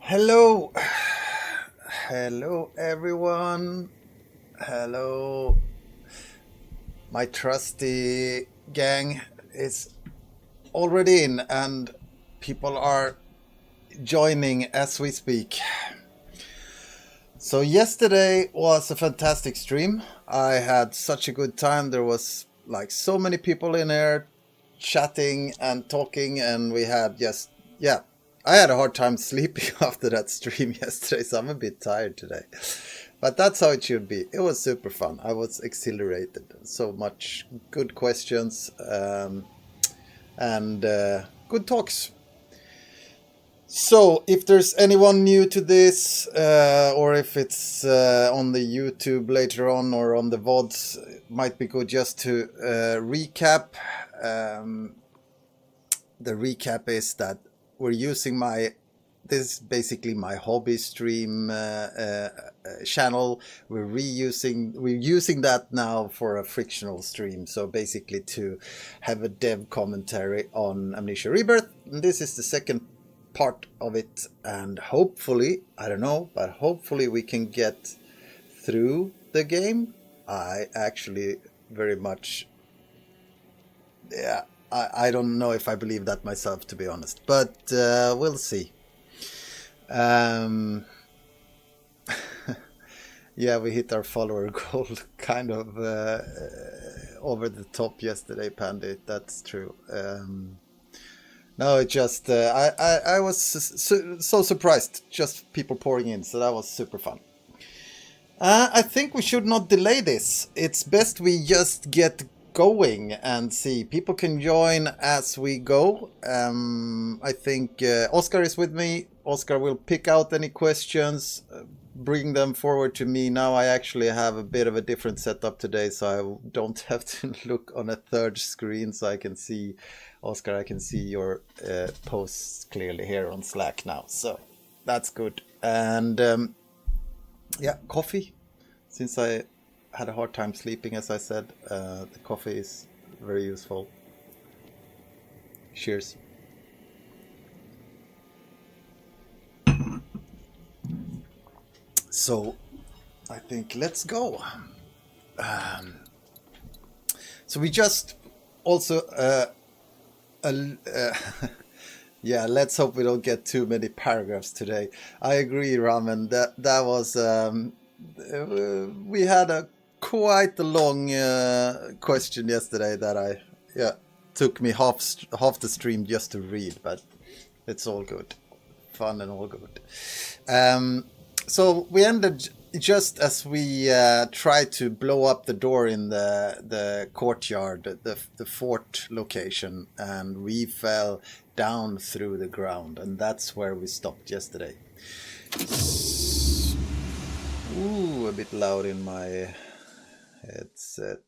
Hello, hello everyone. Hello, my trusty gang is already in, and people are joining as we speak. So yesterday was a fantastic stream. I had such a good time. There was like so many people in there chatting and talking, and we had I had a hard time sleeping after that stream yesterday, so I'm a bit tired today. But that's how it should be. It was super fun. I was exhilarated. So much good questions and good talks. So if there's anyone new to this, or if it's on the YouTube later on or on the VODs, it might be good just to recap. The recap is that we're using this is basically my hobby stream channel. We're using that now for a frictional stream. So basically to have a dev commentary on Amnesia Rebirth. And this is the second part of it, and hopefully, I don't know, but hopefully we can get through the game. I actually very much, I don't know if I believe that myself, to be honest, but we'll see. Yeah, we hit our follower goal kind of over the top yesterday, Pandit. That's true. No, it just I was so surprised, just people pouring in, so that was super fun. I think we should not delay this. It's best we just get going and see. People can join as we go. I think Oscar is with me. Oscar will pick out any questions, bring them forward to me. Now I actually have a bit of a different setup today, so I don't have to look on a third screen, so I can see, Oscar, I can see your posts clearly here on Slack now, so that's good. And coffee, since I had a hard time sleeping, as I said, the coffee is very useful. Cheers. So I think let's go. So we just also yeah, let's hope we don't get too many paragraphs today. I agree, Ramen, that was we had quite a long question yesterday that took me half the stream just to read, but it's all good, fun and all good. So we ended just as we tried to blow up the door in the courtyard, the fort location, and we fell down through the ground, and that's where we stopped yesterday. Ooh, a bit loud in my headset.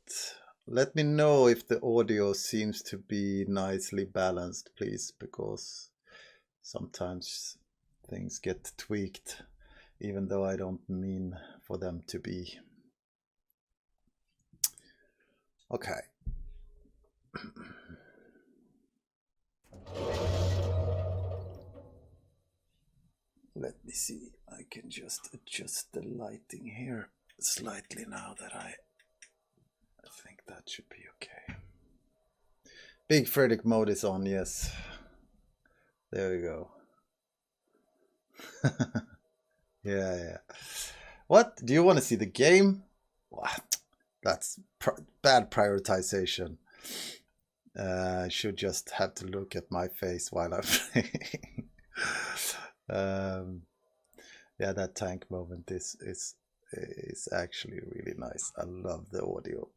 Let me know if the audio seems to be nicely balanced, please, because sometimes things get tweaked, even though I don't mean for them to be. Okay. Let me see. I can just adjust the lighting here slightly now that I think that should be okay. Big Fredrik mode is on, yes. There we go. Yeah. What? Do you want to see the game? What? That's bad prioritization. I should just have to look at my face while I'm playing. Yeah, that tank moment is actually really nice. I love the audio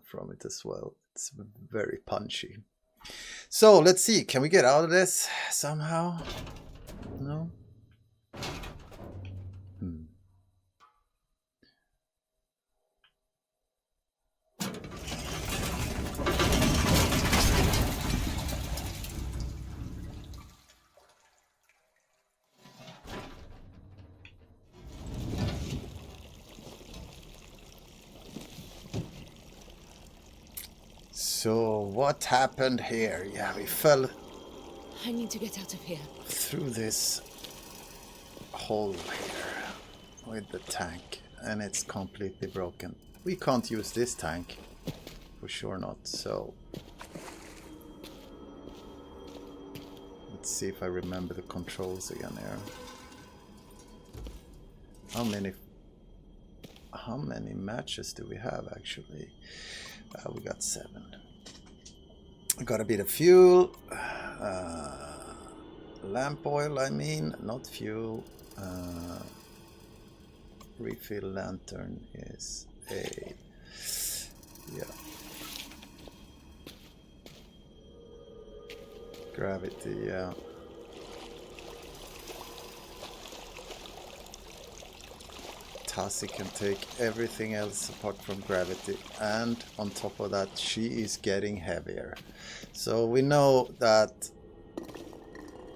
from it as well. It's very punchy. So let's see. Can we get out of this somehow? No. So what happened here? Yeah, we fell. I need to get out of here. Through this hole here with the tank, and it's completely broken. We can't use this tank, for sure not, so... Let's see if I remember the controls again here. How many matches do we have actually? We got 7. Got a bit of fuel. Lamp oil, I mean, not fuel. Refill lantern is a... yeah. Gravity, yeah. Tassie can take everything else apart from gravity, and on top of that she is getting heavier. So we know that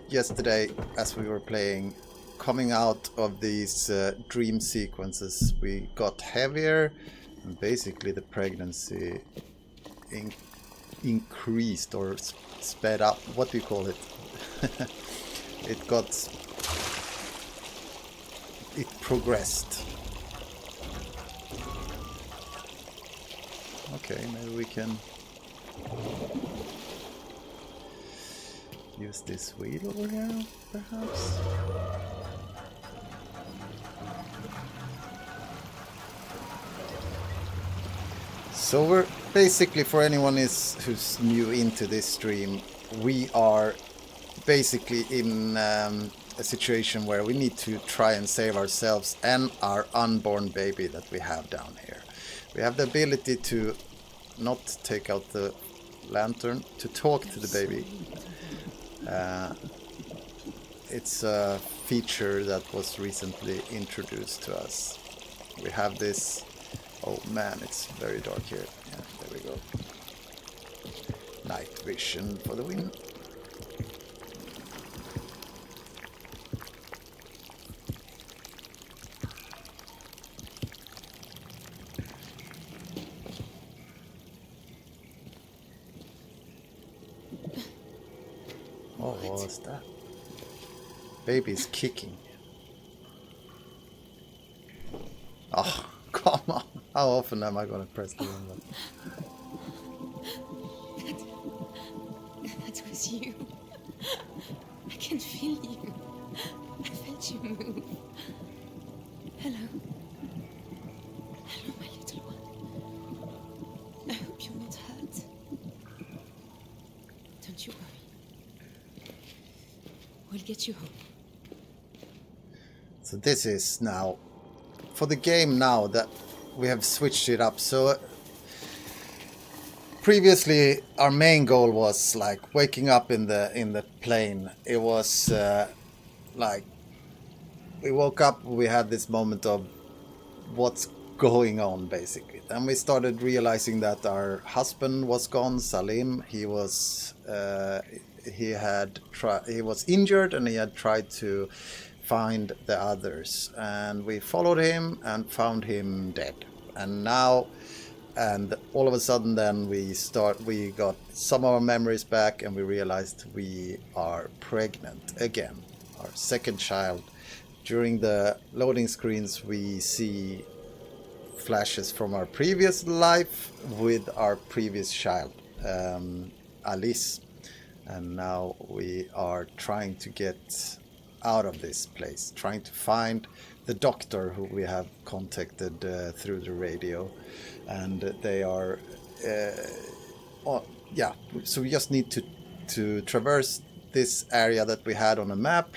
yesterday as we were playing, coming out of these dream sequences, we got heavier, and basically the pregnancy increased or sped up. What do you call it? It progressed. Okay, maybe we can use this wheel over here, perhaps. So we're basically, for anyone who's new into this stream, we are basically in a situation where we need to try and save ourselves and our unborn baby that we have down here. We have the ability to not take out the lantern, to talk to the baby. It's a feature that was recently introduced to us. We have this... oh man, it's very dark here. Yeah, there we go. Night vision for the win. Oh, what was that? Baby's kicking. Oh, come on. How often am I going to press the wrong button? That was you. I can feel you. I felt you move. Hello. Hello, my little one. I hope you're not hurt. Don't you worry. We'll get you home. So this is now, for the game now that we have switched it up. So previously our main goal was like waking up in the plane. It was like we woke up, we had this moment of what's going on basically. Then we started realizing that our husband was gone, Salim. He was injured and he had tried to find the others, and we followed him and found him dead. And now, and all of a sudden then we got some of our memories back, and we realized we are pregnant again, our second child. During the loading screens we see flashes from our previous life with our previous child, Alice, and now we are trying to get out of this place, trying to find the doctor who we have contacted through the radio, and they are so we just need to traverse this area that we had on a map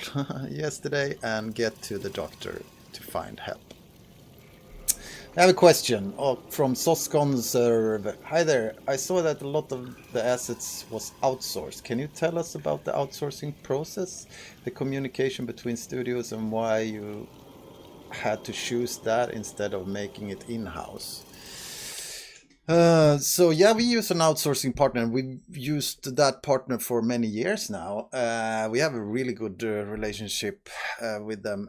yesterday and get to the doctor to find help. I have a question from Soskonserv. Hi there. I saw that a lot of the assets was outsourced. Can you tell us about the outsourcing process, the communication between studios, and why you had to choose that instead of making it in-house? So yeah, we use an outsourcing partner. We've used that partner for many years now. We have a really good relationship with them.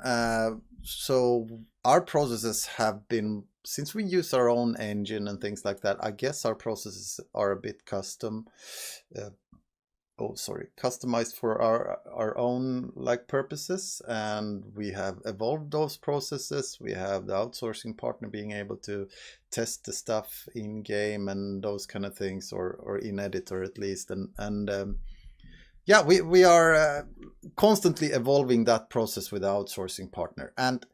So our processes have been, since we use our own engine and things like that, I guess our processes are a bit custom. customized for our own like purposes, and we have evolved those processes. We have the outsourcing partner being able to test the stuff in game and those kind of things, or in editor at least, and yeah, we are constantly evolving that process with the outsourcing partner. And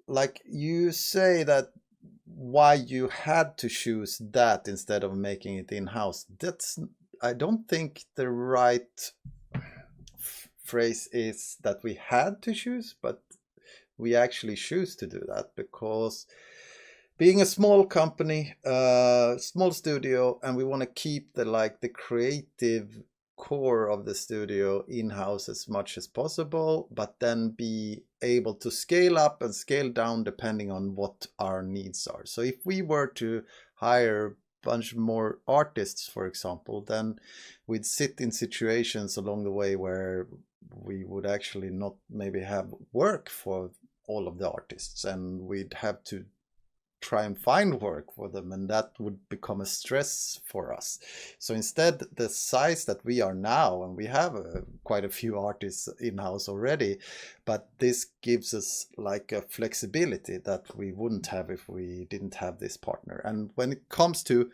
like you say that why you had to choose that instead of making it in-house, that's, I don't think the right phrase is that we had to choose, but we actually choose to do that because being a small company, small studio, and we want to keep the creative core of the studio in-house as much as possible, but then be able to scale up and scale down depending on what our needs are. So if we were to hire a bunch more artists, for example, then we'd sit in situations along the way where we would actually not maybe have work for all of the artists, and we'd have to try and find work for them, and that would become a stress for us. So instead, the size that we are now, and we have quite a few artists in-house already, but this gives us like a flexibility that we wouldn't have if we didn't have this partner. And when it comes to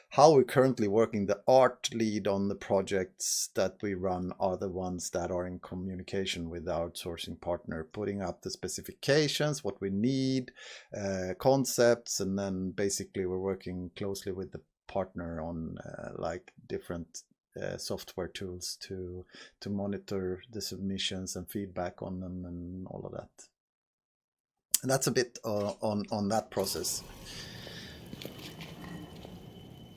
how we're currently working, the art lead on the projects that we run are the ones that are in communication with the outsourcing partner, putting up the specifications, what we need, concepts, and then basically we're working closely with the partner on like different software tools to monitor the submissions and feedback on them and all of that. And that's a bit on that process.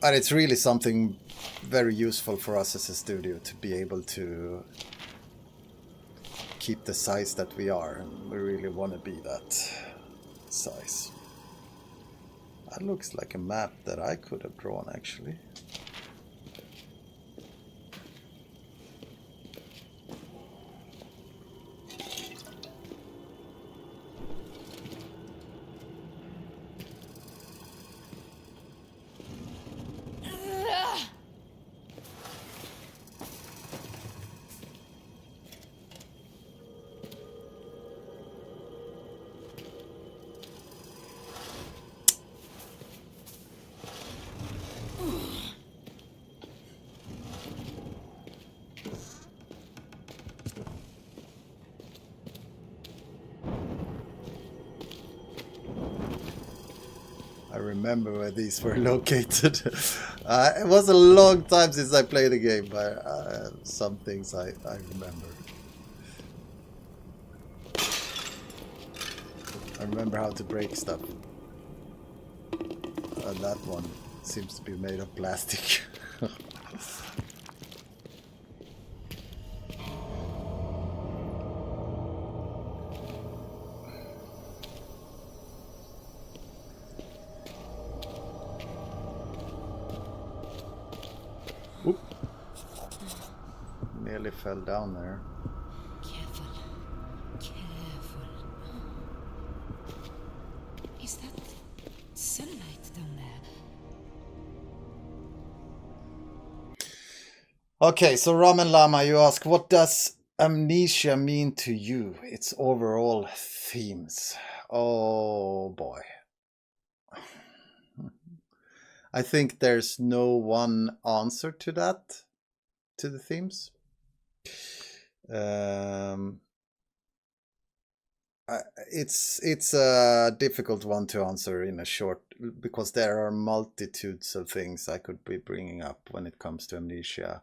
And it's really something very useful for us as a studio to be able to keep the size that we are, and we really want to be that size. That looks like a map that I could have drawn, actually. I remember where these were located. It was a long time since I played the game, but some things I remember. I remember how to break stuff. And that one seems to be made of plastic. Oop. Nearly fell down there. Careful. Careful. Is that sunlight down there? Okay, so Ramen Lama, you ask, what does Amnesia mean to you? Its overall themes. Oh boy. I think there's no one answer to that, to the themes. It's a difficult one to answer in a short, because there are multitudes of things I could be bringing up when it comes to Amnesia.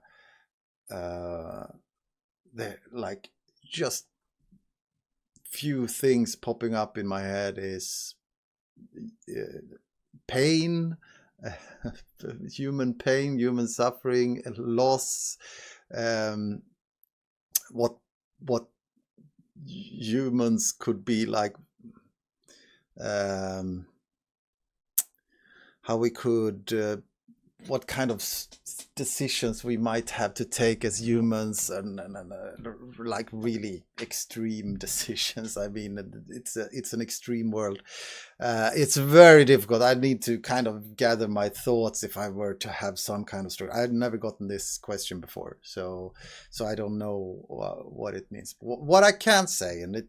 There, like, just few things popping up in my head is pain, human pain, human suffering, loss, what humans could be like, how we could what kind of decisions we might have to take as humans, and like really extreme decisions. I mean, it's an extreme world. It's very difficult. I need to kind of gather my thoughts if I were to have some kind of story. I've never gotten this question before, so I don't know what it means. What I can say, and it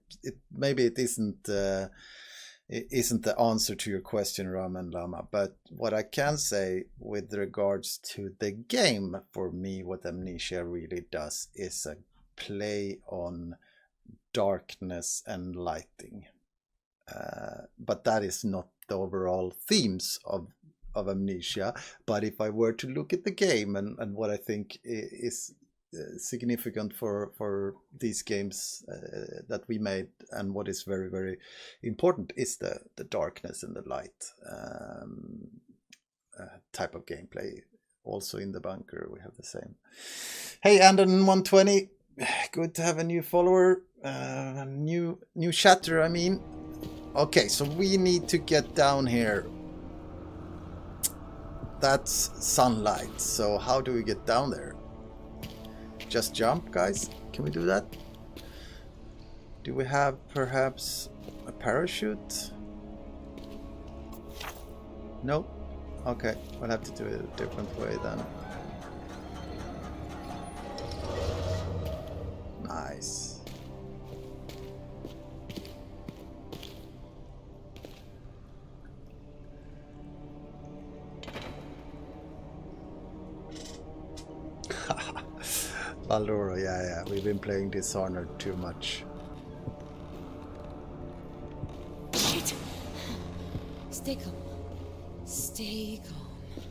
maybe it isn't the answer to your question, Ramen Lama, but what I can say with regards to the game, for me, what Amnesia really does is a play on darkness and lighting. But that is not the overall themes of Amnesia. But if I were to look at the game and what I think is significant for these games that we made, and what is very, very important is the darkness and the light type of gameplay. Also in the bunker we have the same. Hey, Andon 120, good to have a new follower, new chatter, I mean. Okay, so we need to get down here. That's sunlight, so how do we get down there? Just jump, guys? Can we do that? Do we have perhaps a parachute? No? Okay, we'll have to do it a different way then. Nice. Valora, yeah, we've been playing Dishonored too much. Shit! Stay calm. Stay calm.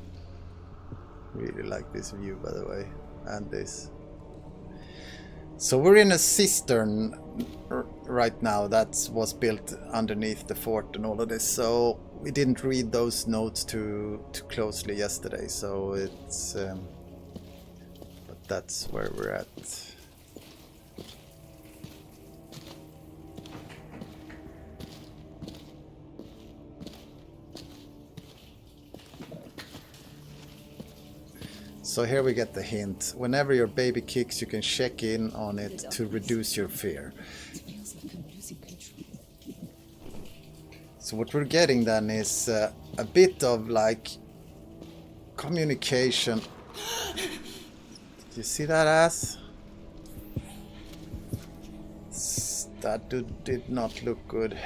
Really like this view, by the way, and this. So we're in a cistern right now that was built underneath the fort and all of this. So we didn't read those notes too closely yesterday. So it's. That's where we're at. So here we get the hint. Whenever your baby kicks, you can check in on it to reduce your fear. So what we're getting then is a bit of like communication. You see that ass? That did not look good.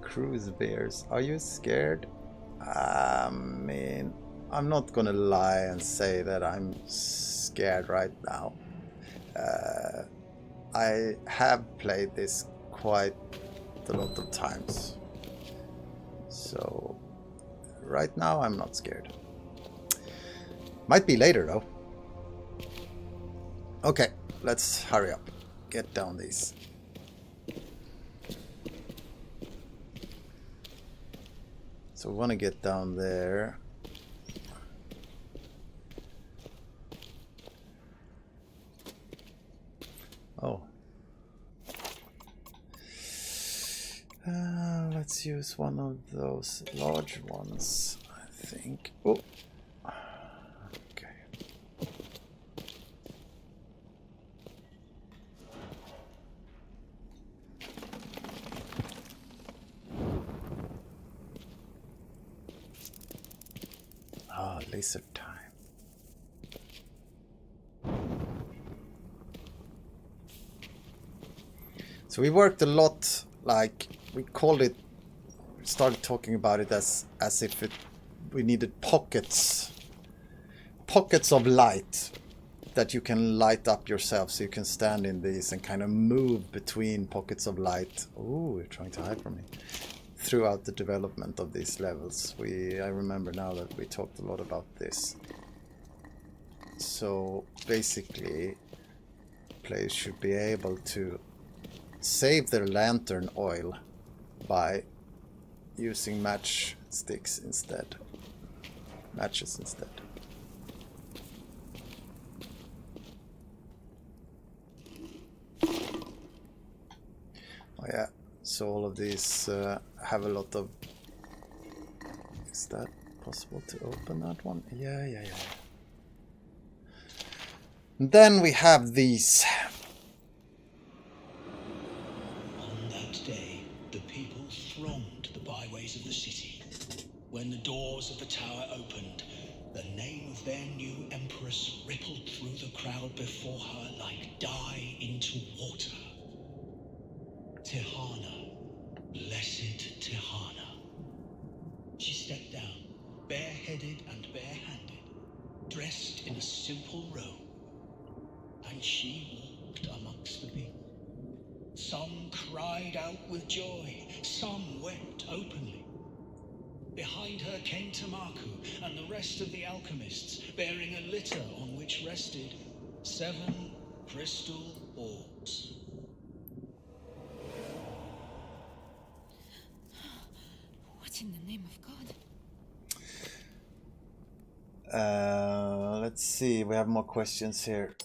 Cruise bears. Are you scared? I mean, I'm not gonna lie and say that I'm scared right now. I have played this quite a lot of times. So right now I'm not scared. Might be later though. Okay, let's hurry up. Get down these. So we want to get down there. Oh. Let's use one of those large ones, I think. Oh. Okay. Ah, laser time. So we worked a lot, like we called it, started talking about it as if we needed pockets of light that you can light up yourself, so you can stand in these and kind of move between pockets of light. Oh, you're trying to hide from me. Throughout the development of these levels, I remember now that we talked a lot about this. So basically, players should be able to save their lantern oil by using matchsticks instead. Matches instead. So all of these have a lot of... Is that possible to open that one? Yeah. Then we have these. On that day, the people thronged the byways of the city. When the doors of the tower opened, the name of their new empress rippled through the crowd before her like dye into water. Tihana, blessed Tihana. She stepped down, bareheaded and barehanded, dressed in a simple robe. And she walked amongst the people. Some cried out with joy, some wept openly. Behind her came Tamaku and the rest of the alchemists, bearing a litter on which rested 7 crystal orbs. What in the name of God? Let's see, we have more questions here.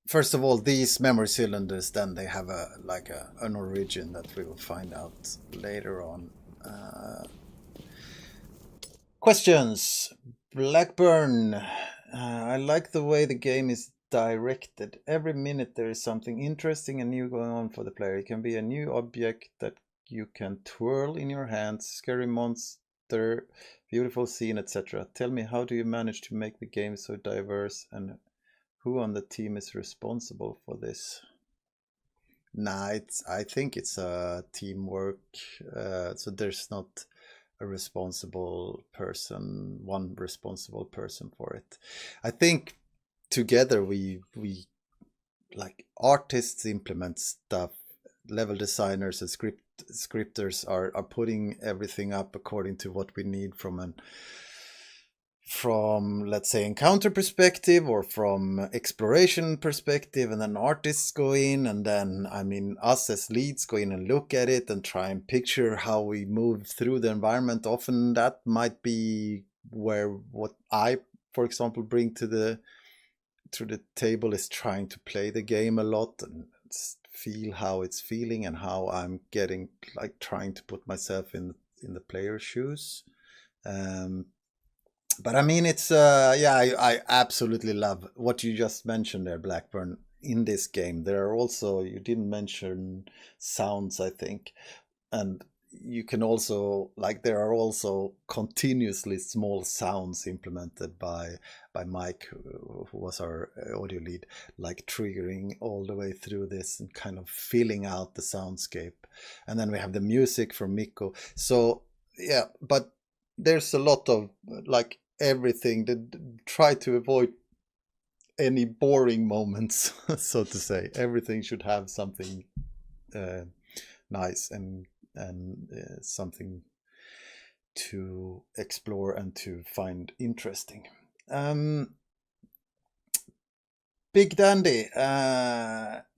First of all, these memory cylinders, then they have an origin that we will find out later on. Questions. Blackburn. I like the way the game is directed. Every minute there is something interesting and new going on for the player. It can be a new object that you can twirl in your hands, scary monster, beautiful scene, etc. Tell me, how do you manage to make the game so diverse, and who on the team is responsible for this? I think it's a teamwork. So there's not a responsible person, one responsible person for it. I think together we like artists implement stuff, level designers and scripters are putting everything up according to what we need from let's say encounter perspective or from exploration perspective, and then artists go in, and then us as leads go in and look at it and try and picture how we move through the environment. Often that might be where what I, for example, bring to the table is trying to play the game a lot and feel how it's feeling and how I'm getting, like, trying to put myself in the player's shoes. But it's I absolutely love what you just mentioned there, Blackburn. In this game there are also, you didn't mention sounds, I think, and you can also, like, there are also continuously small sounds implemented by Mike, who was our audio lead, like triggering all the way through this and kind of filling out the soundscape. And then we have the music from Mikko. So yeah, but there's a lot of, like, everything that try to avoid any boring moments, so to say. Everything should have something nice and something to explore and to find interesting. Big Dandy,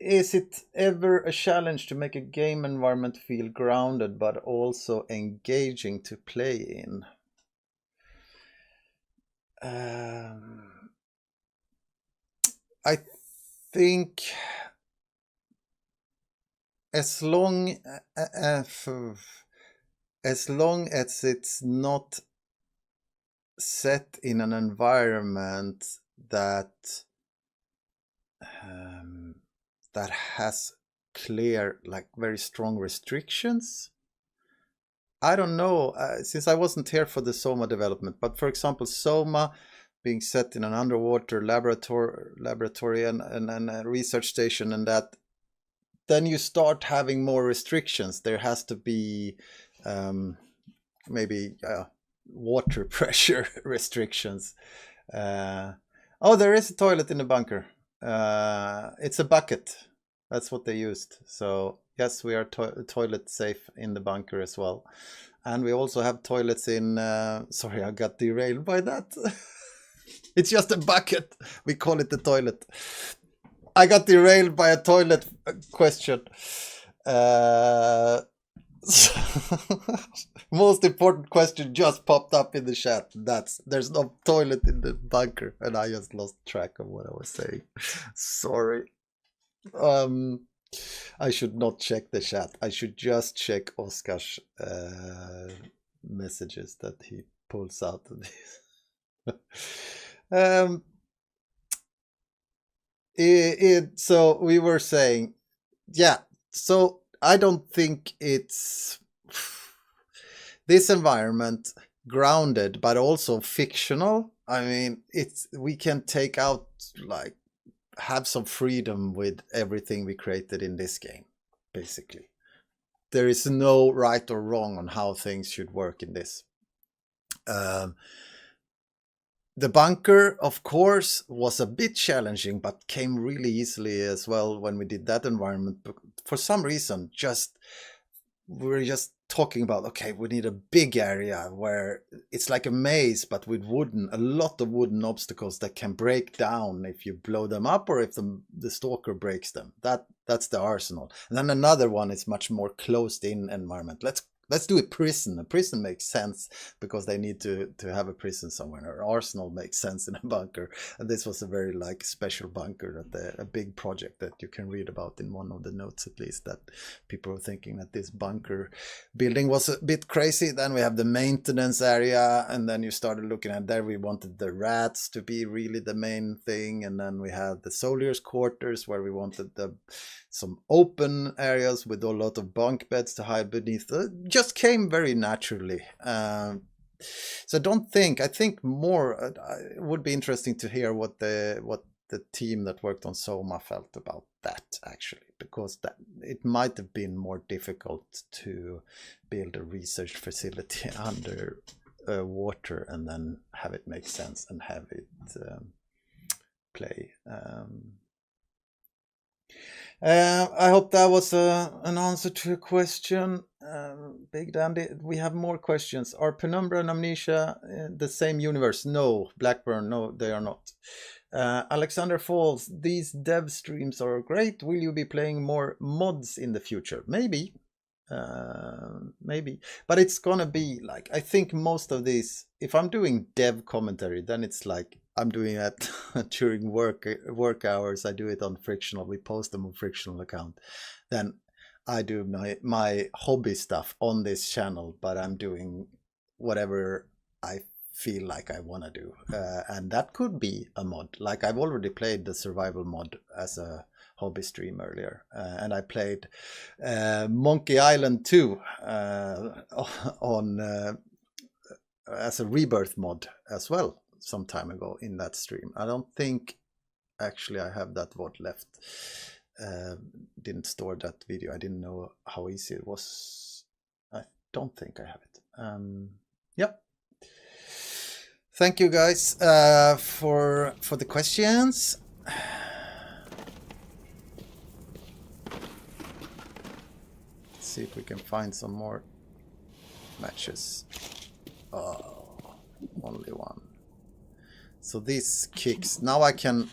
is it ever a challenge to make a game environment feel grounded but also engaging to play in? I think as long as it's not set in an environment that has clear, like, very strong restrictions. I don't know, since I wasn't here for the Soma development, but for example, Soma being set in an underwater laboratory and a research station, and that, then you start having more restrictions. There has to be maybe water pressure restrictions. Oh, there is a toilet in the bunker. It's a bucket. That's what they used. So yes, we are toilet safe in the bunker as well. And we also have toilets in... sorry, I got derailed by that. It's just a bucket. We call it the toilet. I got derailed by a toilet question. Most important question just popped up in the chat. There's no toilet in the bunker, and I just lost track of what I was saying. Sorry. I should not check the chat. I should just check Oscar's messages that he pulls out of this. So we were saying, yeah, so I don't think it's this environment grounded, but also fictional. I mean, we can take out, like, have some freedom with everything we created in this game, basically. There is no right or wrong on how things should work in this. The bunker, of course, was a bit challenging, but came really easily as well when we did that environment. But for some reason, we were just talking about, okay, we need a big area where it's like a maze, but with a lot of wooden obstacles that can break down if you blow them up or if the stalker breaks them. That's the arsenal. And then another one is much more closed-in environment. Let's do a prison. A prison makes sense because they need to have a prison somewhere. Or arsenal makes sense in a bunker. And this was a very like special bunker, a big project that you can read about in one of the notes, at least, that people were thinking that this bunker building was a bit crazy. Then we have the maintenance area, and then you started looking at there. We wanted the rats to be really the main thing, and then we had the soldiers' quarters where we wanted some open areas with a lot of bunk beds to hide beneath. Just came very naturally. So I think more, it would be interesting to hear what the team that worked on Soma felt about that, actually, because it might have been more difficult to build a research facility under water and then have it make sense and have it play. I hope that was an answer to a question. Big Dandy, we have more questions. Are Penumbra and Amnesia the same universe? No. Blackburn, no, they are not. Alexander Falls, these dev streams are great. Will you be playing more mods in the future? Maybe. Maybe. But it's gonna be like, I think most of these, if I'm doing dev commentary, then it's like I'm doing it during work hours. I do it on Frictional. We post them on Frictional account. Then I do my hobby stuff on this channel, but I'm doing whatever I feel like I want to do. And that could be a mod. Like, I've already played the survival mod as a hobby stream earlier. And I played Monkey Island 2 on as a Rebirth mod as well some time ago in that stream. I don't think actually I have that VOD left. Didn't store that video. I didn't know how easy it was. I don't think I have it. Yep. Thank you guys for the questions. Let's see if we can find some more matches. Oh, only one. So this kicks. Now I can...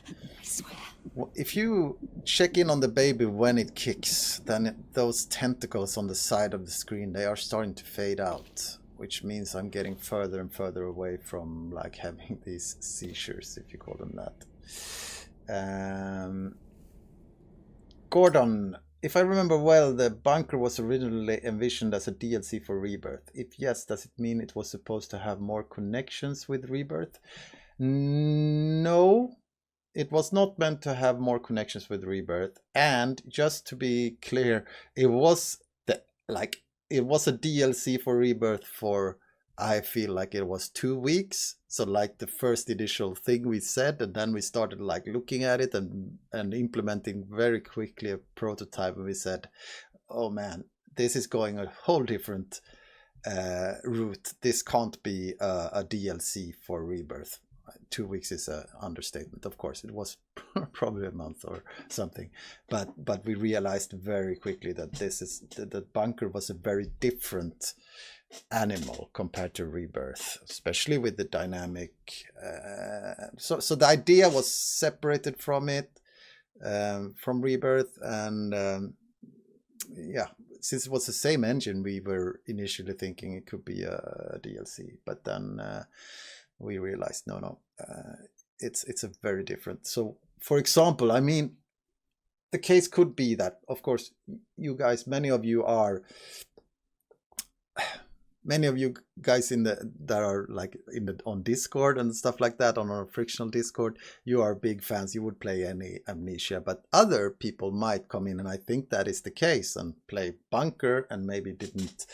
If you check in on the baby when it kicks, then those tentacles on the side of the screen, they are starting to fade out, which means I'm getting further and further away from like having these seizures, if you call them that. Gordon, if I remember well, the bunker was originally envisioned as a DLC for Rebirth. If yes, does it mean it was supposed to have more connections with Rebirth? No, it was not meant to have more connections with Rebirth. And just to be clear, it was a DLC for Rebirth for, I feel like it was 2 weeks. So like the first initial thing we said, and then we started like looking at it and implementing very quickly a prototype, and we said, oh man, this is going a whole different route. This can't be a DLC for Rebirth. 2 weeks is an understatement. Of course, it was probably a month or something, but we realized very quickly that the bunker was a very different animal compared to Rebirth, especially with the dynamic. So the idea was separated from it, from Rebirth, and yeah, since it was the same engine, we were initially thinking it could be a DLC, but then we realized no, it's a very different. So for example, I mean, the case could be that, of course, you guys, many of you guys that are like on Discord and stuff like that, on our frictional Discord, you are big fans. You would play any Amnesia, but other people might come in, and I think that is the case, and play Bunker and maybe didn't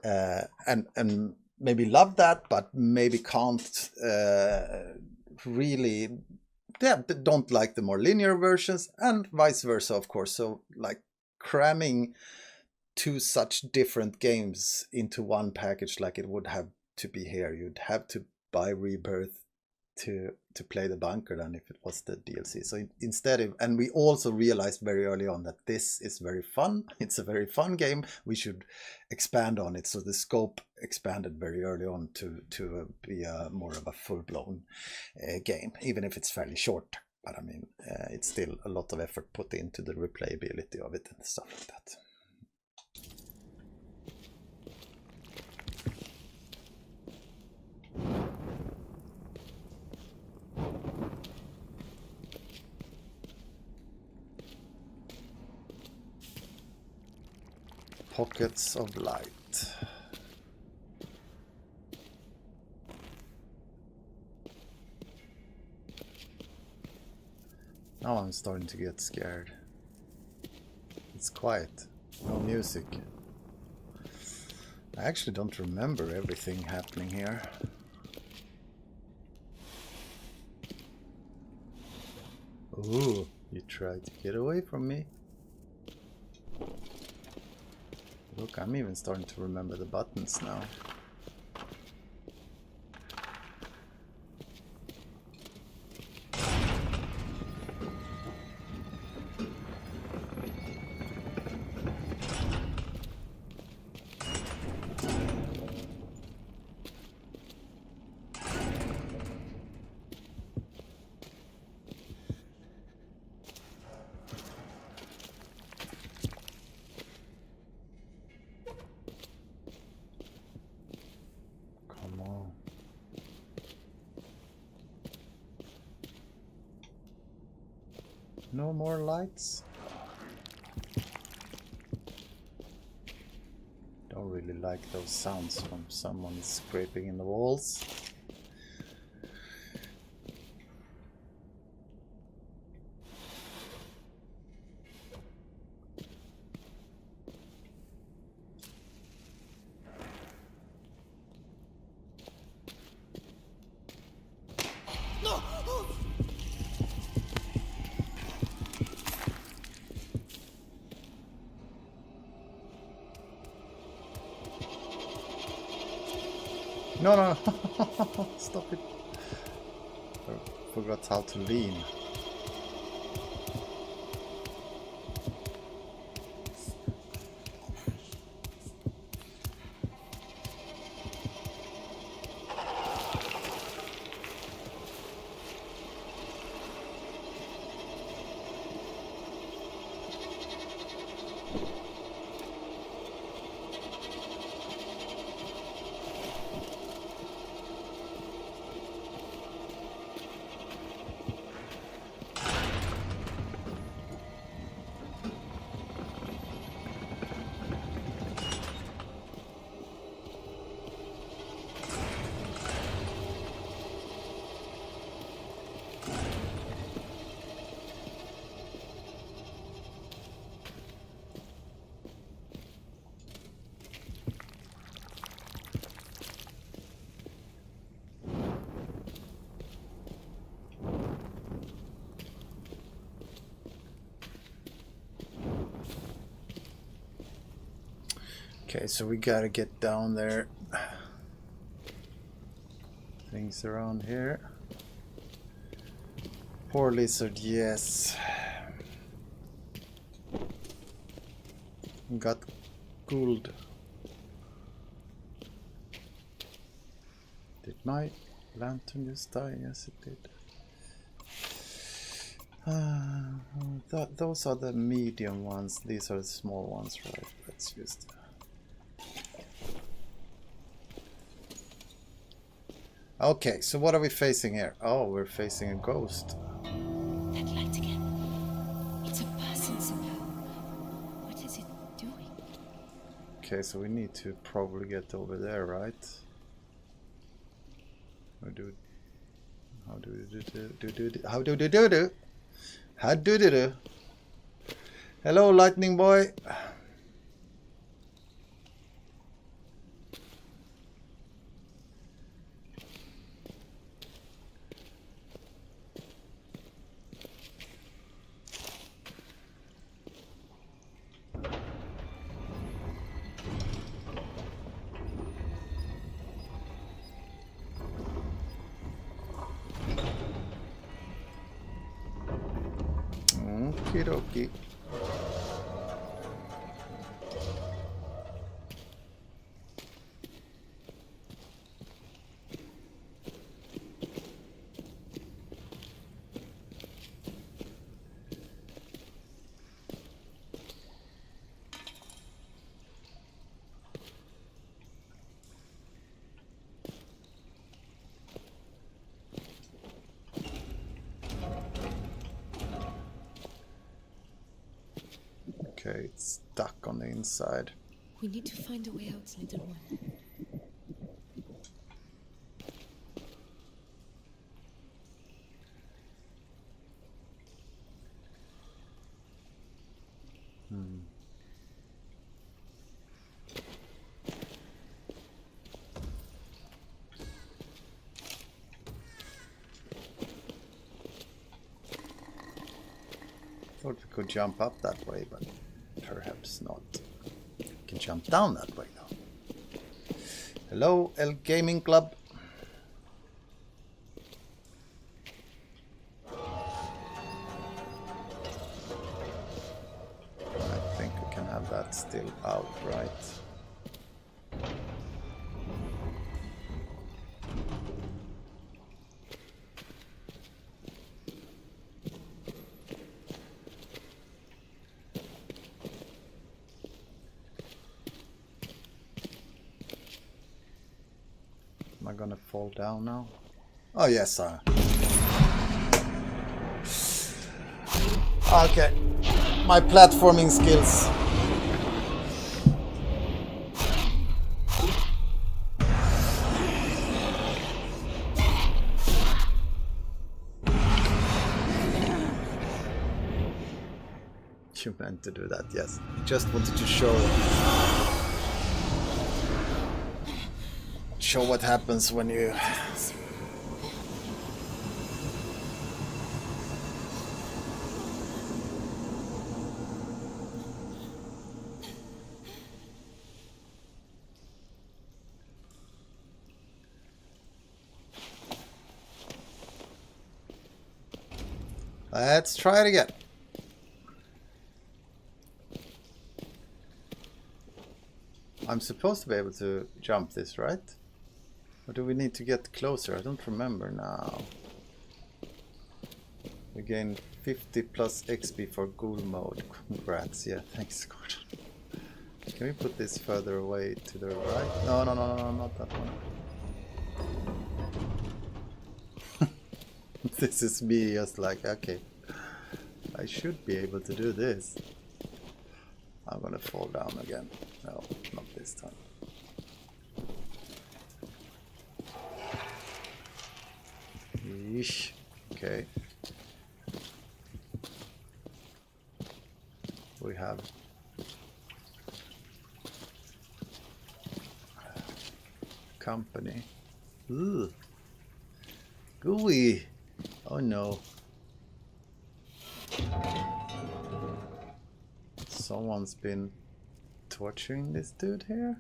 and maybe love that, but maybe can't really, don't like the more linear versions, and vice versa, of course. So like cramming two such different games into one package like it would have to be here, you'd have to buy Rebirth to play the Bunker than if it was the DLC. So instead of, and we also realized very early on that this is very fun, it's a very fun game, we should expand on it. So the scope expanded very early on to be more of a full-blown game, even if it's fairly short. But I mean, it's still a lot of effort put into the replayability of it and stuff like that. Pockets of light. Now I'm starting to get scared. It's quiet. No music. I actually don't remember everything happening here. Ooh, you tried to get away from me. Look, I'm even starting to remember the buttons now. No more lights? Don't really like those sounds from someone scraping in the walls. No. Stop it. I forgot how to lean. Okay, so we gotta get down there. Things around here. Poor lizard, yes. Got ghouled. Did my lantern just die? Yes, it did. Those are the medium ones. These are the small ones, right? Let's just... Okay, so what are we facing here? Oh, we're facing a ghost. That light again. It's a person's Okay, so we need to probably get over there, right? Or do how do we how do we do? How do we do? Hello, lightning boy. Okie dokie. Okay, it's stuck on the inside. We need to find a way out, little one. Thought we could jump up that way, but perhaps not. We can jump down that way though. Hello, El Gaming Club. I think we can have that still out, right? Am I gonna fall down now? Oh yes, okay. My platforming skills. You meant to do that, yes. Just wanted to show what happens when you let's try it again. I'm supposed to be able to jump this, right? Or do we need to get closer? I don't remember now. We gain 50 plus XP for ghoul mode. Congrats, yeah, thanks, Gordon. Can we put this further away to the right? No, not that one. This is me just like, okay, I should be able to do this. I'm gonna fall down again. No, not this time. Yeesh. Okay. We have company. Ooh. Gooey. Oh no. Someone's been torturing this dude here.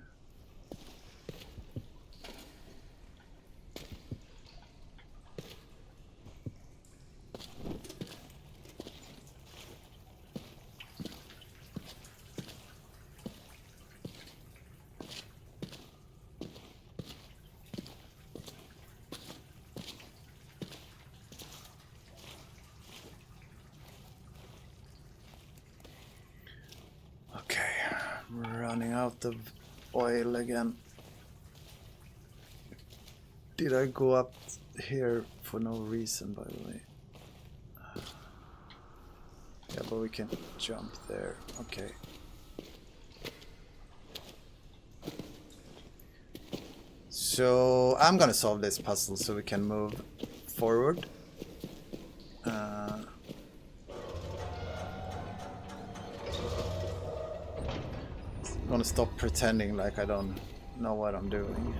Out of oil again. Did I go up here for no reason, by the way? Yeah, but we can jump there. Okay. So I'm gonna solve this puzzle so we can move forward. I'm gonna stop pretending like I don't know what I'm doing.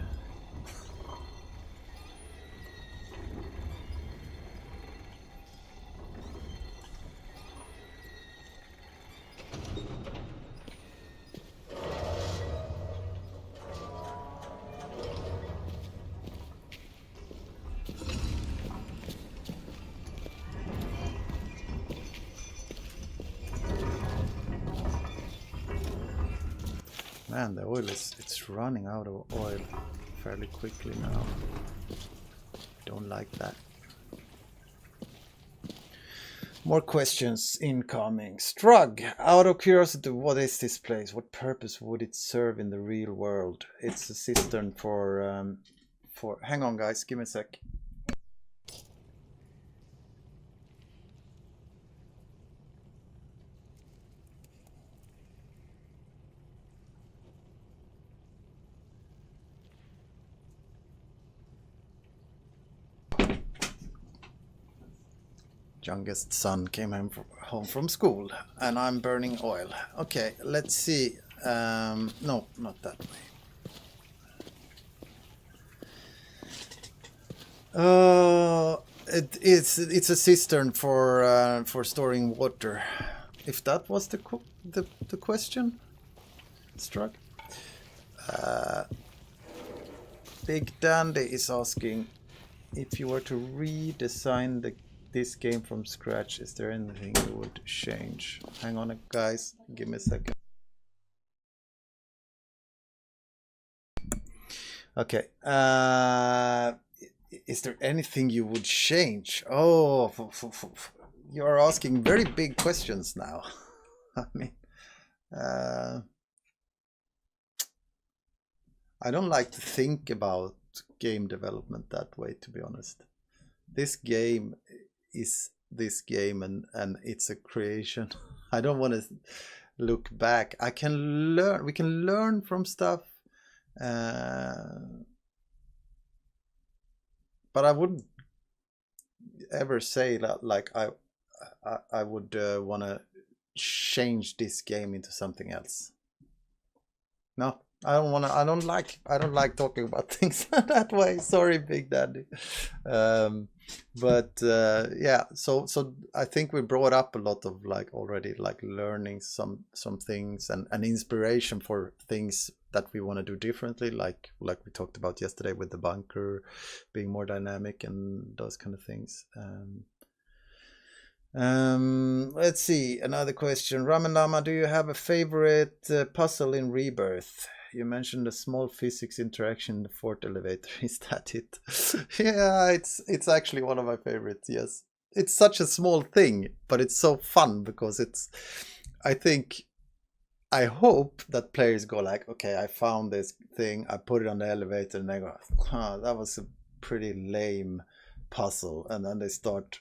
Man, the oil it's running out of oil fairly quickly now. Don't like that. More questions incoming. Strug, out of curiosity, what is this place? What purpose would it serve in the real world? It's a cistern for hang on guys, give me a sec. Youngest son came home from school and I'm burning oil. Okay, let's see. No, not that way. It's a cistern for storing water. If that was the question, Struck. Big Dandy is asking if you were to redesign this game from scratch, is there anything you would change? Hang on guys, give me a second. Okay, is there anything you would change? Oh, you're asking very big questions now. I mean, I don't like to think about game development that way, to be honest. This game is this game and it's a creation. I don't want to look back. I can learn, we can learn from stuff, but I wouldn't ever say that like I would want to change this game into something else. No, I don't want to. I don't like talking about things that way. Sorry, Big Daddy. But yeah, so I think we brought up a lot of like already like learning some things and inspiration for things that we want to do differently, like we talked about yesterday with the bunker being more dynamic and those kind of things. Let's see, another question. Ramen Lama, do you have a favorite puzzle in Rebirth? You mentioned a small physics interaction in the fourth elevator. Is that it? Yeah, it's actually one of my favorites. Yes, it's such a small thing, but it's so fun because it's. I hope that players go like, okay, I found this thing, I put it on the elevator, and they go, huh, that was a pretty lame puzzle, and then they start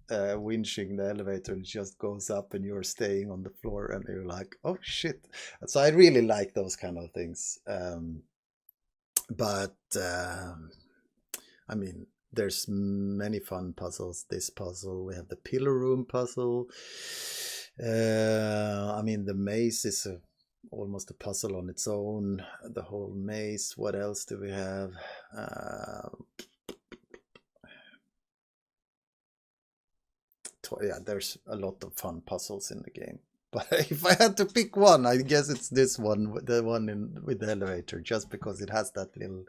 winching the elevator and it just goes up and you're staying on the floor and you're like, oh shit. So I really like those kind of things, but I mean, there's many fun puzzles. This puzzle, we have the pillar room puzzle. I mean, the maze is almost a puzzle on its own, the whole maze. What else do we have? Yeah, there's a lot of fun puzzles in the game, but if I had to pick one, I guess it's this one, the one with the elevator, just because it has that little,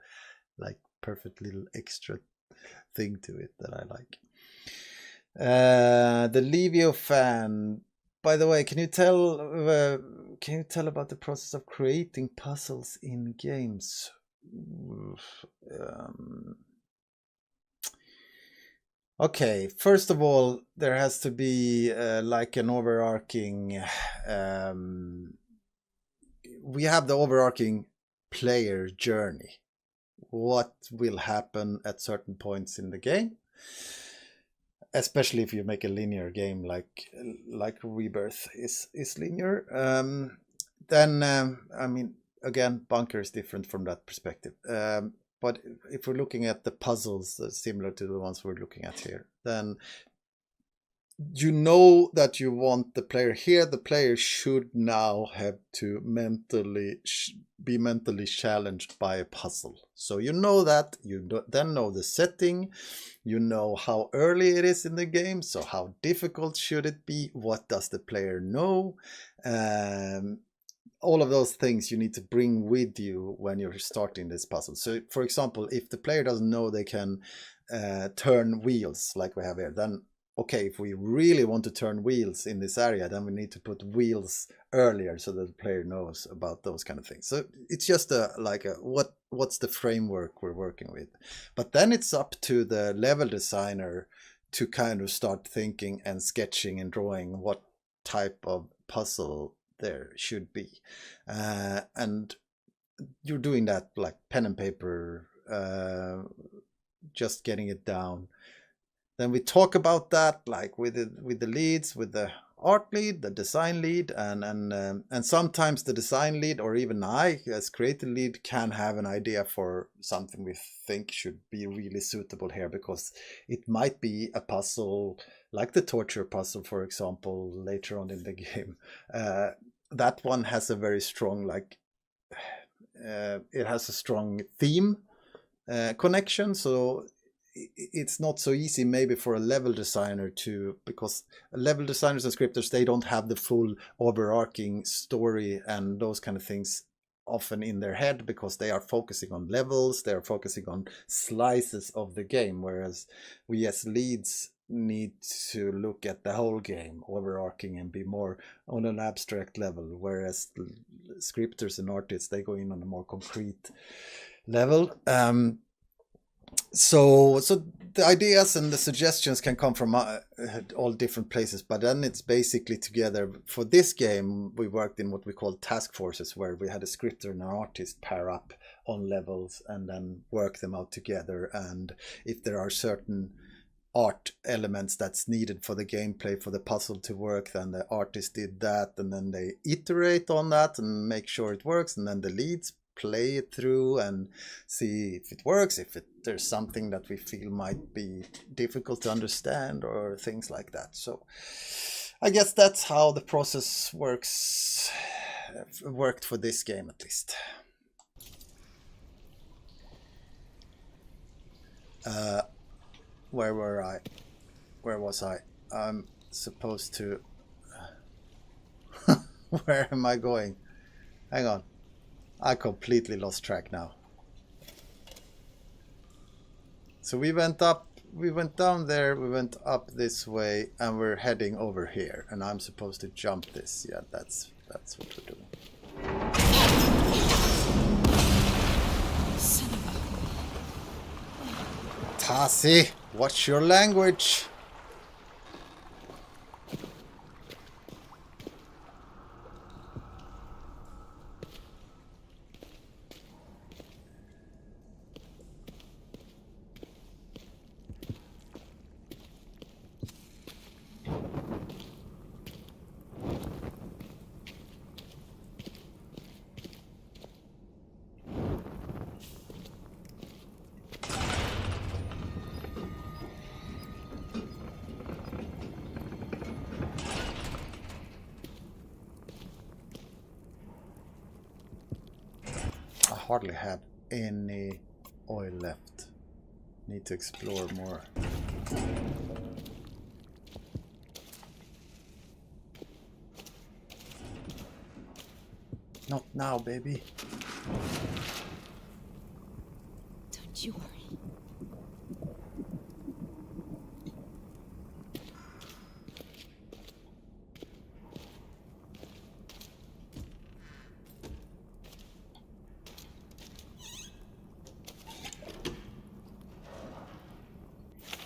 like, perfect little extra thing to it that I like. The Levio fan, by the way, can you tell about the process of creating puzzles in games? Okay, first of all, there has to be like an overarching. We have the overarching player journey. What will happen at certain points in the game, especially if you make a linear game like Rebirth is linear. Then I mean, again, bunker is different from that perspective. but if we're looking at the puzzles similar to the ones we're looking at here, then you know that you want the player here. The player should now have to be mentally challenged by a puzzle. So you know that, you then know the setting, you know how early it is in the game, so how difficult should it be, what does the player know, all of those things you need to bring with you when you're starting this puzzle. So for example, if the player doesn't know they can turn wheels like we have here, then okay, if we really want to turn wheels in this area, then we need to put wheels earlier so that the player knows about those kind of things. So it's just what's the framework we're working with. But then it's up to the level designer to kind of start thinking and sketching and drawing what type of puzzle there should be. And you're doing that like pen and paper, just getting it down. Then we talk about that like with the leads, with the art lead, the design lead, and sometimes the design lead, or even I as creative lead, can have an idea for something we think should be really suitable here, because it might be a puzzle like the torture puzzle, for example, later on in the game. That one has a very strong it has a strong theme connection, so it's not so easy maybe for a level designer to, because level designers and scripters, they don't have the full overarching story and those kind of things often in their head, because they are focusing on levels, they are focusing on slices of the game, whereas we as leads need to look at the whole game overarching and be more on an abstract level, whereas scripters and artists, they go in on a more concrete level. So the ideas and the suggestions can come from all different places, but then it's basically together. For this game, we worked in what we call task forces, where we had a scripter and an artist pair up on levels and then work them out together. And if there are certain art elements that's needed for the gameplay, for the puzzle to work, then the artist did that, and then they iterate on that and make sure it works, and then the leads play it through and see if it works, if there's something that we feel might be difficult to understand or things like that. So I guess that's how the process worked for this game, at least. Where was I? I'm supposed to where am I going? Hang on, I completely lost track now. So we went down there, we went up this way, and we're heading over here, and I'm supposed to jump this. Yeah, that's what we're doing. Tasi, what's your language? Hardly have any oil left. Need to explore more. Not now, baby. Don't you worry.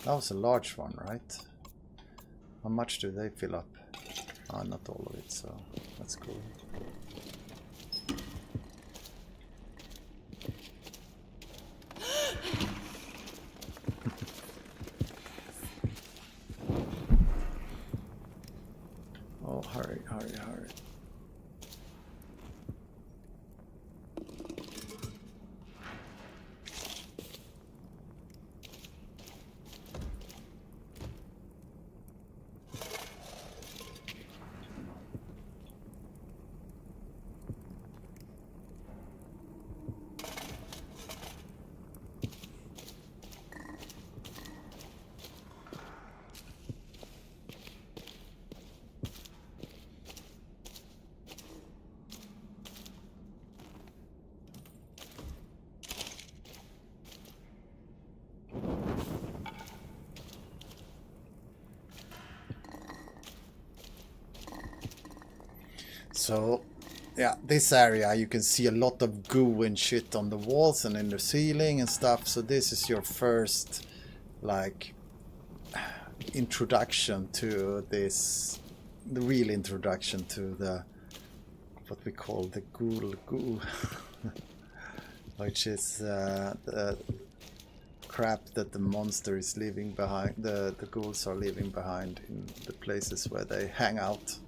That was a large one, right? How much do they fill up? Not all of it, so that's cool. Oh, hurry, hurry, hurry. So, yeah, this area you can see a lot of goo and shit on the walls and in the ceiling and stuff. So this is your first, like, introduction to this, the real introduction to the, what we call the goo, which is the crap that the monster is leaving behind, the ghouls are leaving behind in the places where they hang out.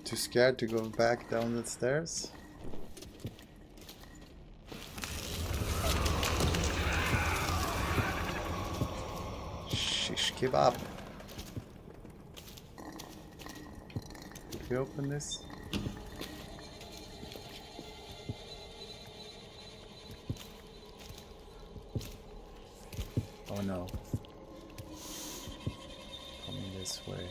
Too scared to go back down the stairs? Shish kebab. Did we open this? Oh no. Coming this way.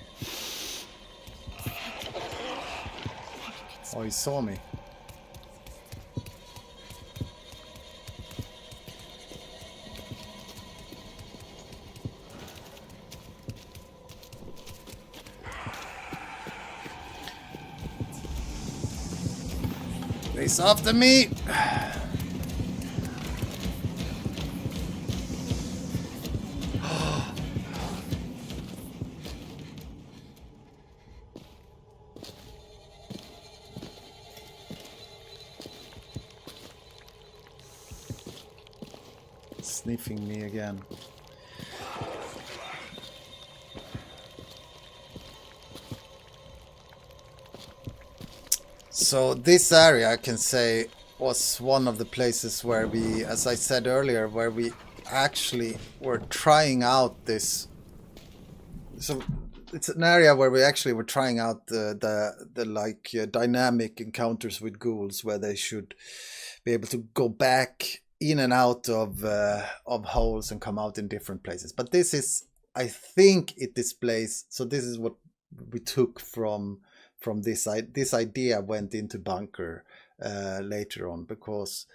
Oh, he saw me. He's after me. Sniffing me again. So this area, I can say, was one of the places where we, as I said earlier, where we actually were trying out this. So it's an area where we actually were trying out the dynamic encounters with ghouls, where they should be able to go back in and out of holes and come out in different places. But this is, I think it displays, so this is what we took from this. This idea went into Bunker later on, because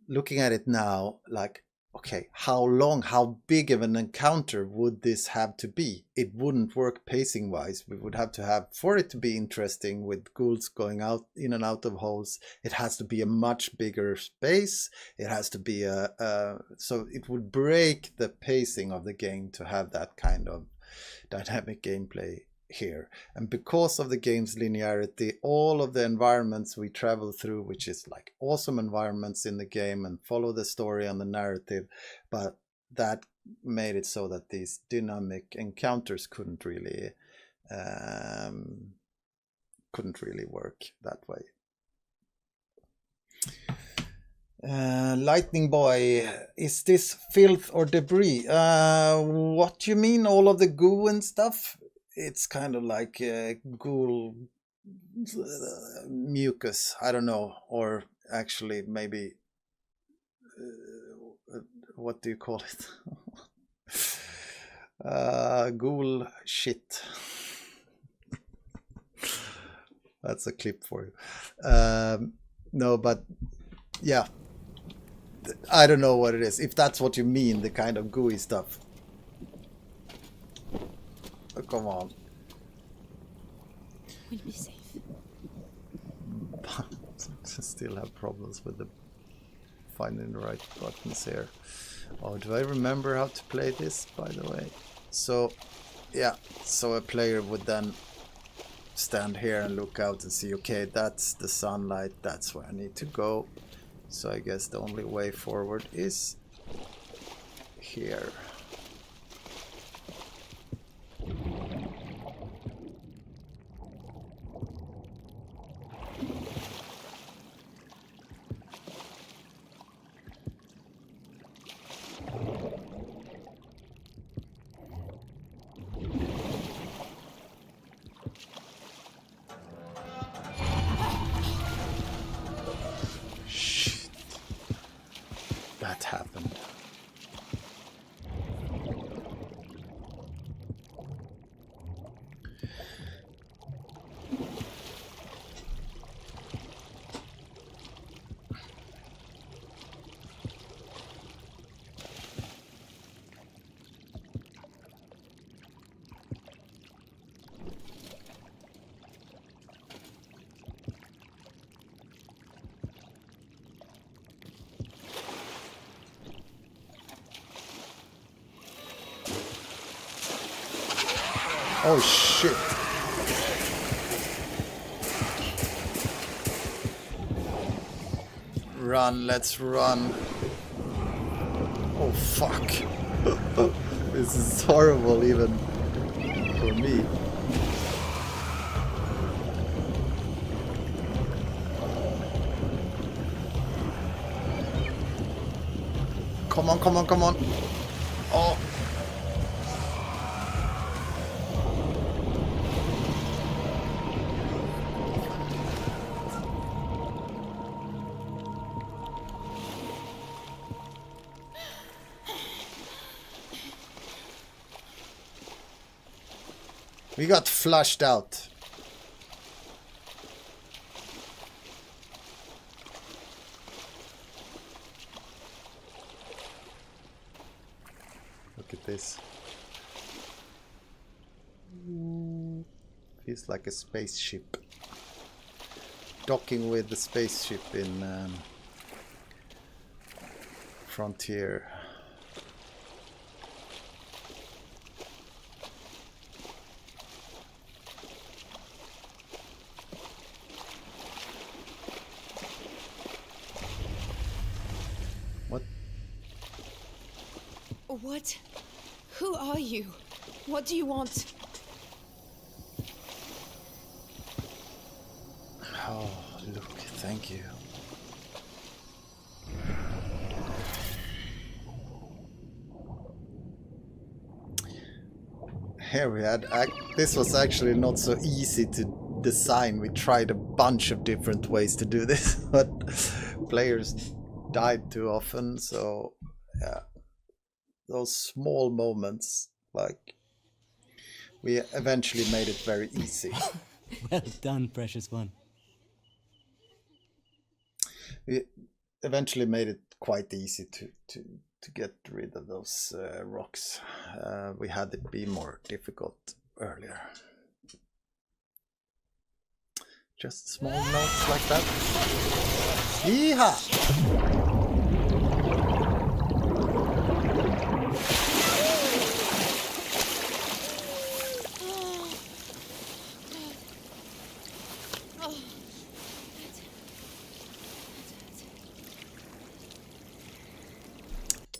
looking at it now, like, okay, how big of an encounter would this have to be? It wouldn't work pacing wise. We would have to have, for it to be interesting with ghouls going out in and out of holes, it has to be a much bigger space. It has to be so it would break the pacing of the game to have that kind of dynamic gameplay here. And because of the game's linearity, all of the environments we travel through, which is like awesome environments in the game and follow the story and the narrative, but that made it so that these dynamic encounters couldn't really work that way. Lightning Boy, is this filth or debris? What do you mean, all of the goo and stuff? It's kind of like ghoul mucus, I don't know, or actually maybe what do you call it? Ghoul shit. That's a clip for you. No, but yeah, I don't know what it is. If that's what you mean, the kind of gooey stuff. Oh, come on. We'll be safe. Still have problems with the finding the right buttons here. Oh, do I remember how to play this, by the way? So, yeah, so a player would then stand here and look out and see, okay, that's the sunlight, that's where I need to go. So I guess the only way forward is here. Oh shit. Run, let's run. Oh fuck. This is horrible even for me. Come on, come on, come on. Oh. We got flushed out. Look at this. Feels like a spaceship. Docking with the spaceship in Frontier. What? Who are you? What do you want? Oh, look, thank you. Here we had, this was actually not so easy to design. We tried a bunch of different ways to do this, but players died too often, so yeah. Those small moments, like, we eventually made it very easy. Well done, precious one. We eventually made it quite easy to get rid of those rocks. We had it be more difficult earlier. Just small notes like that. Yeehaw!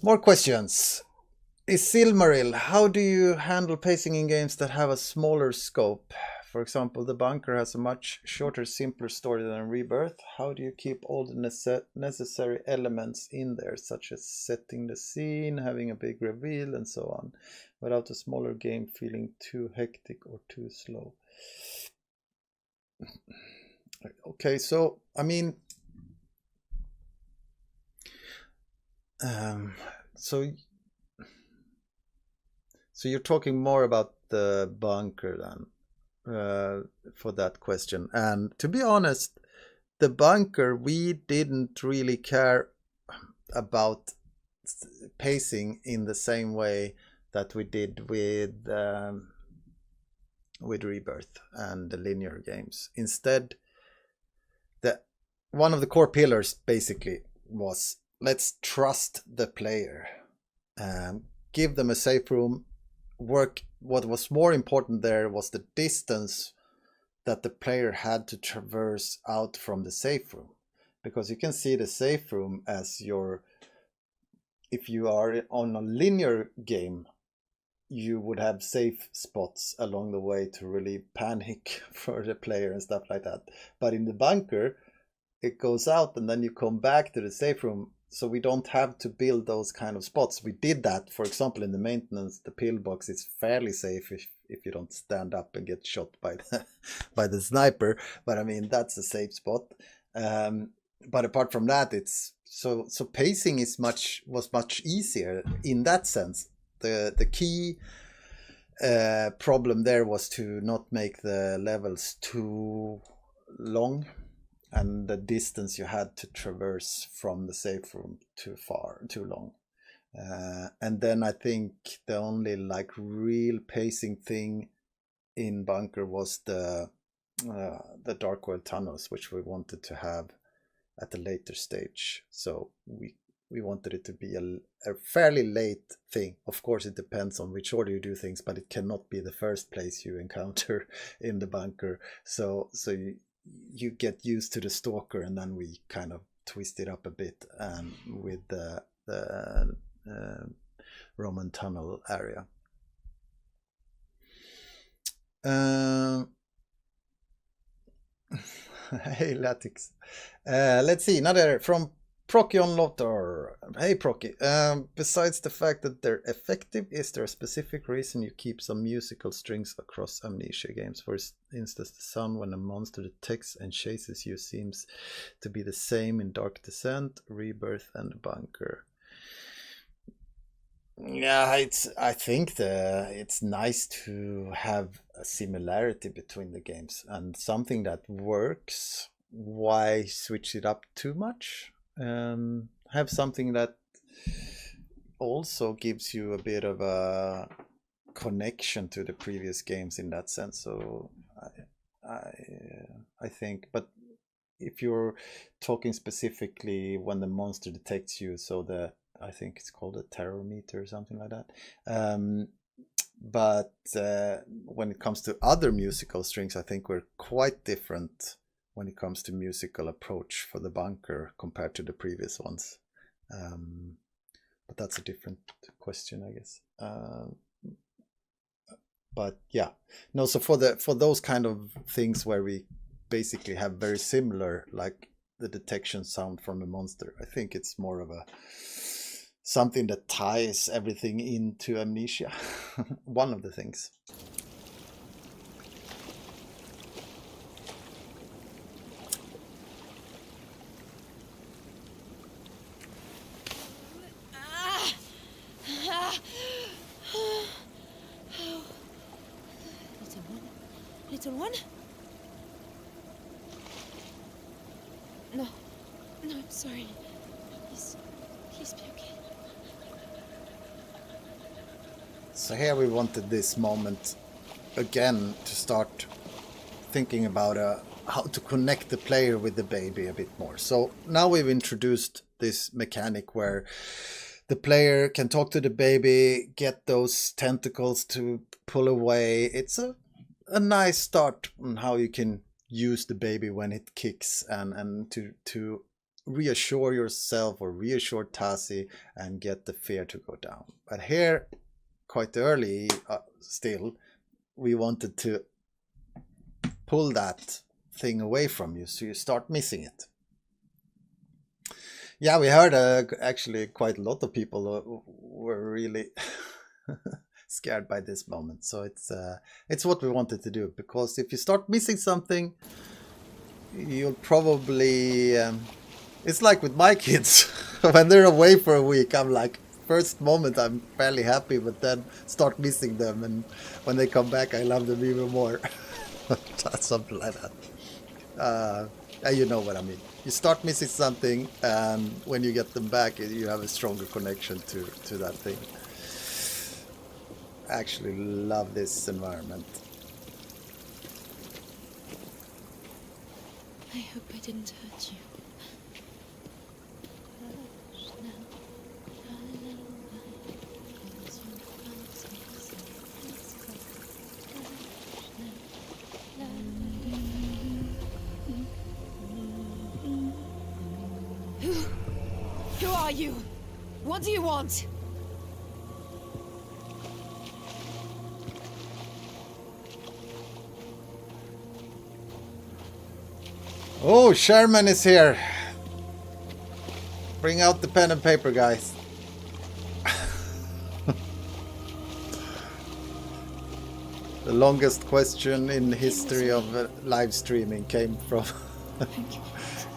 More questions. Is Silmaril, how do you handle pacing in games that have a smaller scope? For example, The Bunker has a much shorter, simpler story than Rebirth. How do you keep all the necessary elements in there, such as setting the scene, having a big reveal, and so on, without a smaller game feeling too hectic or too slow? Okay, so, I mean... So you're talking more about the Bunker then, for that question. And to be honest, the Bunker, we didn't really care about pacing in the same way that we did with Rebirth and the linear games. Instead, one of the core pillars basically was, let's trust the player, give them a safe room, work. What was more important there was the distance that the player had to traverse out from the safe room, because you can see the safe room as your, if you are on a linear game, you would have safe spots along the way to really panic for the player and stuff like that. But in the Bunker, it goes out and then you come back to the safe room, so we don't have to build those kind of spots. We did that, for example, in the maintenance. The pillbox is fairly safe if you don't stand up and get shot by the sniper, but I mean, that's a safe spot. But apart from that, it's so pacing was much easier in that sense. The key problem there was to not make the levels too long, and the distance you had to traverse from the safe room too long. And then I think the only like real pacing thing in Bunker was the Dark World tunnels, which we wanted to have at a later stage. So we we wanted it to be a fairly late thing. Of course, it depends on which order you do things, but it cannot be the first place you encounter in the bunker. So you get used to the stalker, and then we kind of twist it up a bit with the Roman tunnel area. Hey, Latix. Let's see, another from Prokion Lothar. Hey, Proki. Besides the fact that they're effective, is there a specific reason you keep some musical strings across Amnesia games? For instance, the sound when a monster detects and chases you seems to be the same in Dark Descent, Rebirth, and Bunker. Yeah, I think it's nice to have a similarity between the games and something that works. Why switch it up too much? Have something that also gives you a bit of a connection to the previous games in that sense. So I think, but if you're talking specifically when the monster detects you, so I think it's called a terror meter or something like that. But when it comes to other musical strings, I think we're quite different when it comes to musical approach for the bunker compared to the previous ones. But that's a different question, I guess. But yeah, no. So for those kind of things where we basically have very similar, like the detection sound from a monster, I think it's more of something that ties everything into Amnesia. One of the things. Little one? No, I'm sorry. Please be okay. So here we wanted this moment again to start thinking about how to connect the player with the baby a bit more. So now we've introduced this mechanic where the player can talk to the baby, get those tentacles to pull away. It's a nice start on how you can use the baby when it kicks and to reassure yourself or reassure Tasi and get the fear to go down. But here, quite early still, we wanted to pull that thing away from you, so you start missing it. Yeah, we heard actually quite a lot of people were really scared by this moment. So it's what we wanted to do, because if you start missing something, you'll probably it's like with my kids. When they're away for a week, I'm like, first moment I'm fairly happy, but then start missing them, and when they come back I love them even more. Something like that. You know what I mean. You start missing something, and when you get them back you have a stronger connection to that thing. I actually love this environment. I hope I didn't hurt you. Who are you? What do you want? Oh, Sherman is here. Bring out the pen and paper, guys. The longest question in the history of live streaming came from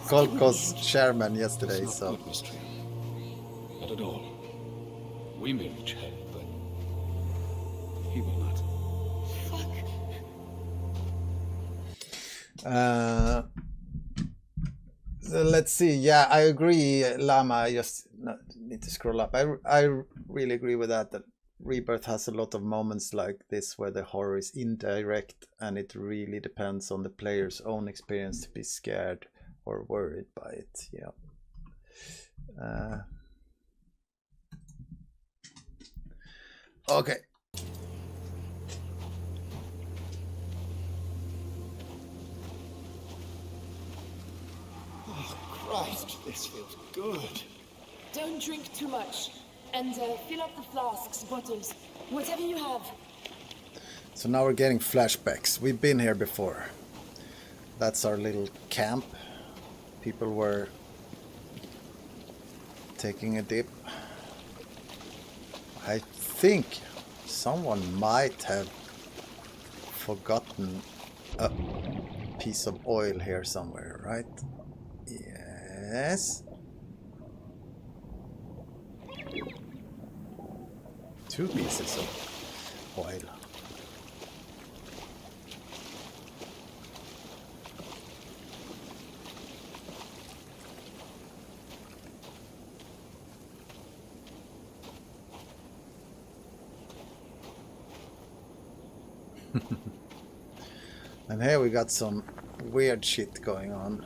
Kolkos Sherman yesterday. It's not good mystery. Not at all. We may reach hell, but he will not. Fuck. Let's see. Yeah, I agree, Lama. I just need to scroll up. I really agree with that Rebirth has a lot of moments like this where the horror is indirect, and it really depends on the player's own experience to be scared or worried by it. Yeah. Okay. Oh, Christ, this feels good. Don't drink too much. And fill up the flasks, bottles, whatever you have. So now we're getting flashbacks. We've been here before. That's our little camp. People were taking a dip. I think someone might have forgotten a piece of oil here somewhere, right? Yes. 2 pieces of oil. And here we got some weird shit going on.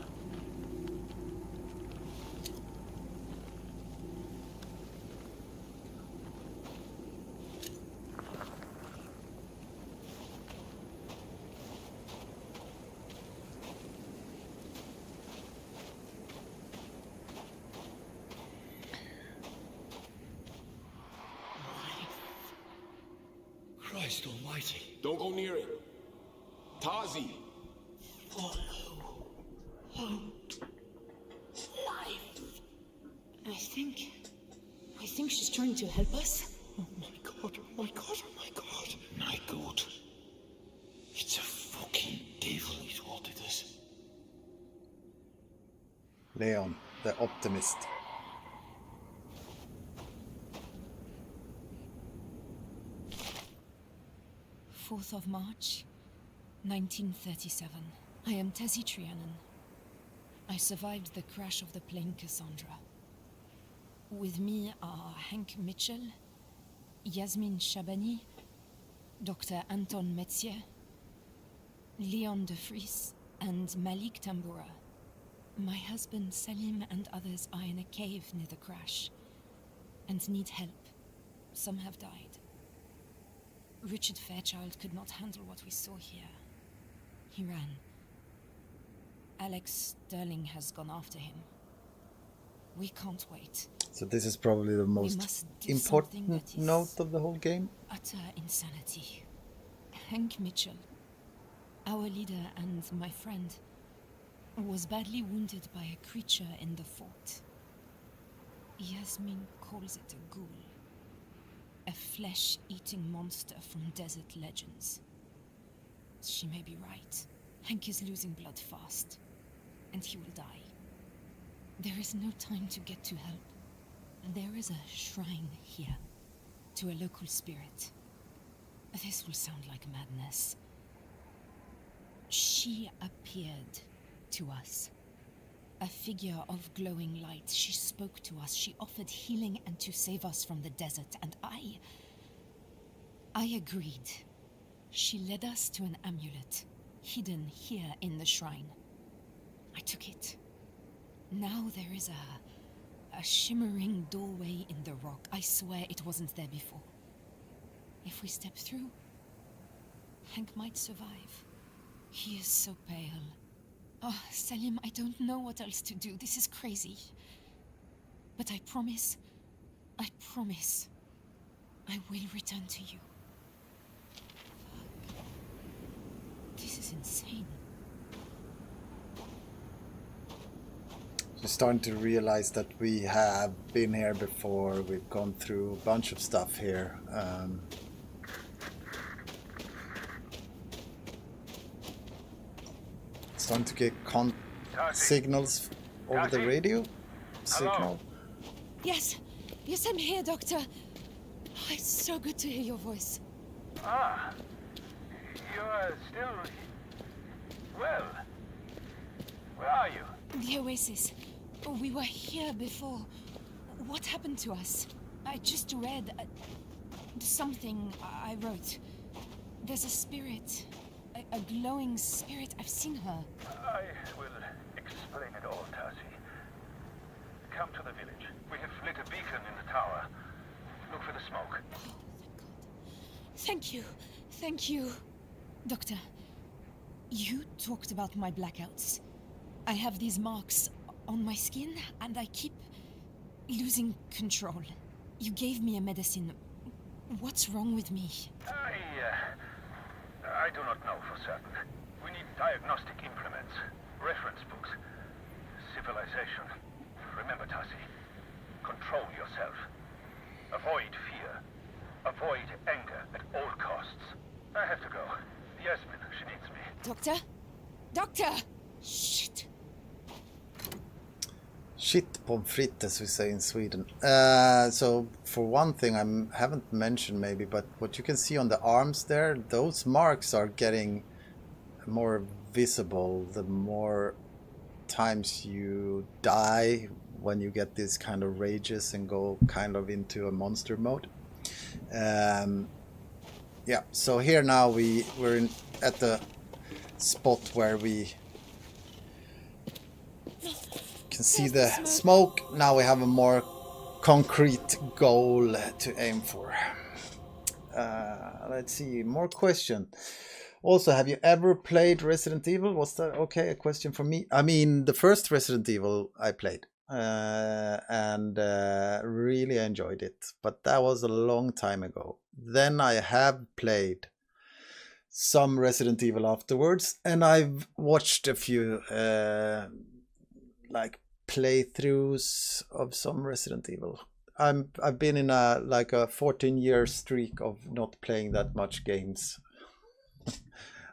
Christ almighty. Don't go near it. Tazi! Follow. Hope. Life. I think she's trying to help us. Oh my god, oh my god, oh my god. My god. It's a fucking devil who's wanted us. Leon, the optimist. Fourth of March, 1937. I am Tessie Trianon. I survived the crash of the plane Cassandra. With me are Hank Mitchell, Yasmin Shabani, Dr. Anton Metzier, Leon de Vries, and Malik Tambura. My husband Salim and others are in a cave near the crash and need help. Some have died. Richard Fairchild could not handle what we saw here. He ran. Alex Sterling has gone after him. We can't wait. So this is probably the most must do important something that is note of the whole game. Utter insanity. Hank Mitchell, our leader and my friend, was badly wounded by a creature in the fort. Yasmin calls it a ghoul. A flesh-eating monster from desert legends. She may be right. Hank is losing blood fast, and he will die. There is no time to get to help. There is a shrine here, to a local spirit. This will sound like madness. She appeared to us. A figure of glowing light. She spoke to us. She offered healing and to save us from the desert. And I agreed. She led us to an amulet, hidden here in the shrine. I took it. Now there is a shimmering doorway in the rock. I swear it wasn't there before. If we step through, Hank might survive. He is so pale. Oh, Salim, I don't know what else to do. This is crazy. But I promise, I will return to you. Fuck. This is insane. We're starting to realize that we have been here before. We've gone through a bunch of stuff here. Starting to get signals over the radio signal. Yes, I'm here, Doctor. Oh, it's so good to hear your voice. Ah, you're still... Well, where are you? The Oasis. We were here before. What happened to us? I just read something I wrote. There's a spirit. A glowing spirit. I've seen her. I will explain it all, Tarsi. Come to the village. We have lit a beacon in the tower. Look for the smoke. Oh, thank God. Thank you. Thank you. Doctor, you talked about my blackouts. I have these marks on my skin, and I keep losing control. You gave me a medicine. What's wrong with me? I do not know for certain. We need diagnostic implements, reference books, civilization. Remember, Tassi, control yourself. Avoid fear. Avoid anger at all costs. I have to go. Yasmin, she needs me. Doctor? Doctor! Shit. Shit pommes frites, as we say in Sweden. So for one thing, I haven't mentioned maybe, but what you can see on the arms there, those marks are getting more visible the more times you die when you get these kind of rages and go kind of into a monster mode. Yeah, so here now we're at the spot where we can see the smoke. Now we have a more concrete goal to aim for. Let's see, more question. Also, have you ever played Resident Evil? Was that okay? A question for me. I mean, the first Resident Evil I played and really enjoyed it, but that was a long time ago. Then I have played some Resident Evil afterwards, and I've watched a few like playthroughs of some Resident Evil. I've been in a 14-year streak of not playing that much games.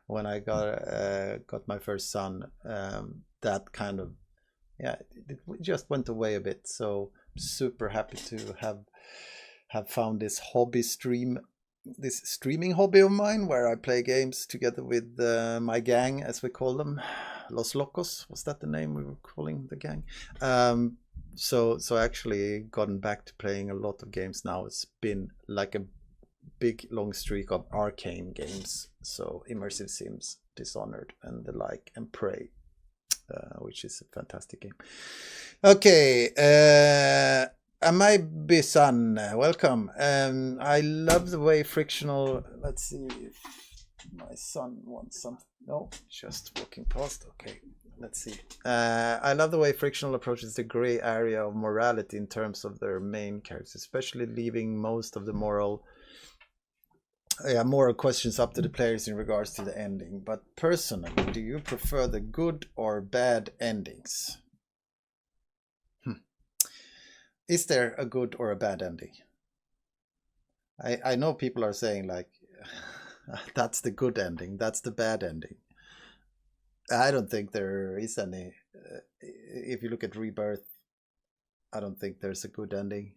When I got my first son, that kind of, yeah, it just went away a bit. So super happy to have found this streaming hobby of mine, where I play games together with my gang, as we call them, Los Locos. Was that the name we were calling the gang? So actually gotten back to playing a lot of games now. It's been like a big long streak of arcane games, so Immersive Sims, Dishonored and the like, and Prey, which is a fantastic game. Okay, Amai Bisan, welcome. I love the way frictional, let's see if my son wants something. No, just walking past. Okay, let's see. I love the way frictional approaches the gray area of morality in terms of their main characters, especially leaving most of the moral questions up to the players in regards to the ending. But personally, do you prefer the good or bad endings? Is there a good or a bad ending? I know people are saying like, that's the good ending, that's the bad ending. I don't think there is any. If you look at Rebirth, I don't think there's a good ending.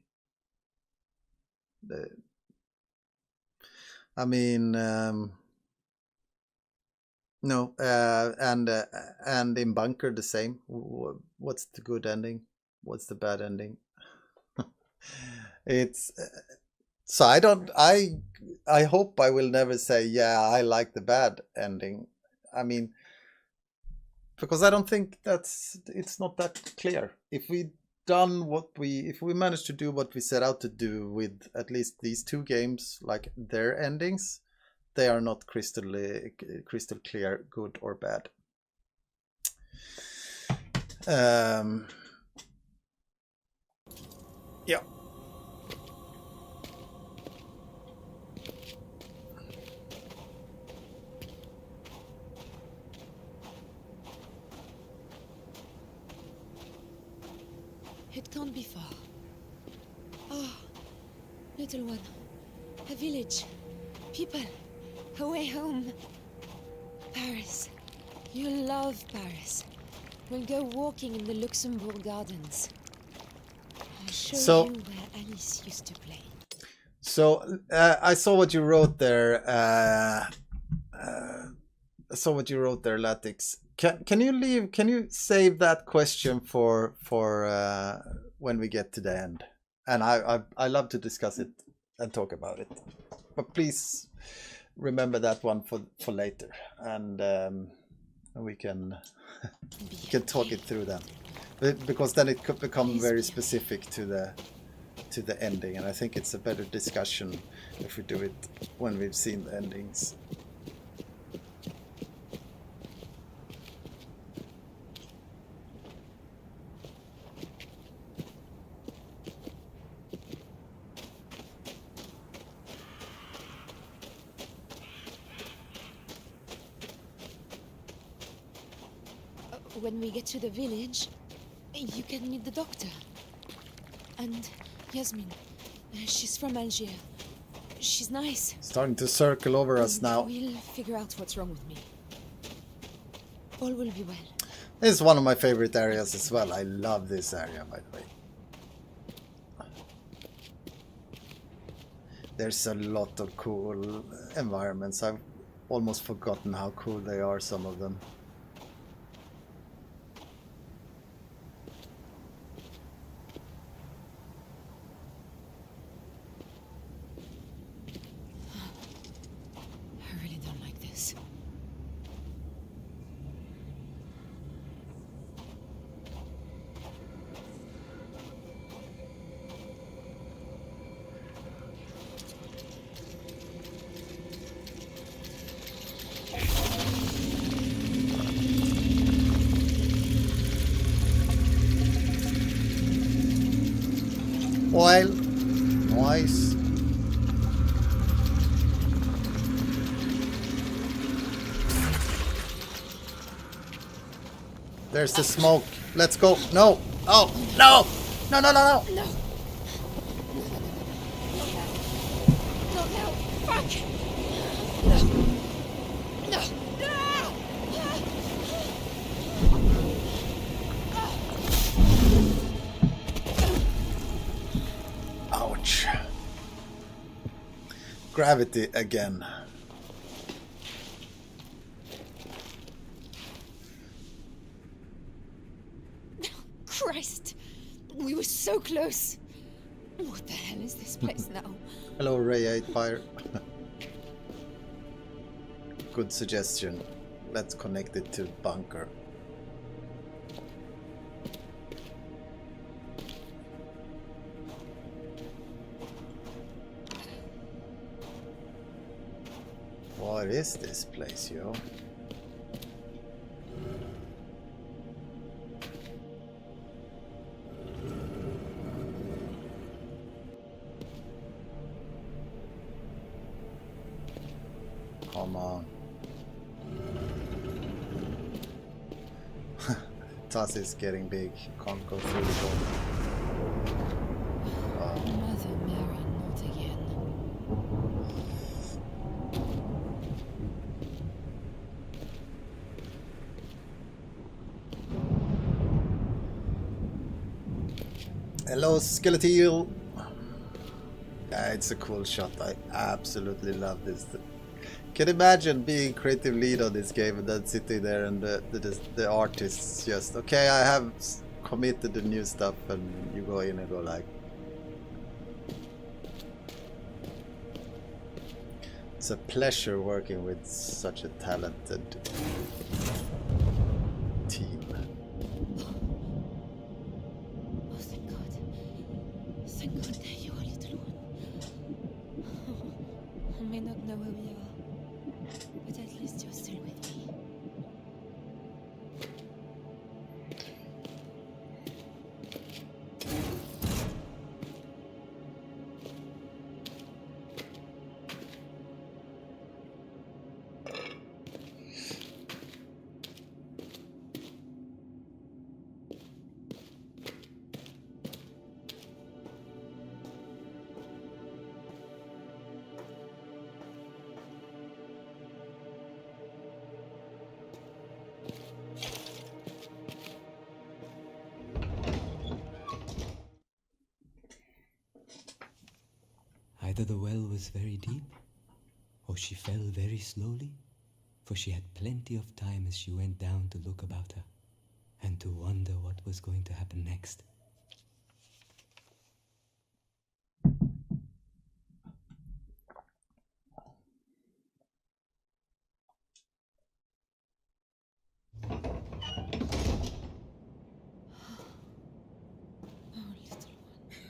I mean, no, and in Bunker the same. What's the good ending? What's the bad ending? It's so I hope I will never say, yeah, I like the bad ending. I mean, because I don't think it's not that clear. If we managed to do what we set out to do with at least these two games, like their endings, they are not crystal clear, good or bad. Yeah. It can't be far. Oh, little one. A village. People. A way home. Paris. You love Paris. We'll go walking in the Luxembourg gardens. I'll show you where Alice used to play. So I saw what you wrote there. Latix. Can you save that question for when we get to the end? And I love to discuss it and talk about it. But please remember that one for later, and we can talk it through then. Because then it could become very specific to to the ending, and I think it's a better discussion if we do it when we've seen the endings. When we get to the village, you can meet the doctor. And Yasmin, she's from Algiers. She's nice. Starting to circle over us now. We'll figure out what's wrong with me. All will be well. This is one of my favorite areas as well. I love this area, by the way. There's a lot of cool environments. I've almost forgotten how cool they are, some of them. I really don't like this. Oil. Nice. There's the smoke. Let's go. No. Oh, no. No, no, no, no. No! Not now! Fuck! No! No! Ouch. Gravity again. Christ! We were so close! What the hell is this place now? Hello, Ray 8 Fire. Good suggestion. Let's connect it to bunker. What is this place, yo? Come on. Tass is getting big. Can't go through the door. Mother Mary, not again. Hello, Skeletal. Yeah, it's a cool shot. I absolutely love this. Can imagine being creative lead on this game and then sitting there and the artists just, okay, I have committed the new stuff, and you go in and go like, it's a pleasure working with such a talented team. Oh, thank God. Thank God that you are little one. I may not know where we are, but at least you're still with me. Either the well was very deep, or she fell very slowly, for she had plenty of time as she went down to look about her, and to wonder what was going to happen next. Oh, little one.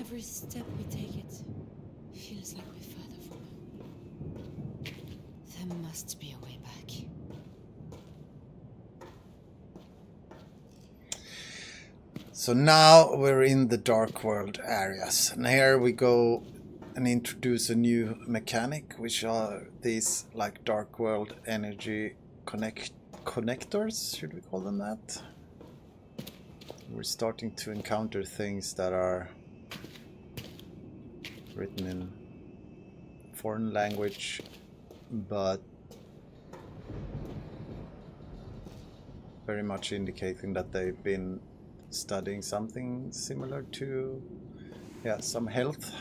Every step we take, it feels like we're further from her. There must be a way back. So now we're in the Dark World areas, and here we go and introduce a new mechanic, which are these like Dark World energy connectors, should we call them that? We're starting to encounter things that are written in foreign language, but very much indicating that they've been studying something similar to, yeah, some health.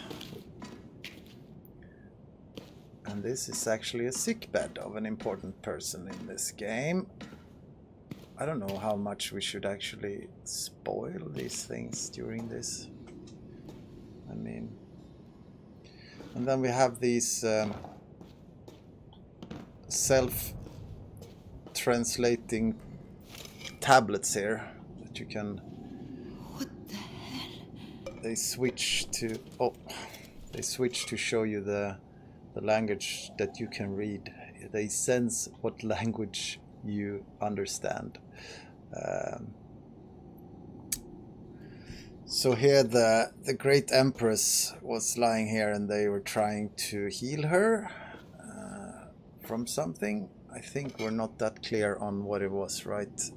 And this is actually a sickbed of an important person in this game. I don't know how much we should actually spoil these things during this. I mean, and then we have these self-translating tablets here that you can. What the hell? They switch to show you the language that you can read. They sense what language you understand. So here the great empress was lying here, and they were trying to heal her from something. I think we're not that clear on what it was, right?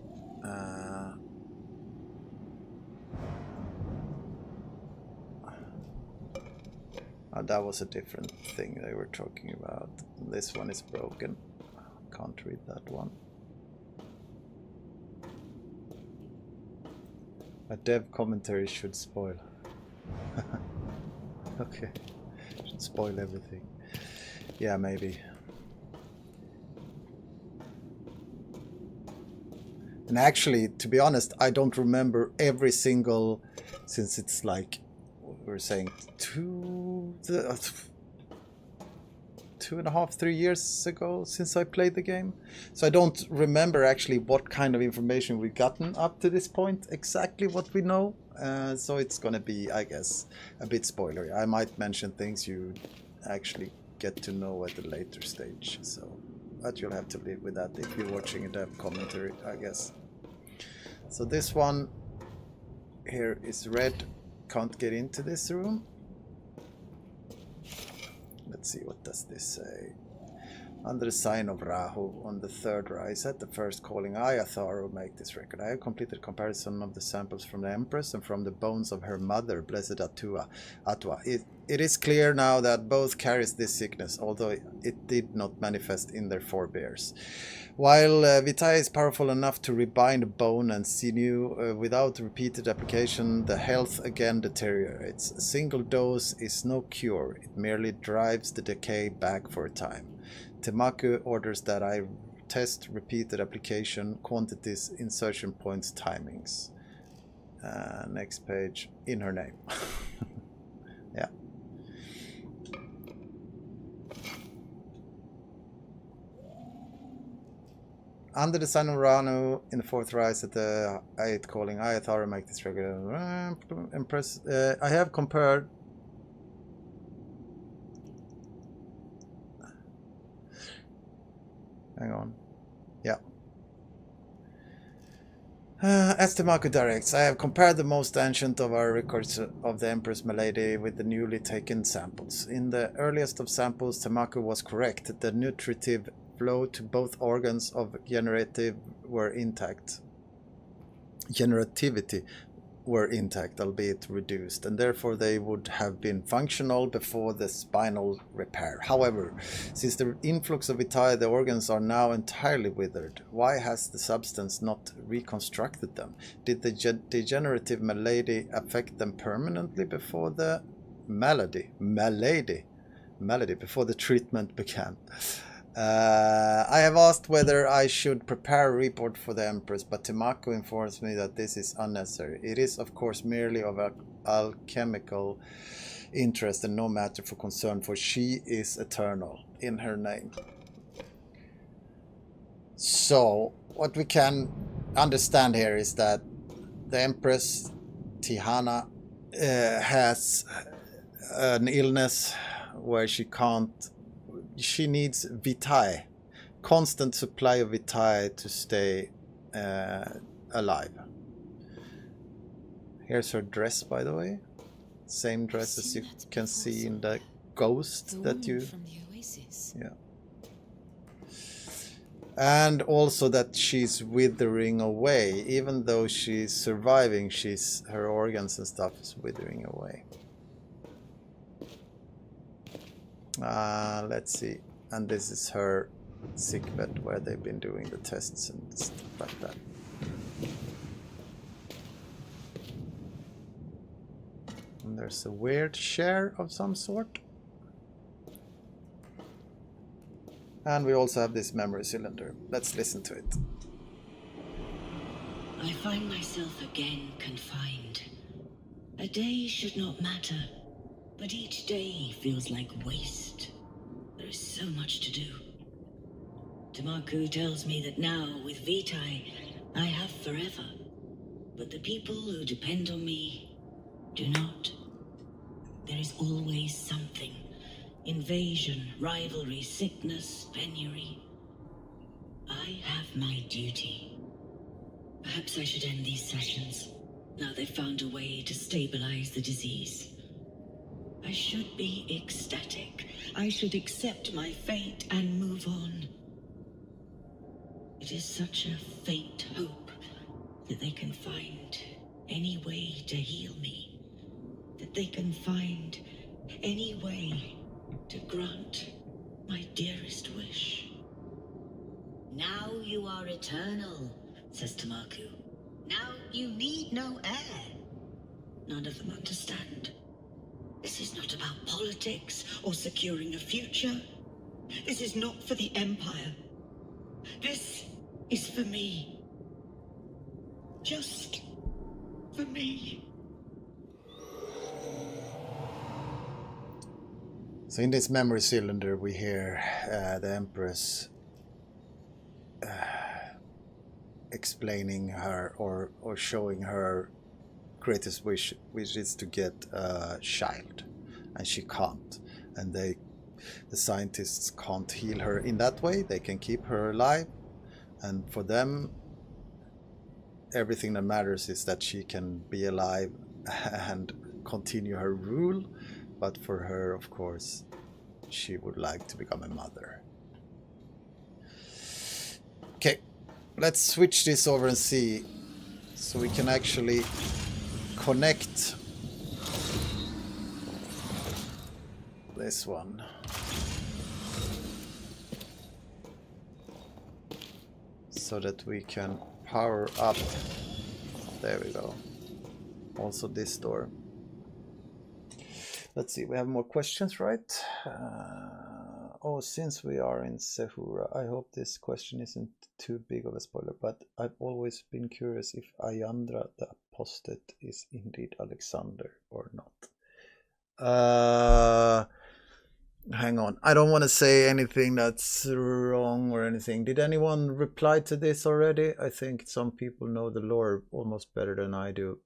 That was a different thing they were talking about. This one is broken. Can't read that one. A dev commentary should spoil. Okay. Should spoil everything. Yeah, maybe. And actually, to be honest, I don't remember every single, since it's like, we were saying, 2.5, 3 years ago since I played the game. So I don't remember actually what kind of information we've gotten up to this point, exactly what we know. So it's gonna be, I guess, a bit spoilery. I might mention things you actually get to know at a later stage. So, but you'll have to live with that if you're watching a dev commentary, I guess. So this one here is red. Can't get into this room. Let's see, what does this say? Under the sign of Rahu, on the third rise, at the first calling, I, Atharu, make this record. I have completed comparison of the samples from the Empress and from the bones of her mother, Blessed Atwa. It is clear now that both carries this sickness, although it did not manifest in their forebears. While Vitae is powerful enough to rebind bone and sinew, without repeated application, the health again deteriorates. A single dose is no cure, it merely drives the decay back for a time. Temaku orders that I test repeated application, quantities, insertion points, timings. Next page, in her name. Yeah. Under the sun of Ranu, in the fourth rise at the 8th calling, I, Atharu, make this regular. Empress. I have compared. Hang on. Yeah. As Temaku directs, I have compared the most ancient of our records of the Empress Milady with the newly taken samples. In the earliest of samples, Temaku was correct. The nutritive flow to both organs of generativity were intact, albeit reduced, and therefore they would have been functional before the spinal repair. However, since the influx of Vitae, the organs are now entirely withered. Why has the substance not reconstructed them? Did the degenerative malady affect them permanently before the malady before the treatment began? I have asked whether I should prepare a report for the Empress, but Temaku informs me that this is unnecessary. It is, of course, merely of alchemical interest and no matter for concern, for she is eternal in her name. So, what we can understand here is that the Empress Tihana has an illness where she needs vitae, constant supply of vitae to stay alive. Here's her dress, by the way. Same dress as you can see in the ghost that you... From the oasis. Yeah. And also that she's withering away. Even though she's surviving, her organs and stuff is withering away. Let's see. And this is her sickbed where they've been doing the tests and stuff like that. And there's a weird chair of some sort. And we also have this memory cylinder. Let's listen to it. I find myself again confined. A day should not matter, but each day feels like waste. There is so much to do. Tamaku tells me that now, with Vitae, I have forever. But the people who depend on me do not. There is always something. Invasion, rivalry, sickness, penury. I have my duty. Perhaps I should end these sessions. Now they've found a way to stabilize the disease. I should be ecstatic. I should accept my fate and move on. It is such a faint hope that they can find any way to heal me. That they can find any way to grant my dearest wish. Now you are eternal, says Tamaku. Now you need no heir. None of them understand. This is not about politics or securing a future. This is not for the Empire. This is for me. Just for me. So in this memory cylinder we hear the Empress explaining her or showing her greatest wish, which is to get a child, and she can't, and the scientists can't heal her in that way. They can keep her alive, and for them everything that matters is that she can be alive and continue her rule. But for her, of course, she would like to become a mother. Okay, let's switch this over and see, so we can actually connect this one. So that we can power up. There we go. Also this door. Let's see, we have more questions, right? Oh, since we are in Sehura, I hope this question isn't too big of a spoiler, but I've always been curious if Ayandra the Apostate is indeed Alexander or not. Hang on, I don't want to say anything that's wrong or anything. Did anyone reply to this already? I think some people know the lore almost better than I do.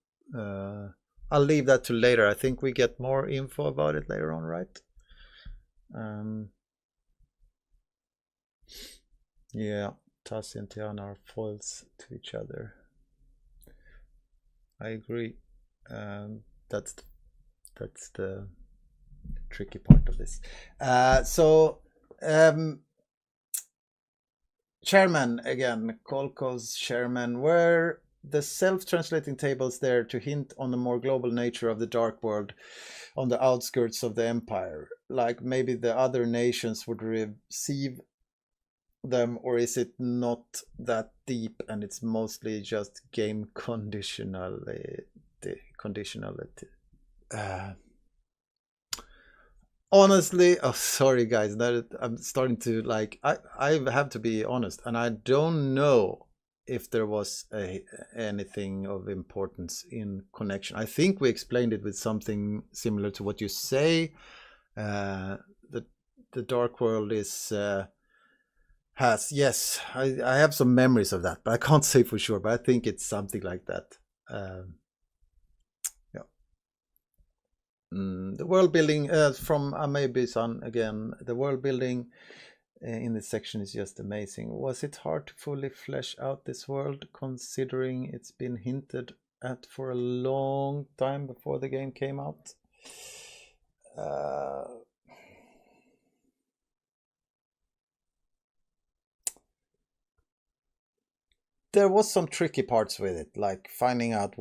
I'll leave that to later. I think we get more info about it later on, right? Yeah, Tassi and Tiana are foils to each other. I agree. That's the tricky part of this. Chairman again, Kolko's chairman, were the self-translating tables there to hint on the more global nature of the dark world on the outskirts of the empire, like maybe the other nations would receive them, or is it not that deep and it's mostly just game conditionality? Honestly, oh sorry guys, that I'm starting to like, I have to be honest, and I don't know if there was anything of importance in connection. I think we explained it with something similar to what you say. The dark world is yes, I have some memories of that, but I can't say for sure, but I think it's something like that. Yeah. The world building from Amebi-san again. The world building in this section is just amazing. Was it hard to fully flesh out this world, considering it's been hinted at for a long time before the game came out? There was some tricky parts with it, like finding out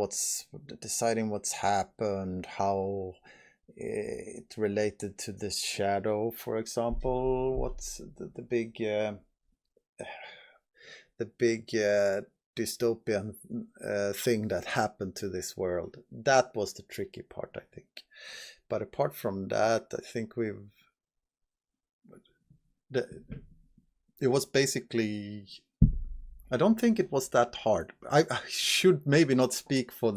deciding what's happened, how it related to the shadow, for example. What's the big dystopian thing that happened to this world? That was the tricky part, I think. But apart from that, I think it was basically, I don't think it was that hard. I should maybe not speak for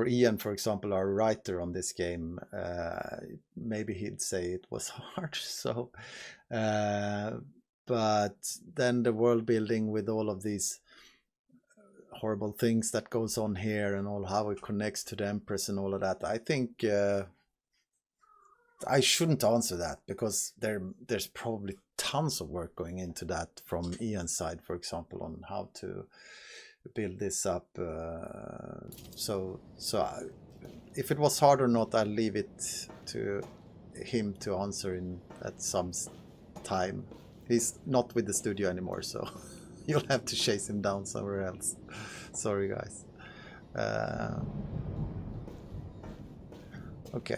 Ian, for example, our writer on this game. Maybe he'd say it was hard. So, but then the world building with all of these horrible things that goes on here and all how it connects to the Empress and all of that. I think I shouldn't answer that because there's probably tons of work going into that from Ian's side, for example, on how to build this up. So if it was hard or not, I'll leave it to him to answer at some time. He's not with the studio anymore, so you'll have to chase him down somewhere else. Sorry, guys. Okay.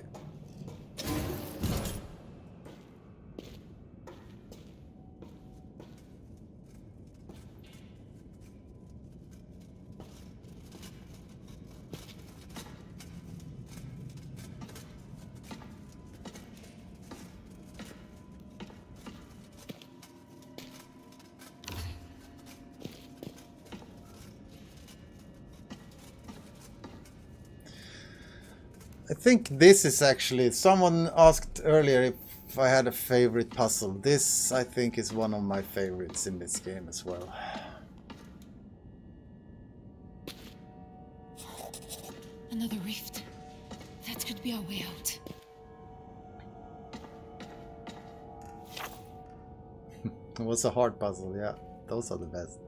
I think this is actually, someone asked earlier if I had a favorite puzzle. This, I think, is one of my favorites in this game as well. Another rift. That could be our way out. It was a hard puzzle, yeah. Those are the best.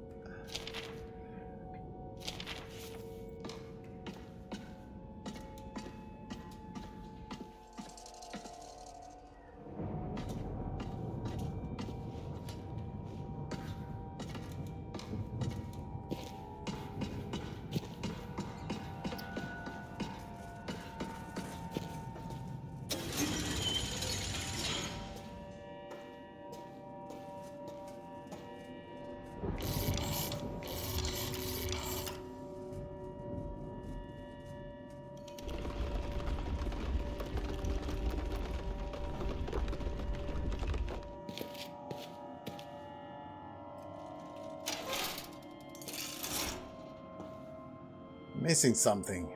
Missing something.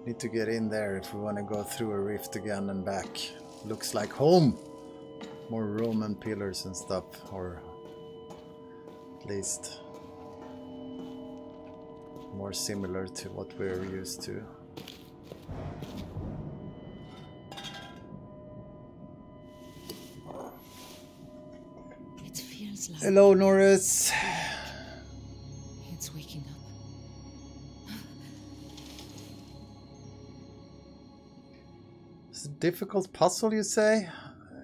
Need to get in there if we want to go through a rift again and back. Looks like home. More Roman pillars and stuff, or at least more similar to what we're used to. Hello, Norris. It's waking up. It's a difficult puzzle, you say?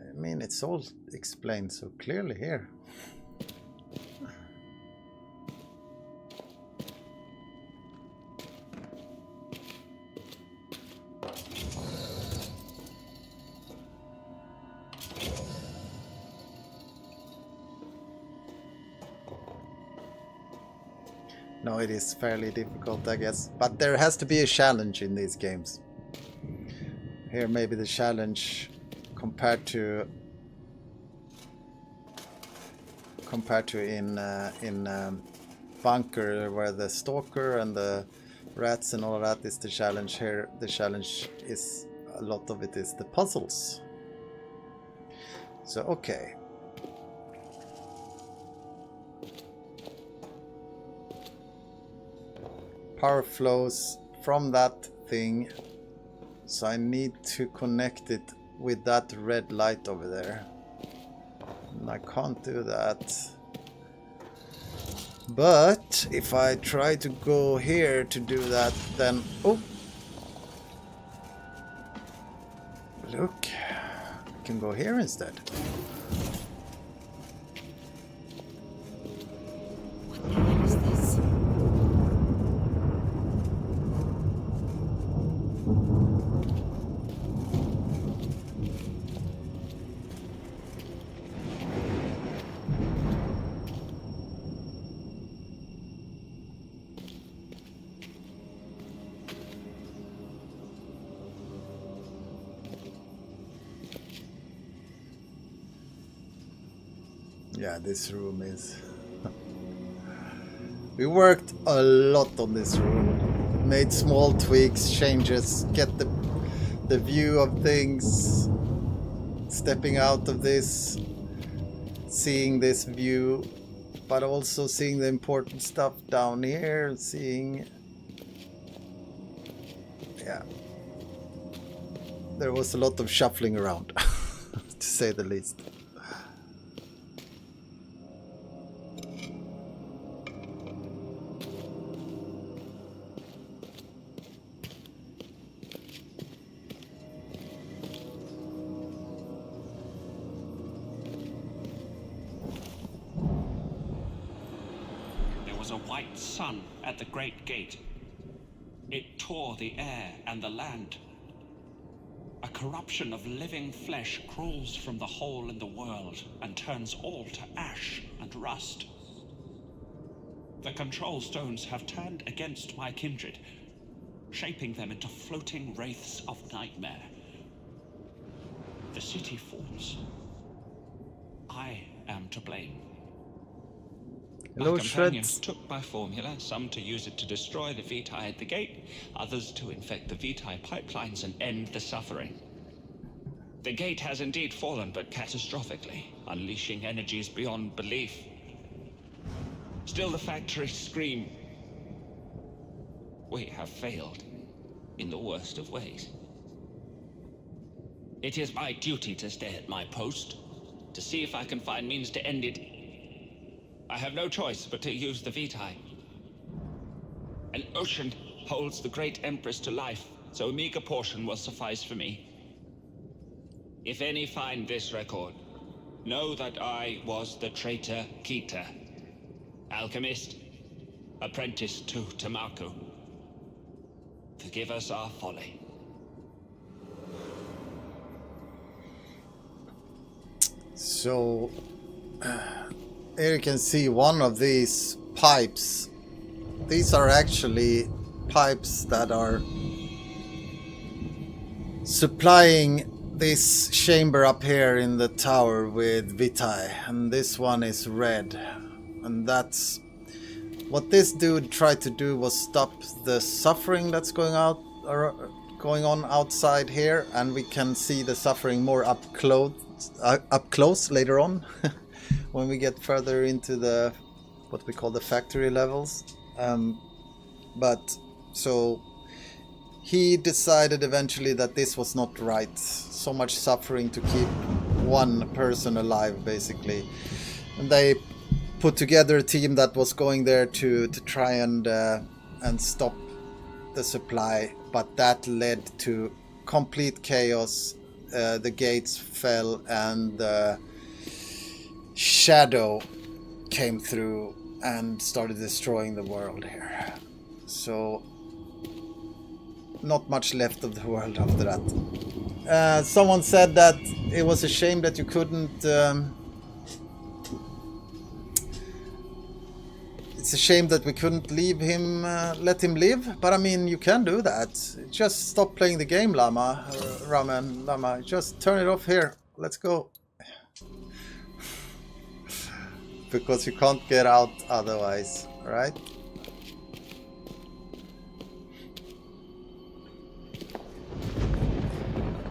I mean, it's all explained so clearly here. No, it is fairly difficult, I guess. But there has to be a challenge in these games. Here, maybe the challenge compared to in Bunker, where the stalker and the rats and all of that is the challenge. Here, the challenge is a lot of it is the puzzles. So, okay. power flows from that thing. So I need to connect it with that red light over there. And I can't do that. But if I try to go here to do that, then... Oh! Look, I can go here instead. What the hell is this? Yeah, this room is... We worked a lot on this room. Made small tweaks, changes, get the view of things. Stepping out of this, seeing this view, but also seeing the important stuff down here, seeing... Yeah. There was a lot of shuffling around, to say the least. Sun at the great gate. It tore the air and the land. A corruption of living flesh crawls from the hole in the world and turns all to ash and rust. The control stones have turned against my kindred, shaping them into floating wraiths of nightmare. The city falls. I am to blame. Hello, My companions Shreds. took my formula, some to use it to destroy the Vitae at the gate, others to infect the Vitae pipelines and end the suffering. The gate has indeed fallen, but catastrophically, unleashing energies beyond belief. Still the factories scream. We have failed, in the worst of ways. It is my duty to stay at my post, to see if I can find means to end it. I have no choice but to use the Vitae. An ocean holds the great Empress to life, so a meager portion will suffice for me. If any find this record, know that I was the traitor Kita, alchemist, apprentice to Tamaku. Forgive us our folly. So... here you can see one of these pipes. These are actually pipes that are supplying this chamber up here in the tower with Vitae, and this one is red. And that's what this dude tried to do, was stop the suffering that's going on outside here, and we can see the suffering more up close later on. When we get further into the what we call the factory levels. But so he decided eventually that this was not right. So much suffering to keep one person alive, basically. And they put together a team that was going there to try and stop the supply, but that led to complete chaos. The gates fell and shadow came through and started destroying the world here. So not much left of the world after that. Someone said that it was a shame that you couldn't it's a shame that we couldn't leave him, let him live, but I mean, you can do that. Just stop playing the game, Lama. Just turn it off here. Let's go. Because you can't get out otherwise, right?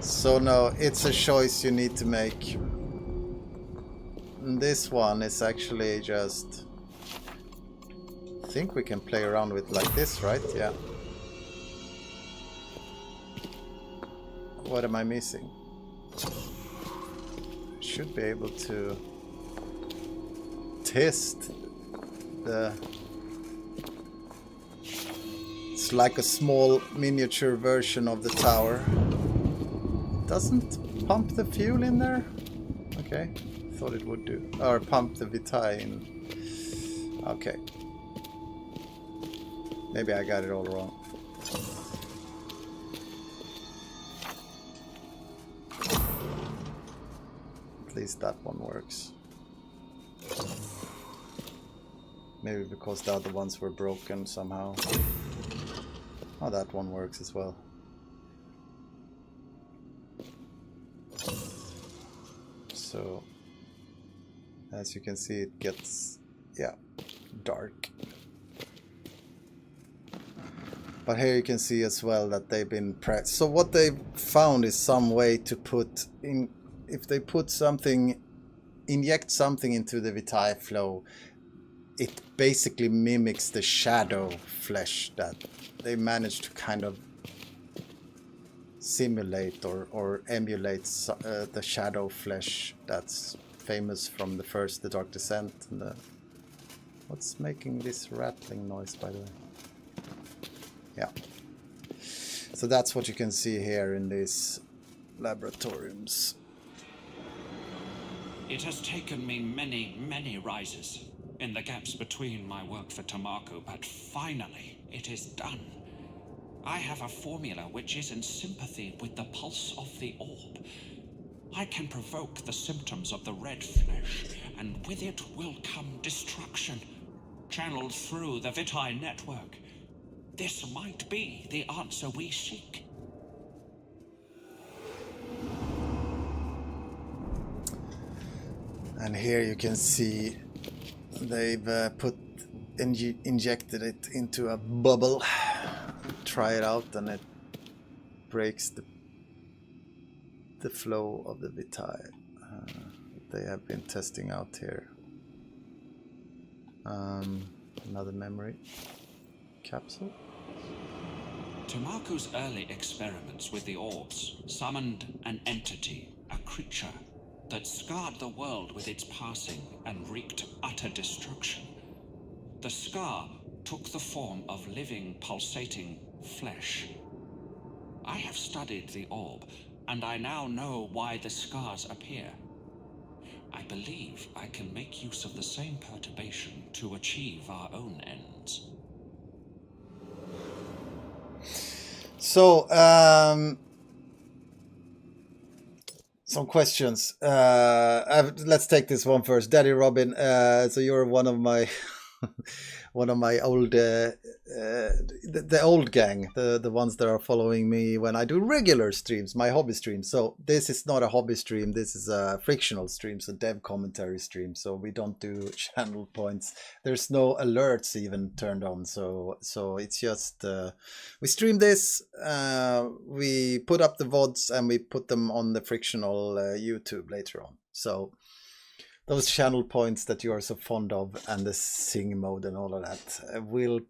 So no, it's a choice you need to make. And this one is actually just think we can play around with like this, right? Yeah. What am I missing? Should be able to test the... It's like a small miniature version of the tower. Doesn't pump the fuel in there? Okay, thought it would do. Or pump the vitae in. Okay. Maybe I got it all wrong. At least that one works. Maybe because the other ones were broken somehow. Oh, that one works as well. So, as you can see, it gets, yeah, dark. But here you can see as well that they've been pressed. So what they've found is some way to put in, if they put something, inject something into the vitae flow, it basically mimics the shadow flesh that they managed to kind of simulate or emulate the shadow flesh that's famous from the first The Dark Descent. And what's making this rattling noise, by the way? Yeah. So that's what you can see here in these laboratoriums. It has taken me many rises in the gaps between my work for Tamako, but finally it is done. I have a formula which is in sympathy with the pulse of the orb. I can provoke the symptoms of the red flesh, and with it will come destruction, channeled through the vitae network. This might be the answer we seek. And here you can see they've injected it into a bubble. Try it out, and it breaks the flow of the vitae. They have been testing out here. Another memory capsule. Tamaku's early experiments with the orbs summoned an entity, a creature, that scarred the world with its passing and wreaked utter destruction. The scar took the form of living, pulsating flesh. I have studied the orb, and I now know why the scars appear. I believe I can make use of the same perturbation to achieve our own ends. So, some questions. Let's take this one first. Daddy Robin, so you're one of my one of my old the old gang, the ones that are following me when I do regular streams, my hobby streams. So this is not a hobby stream, this is a frictional stream, so dev commentary stream. So we don't do channel points. There's no alerts even turned on. So it's just we stream this, we put up the VODs, and we put them on the frictional YouTube later on. So those channel points that you are so fond of, and the sing mode and all of that, will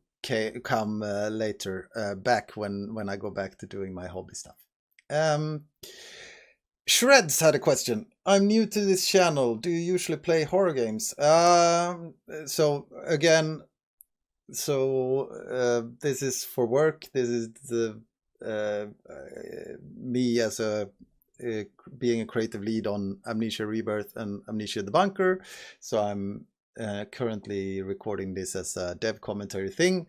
come later, back when I go back to doing my hobby stuff. Shreds had a question. I'm new to this channel. Do you usually play horror games? So again, this is for work. This is the me as a being a creative lead on Amnesia Rebirth and Amnesia the Bunker. So I'm currently recording this as a dev commentary thing.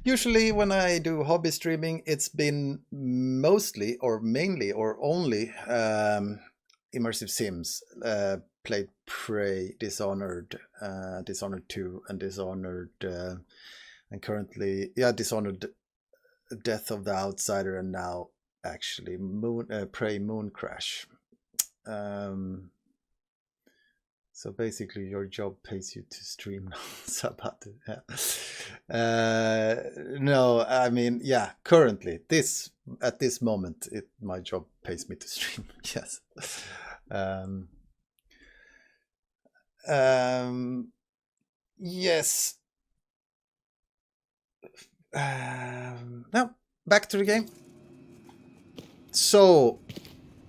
Usually when I do hobby streaming, it's been mostly or mainly or only immersive sims. Played Prey, Dishonored, Dishonored 2, and Dishonored, and currently, Dishonored, Death of the Outsider, and now actually Prey Moon Crash. So basically your job pays you to stream now. So about it, yeah. No, I mean, yeah, currently at this moment my job pays me to stream. Yes. Yes. Now, back to the game. So,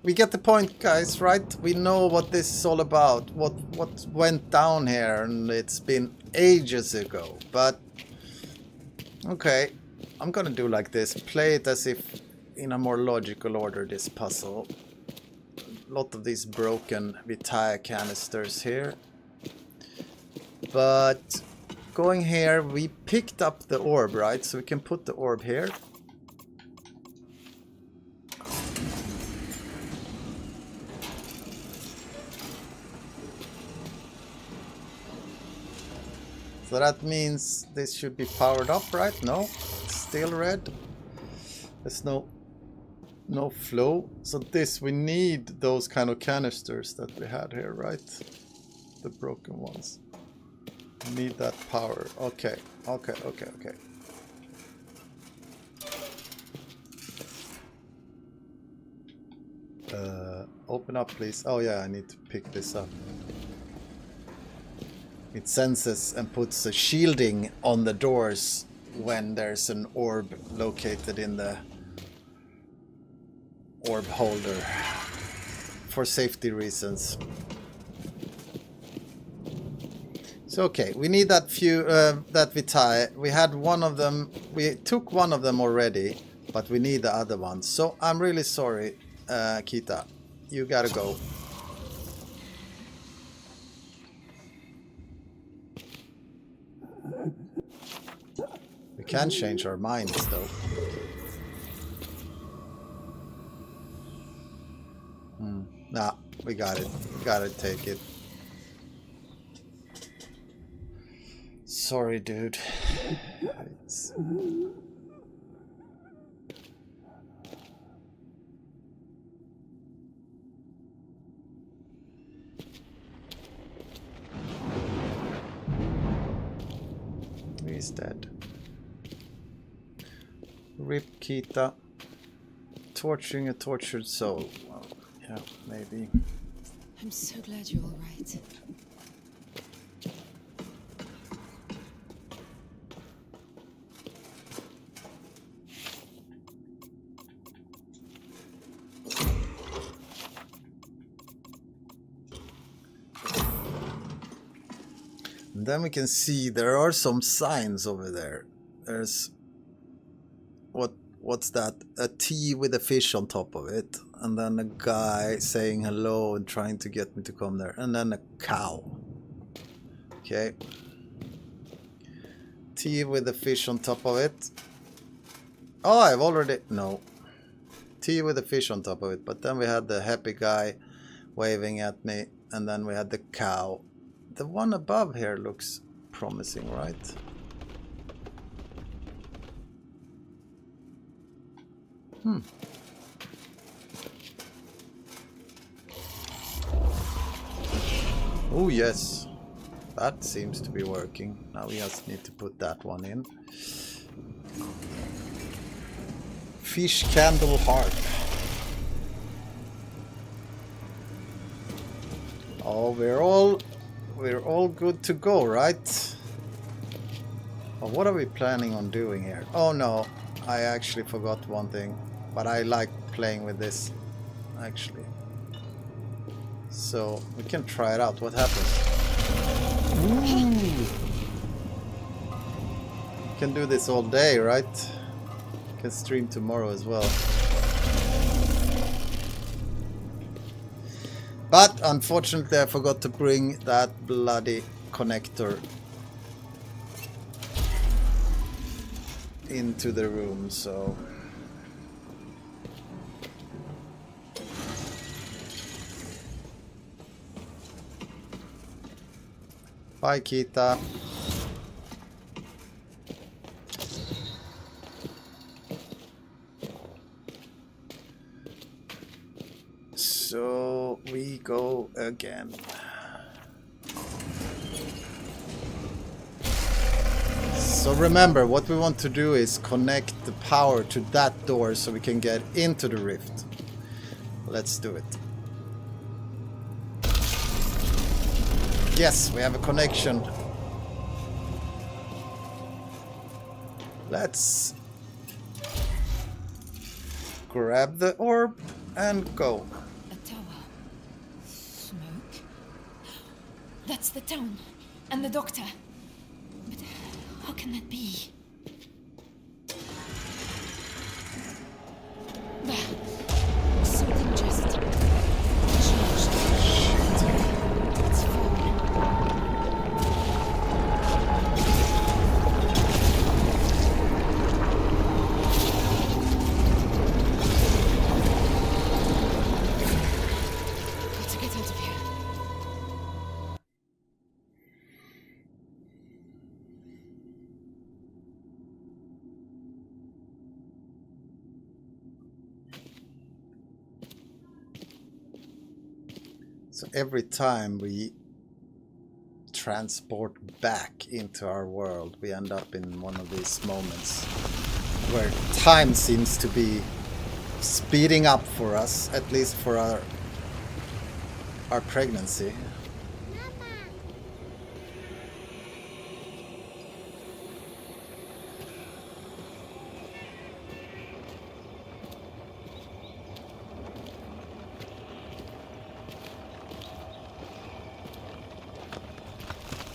we get the point, guys, right? We know what this is all about. What went down here, and it's been ages ago. But, okay. I'm gonna do like this. Play it as if in a more logical order, this puzzle. A lot of these broken Vitae canisters here. But going here, we picked up the orb, right? So we can put the orb here. So that means this should be powered up, right? No, it's still red. There's no flow. So this, we need those kind of canisters that we had here, right? The broken ones. We need that power. Okay. Open up, please. Oh yeah, I need to pick this up. It senses and puts a shielding on the doors when there's an orb located in the orb holder for safety reasons. So okay, we need that that Vitae. We had one of them. We took one of them already, but we need the other one. So I'm really sorry, Kita. You gotta go. We can change our minds, though. Nah, we got it. We gotta take it. Sorry, dude. He's dead. Rip Kita. Torturing a tortured soul. Well, yeah, maybe. I'm so glad you're all right. And then we can see there are some signs over there. There's what's that? A T with a fish on top of it, and then a guy saying hello and trying to get me to come there, and then a cow. Okay. T with a fish on top of it. Oh, I've already no. T with a fish on top of it, but then we had the happy guy waving at me, and then we had the cow. The one above here looks promising, right? Oh yes, that seems to be working. Now we just need to put that one in. Fish candle heart. Oh, we're all good to go, right? Well, what are we planning on doing here? Oh no, I actually forgot one thing. But I like playing with this, actually. So, we can try it out. What happens? Ooh. We can do this all day, right? We can stream tomorrow as well. But, unfortunately, I forgot to bring that bloody connector into the room, so... Bye, Kita. So we go again. So remember, what we want to do is connect the power to that door so we can get into the rift. Let's do it. Yes, we have a connection. Let's grab the orb and go. A tower. Smoke. That's the town. And the doctor. But how can that be? Something just changed. It's full. Let's get out of here. So every time we transport back into our world, we end up in one of these moments where time seems to be speeding up for us, at least for our pregnancy.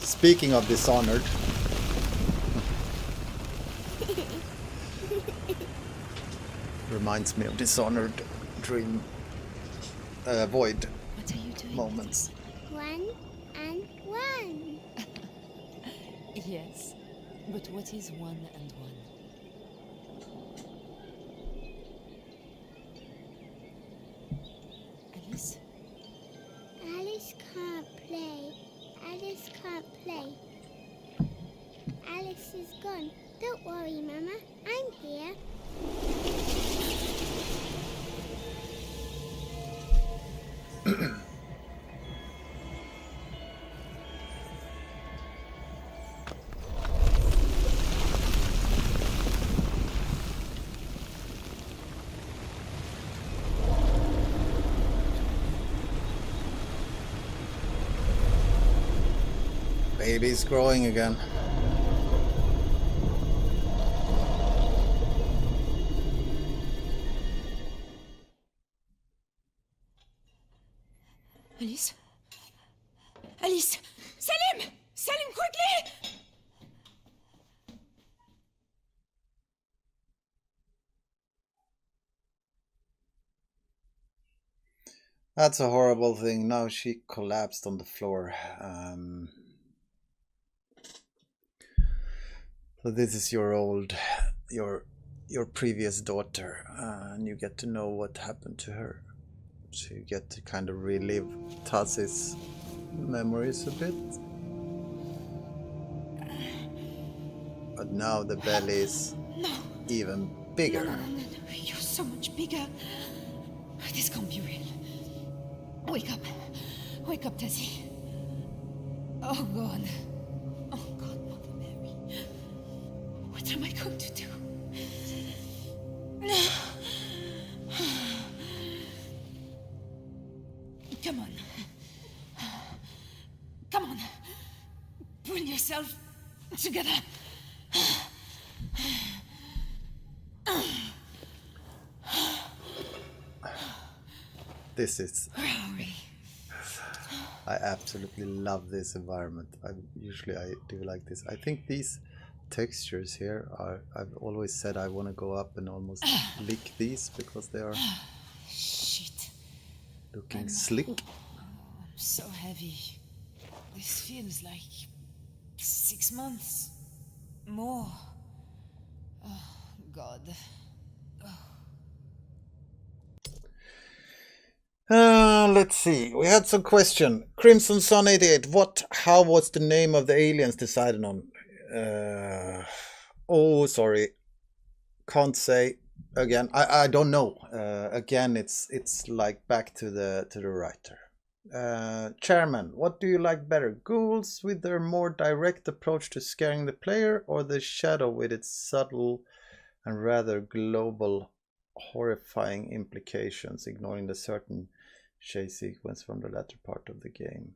Speaking of Dishonored, reminds me of Dishonored Dream Void What are you doing? moments. 1 and 1. Yes. But what is 1 and 1? Alice? Alice can't play. Alice can't play. Alice is gone. Don't worry, Mama. I'm here. Baby's growing again. Alice? Alice! Salim! Salim, quickly! That's a horrible thing. Now she collapsed on the floor. So this is your previous daughter, and you get to know what happened to her. So you get to kind of relive Tassie's memories a bit. But now the belly is even bigger. No. You're so much bigger. This can't be real. Wake up. Wake up, Tessie. Oh, God. Oh, God, Mother Mary. What am I going to do? Come on. Come on. Pull yourself together. This is... Where are we? I absolutely love this environment. I do like this. I think these textures here are... I've always said I want to go up and almost lick these because they are Shit. looking slick. I'm so heavy. This feels like 6 months. More. Oh, God. Let's see. We had some question. Crimson Sun 88. How was the name of the aliens decided on? Oh, sorry. Can't say. Again, I don't know. Again, it's like back to the writer. Chairman, what do you like better? Ghouls with their more direct approach to scaring the player, or the Shadow with its subtle and rather global horrifying implications, ignoring the certain chase sequence from the latter part of the game?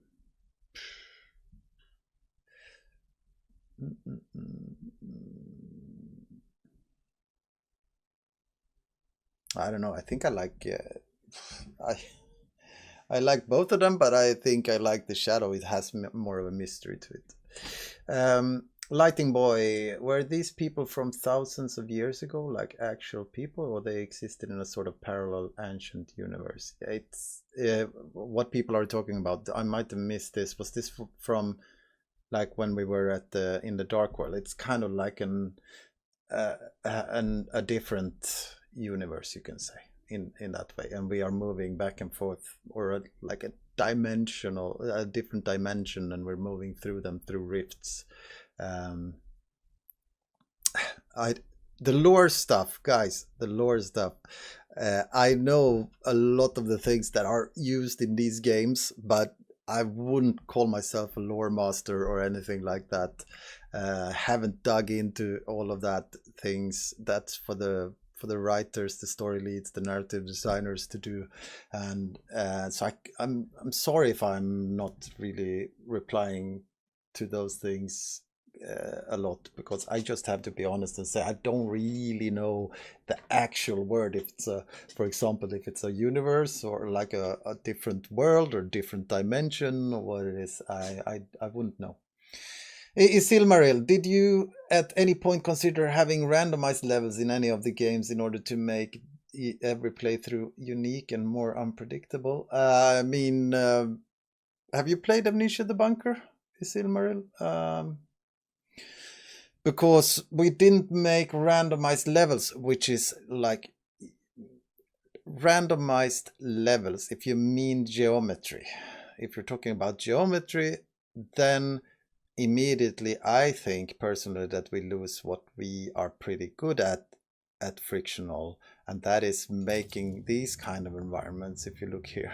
I don't know. I think I like I like both of them, but I think I like the Shadow. It has more of a mystery to it. Lighting Boy, were these people from thousands of years ago, like actual people, or they existed in a sort of parallel ancient universe? It's what people are talking about. I might have missed this. Was this from like when we were at in the Dark World? It's kind of like a different universe, you can say, in that way, and we are moving back and forth, or like a different dimension, and we're moving through them through rifts. The lore stuff, guys, the lore stuff. I know a lot of the things that are used in these games, but I wouldn't call myself a lore master or anything like that. Haven't dug into all of that things. That's for the writers, the story leads, the narrative designers to do. And so I'm sorry if I'm not really replying to those things a lot, because I just have to be honest and say I don't really know the actual word. If it's for example, if it's a universe or like a different world or different dimension or what it is, I wouldn't know. Isilmaril, did you at any point consider having randomized levels in any of the games in order to make every playthrough unique and more unpredictable? I mean, have you played Amnesia the Bunker, Isilmaril? Because we didn't make randomized levels, which is like randomized levels. If you mean geometry, if you're talking about geometry, then immediately I think personally that we lose what we are pretty good at frictional, and that is making these kind of environments. If you look here,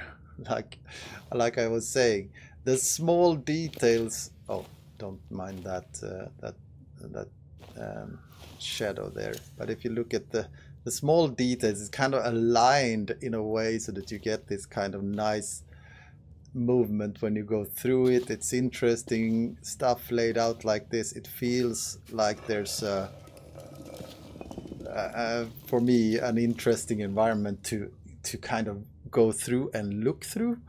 like I was saying, the small details. Oh, don't mind that shadow there, but if you look at the small details, it's kind of aligned in a way so that you get this kind of nice movement when you go through it. It's interesting stuff laid out like this. It feels like there's for me an interesting environment to kind of go through and look through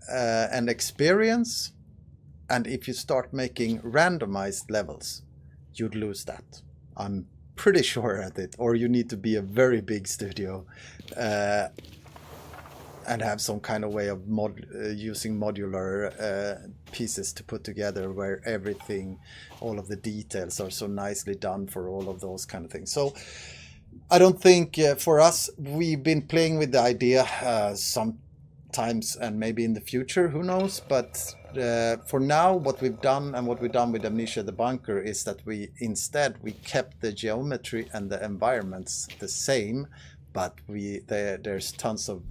and experience. And if you start making randomized levels, you'd lose that. I'm pretty sure at it. Or you need to be a very big studio and have some kind of way of using modular pieces to put together, where everything, all of the details are so nicely done for all of those kind of things. So I don't think for us, we've been playing with the idea sometimes, and maybe in the future, who knows, but for now, what we've done and what we've done with Amnesia the Bunker is that we kept the geometry and the environments the same, but there's tons of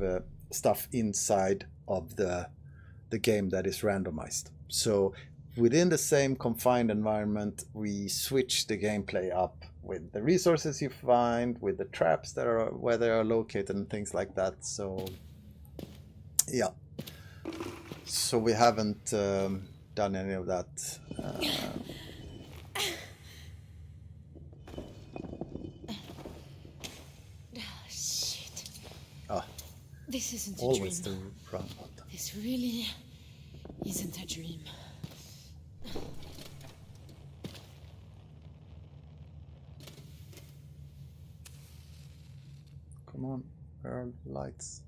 stuff inside of the game that is randomized. So within the same confined environment, we switch the gameplay up with the resources you find, with the traps that are where they are located and things like that. So yeah. So we haven't done any of that. Shit. Ah, this isn't a always dream. the wrong button. This really isn't a dream. Come on, where are the lights?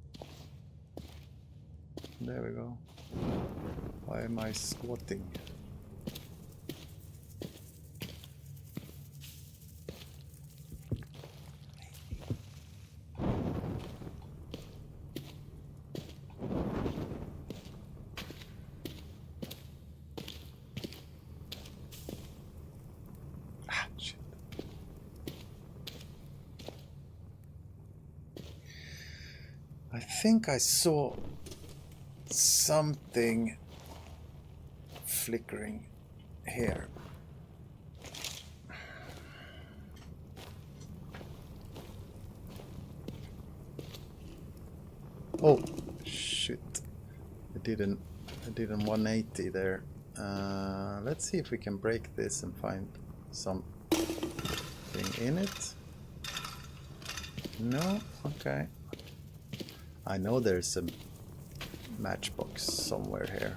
There we go. Why am I squatting? Ah, shit. I think I saw something flickering here. Oh shit, I did an 180 there. Let's see if we can break this and find something in it. No? Okay. I know there's a matchbox somewhere here.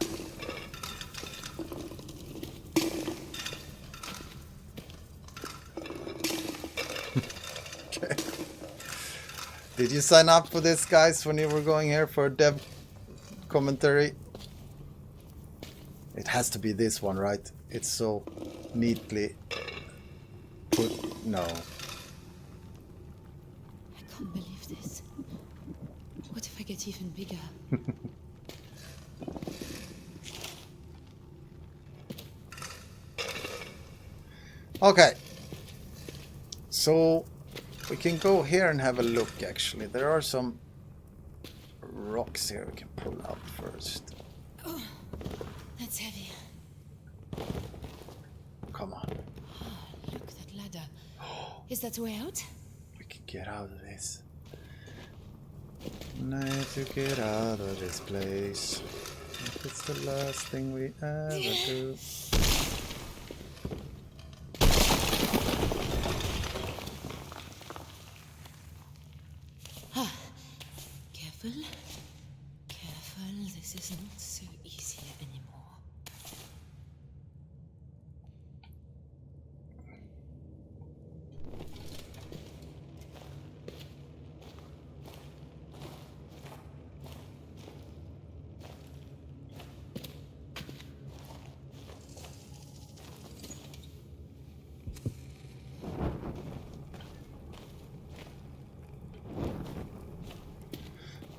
Okay. Did you sign up for this, guys, when you were going here for a dev commentary? It has to be this one, right? It's so neatly put. No. I can't believe this. What if I get even bigger? Okay. So we can go here and have a look, actually. There are some rocks here we can pull out first. Oh, that's heavy. Come on. Look, that ladder. Is that the way out? We can get out of this. Need to get out of this place. If it's the last thing we ever do. Careful. Careful. This is not so easy anymore.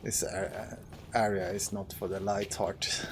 This area is not for the light heart.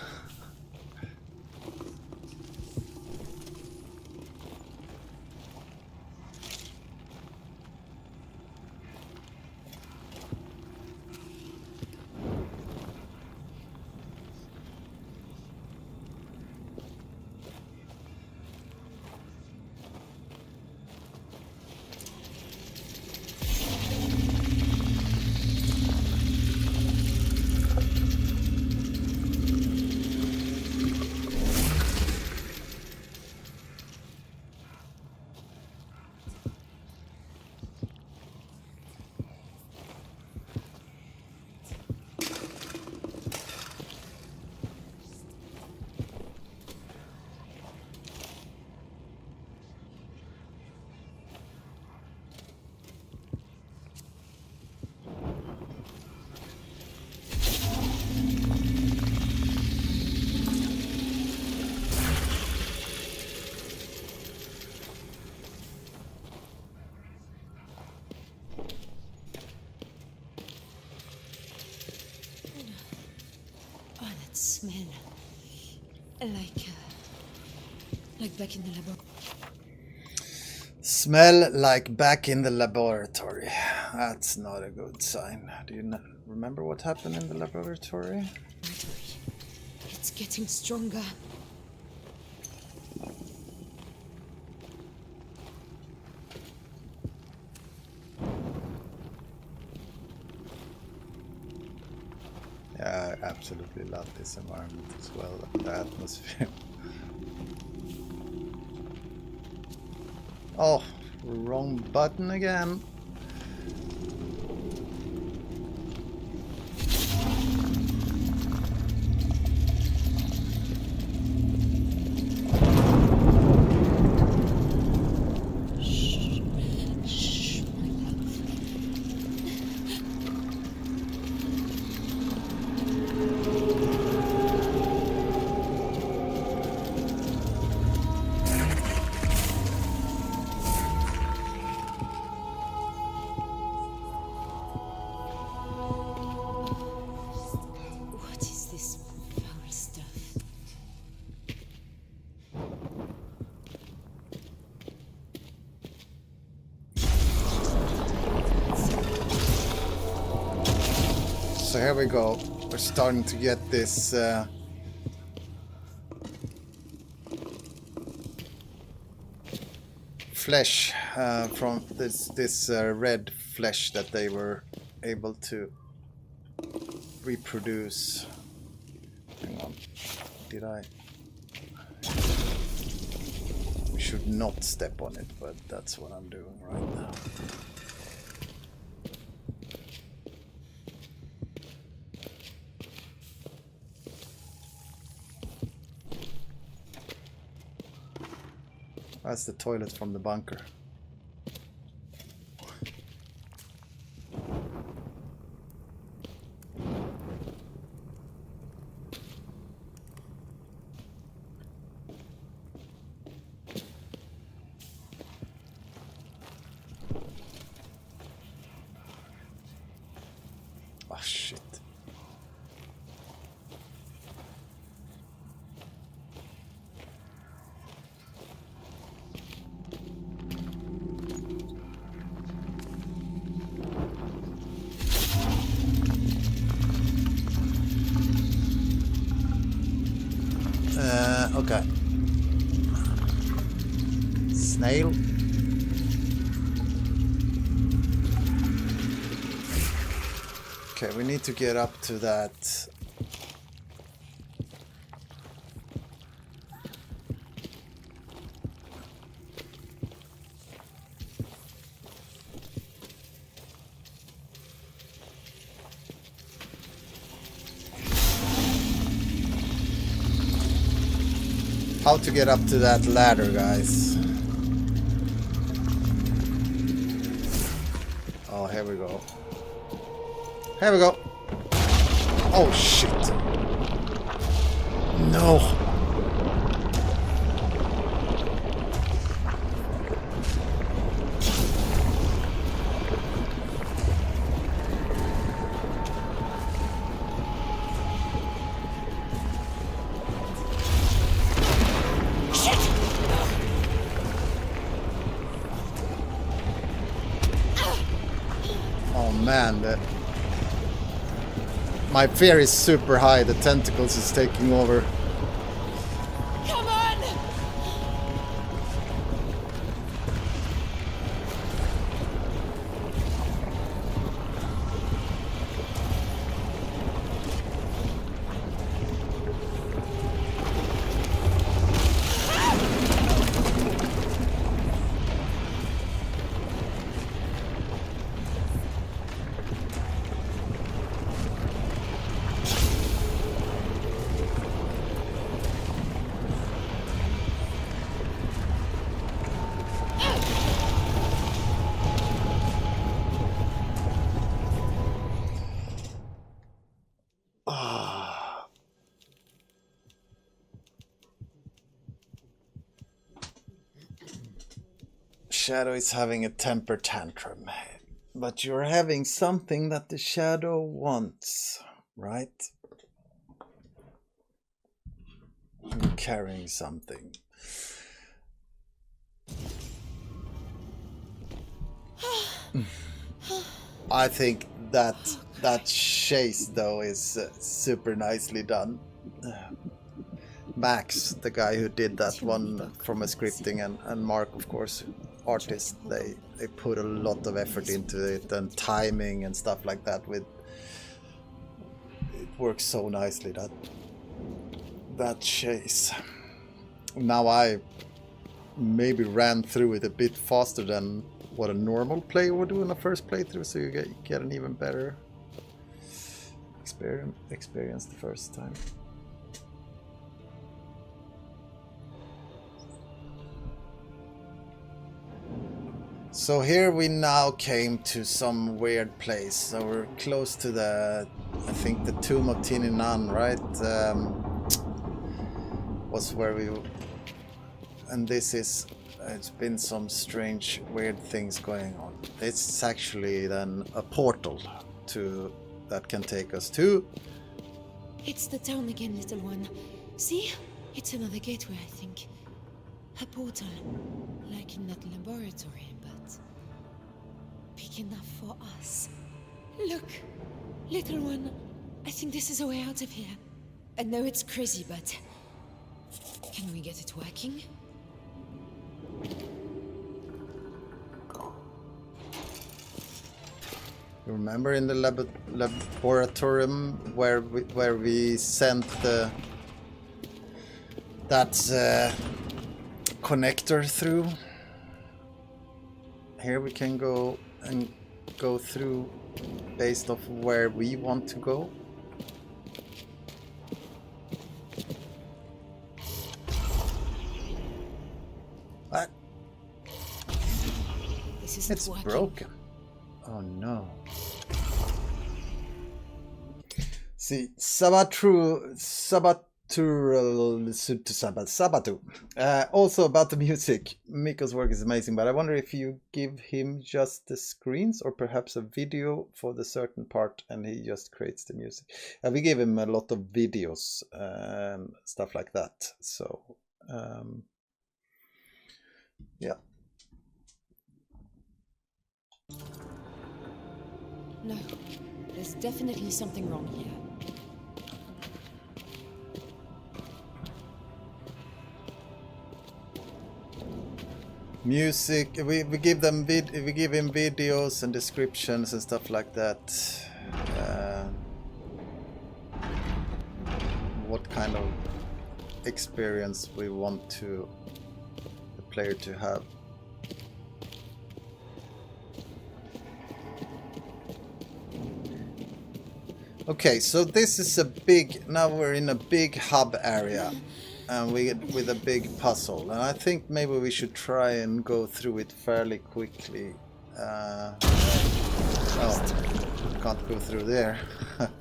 Smell like back in the laboratory. Smell like back in the laboratory. That's not a good sign. Do you remember what happened in the laboratory? It's getting stronger. Yeah, I absolutely love this environment as well, the atmosphere. Oh, wrong button again. So here we go. We're starting to get this flesh from this red flesh that they were able to reproduce. Hang on. Did I? We should not step on it, but that's what I'm doing right now. That's the toilet from the bunker. Oh shit. Okay. Snail. Okay, we need to get up to that. How to get up to that ladder, guys. Oh, here we go. Here we go. Oh, shit. No. Man, my fear is super high. The tentacles is taking over. Come on! Shadow is having a temper tantrum, but you're having something that the shadow wants, right? You're carrying something. I think that chase though is super nicely done. Max, the guy who did that one from a scripting, and Mark, of course, artist, they put a lot of effort into it, and timing and stuff like that. With it works so nicely, that chase. Now I maybe ran through it a bit faster than what a normal player would do in the first playthrough, so you get an even better experience the first time. So here we now came to some weird place. So we're close to the, I think the tomb of Tiny Nun, right? Was where we, and this is, it's been some strange weird things going on. It's actually then a portal to, that can take us to. It's the town again, little one. See? It's another gateway, I think. A portal. Like in that laboratory, but big enough for us. Look, little one. I think this is a way out of here. I know it's crazy, but can we get it working? You remember in the laboratorium where we sent that connector through? Here we can go and go through based off where we want to go. What? isn't It's working. broken. Oh no. See, Sabatu. Also about the music. Miko's work is amazing, but I wonder if you give him just the screens or perhaps a video for the certain part and he just creates the music. We gave him a lot of videos, stuff like that. So, yeah. No, there's definitely something wrong here. Music. We give them we give him videos and descriptions and stuff like that. What kind of experience we want the player to have. Okay, so this is a big. Now we're in a big hub area. And with a big puzzle, and I think maybe we should try and go through it fairly quickly. Oh, can't go through there.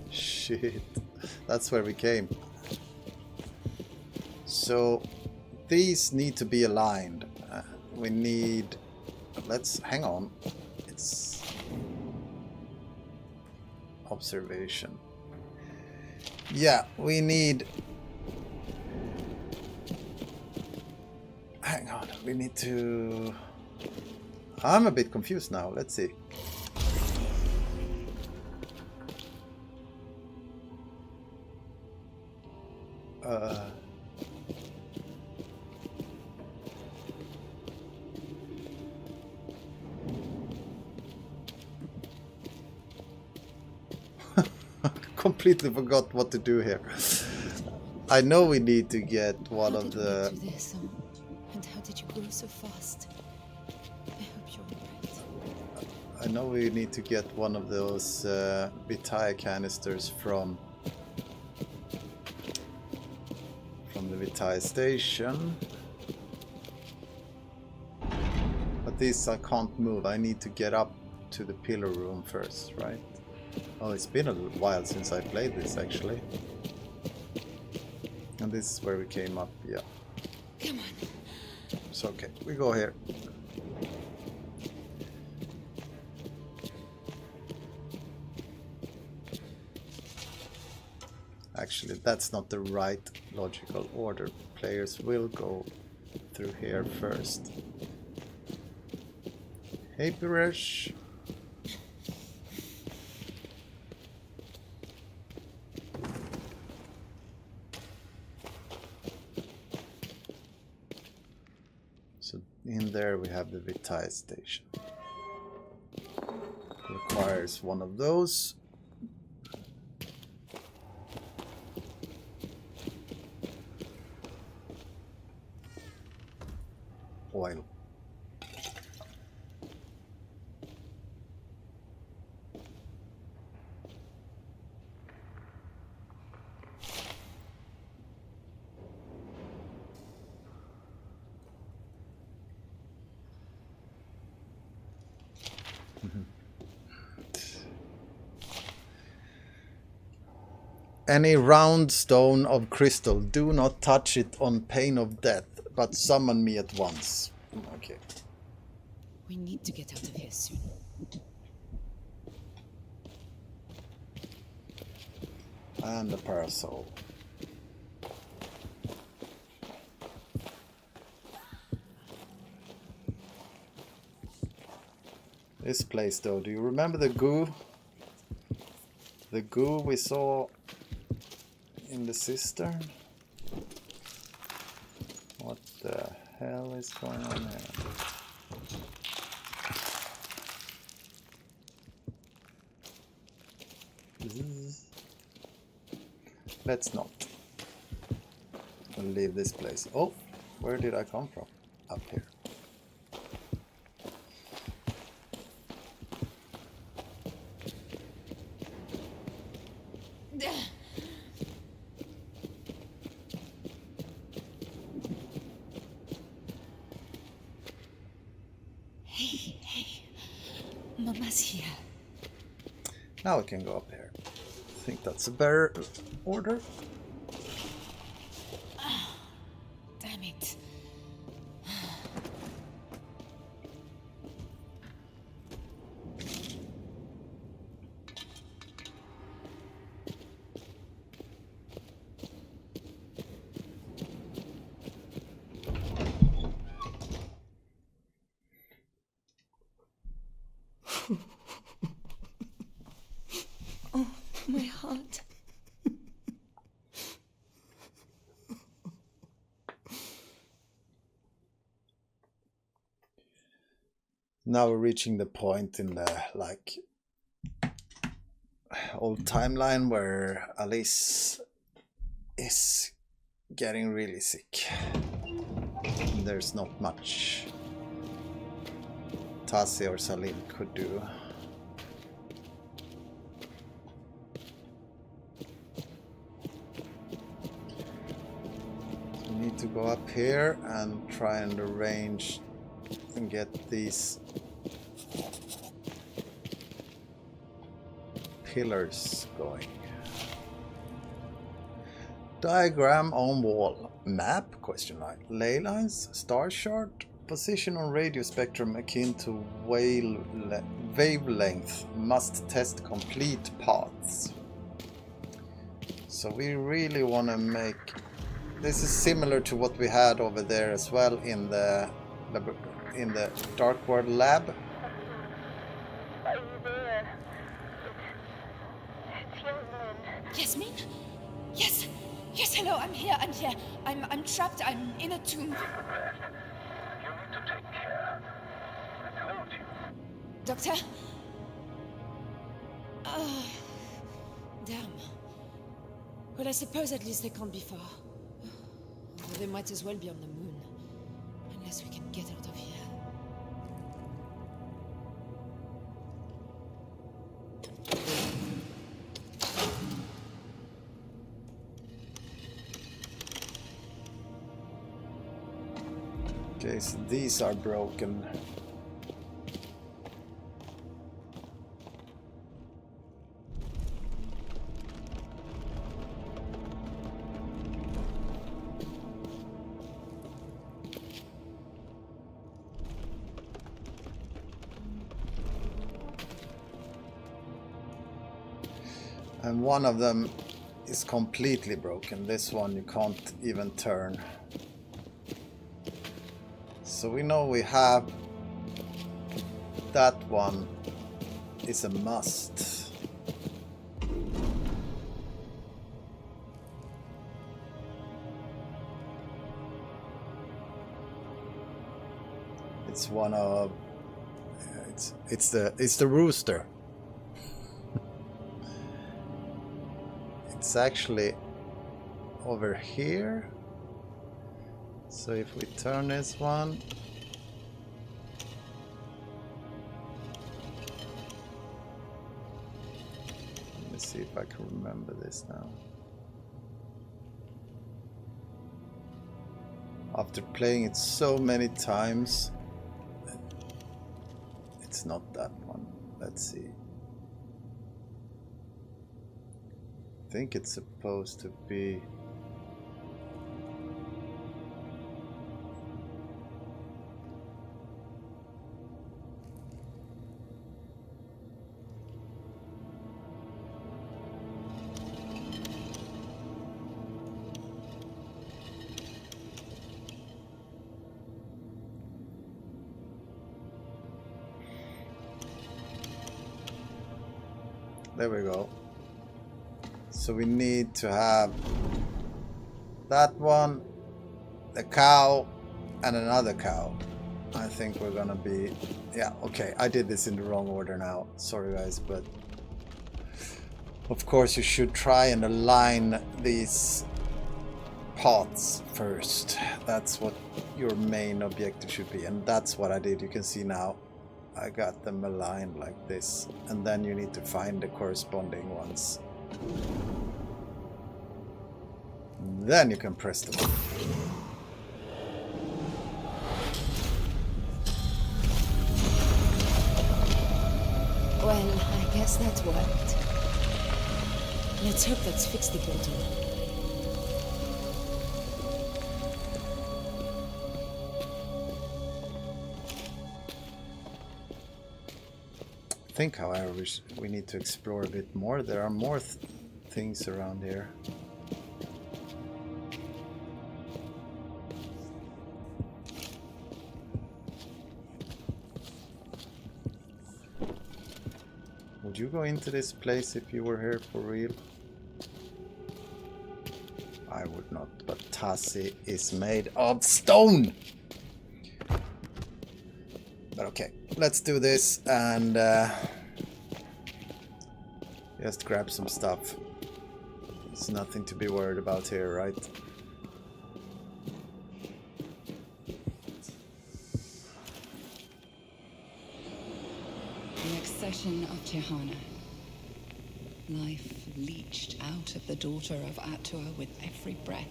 Shit, that's where we came. So these need to be aligned. We need. Let's hang on. It's observation. Yeah, we need. Hang on, we need to... I'm a bit confused now, let's see. Completely forgot what to do here. I know we need to get one of the... And how did you grow so fast? I hope you're right. I know we need to get one of those Vitae canisters from the Vitae station. But this I can't move. I need to get up to the pillar room first, right? Oh, it's been a while since I played this actually. And this is where we came up, yeah. Come on. It's okay, we go here. Actually, that's not the right logical order. Players will go through here first. Hey, Paresh. In there we have the Vitae station. Requires one of those. Oil. Any round stone of crystal, do not touch it on pain of death, but summon me at once. Okay. We need to get out of here soon. And the parasol. This place though, do you remember the goo? The goo we saw in the cistern? What the hell is going on here? Let's not. We'll leave this place. Oh, where did I come from? Up here. Now we can go up here. I think that's a better order. Damn it. Oh, my heart. Now we're reaching the point in the like old timeline where Alice is getting really sick. There's not much Tasi or Salim could do. So we need to go up here and try and arrange and get these pillars going. Diagram on wall. Map? Question mark. Ley lines? Star chart? Position on radio spectrum akin to wavelength. Must test complete paths. So we really want to make... This is similar to what we had over there as well in the Dark World lab. Are you there? It's Yeoman. Yasmin? Yes. Yes, hello, I'm here. I'm trapped. I'm in a tomb. You need to take care. I told you. Doctor? Damn. Well, I suppose at least they can't be far. Although they might as well be on the moon. Unless we can get out of here. Okay, so these are broken. And one of them is completely broken. This one you can't even turn. So we know we have that one is a must. It's one of it's the rooster. It's actually over here. So if we turn this one, let me see if I can remember this now. After playing it so many times, it's not that one. Let's see. I think it's supposed to be... There we go. So we need to have that one, the cow, and another cow. I think we're gonna be... Yeah, okay, I did this in the wrong order now. Sorry guys, but... Of course you should try and align these paths first. That's what your main objective should be, and that's what I did. You can see now. I got them aligned like this, and then you need to find the corresponding ones. Then you can press them. Well, I guess that worked. Let's hope that's fixed the portal. I think, however, we need to explore a bit more. There are more things around here. Would you go into this place if you were here for real? I would not, but Tassi is made of stone! But okay, let's do this and just grab some stuff. There's nothing to be worried about here, right? The accession of Tirhana. Life leached out of the daughter of Atua with every breath.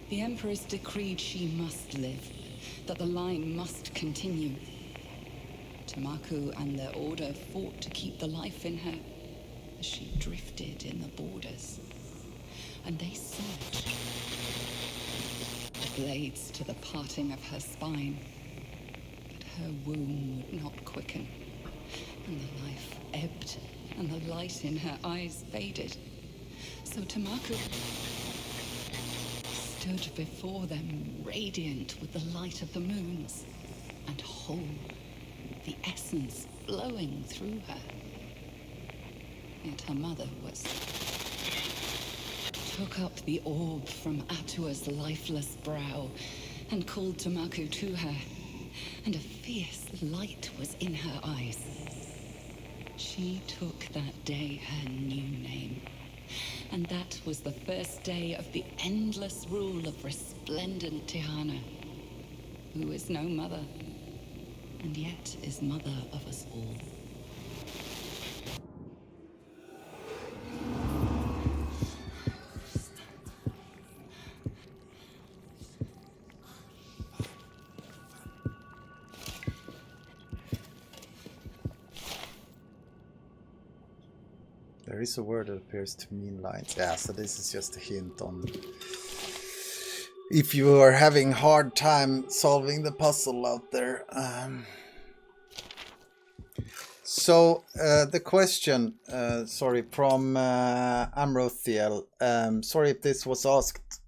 The Empress decreed she must live, that the line must continue. Tamaku and their order fought to keep the life in her as she drifted in the borders. And they surged. The blades to the parting of her spine. But her womb would not quicken, and the life ebbed, and the light in her eyes faded. So Tamaku stood before them, radiant with the light of the moons, and whole, the essence flowing through her. Yet her mother took up the orb from Atua's lifeless brow, and called Tamaku to her, and a fierce light was in her eyes. She took that day her new name. And that was the first day of the endless rule of resplendent Tirhana, who is no mother, and yet is mother of us all. There is a word that appears to mean lines. Yeah, so this is just a hint on if you are having hard time solving the puzzle out there. So the question, sorry, from Amrothiel. Sorry if this was asked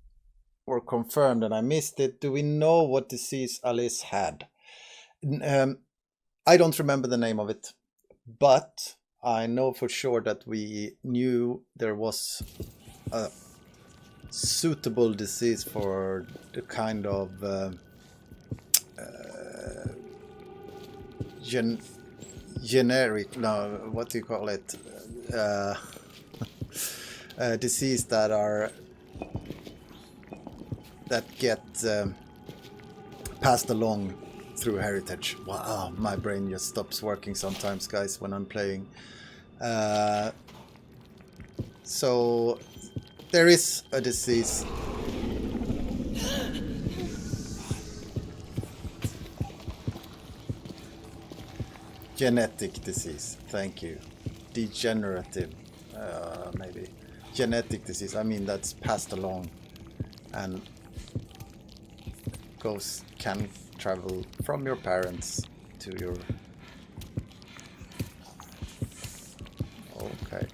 or confirmed and I missed it. Do we know what disease Alice had? I don't remember the name of it, but I know for sure that we knew there was a suitable disease for the kind of generic, no, what do you call it? Disease that get passed along through heritage. Wow, my brain just stops working sometimes, guys, when I'm playing. So there is a disease. Genetic disease, thank you. Degenerative, maybe. Genetic disease, I mean that's passed along and can travel from your parents to your... Okay.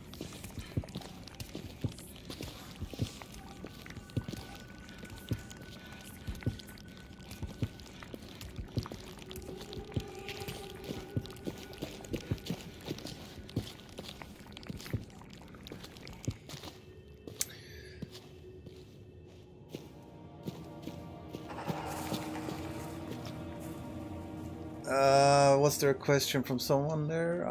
Was there a question from someone there?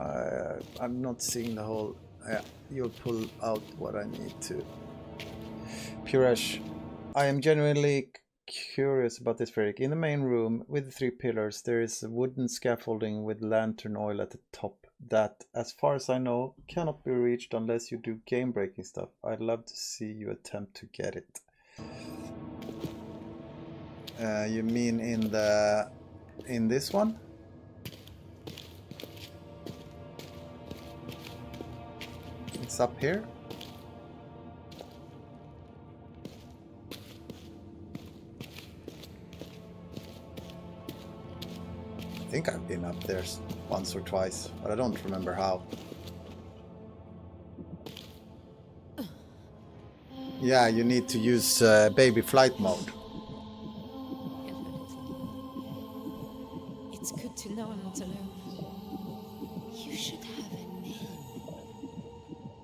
I'm not seeing the whole... Yeah, you'll pull out what I need to. Puresh, I am genuinely curious about this, Fredrik. In the main room with the 3 pillars, there is a wooden scaffolding with lantern oil at the top that, as far as I know, cannot be reached unless you do game-breaking stuff. I'd love to see you attempt to get it. You mean in this one? It's up here. think I've been up there once or twice, but I don't remember how. Yeah, you need to use baby flight mode. It's good to know I'm not alone. You should have a name.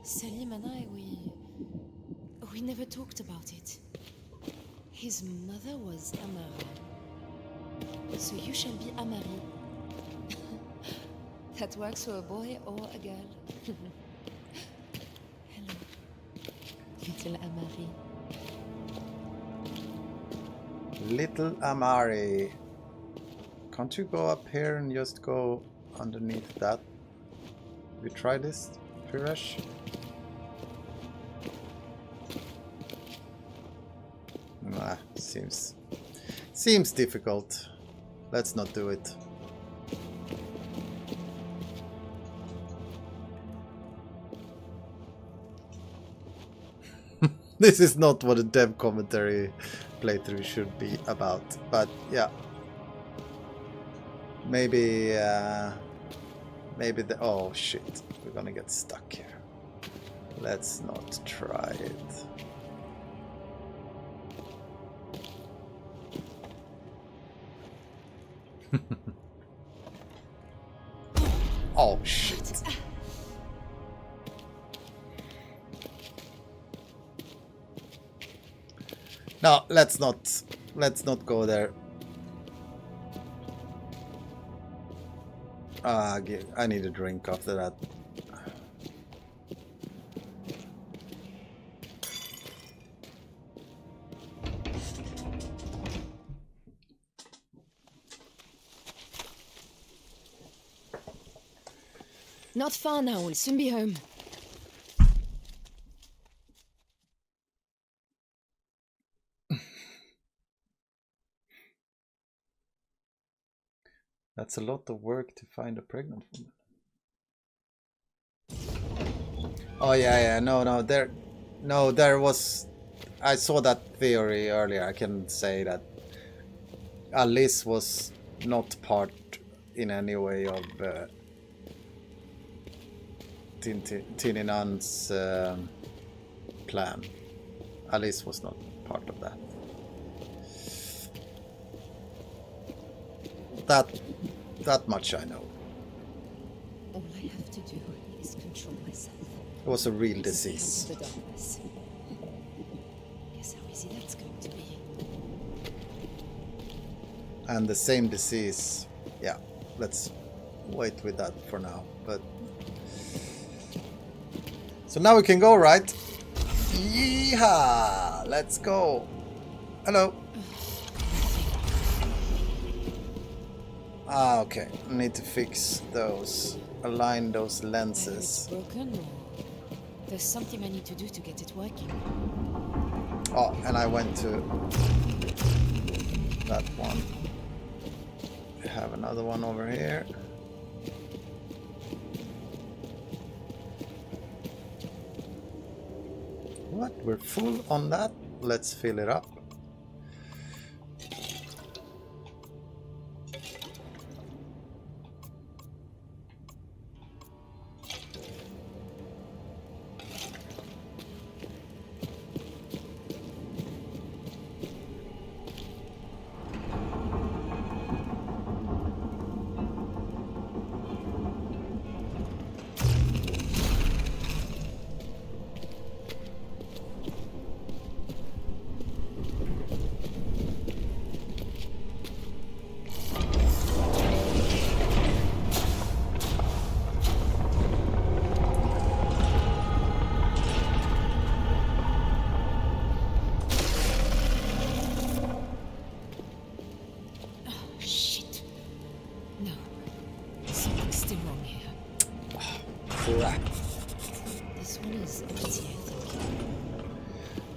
Salim and I, we never talked about it. His mother was Amara. So you shall be Amari. That works for a boy or a girl. Hello, little Amari. Little Amari. Can't you go up here and just go underneath that? We try this, Firesh? Nah, seems difficult. Let's not do it. This is not what a dev commentary playthrough should be about, but yeah. Maybe the... oh shit, we're gonna get stuck here. Let's not try it. Oh shit. No, let's not go there. I need a drink after that. Not far now, we'll soon be home. That's a lot of work to find a pregnant woman. Oh yeah, no, there was... I saw that theory earlier. I can say that Alice was not part in any way of Tininan's plan. Alice was not part of that. That much I know. All I have to do is control myself. It was a real disease. The darkness. Guess how easy that's going to be. And the same disease. Yeah, let's wait with that for now. But so now we can go, right? Yeehaw! Let's go. Hello. Ah, okay. I need to fix those, align those lenses. It's broken, or there's something I need to do to get it working. Oh, and I went to that one. We have another one over here. What? We're full on that? Let's fill it up.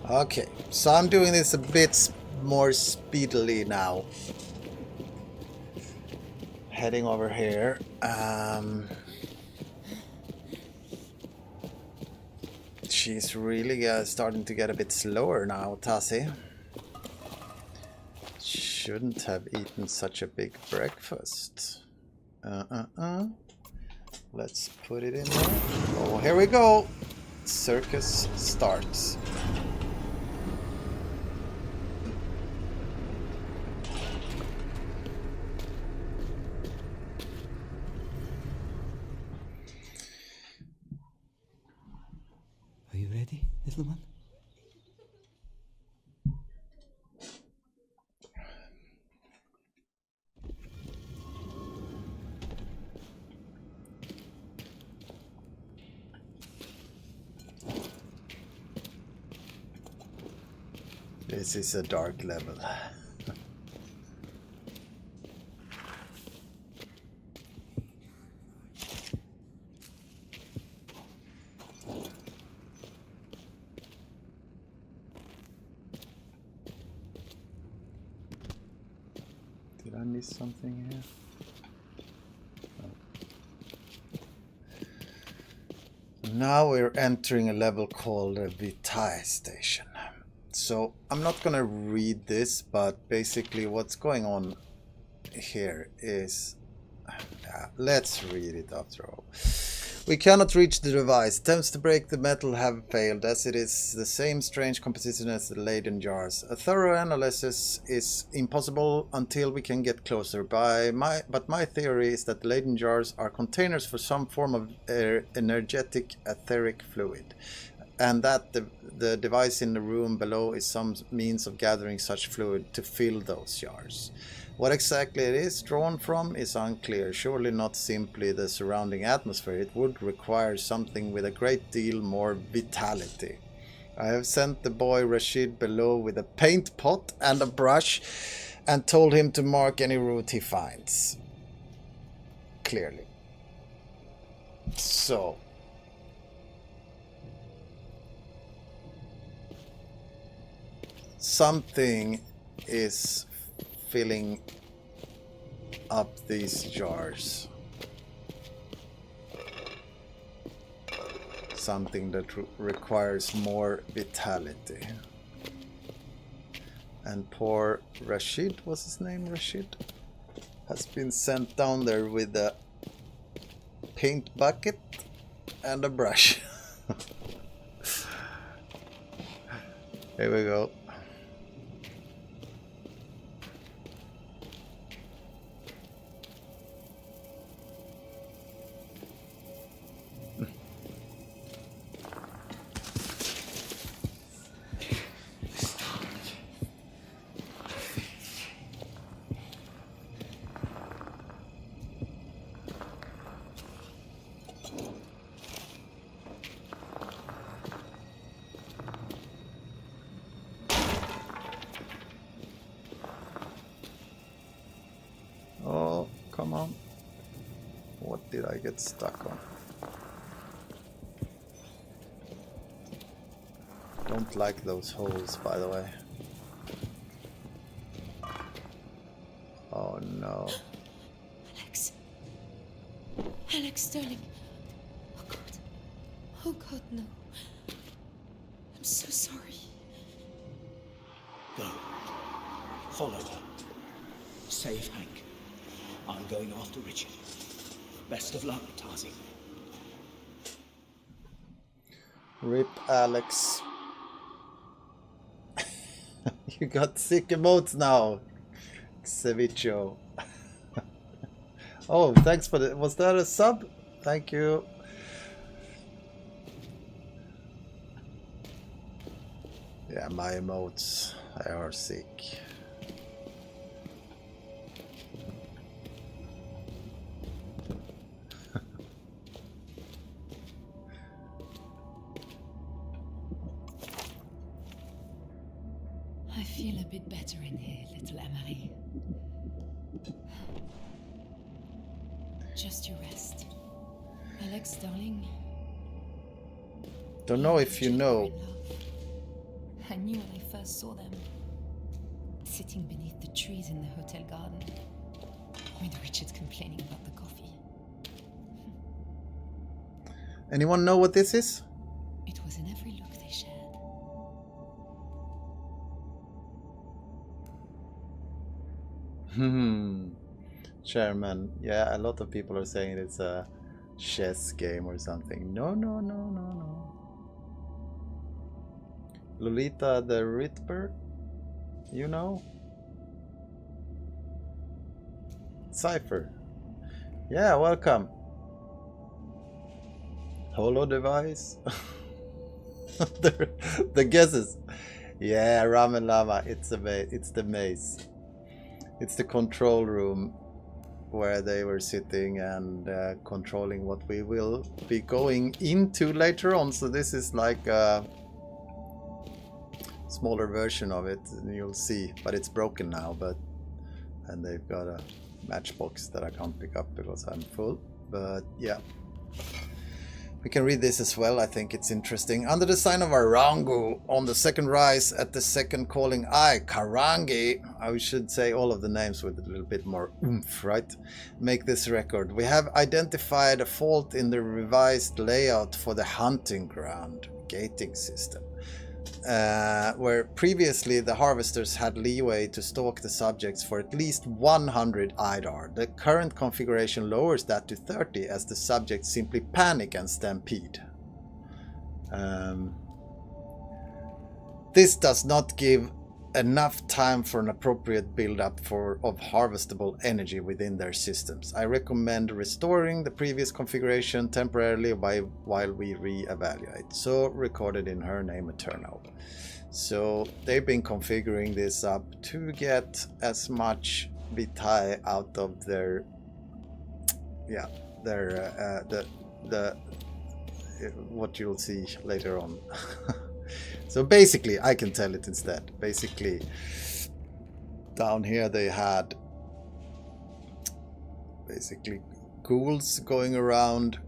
Okay, so I'm doing this a bit more speedily now. Heading over here. She's really starting to get a bit slower now, Tassie. Shouldn't have eaten such a big breakfast. Let's put it in there. Oh, here we go. Circus starts. Are you ready, little one? This is a dark level. Did I miss something here? No. Now we're entering a level called the Vitae Station. So I'm not gonna read this, but basically what's going on here is... let's read it after all. We cannot reach the device. Attempts to break the metal have failed, as it is the same strange composition as the Leyden jars. A thorough analysis is impossible until we can get closer. But my theory is that the Leyden jars are containers for some form of energetic etheric fluid, and that the device in the room below is some means of gathering such fluid to fill those jars. What exactly it is drawn from is unclear. Surely not simply the surrounding atmosphere. It would require something with a great deal more vitality. I have sent the boy Rashid below with a paint pot and a brush and told him to mark any route he finds. Clearly. So... something is filling up these jars. Something that requires more vitality. And poor Rashid, what's his name, Rashid? Has been sent down there with a paint bucket and a brush. Here we go. Oh, come on. What did I get stuck on? Don't like those holes, by the way. Oh no. Alex. Alex, darling. Oh God. Oh God, no. I'm so sorry. Go. Follow her. Save Hank. I'm going after Richard. Best of luck, Tazi. Rip Alex. You got sick emotes now, Cevicho. Oh, thanks for the... was that a sub? Thank you. Yeah, my emotes, they are sick. I feel a bit better in here, little Emery. Just you rest. Alex, darling. Don't know if you know. I knew when I first saw them. Sitting beneath the trees in the hotel garden. With Richard complaining about the coffee. Anyone know what this is? It was in every look they shared. Chairman. Yeah, a lot of people are saying it's a chess game or something. No, no, no, no, no. Lolita the Ritber? You know? Cypher. Yeah, welcome. Holo device. the guesses. Yeah, Ramen Lama. It's the maze. It's the control room where they were sitting and controlling what we will be going into later on. So this is like a smaller version of it, and you'll see. But it's broken now. And they've got a matchbox that I can't pick up because I'm full. But yeah. We can read this as well. I think it's interesting. Under the sign of Arangu, on the second rise at the second calling eye, Karangi. I should say all of the names with a little bit more oomph, right? Make this record. We have identified a fault in the revised layout for the hunting ground gating system. Where previously the harvesters had leeway to stalk the subjects for at least 100 IDAR. The current configuration lowers that to 30 as the subjects simply panic and stampede. This does not give enough time for an appropriate build-up of harvestable energy within their systems. I recommend restoring the previous configuration temporarily while we re-evaluate. So recorded in her name Eternal. So they've been configuring this up to get as much vitae out of their what you'll see later on. So basically, I can tell it instead. Basically, down here they had basically ghouls going around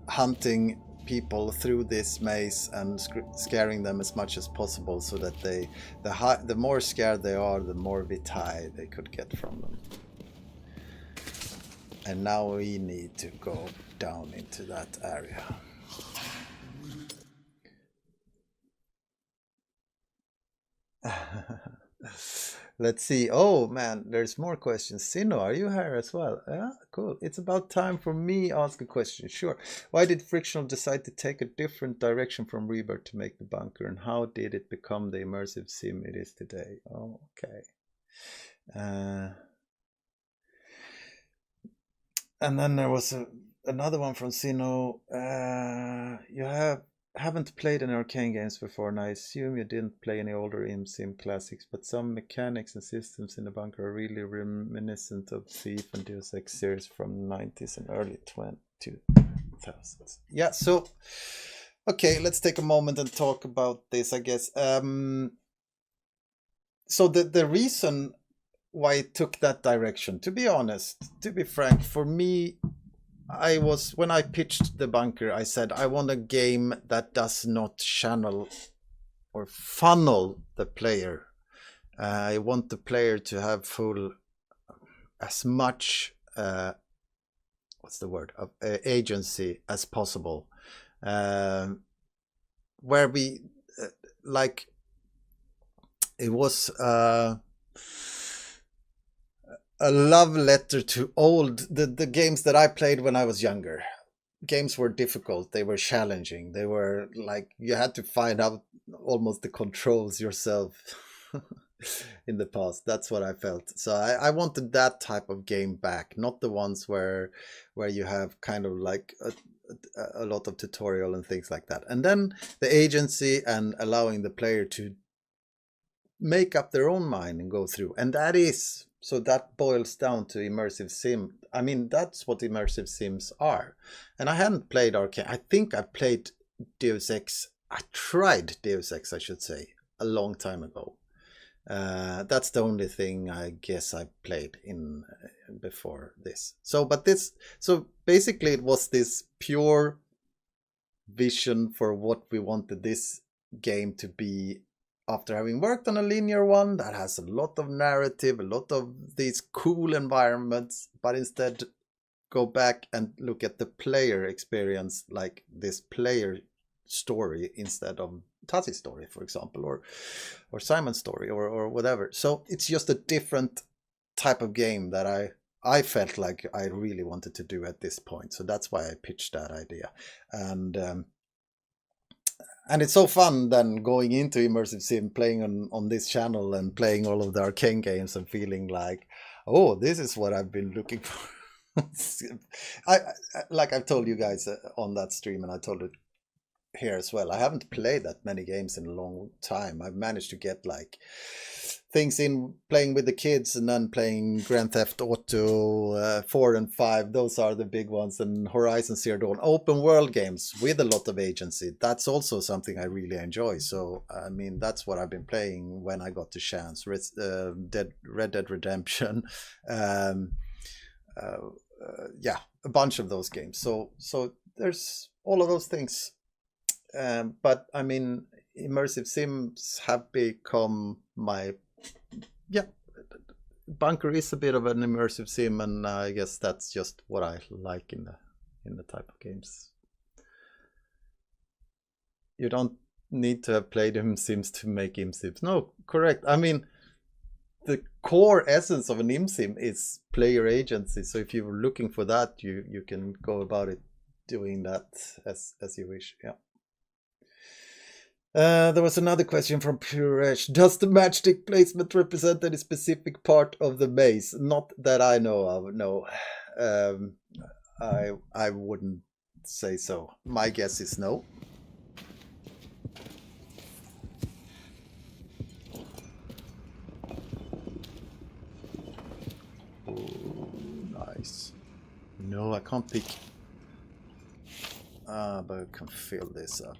hunting people through this maze and scaring them as much as possible, so that the more scared they are, the more vitae they could get from them. And now we need to go down into that area. Let's see. Oh man, there's more questions. Sino, are you here as well? Yeah, cool. It's about time for me ask a question. Sure. Why did Frictional decide to take a different direction from Rebirth to make the bunker, and how did it become the immersive sim it is today? Oh, okay. And then there was another one from Sino. You haven't played any arcane games before, and I assume you didn't play any older sim classics, but some mechanics and systems in the bunker are really reminiscent of Thief and Deus Ex series from the 90s and early 2000s. Yeah, so okay, let's take a moment and talk about this, I guess. So the reason why it took that direction, to be honest, to be frank, for me, when I pitched the bunker, I said I want a game that does not channel or funnel the player. I want the player to have as much what's the word, of agency as possible, where we like it was a love letter to the games that I played when I was younger. Games were difficult, they were challenging, they were like you had to find out almost the controls yourself in the past. That's what I felt. So I wanted that type of game back, not the ones where you have kind of like a lot of tutorial and things like that. And then the agency and allowing the player to make up their own mind and go through. And so that boils down to immersive sim. I mean, that's what immersive sims are. And I hadn't played arcane. I think I played Deus Ex. I tried Deus Ex, I should say, a long time ago. That's the only thing I guess I played in before this. So basically it was this pure vision for what we wanted this game to be. After having worked on a linear one that has a lot of narrative, a lot of these cool environments, but instead go back and look at the player experience, like this player story instead of Tazi's story, for example, or Simon's story, or whatever. So it's just a different type of game that I felt like I really wanted to do at this point. So that's why I pitched that idea. And it's so fun then going into Immersive Sim, playing on this channel and playing all of the Arcane games and feeling like, oh, this is what I've been looking for. Like I've told you guys on that stream, and I told it here as well, I haven't played that many games in a long time. I've managed to get like things in playing with the kids, and then playing Grand Theft Auto 4 and 5. Those are the big ones. And Horizon Zero Dawn, open world games with a lot of agency. That's also something I really enjoy. So I mean, that's what I've been playing when I got the chance. Red Dead Redemption, yeah, a bunch of those games. So there's all of those things. But I mean, Immersive Sims have become my, yeah, Bunker is a bit of an immersive sim, and I guess that's just what I like in the type of games. You don't need to have played Sims to make Sims. No, correct. I mean, the core essence of an Sim is player agency. So if you're looking for that, you can go about it doing that as you wish. Yeah. There was another question from Puresh. Does the matchstick placement represent any specific part of the maze? Not that I know of, no. I wouldn't say so. My guess is no. Oh, nice. No, I can't pick. But I can fill this up.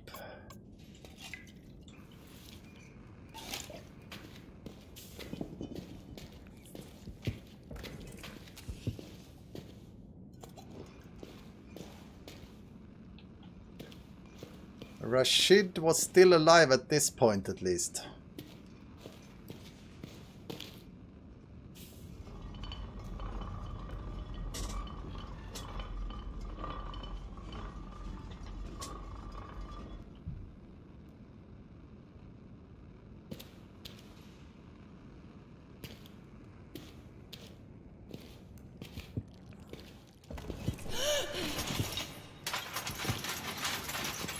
Rashid was still alive at this point, at least.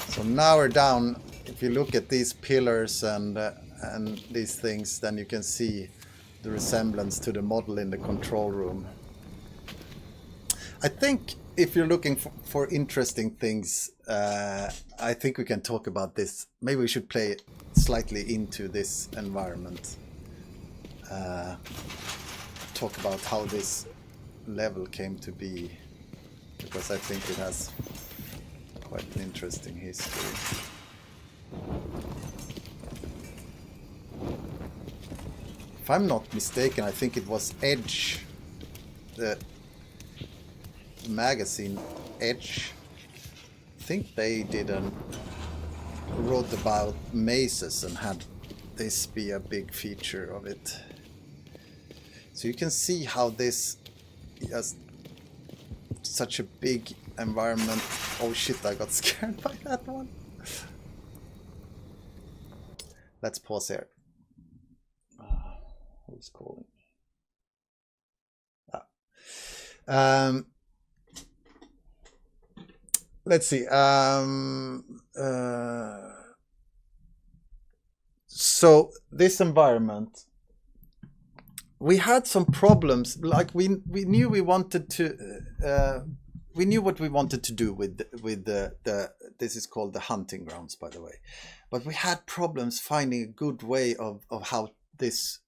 So now we're down. If you look at these pillars and these things, then you can see the resemblance to the model in the control room. I think if you're looking for interesting things, I think we can talk about this. Maybe we should play slightly into this environment. Talk about how this level came to be, because I think it has quite an interesting history. If I'm not mistaken, I think it was Edge, the magazine Edge. I think they wrote about mazes and had this be a big feature of it. So you can see how this has such a big environment. Oh shit, I got scared by that one. Let's pause here. Who's calling? Let's see. So this environment, we had some problems. Like we knew we wanted to. We knew what we wanted to do with the this is called the hunting grounds, by the way, but we had problems finding a good way of how this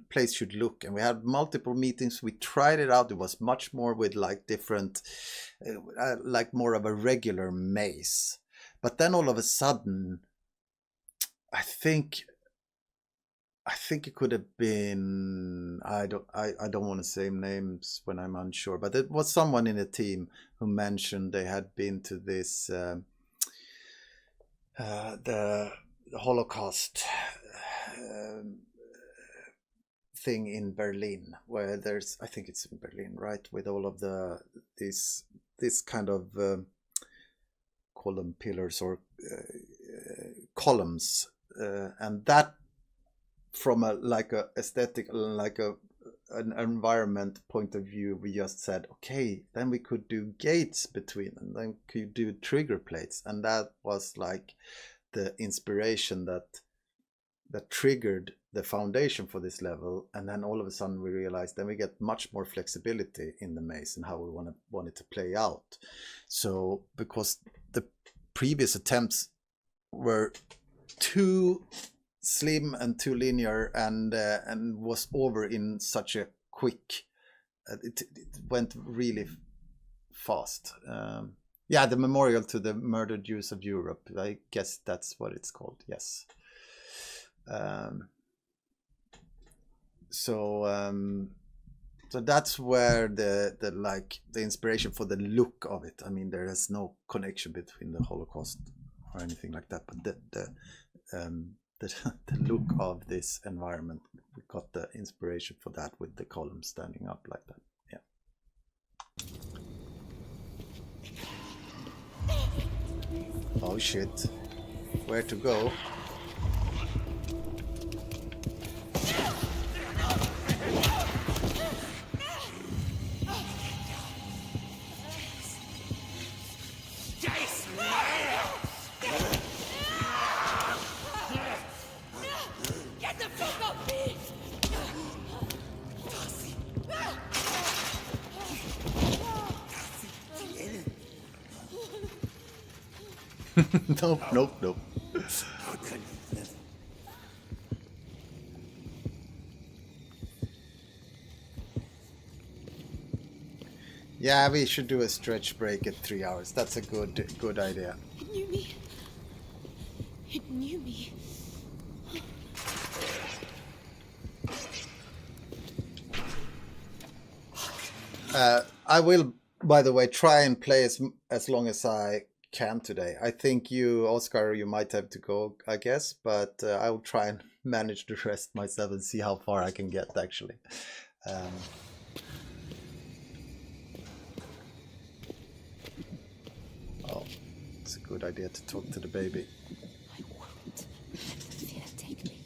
place should look, and we had multiple meetings. We tried it out. It was much more with like different, like more of a regular maze, but then all of a sudden, I think it could have been, I don't want to say names when I'm unsure, but it was someone in the team who mentioned they had been to this the Holocaust thing in Berlin, where there's, I think it's in Berlin, right, with all of this kind of column pillars or columns, and that from a like a aesthetic, like a an environment point of view, we just said, okay, then we could do gates between them, then could do trigger plates, and that was like the inspiration that triggered the foundation for this level. And then all of a sudden we realized then we get much more flexibility in the maze and how we want it to play out. So because the previous attempts were too slim and too linear and was over in such a quick it went really fast. Yeah, the memorial to the murdered Jews of Europe, I guess that's what it's called. Yes. So that's where the inspiration for the look of it. I mean, there is no connection between the Holocaust or anything like that, but the look of this environment, we got the inspiration for that with the columns standing up like that. Yeah. Oh shit. Where to go? Nope. Yeah, we should do a stretch break at 3 hours. That's a good idea. It knew me. It knew me. I will, by the way, try and play as long as I can today. I think you, Oscar, you might have to go, I guess, but I will try and manage the rest myself and see how far I can get, actually. Oh, it's a good idea to talk to the baby. I won't let the fear take me.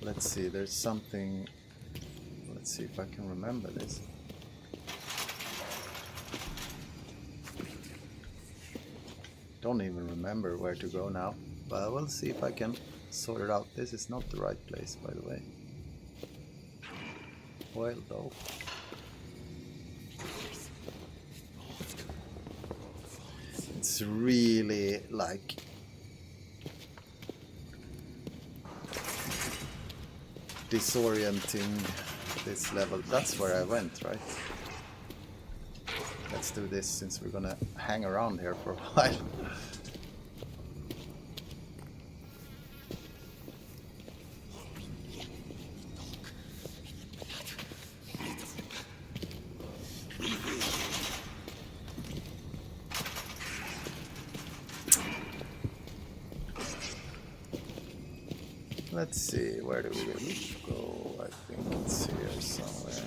Let's see, there's something. Let's see if I can remember this. Don't even remember where to go now, but we'll see if I can sort it out. This is not the right place, by the way. Well, though. It's really like disorienting, this level. That's where I went, right? Let's do this since we're gonna hang around here for a while. Let's see, where do we go? I think it's here somewhere.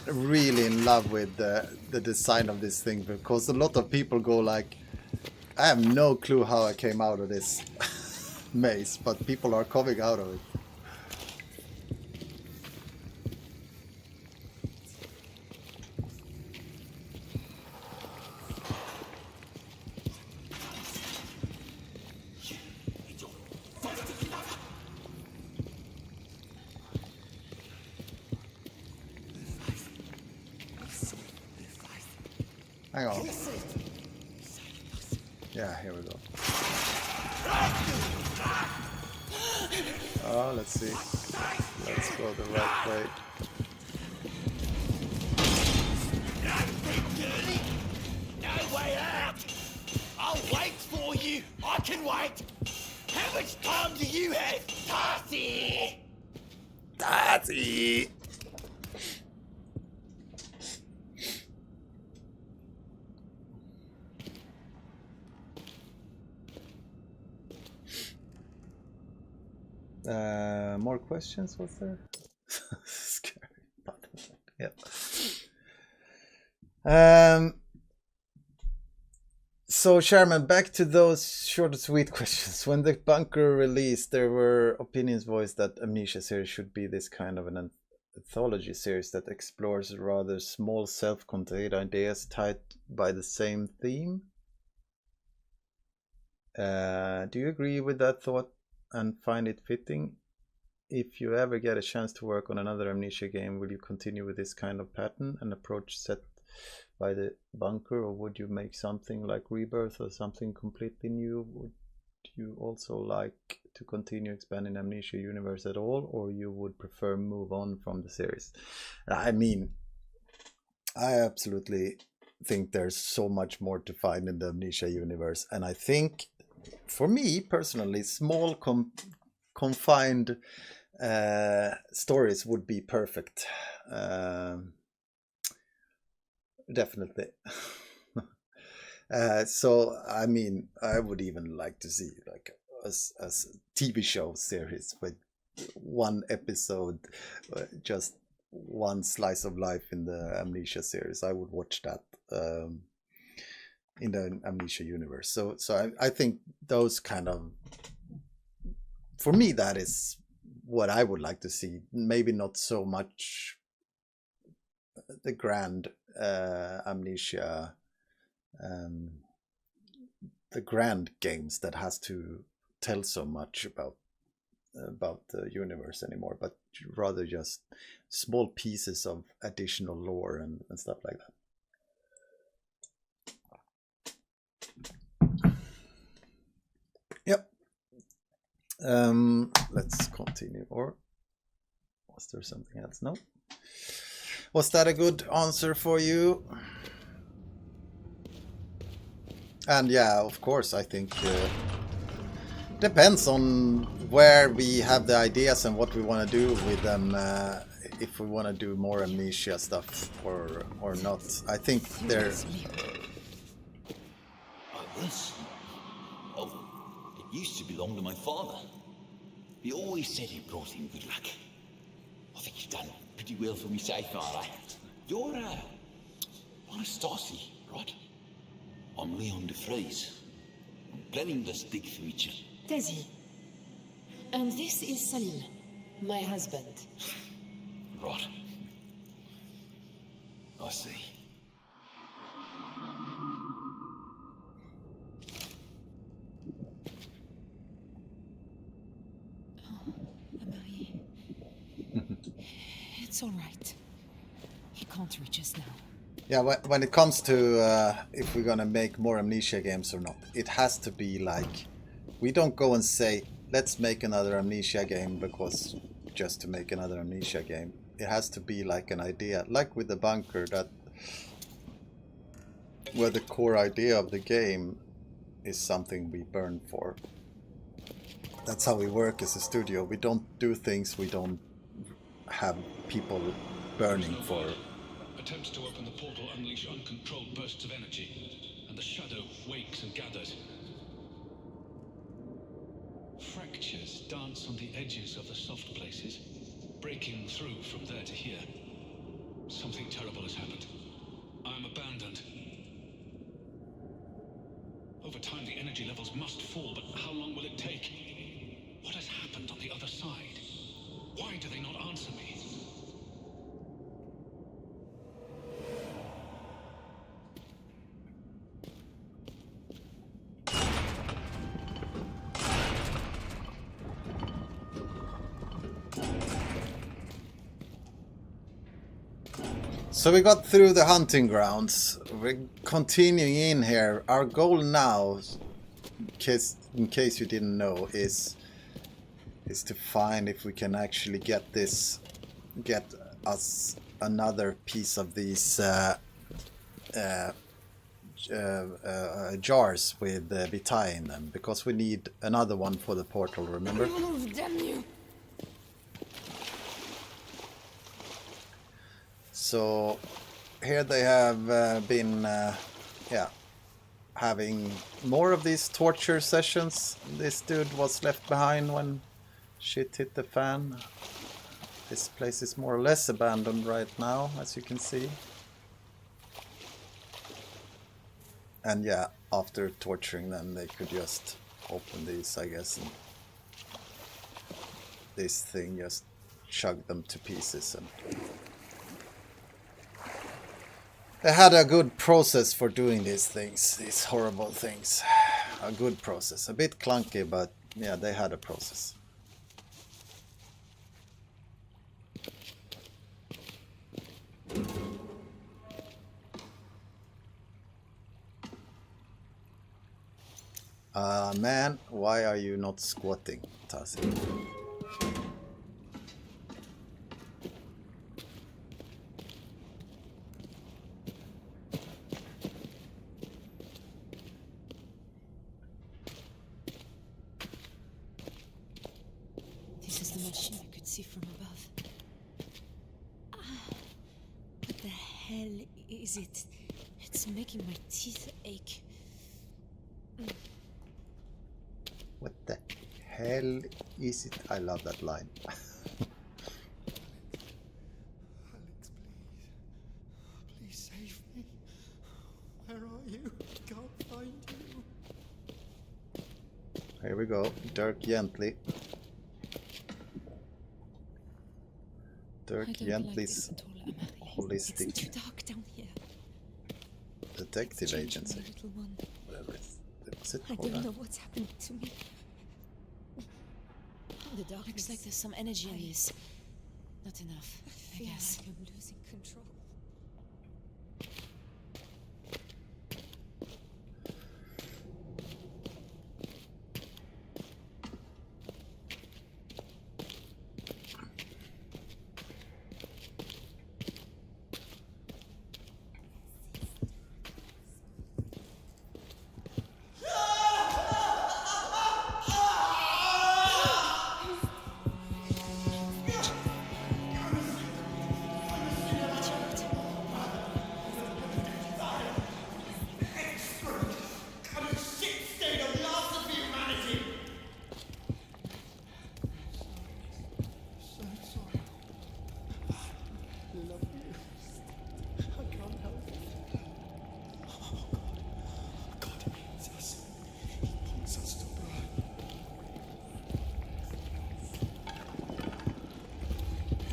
Really in love with the design of this thing, because a lot of people go like, I have no clue how I came out of this maze, but people are coming out of it. Hang on. Yeah, here we go. Oh, let's see. Let's go the right way. No way out! I'll wait for you! I can wait! How much time do you have, Darcy? Darcy! More questions, was there? Scary. Yeah. So, Sherman, back to those short and sweet questions. When the bunker released, there were opinions voiced that Amnesia series should be this kind of an anthology series that explores rather small self-contained ideas tied by the same theme. Do you agree with that thought and find it fitting? If you ever get a chance to work on another Amnesia game, will you continue with this kind of pattern and approach set by the bunker, or would you make something like Rebirth or something completely new? Would you also like to continue expanding Amnesia universe at all, or you would prefer move on from the series? I mean, I absolutely think there's so much more to find in the Amnesia universe, and I think, for me personally, small confined stories would be perfect. Definitely. So I mean, I would even like to see like a TV show series with one episode, just one slice of life in the Amnesia series. I would watch that in the Amnesia universe. So I think those kind of, for me, that is what I would like to see. Maybe not so much the grand Amnesia, the grand games that has to tell so much about the universe anymore, but rather just small pieces of additional lore and stuff like that. Yep. Let's continue. Or was there something else? No. Was that a good answer for you? And yeah, of course, I think depends on where we have the ideas and what we want to do with them. If we want to do more Amnesia stuff or not. I think there. This? Oh, it used to belong to my father. He always said it brought him good luck. I think you've done pretty well for me so far, eh? You're, Anastasia, right? I'm Leon de Vries. I'm planning this big future. Desi. And this is Salim, my husband. Right. I see. It's all right. He can't reach us now. Yeah, when it comes to if we're gonna make more Amnesia games or not, it has to be like, we don't go and say, let's make another Amnesia game because just to make another Amnesia game. It has to be like an idea, like with the bunker, that where the core idea of the game is something we burn for. That's how we work as a studio. We don't do things we don't have people burning for. Attempts to open the portal unleash uncontrolled bursts of energy, and the shadow wakes and gathers. Fractures dance on the edges of the soft places, breaking through from there to here. Something terrible has happened. I am abandoned. Over time, the energy levels must fall, but how long will it take? What has happened on the other side? Why do they not answer me? So we got through the hunting grounds. We're continuing in here. Our goal now, in case you didn't know, is to find if we can actually get us another piece of these jars with Vitae in them, because we need another one for the portal, remember? Move, damn you! So here they have been having more of these torture sessions. This dude was left behind when shit hit the fan. This place is more or less abandoned right now, as you can see. And yeah, after torturing them, they could just open these, I guess, and this thing just chugged them to pieces. And they had a good process for doing these things, these horrible things. A good process. A bit clunky, but yeah, they had a process. Man, why are you not squatting, Tassi? This is the machine I could see from above. What the hell is it? It's making my teeth ache. What the hell is it? I love that line. Alex, please save me. Where are you? I can't find you. Here we go. Dirk gently. Dirk gently's holistic It's too dark down here. detective It's agency. changing my little one. Whatever it is. What's it? I Hold don't know on. what's happening to me. The darkness. Looks like there's some energy in this. Not enough, I guess. Like I'm losing control.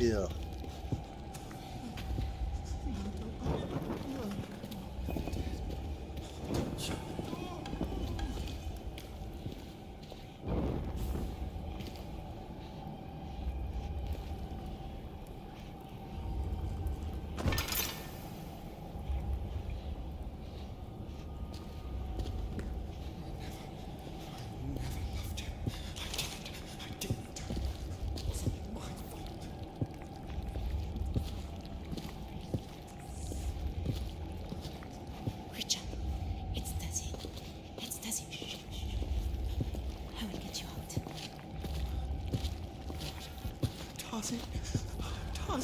Yeah. Tazi. I'm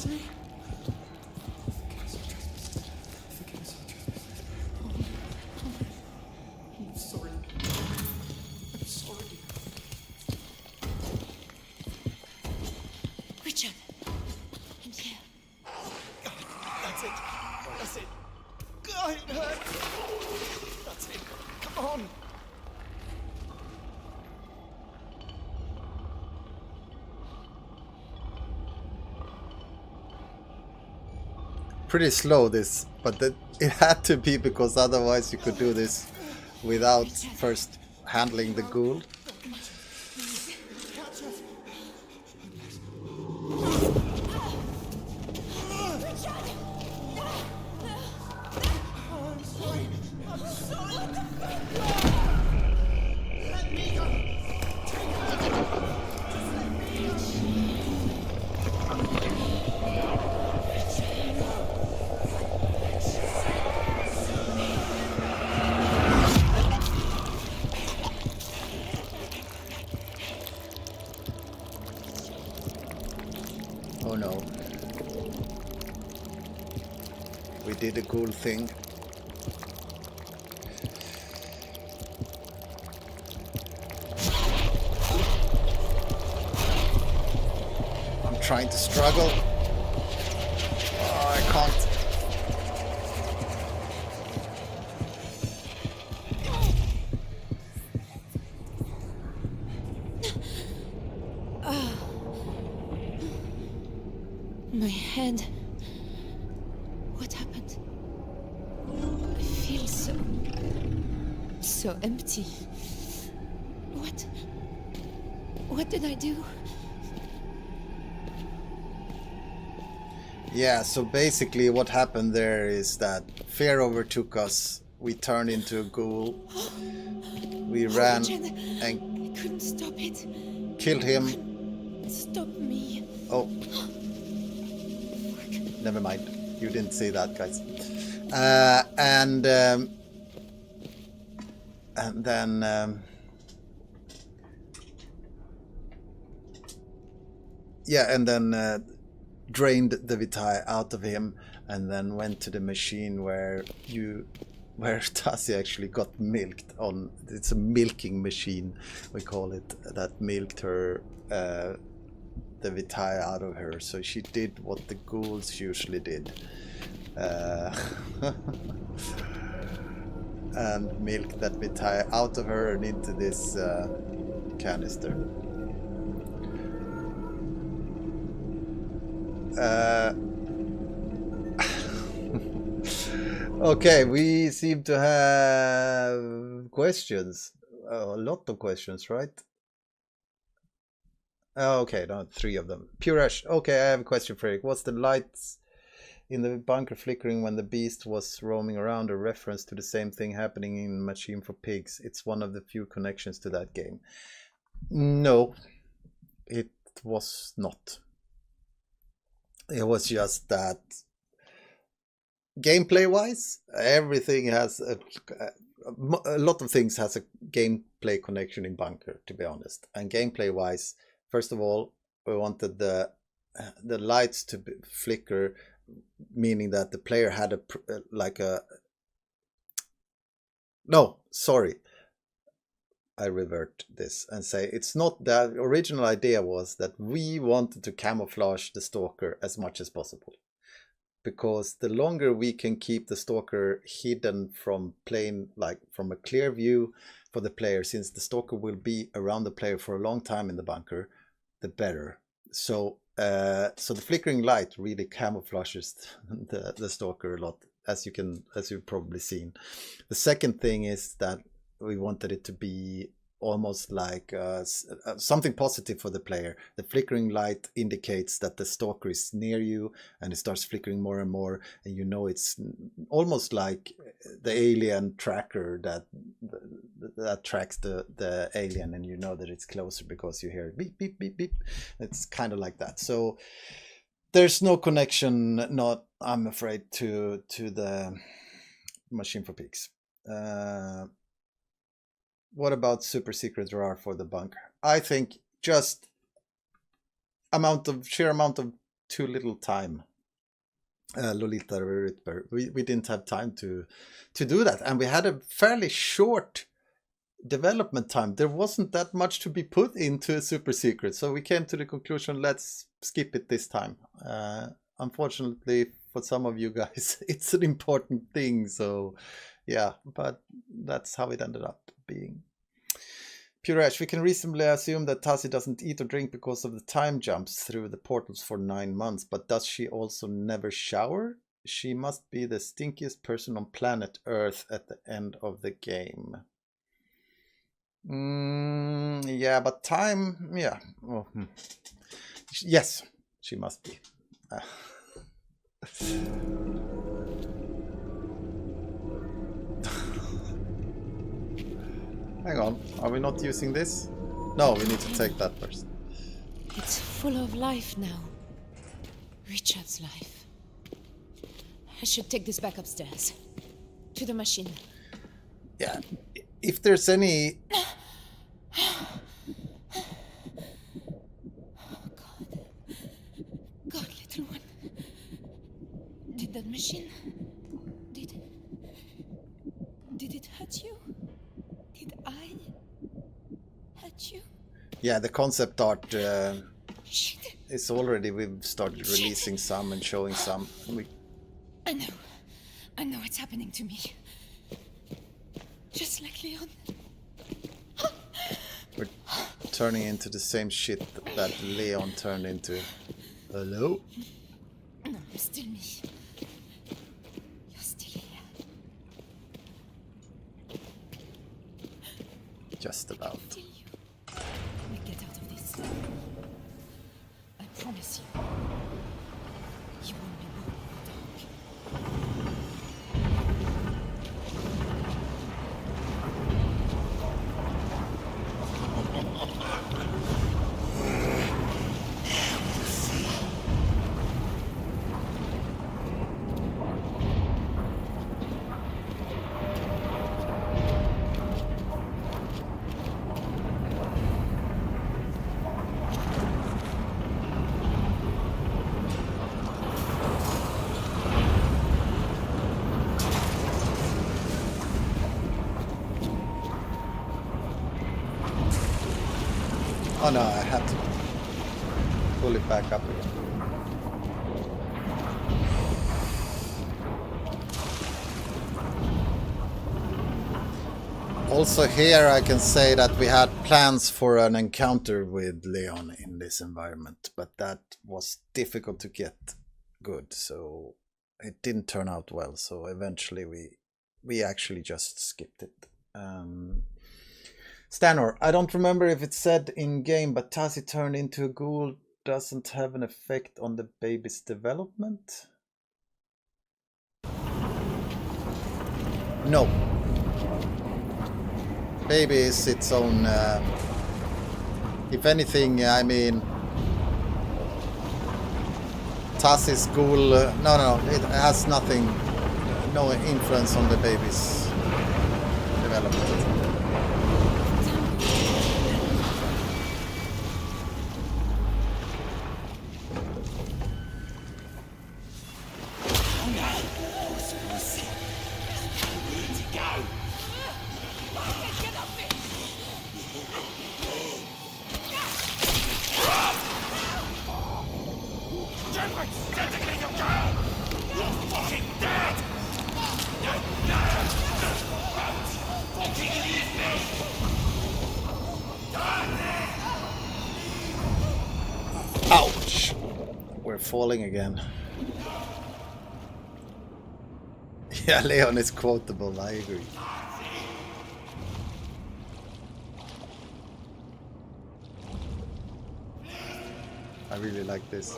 sorry. I'm sorry. Richard! I'm here. That's it. That's it. God, it hurts. That's it. Come on. Pretty slow this, but it had to be, because otherwise you could do this without first handling the ghoul. Oh no. We did a cool thing. I'm trying to struggle. Oh, I can't. My hand. What happened? I feel so empty. What did I do? Yeah, so basically what happened there is that fear overtook us. We turned into a ghoul. We ran and I couldn't stop it. killed him. Stop me. Oh. Never mind. You didn't see that, guys. And then yeah, and then drained the vitae out of him, and then went to the machine where Tassi actually got milked on. It's a milking machine, we call it, that milked her the vitae out of her. So she did what the ghouls usually did, and milked that vitae out of her and into this canister. Okay, we seem to have questions. A lot of questions, right? Okay, no, 3 of them. Puresh, okay, I have a question, Fredrik. What's the lights in the bunker flickering when the beast was roaming around a reference to the same thing happening in Machine for Pigs? It's one of the few connections to that game. No, it was not. It was just that gameplay-wise, everything has a lot of things has a gameplay connection in Bunker, to be honest. And gameplay-wise, first of all, we wanted the lights to flicker, meaning that the player had no, sorry. I revert this and say it's not that. The original idea was that we wanted to camouflage the stalker as much as possible, because the longer we can keep the stalker hidden from from a clear view for the player, since the stalker will be around the player for a long time in the bunker, the better. So so the flickering light really camouflages the stalker a lot, as you've probably seen. The second thing is that we wanted it to be almost like something positive for the player. The flickering light indicates that the stalker is near you, and it starts flickering more and more, and you know it's almost like the alien tracker that tracks the alien, and you know that it's closer because you hear beep beep beep beep. It's kind of like that. So there's no connection, not, I'm afraid, to the Machine for Pigs. What about super secret RAR for the bunker? I think just sheer amount of too little time. Lolita Ritber. We didn't have time to do that, and we had a fairly short development time. There wasn't that much to be put into a super secret, so we came to the conclusion, let's skip it this time. Unfortunately for some of you guys, it's an important thing, so yeah, but that's how it ended up being. Puresh, we can reasonably assume that Tassi doesn't eat or drink because of the time jumps through the portals for 9 months, but does she also never shower? She must be the stinkiest person on planet Earth at the end of the game. Yeah, but time, yeah. Oh, yes, she must be. Hang on, are we not using this? No, we need to take that first. It's full of life now. Richard's life. I should take this back upstairs. To the machine. Yeah, if there's any... God. machine. Did it hurt you? Did I hurt you? Yeah, the concept art Shit. is already, we've started releasing some and showing some. I know it's happening to me. Just like Leon. We're turning into the same shit that Leon turned into. Hello? No, I'm still me. You're still here. Just about. Till we get out of this. I promise you. You won't be bored in the dark. Oh no, I have to pull it back up again. Also here I can say that we had plans for an encounter with Leon in this environment, but that was difficult to get good, so it didn't turn out well, so eventually we actually just skipped it. Stanor, I don't remember if it said in game, but Tassi turned into a ghoul doesn't have an effect on the baby's development? No. Baby is its own... if anything, I mean... Tassi's ghoul... no, it has nothing... no influence on the baby's development. Ouch! We're falling again. Yeah, Leon is quotable, I agree. I really like this.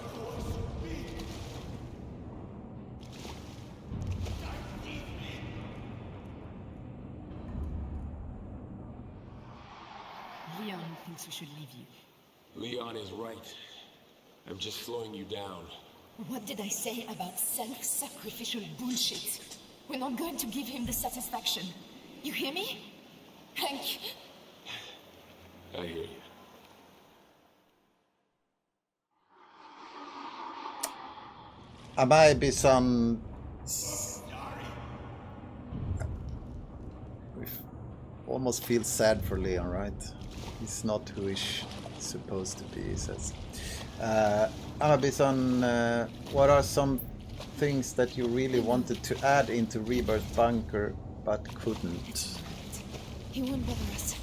Leon thinks we should leave you. Leon is right. I'm just slowing you down. What did I say about self-sacrificial bullshit? We're not going to give him the satisfaction. You hear me? Hank? I hear you. I might be some... We almost feel sad for Leon, right? He's not who he's supposed to be, he says. Amabison, what are some things that you really wanted to add into Rebirth Bunker but couldn't? He won't bother us.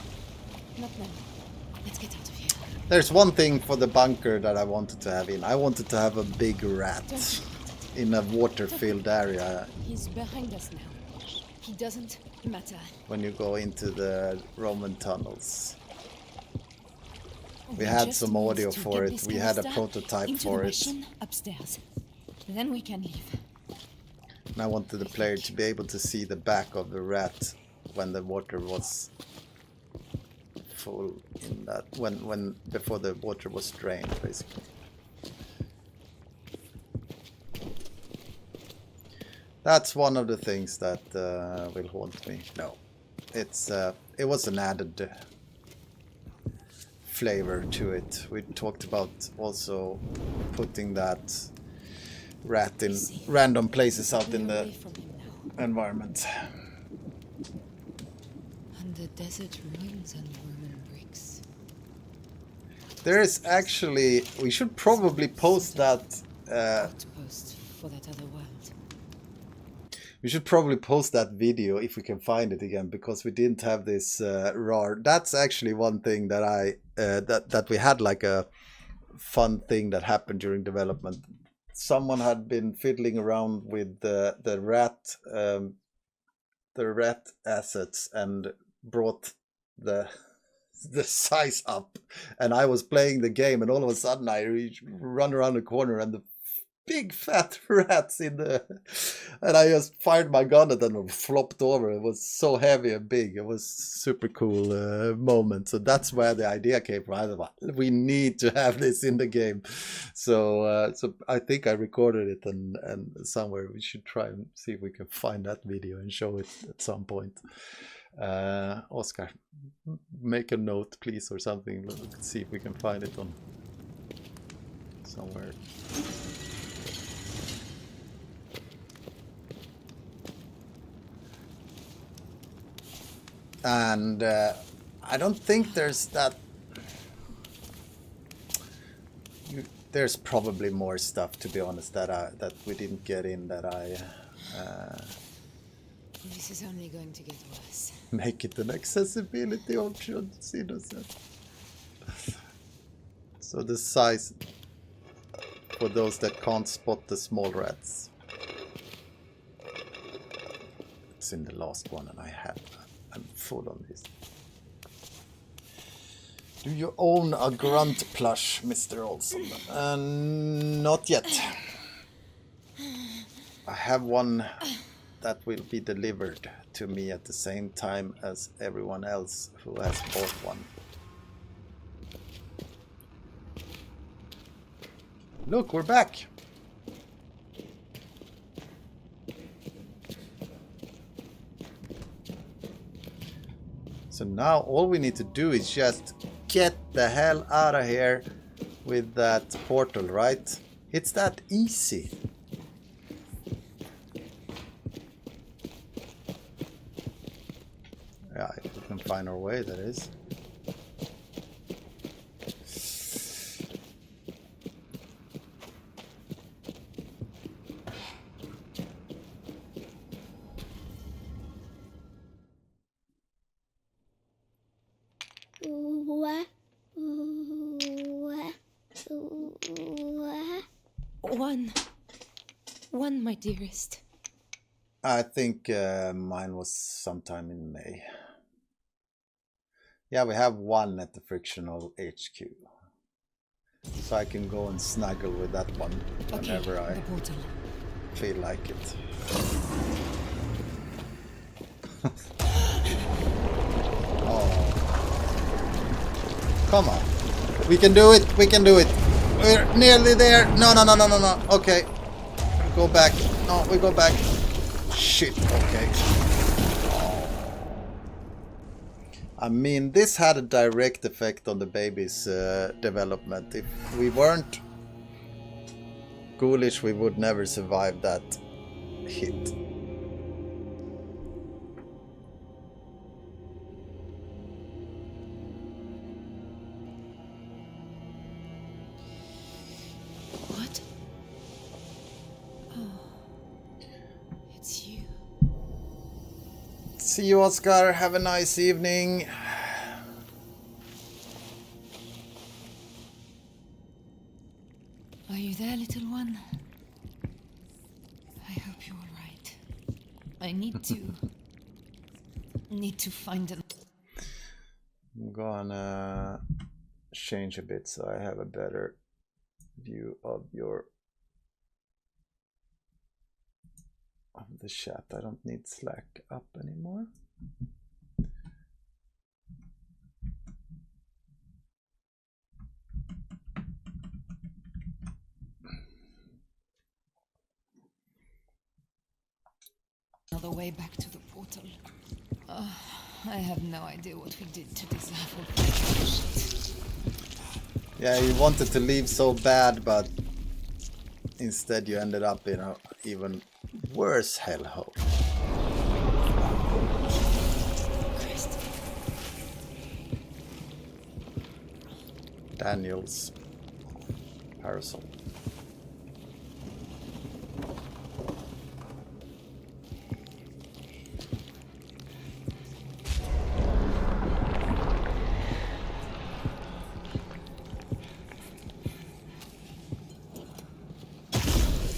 Not now. Let's get out of here. There's one thing for the bunker that I wanted to have in. I wanted to have a big rat in a water-filled area. He's behind us now. He doesn't matter. When you go into the Roman tunnels. We had some audio for it. We had a prototype for it. Upstairs. Then we can leave. And I wanted the player to be able to see the back of the rat when the water was full in that when before the water was drained, basically. That's one of the things that will haunt me. No, it was an added flavor to it. We talked about also putting that rat in random places out in the environment. Under desert ruins and Roman bricks. There is actually... We should probably post that... Outpost for that other world. We should probably post that video if we can find it again, because we didn't have this RAR. That's actually one thing that that we had like a fun thing that happened during development. Someone had been fiddling around with the rat assets and brought the size up, and I was playing the game, and all of a sudden I run around the corner and the big fat rats in the, and I just fired my gun at them and flopped over. It was so heavy and big. It was super cool moment. So that's where the idea came from. I thought, we need to have this in the game. So I think I recorded it, and somewhere we should try and see if we can find that video and show it at some point. Oscar, make a note please or something. Let's see if we can find it on somewhere. And I don't think there's that. There's probably more stuff, to be honest, that we didn't get in. That This is only going to get worse. Make it an accessibility option. See that. So the size for those that can't spot the small rats. It's in the last one, and I'm full on this. Do you own a grunt plush, Mr. Olson? Not yet. I have one that will be delivered to me at the same time as everyone else who has bought one. Look, we're back. So now all we need to do is just get the hell out of here with that portal, right? It's that easy. Yeah, if we can find our way, that is. One, my dearest. I think mine was sometime in May. Yeah, we have one at the frictional HQ. So I can go and snuggle with that one whenever I feel like it. Oh. Come on. We can do it. We can do it. We're nearly there. No. Okay. Go back. No, we go back. Shit. Okay. Oh. I mean, this had a direct effect on the baby's development. If we weren't ghoulish, we would never survive that hit. See you, Oscar. Have a nice evening. Are you there, little one? I hope you're all right. I need to find an... I'm gonna change a bit so I have a better view of the chat. I don't need Slack up anymore. Another way back to the portal. I have no idea what we did to deserve all that shit. Yeah, you wanted to leave so bad, but instead you ended up in an even worse hellhole. Daniel's parasol.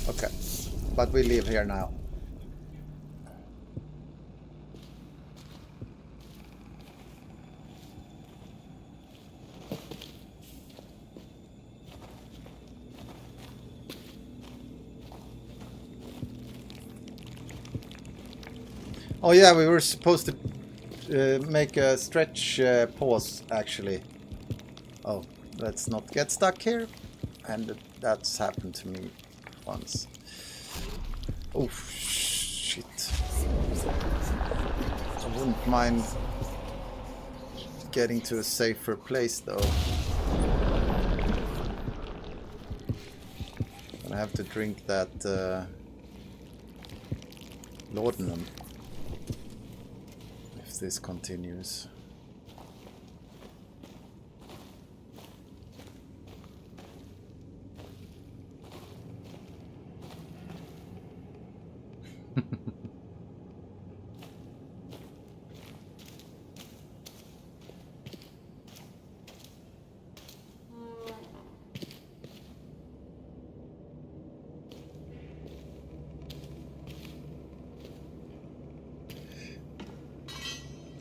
Okay, but we leave here now. Oh yeah, we were supposed to make a stretch pause actually. Oh, let's not get stuck here. And that's happened to me once. Oh shit. I wouldn't mind getting to a safer place though. I have to drink that laudanum if this continues.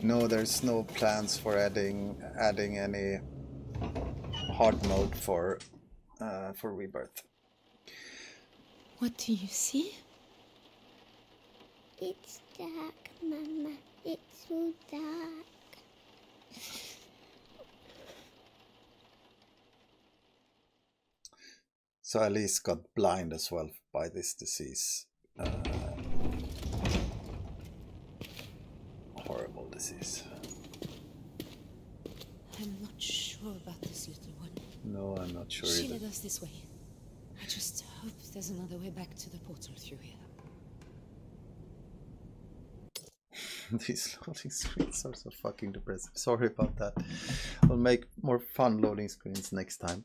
No, there's no plans for adding any hard mode for Rebirth. What do you see? It's dark, Mama. It's so dark. So Alice got blind as well by this disease. Horrible disease. I'm not sure about this little one. No, I'm not sure She either. led us this way. I just hope there's another way back to the portal through here. These loading screens are so fucking depressive. Sorry about that. We'll make more fun loading screens next time.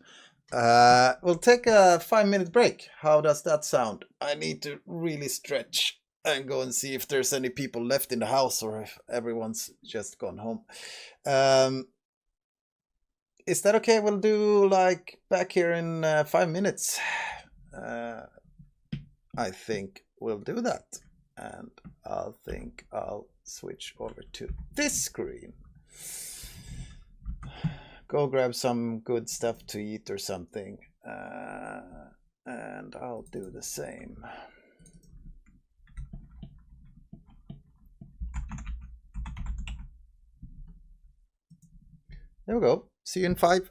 We'll take a 5-minute break. How does that sound? I need to really stretch and go and see if there's any people left in the house or if everyone's just gone home. Is that okay? We'll do like back here in 5 minutes. I think we'll do that. And I think I'll switch over to this screen. Go grab some good stuff to eat or something. And I'll do the same. There we go. See you in 5.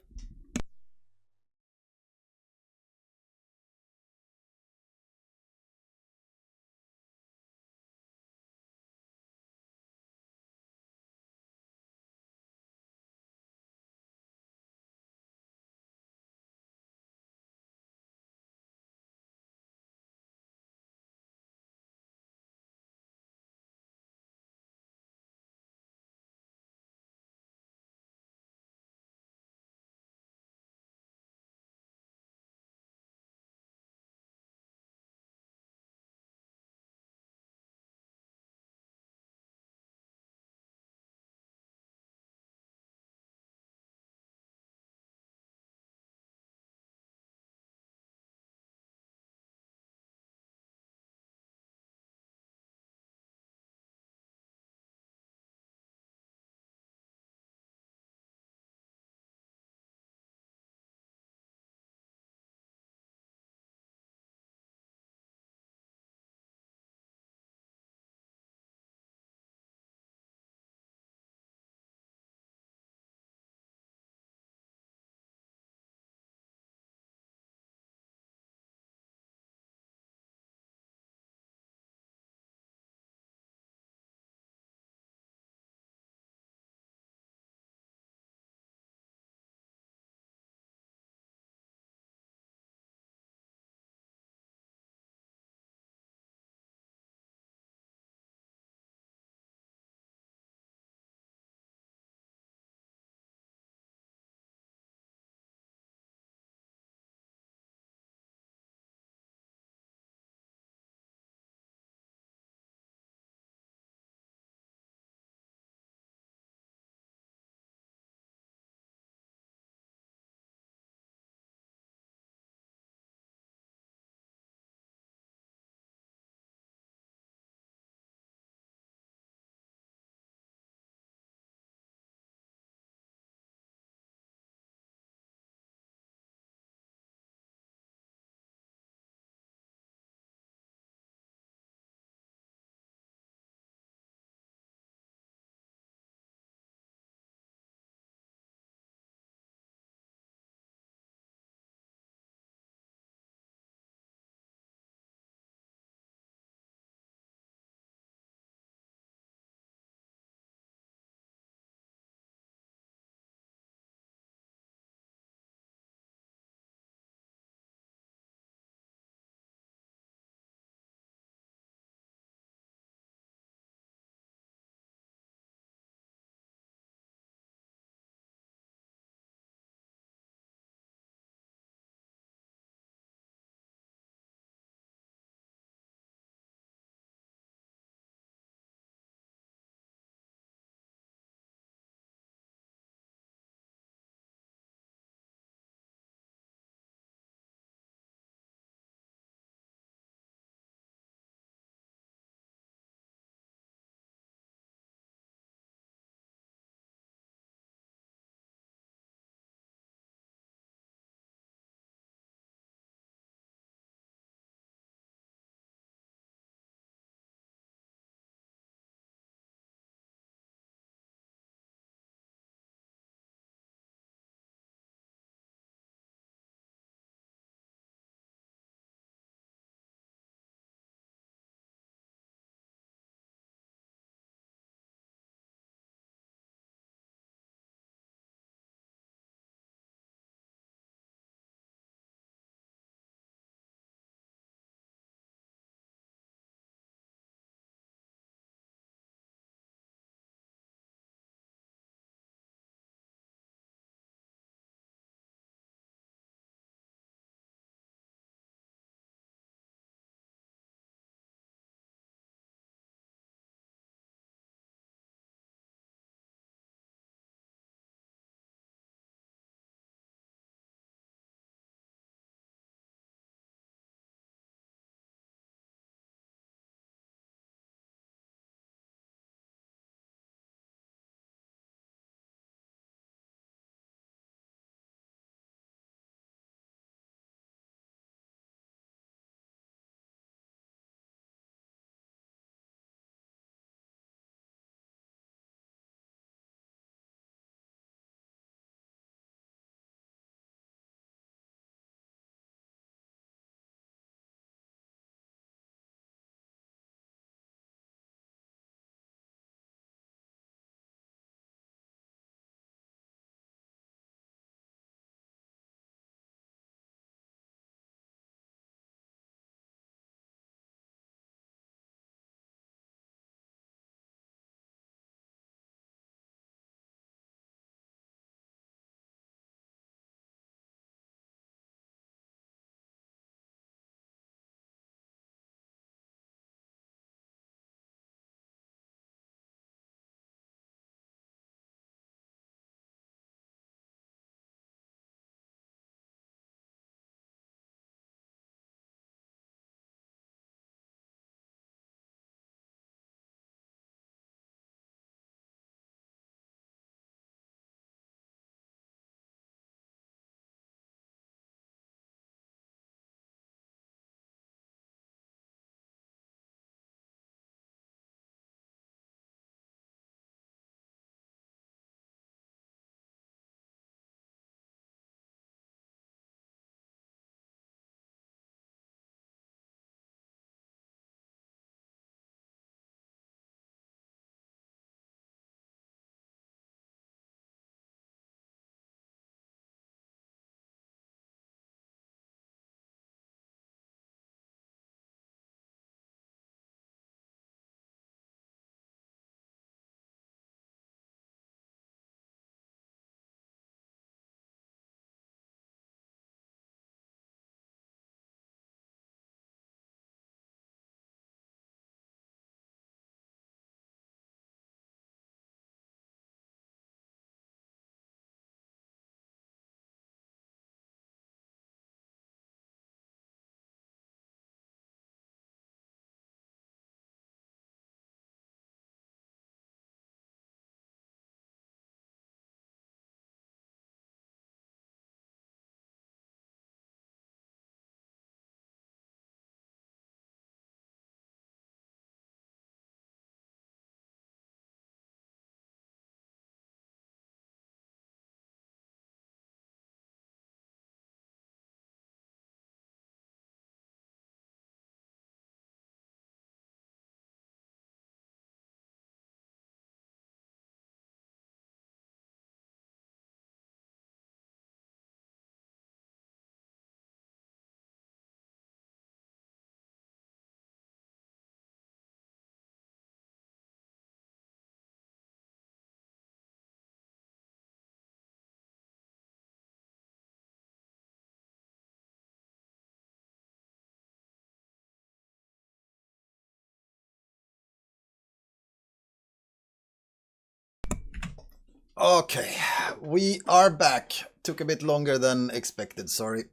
Okay, we are back. Took a bit longer than expected, sorry.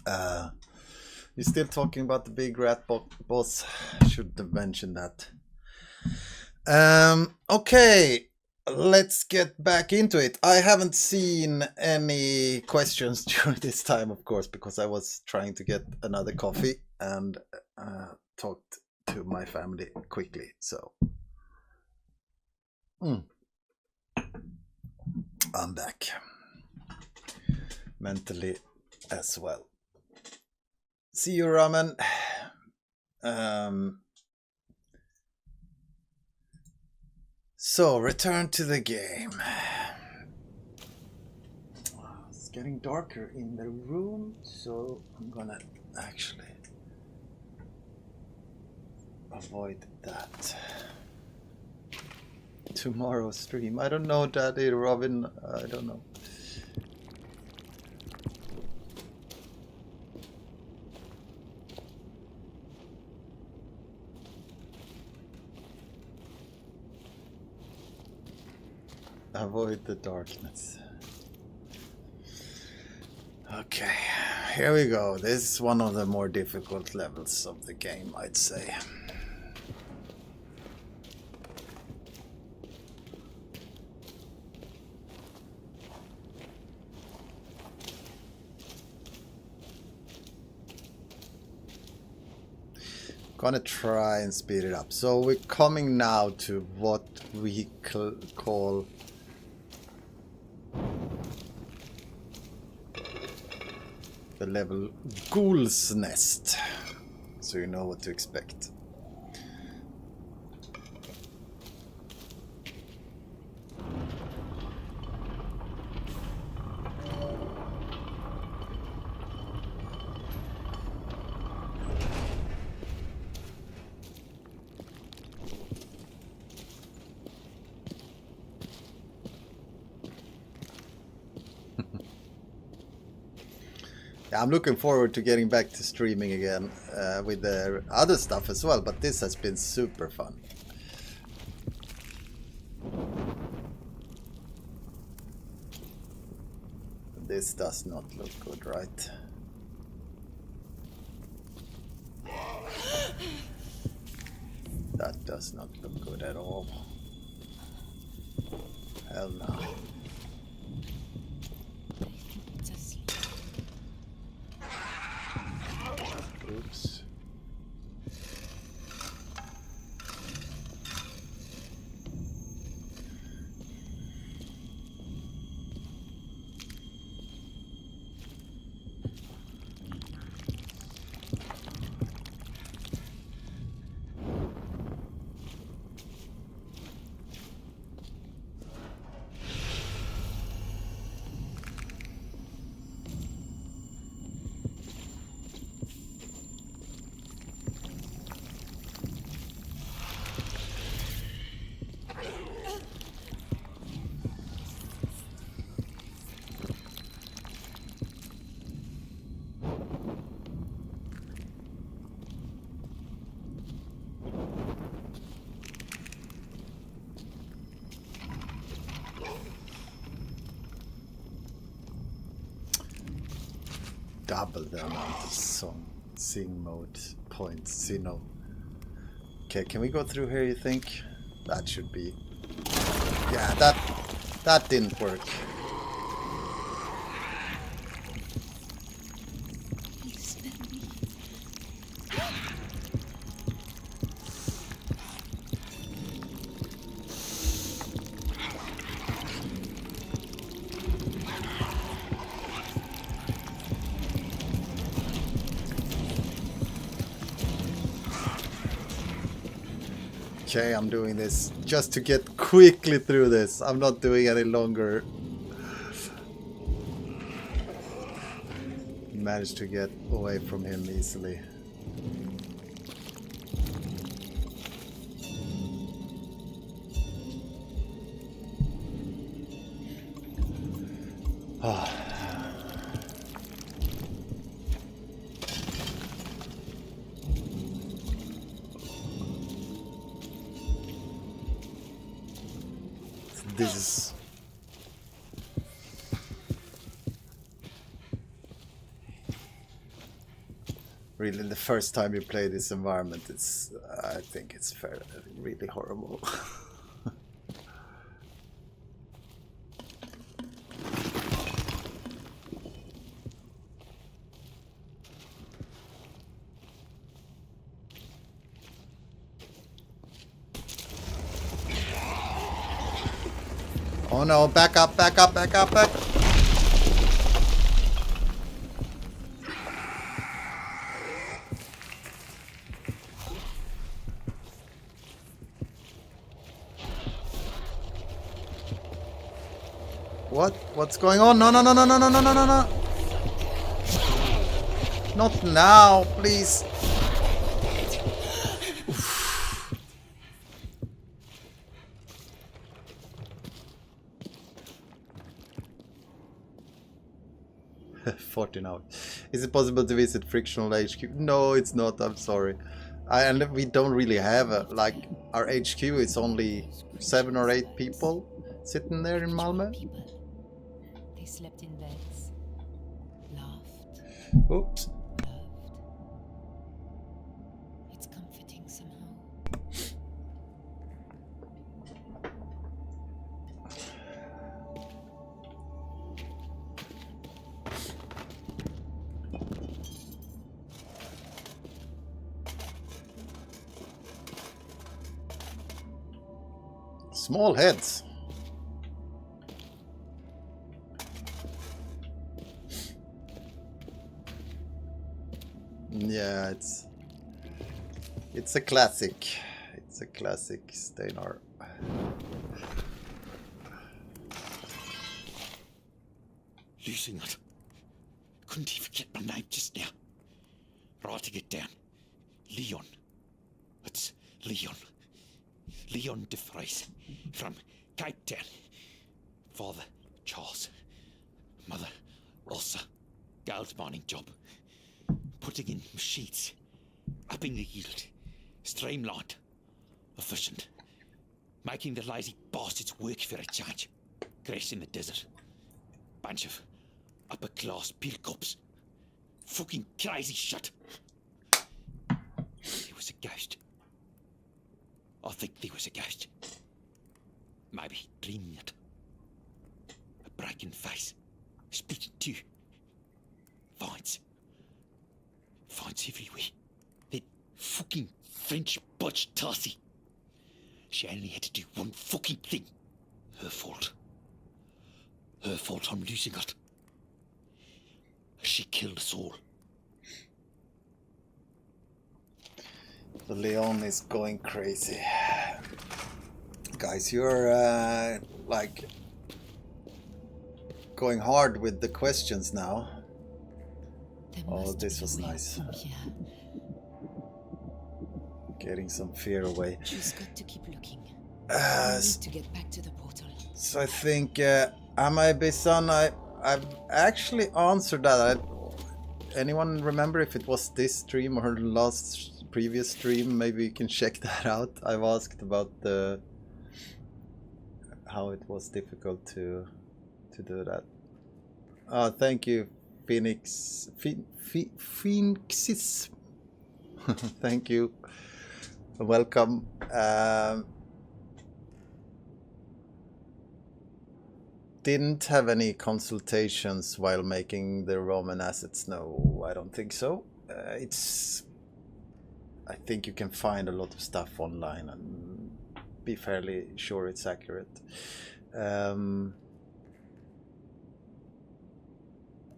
You're still talking about the big rat boss. Should have mentioned that. Okay, let's get back into it. I haven't seen any questions during this time, of course, because I was trying to get another coffee and talked to my family quickly, so... I'm back. Mentally as well. See you, Ramen. So, return to the game. It's getting darker in the room, so I'm gonna actually avoid that. Tomorrow's stream. I don't know, Daddy, Robin. I don't know. Avoid the darkness. Okay, here we go. This is one of the more difficult levels of the game, I'd say. Gonna try and speed it up. So we're coming now to what we call the level Ghoul's Nest, so you know what to expect. I'm looking forward to getting back to streaming again with the other stuff as well, but this has been super fun. This does not look good, right? That does not look good at all. Hell no. Oops. Double the amount of sing mode points, see no. Okay, can we go through here, you think? That should be... Yeah, that didn't work. Okay, I'm doing this just to get quickly through this. I'm not doing any longer. Managed to get away from him easily. Ah. This is really the first time you play this environment, I think it's really horrible. Oh no, back up, back up, back up, back. What? What's going on? No, no, no, no, no, no, no, no, no, no. Not now, please. 14 hours. Is it possible to visit Frictional HQ? No, it's not. I'm sorry. And we don't really have like our HQ is only 7 or 8 people sitting there in Malmö. They slept in beds, laughed. Oops. Loved. It's comforting somehow. Small heads. Yeah, it's a classic. It's a classic Steinar. Losing it. Couldn't even get my name just now. Writing it down. Leon. It's Leon. Leon de Vries from Cape Town. Father Charles. Mother Elsa. Gold mining job. Putting in machines. Upping the yield. Streamlined. Efficient. Making the lazy bastards work for a change. Grace in the desert. Bunch of upper class peel cops. Fucking crazy shit. There was a ghost. I think there was a ghost. Maybe dreaming it. A broken face. Split in two. Vines. Vines everywhere. That fucking French butch Tassie. She only had to do one fucking thing. Her fault. Her fault I'm losing it. She killed us all. The Leon is going crazy. Guys, you're like going hard with the questions now. Oh, this was nice. Getting some fear away. Just got to keep looking. I need to get back to the portal. So I think am I Bisan? I've actually answered that. Anyone remember if it was this stream or the last previous stream? Maybe you can check that out. I've asked about how it was difficult to do that. Thank you, Phoenix. Phoenixis. Thank you. Welcome. Didn't have any consultations while making the Roman assets. No, I don't think so. I think you can find a lot of stuff online and be fairly sure it's accurate.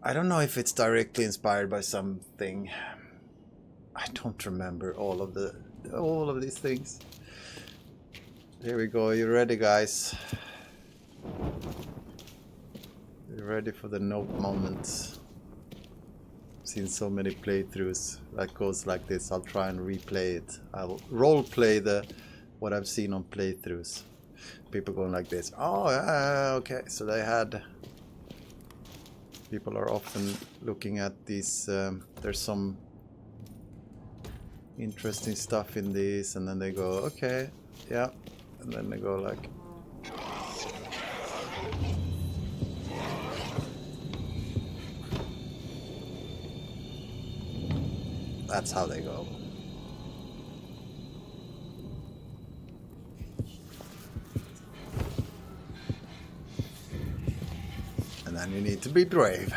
I don't know if it's directly inspired by something. I don't remember all of these things. Here we go. You ready, guys? You ready for the note moment? I've seen so many playthroughs that goes like this. I'll try and replay it. I'll role play what I've seen on playthroughs. People going like this. Oh, okay. So they had. People are often looking at these. There's some interesting stuff in these, and then they go, okay, yeah, and then they go like. That's how they go. And then you need to be brave.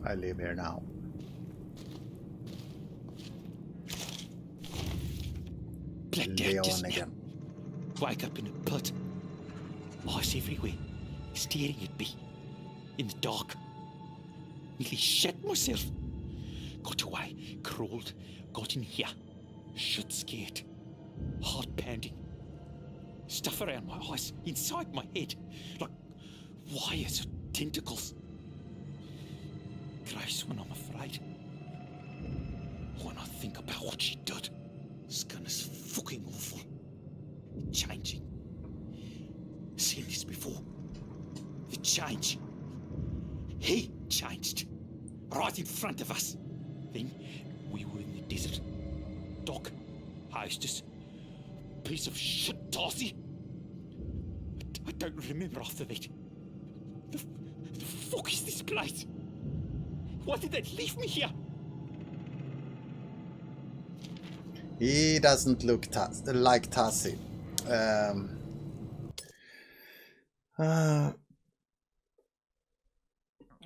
I live here now. Leon again. Wake up in a put. Eyes everywhere, staring at me. In the dark. Nearly shit myself. Got away, crawled, got in here. Shit scared. Heart pounding. Stuff around my eyes, inside my head. Like wires or tentacles. Grace when I'm afraid. When I think about what she did. Skin is fucking awful. Changing. Seen this before. The change. He changed. Right in front of us. Then we were in the desert. Doc, hostess. Piece of shit, Darcy. I don't remember after that. The fuck is this place? Why did they leave me here? He doesn't look like Tassi.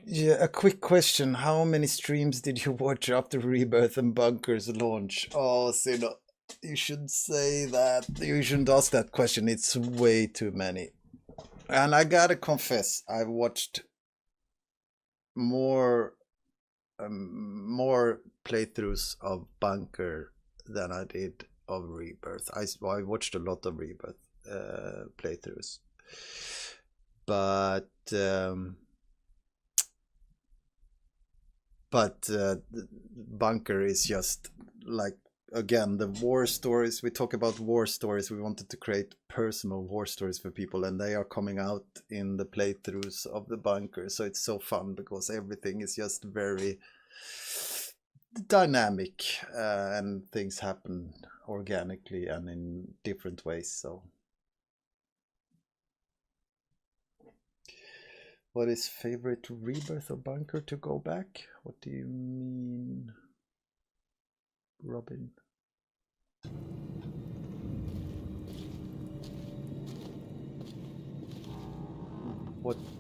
Yeah, a quick question. How many streams did you watch after Rebirth and Bunker's launch? Oh, Sino, you should say that. You shouldn't ask that question. It's way too many. And I gotta confess, I watched more playthroughs of Bunker than I did of Rebirth. I watched a lot of Rebirth playthroughs, but Bunker is just like, again, the war stories. We talk about war stories. We wanted to create personal war stories for people, and they are coming out in the playthroughs of the Bunker. So it's so fun because everything is just very dynamic, and things happen organically and in different ways. So what is favorite Rebirth or Bunker to go back? What do you mean, Robin?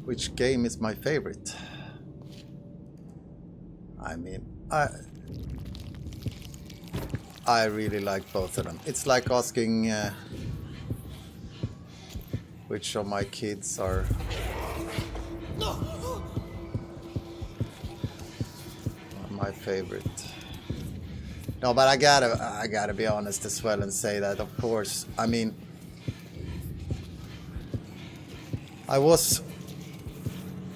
Which game is my favorite? I mean, I really like both of them. It's like asking which of my kids are my favorite. No, but I gotta be honest as well and say that, of course, I mean, I was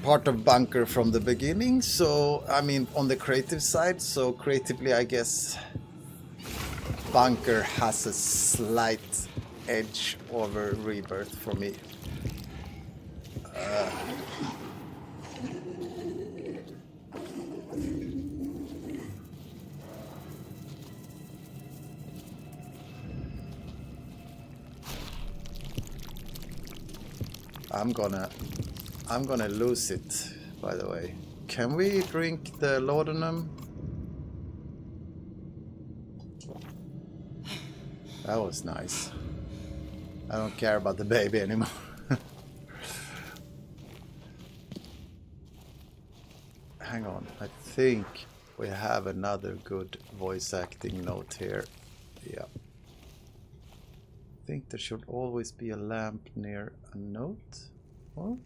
part of Bunker from the beginning, so I mean, on the creative side, so creatively I guess Bunker has a slight edge over Rebirth for me. I'm gonna lose it, by the way. Can we drink the laudanum? That was nice. I don't care about the baby anymore. Hang on, I think we have another good voice acting note here. Yeah. I think there should always be a lamp near a note. What?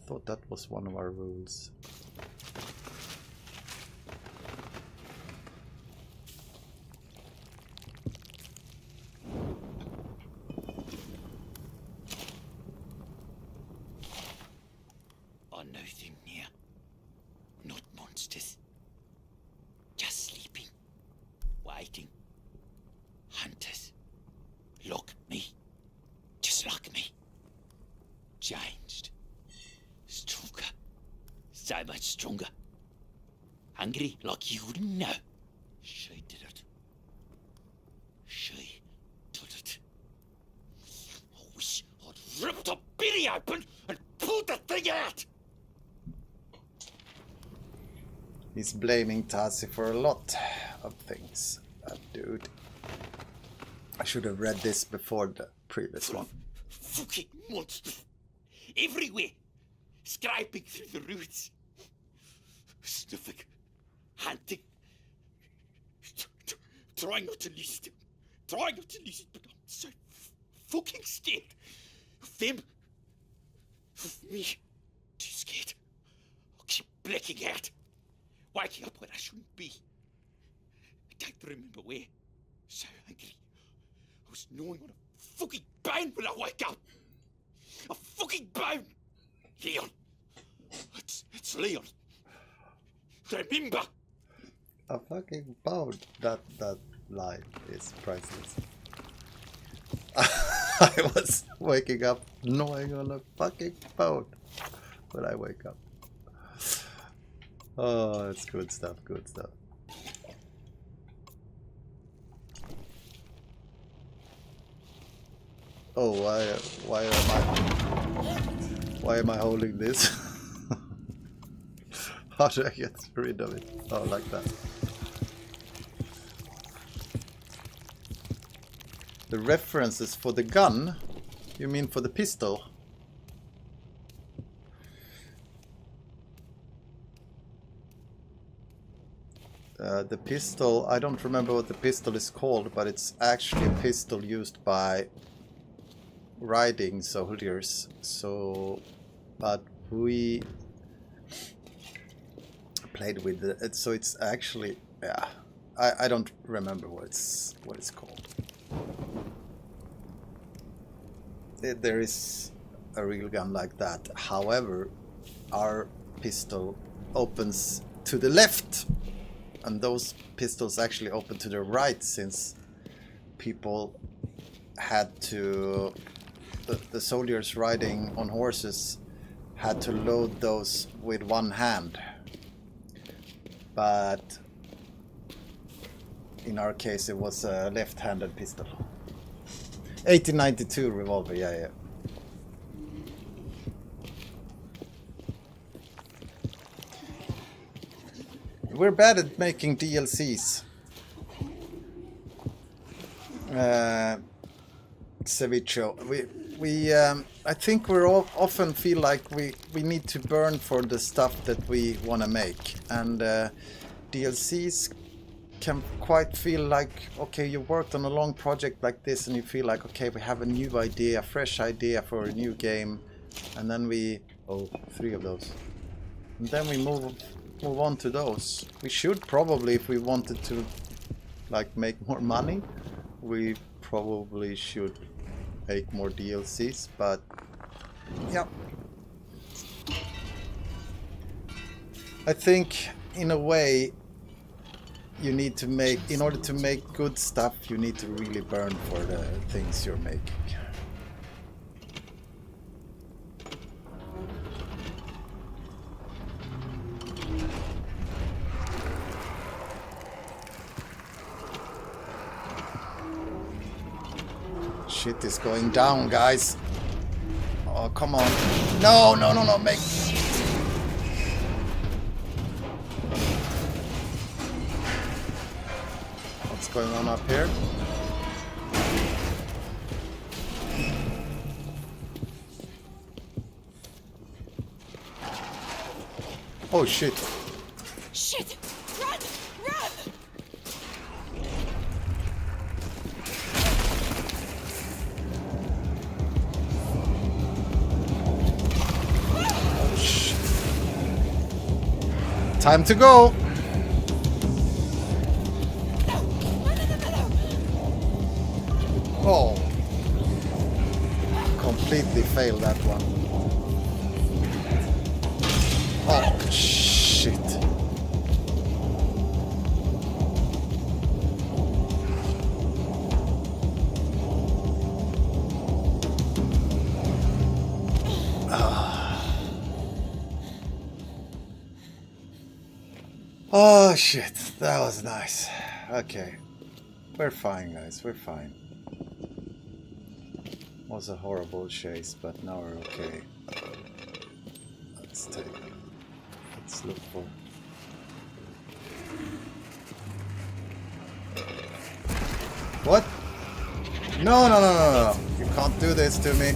Thought that was one of our rules. Hunters. Like me. Just like me. Changed. Stronger. So much stronger. Hungry like you wouldn't know. She did it. She did it. I wish I'd ripped the bitty open and pulled the thing out. He's blaming Tasi for a lot of things. That dude. I should have read this before the previous one. Fucking monster. Everywhere. Scraping through the roots. Sniffing. Hunting. Trying not to lose it. Trying not to lose it, but I'm so fucking scared. Of them. Of me. Too scared. I'll keep blacking out. Waking up when I shouldn't be. I don't remember where. So hungry. I was gnawing on a fucking bone when I wake up. A fucking bone. Leon. It's Leon. Remember. A fucking bone. That line is priceless. I was waking up gnawing on a fucking bone when I wake up. Oh, it's good stuff, good stuff. Oh, why am I holding this? How do I get rid of it? Oh, like that. The references for the gun? You mean for the pistol? The pistol, I don't remember what the pistol is called, but it's actually a pistol used by riding soldiers. So, but we played with it, so it's actually, yeah, I don't remember what it's called. There is a real gun like that. However, our pistol opens to the left. And those pistols actually open to the right, since people had to... The soldiers riding on horses had to load those with one hand. But in our case it was a left-handed pistol. 1892 revolver, yeah. We're bad at making DLCs. Cevicho. I think we all often feel like we need to burn for the stuff that we want to make, and DLCs can quite feel like, okay, you worked on a long project like this and you feel like, okay, we have a new idea, a fresh idea for a new game, and then we 3 of those, and then we move on to those. We should probably, if we wanted to like make more money, we probably should make more DLCs, but yeah, I think in a way you need to make, in order to make good stuff, you need to really burn for the things you're making. Shit is going down, guys. Oh, come on. No, make... What's going on up here? Oh, shit. Shit! Run! Run! Oh, shit. Time to go! Oh, completely failed that one. Oh, shit. Oh shit, that was nice. Okay. We're fine, guys, we're fine. Was a horrible chase, but now we're okay. Let's look for... What? No, no, no, no, no. You can't do this to me.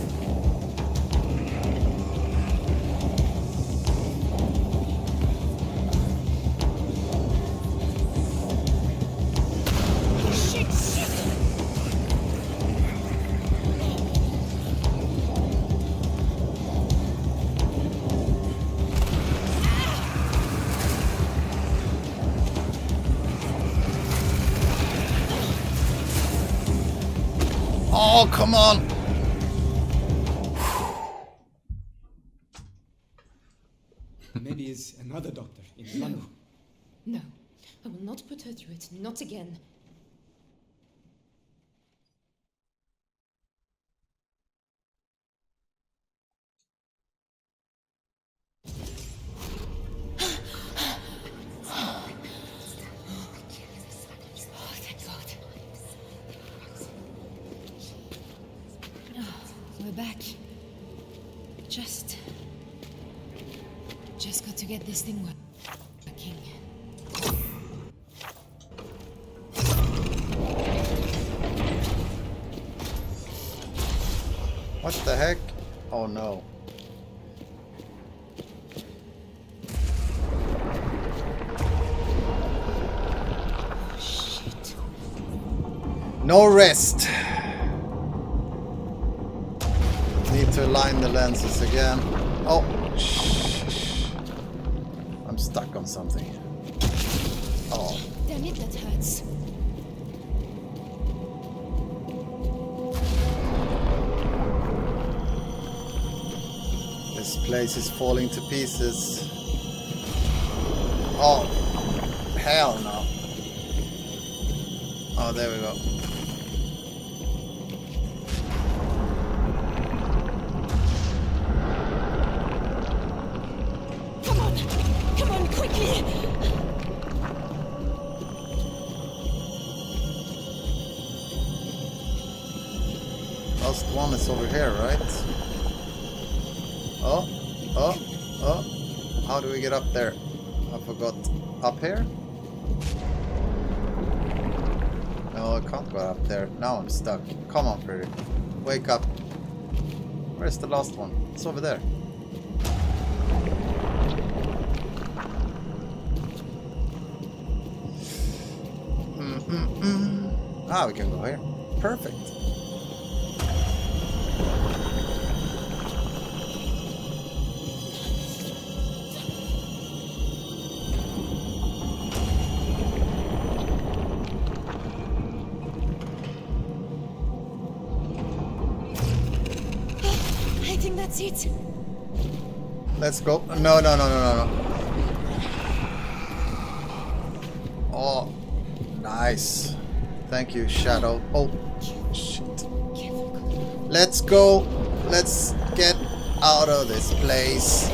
Oh, come on! Maybe it's another doctor in London. No, I will not put her through it. Not again. We're back. Just got to get this thing working. What the heck? Oh no. Oh, shit. No rest. Need to align the lenses again. Oh, shh. I'm stuck on something. Oh. Damn it, that hurts. This place is falling to pieces. Oh, hell no. Oh, there we go. Come on, quickly! Last one is over here, right? Oh. How do we get up there? I forgot. Up here? No, I can't go up there. Now I'm stuck. Come on, Fredrik. Wake up. Where's the last one? It's over there. Ah, we can go here. Perfect. I think that's it. Let's go. No. Oh, nice. Thank you, Shadow. Oh, shit. Let's go. Let's get out of this place.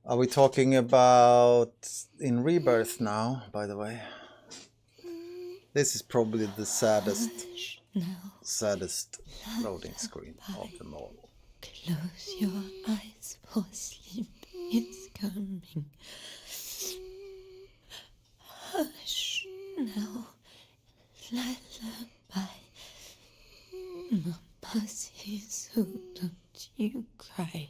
Are we talking about in Rebirth now, by the way? This is probably the saddest loading screen of them all. Close your eyes, for sleep is coming. Hush now, lullaby. Mama says, so don't you cry.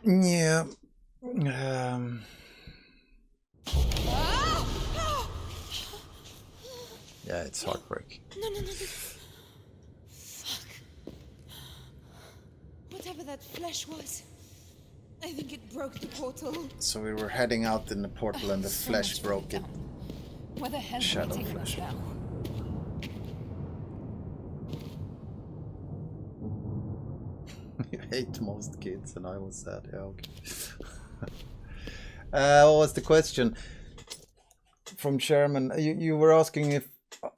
Yeah. Yeah, it's heartbreaking. No. Fuck. Whatever that flesh was, I think it broke the portal. So we were heading out in the portal and the flesh broke it. Where the hell Shadow are we taking us flesh. now? You hate most kids, and I was sad. Yeah, okay. What was the question from Chairman? You were asking if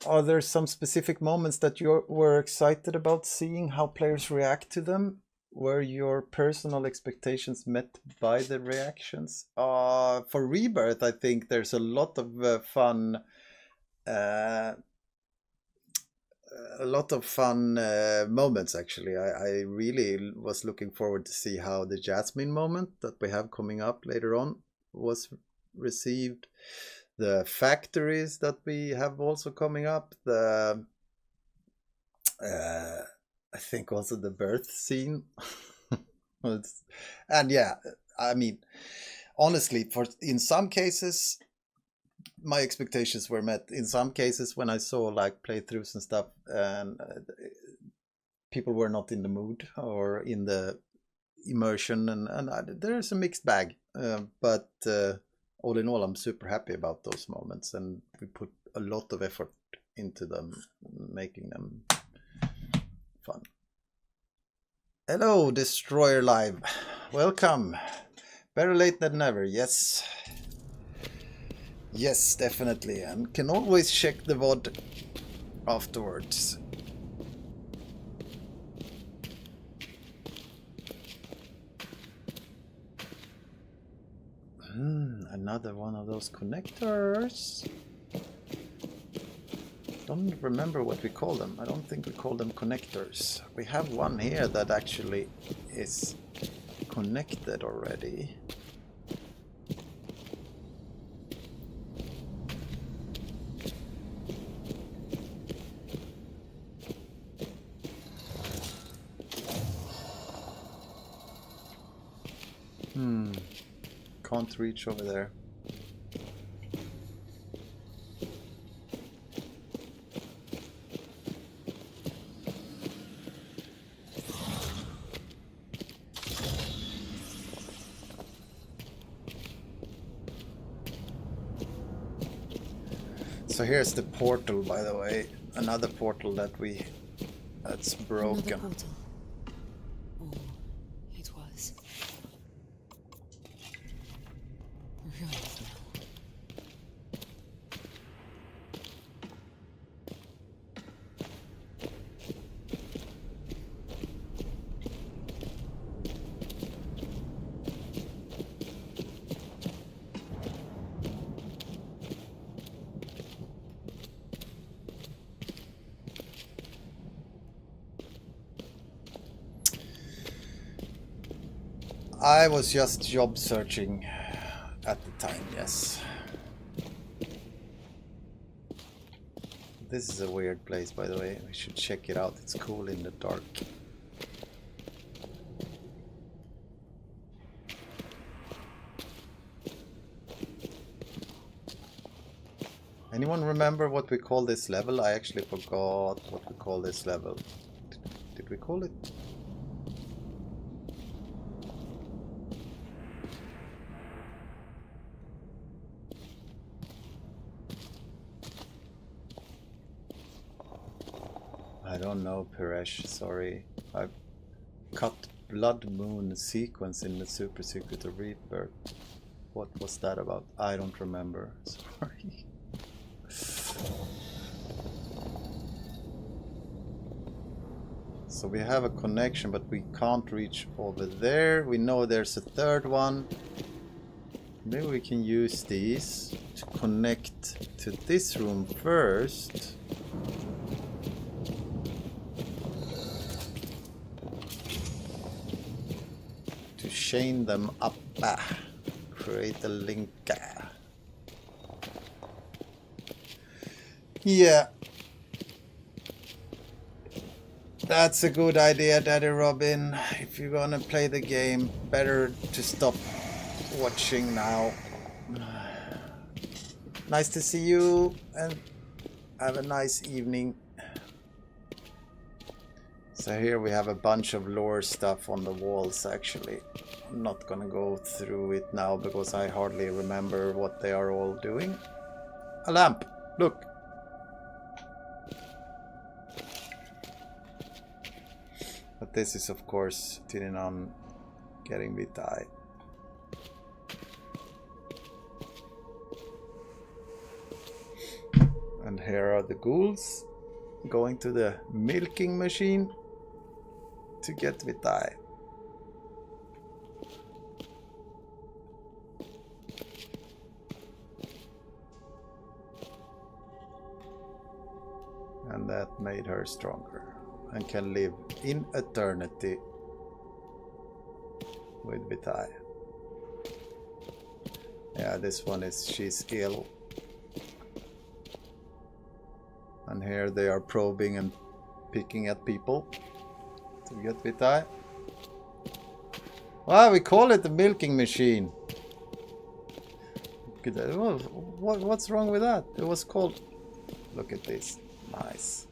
are there some specific moments that you were excited about seeing how players react to them? Were your personal expectations met by the reactions? For Rebirth, I think there's a lot of fun. A lot of fun moments, actually. I really was looking forward to see how the Jasmine moment that we have coming up later on was received. The factories that we have also coming up. The I think also the birth scene. And yeah, I mean, honestly, in some cases, my expectations were met. In some cases, when I saw like playthroughs and stuff, and people were not in the mood or in the immersion, and there's a mixed bag. But all in all, I'm super happy about those moments, and we put a lot of effort into them, making them fun. Hello, Destroyer Live. Welcome. Better late than never. Yes. Yes, definitely. And can always check the VOD afterwards. Another one of those connectors. Don't remember what we call them. I don't think we call them connectors. We have one here that actually is connected already. Can't reach over there. So here's the portal, by the way. Another portal that's broken. Another portal. Oh, it was. Right now. I was just job searching at the time, yes. This is a weird place, by the way. We should check it out. It's cool in the dark. Anyone remember what we call this level? I actually forgot what we call this level. Did we call it? I don't know, Paresh, sorry. I cut Blood Moon sequence in the Super Secret of Rebirth. What was that about? I don't remember, sorry. So we have a connection, but we can't reach over there. We know there's a third one. Maybe we can use these to connect to this room first. To chain them up. Create a link. Yeah. That's a good idea, Daddy Robin. If you're gonna play the game, better to stop watching now. Nice to see you, and have a nice evening. So here we have a bunch of lore stuff on the walls, actually. not gonna go through it now because I hardly remember what they are all doing. A lamp! Look! But this is of course tuning on getting vitae. And here are the ghouls going to the milking machine to get vitae. And that made her stronger and can live in eternity with vitae. Yeah, this one is, she's ill. And here they are probing and picking at people to get vitae. Wow, we call it the milking machine. What's wrong with that? It was called... Look at this. Nice.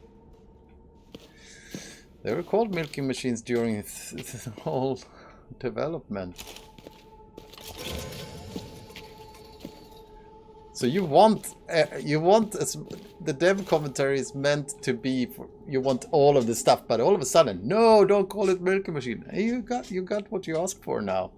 They were called milking machines during the whole development. So you want the dev commentary is meant to be for, you want all of the stuff, but all of a sudden, no, don't call it milking machine. Hey, you got what you asked for now.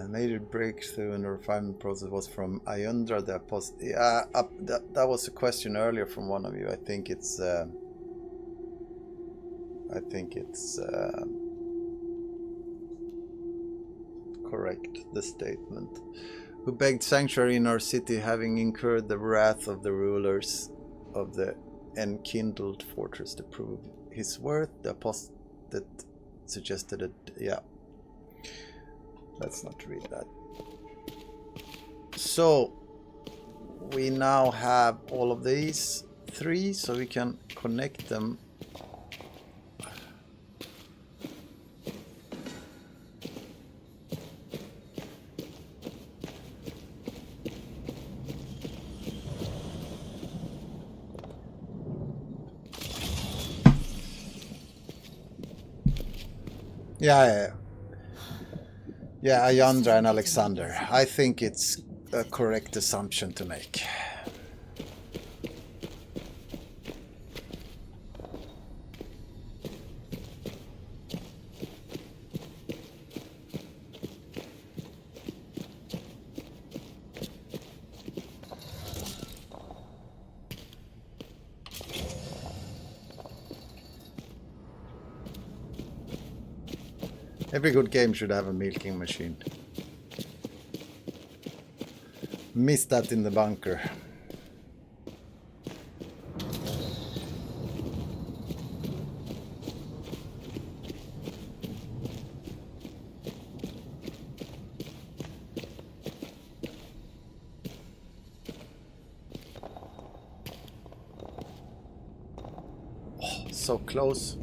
Major breakthrough in the refinement process was from Ayundra the Apostle. Yeah, that was a question earlier from one of you. I think it's correct, the statement. Who begged sanctuary in our city, having incurred the wrath of the rulers of the enkindled fortress to prove his worth. The apostate suggested it. Yeah. Let's not read that. So we now have all of these three, so we can connect them. Yeah, Ayandra and Alexander. I think it's a correct assumption to make. Every good game should have a milking machine. Missed that in the bunker. Oh, so close.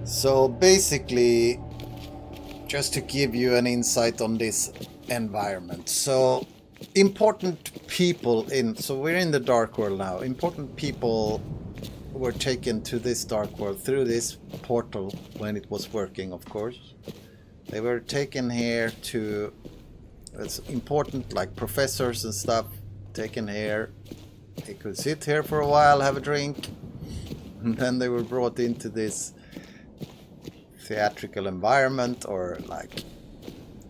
So basically, just to give you an insight on this environment. So important people so we're in the dark world now. Important people were taken to this dark world through this portal when it was working, of course. They were taken here to, it's important, like professors and stuff, taken here. They could sit here for a while, have a drink, and then they were brought into this theatrical environment, or like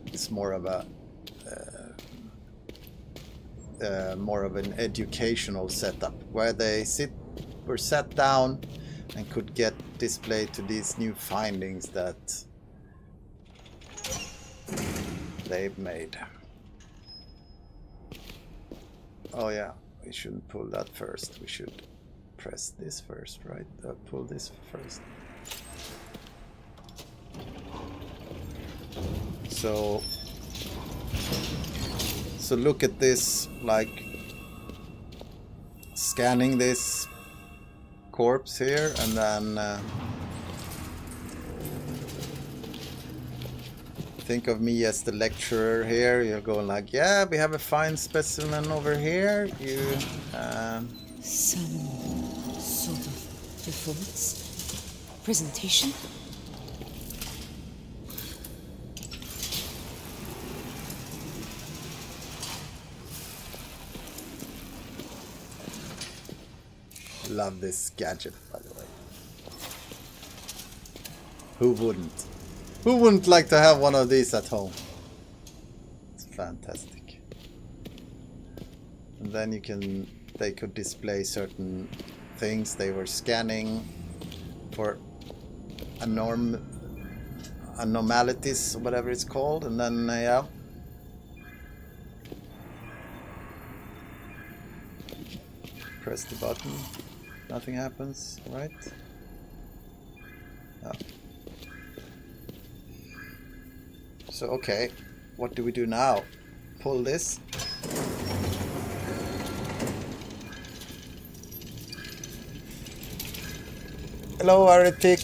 it's more of an educational setup where they were sat down and could get displayed to these new findings that they've made. Oh yeah, we shouldn't pull that first. We should press this first, right? Pull this first. So look at this, like scanning this corpse here, and then think of me as the lecturer here. You're going like, yeah, we have a fine specimen over here. You, Some sort of performance? Presentation? Love this gadget, by the way. Who wouldn't? Who wouldn't like to have one of these at home? It's fantastic. And then they could display certain things they were scanning for anomalies, whatever it's called, and then yeah. Press the button. Nothing happens, right? Oh. So, okay, what do we do now? Pull this. Hello, Heretic.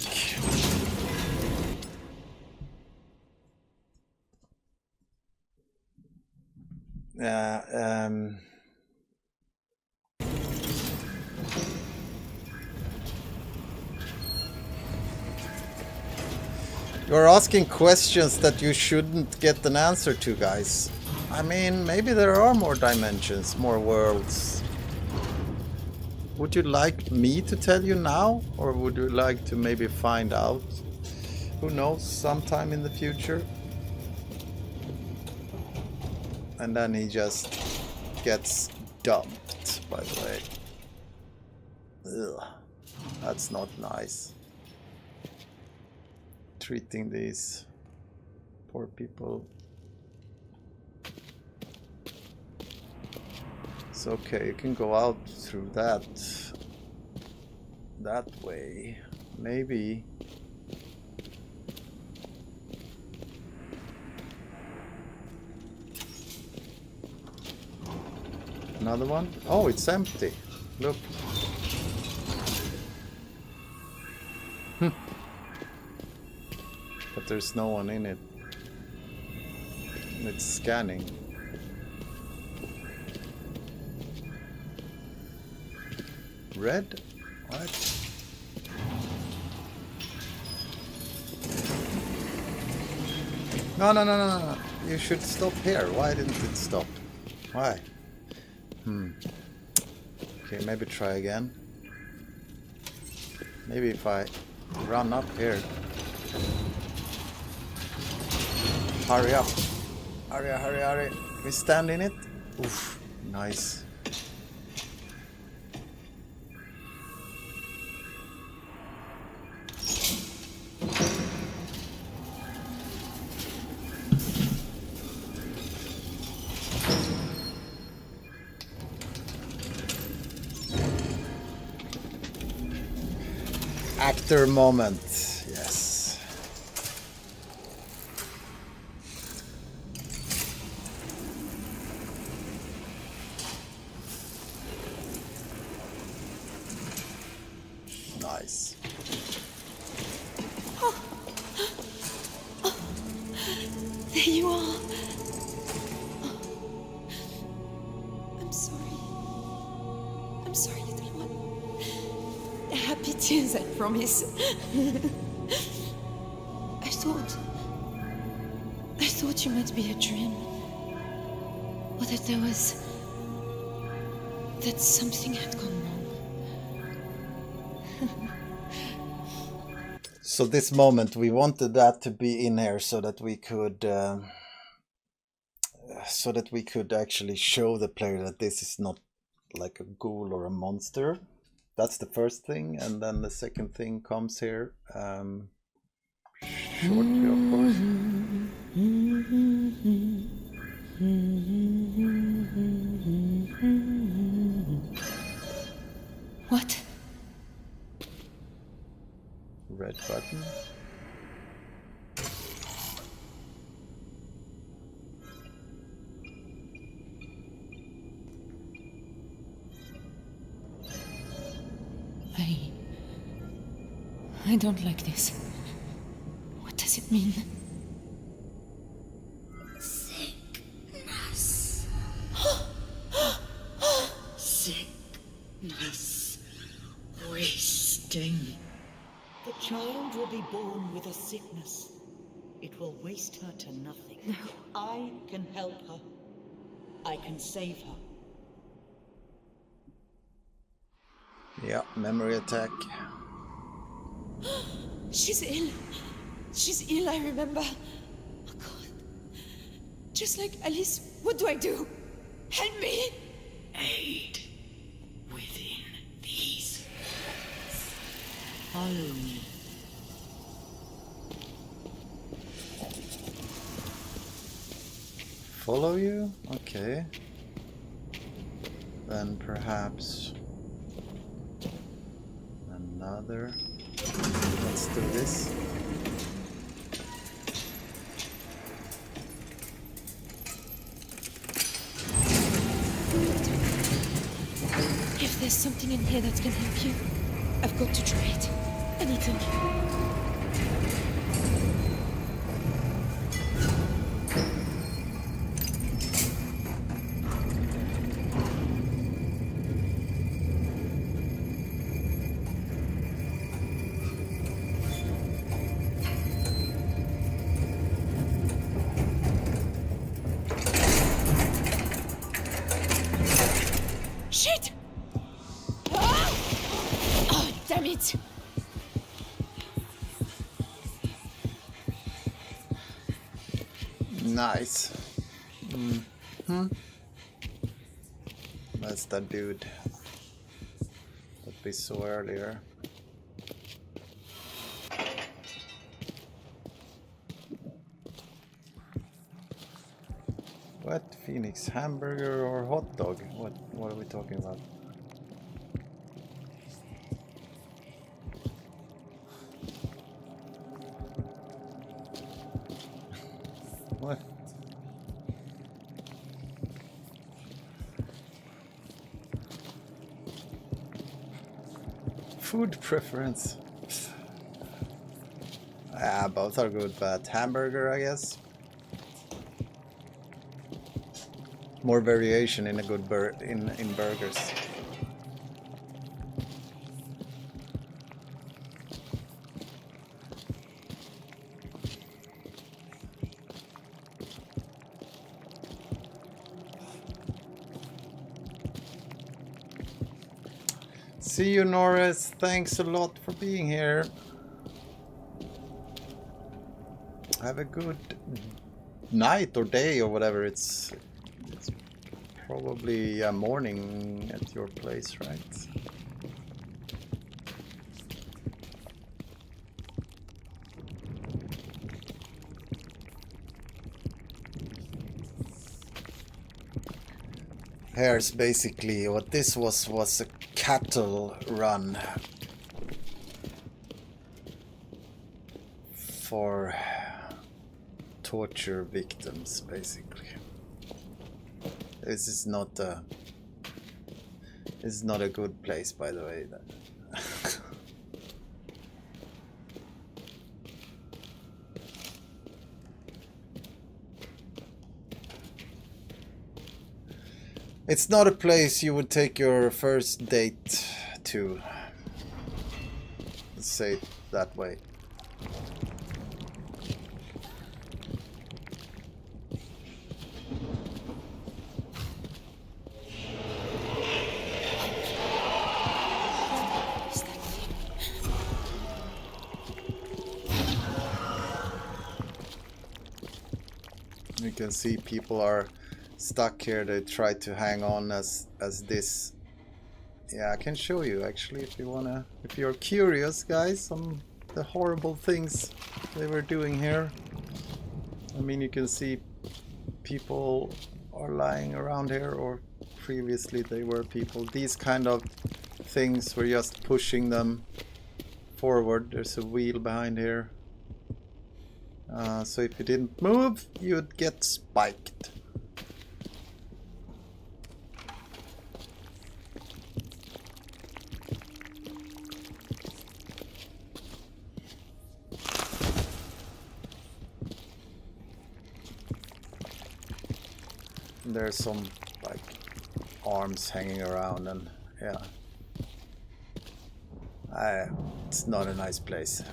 You're asking questions that you shouldn't get an answer to, guys. I mean, maybe there are more dimensions, more worlds. Would you like me to tell you now? Or would you like to maybe find out? Who knows, sometime in the future? And then he just gets dumped, by the way. Ugh, that's not nice. Treating these poor people. It's okay, you can go out through that way. Maybe. Another one? Oh, it's empty. Look. But there's no one in it. It's scanning. Red? What? No. You should stop here. Why didn't it stop? Why? Okay, maybe try again. Maybe if I run up here. Hurry up. Hurry. We stand in it. Oof, nice. Actor moment, yes. Nice. There you are. I'm sorry, little one. Happy tears, I promise. I thought you might be a dream. Or that that something had gone wrong. So this moment, we wanted that to be in here so that we could actually show the player that this is not like a ghoul or a monster. That's the first thing, and then the second thing comes here shortly, of course. What? Red button. I don't like this. What does it mean? Sickness. Wasting. The child will be born with a sickness. It will waste her to nothing. No. I can help her. I can save her. Yeah, memory attack. She's ill. She's ill, I remember. Oh God. Just like Alice, what do I do? Help me! Aid within these walls. Follow me. Follow you? Okay. Then perhaps another. Let's do this. If there's something in here that can help you, I've got to try it. Anything. Shit! Ah! Oh, damn it! Nice. That's that dude that we saw earlier. What? Phoenix hamburger or hot dog? What are we talking about? What? Food preference. Ah, both are good, but hamburger, I guess. More variation in a good in burgers. See you, Norris. Thanks a lot for being here. Have a good night or day or whatever. It's probably morning at your place, right? Here's basically what this was a cattle run for torture victims, basically. This is not a good place, by the way. It's not a place you would take your first date to. Let's say it that way. You can see people are stuck here. They try to hang on as this. Yeah, I can show you actually if you wanna, if you're curious, guys, on the horrible things they were doing here. I mean, you can see people are lying around here, or previously they were people. These kind of things were just pushing them forward. There's a wheel behind here. So if you didn't move, you'd get spiked. There's some like arms hanging around, and yeah. It's not a nice place.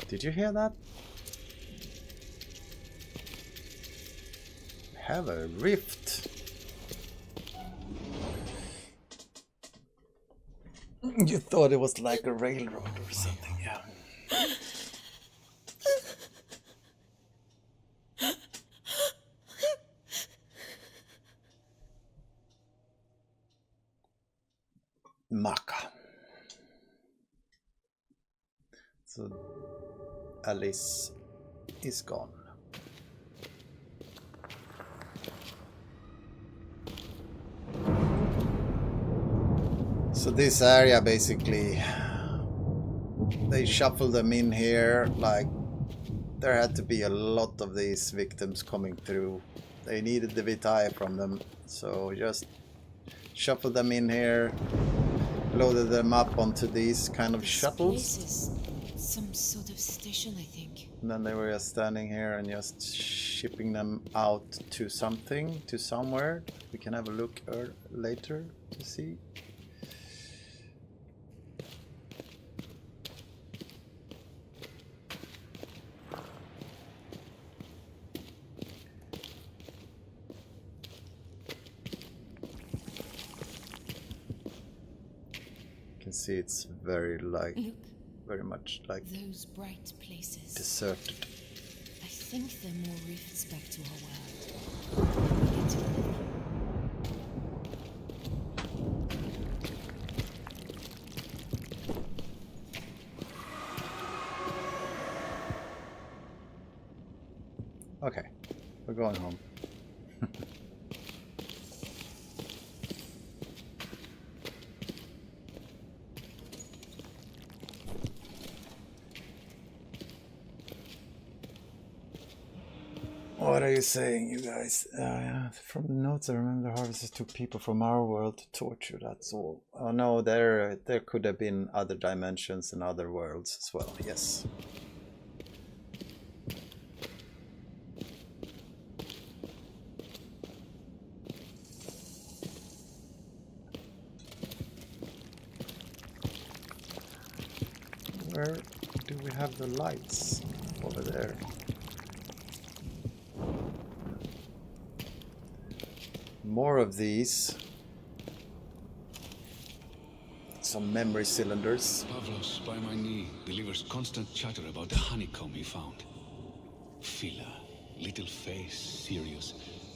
Did you hear that? Have a rift. You thought it was like a railroad or something, yeah. Maka. So Alice is gone. So this area basically, they shuffle them in here, like there had to be a lot of these victims coming through. They needed the Vitae from them, so just shuffle them in here, loaded them up onto these kind of shuttles. This is some sort of station, I think. And then they were just standing here and just shipping them out to something, to somewhere. We can have a look later to see. See, it's very like very much like those bright places. Deserted. I think there are more rifts back to our world. Okay, we're going home. What are you saying, you guys? From the notes, I remember the harvesters took people from our world to torture, that's all. Oh no, there could have been other dimensions and other worlds as well, yes. Where do we have the lights? Over there. More of these. Some memory cylinders. Pavlos, by my knee, delivers constant chatter about the honeycomb he found. Phila, little face, serious,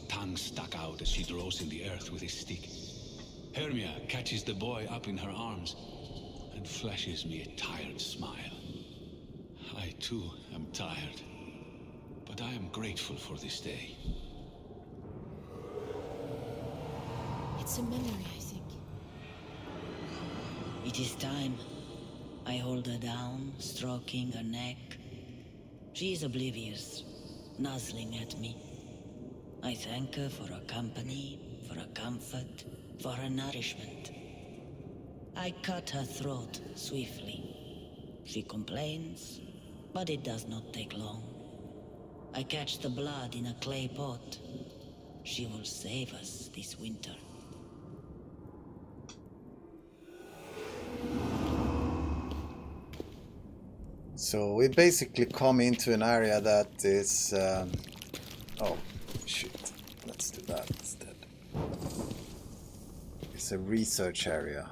tongue stuck out as she draws in the earth with his stick. Hermia catches the boy up in her arms and flashes me a tired smile. I too am tired, but I am grateful for this day. It's a memory, I think. It is time. I hold her down, stroking her neck. She is oblivious, nuzzling at me. I thank her for her company, for her comfort, for her nourishment. I cut her throat swiftly. She complains, but it does not take long. I catch the blood in a clay pot. She will save us this winter. So we basically come into an area that is... oh, shit. Let's do that instead. It's a research area.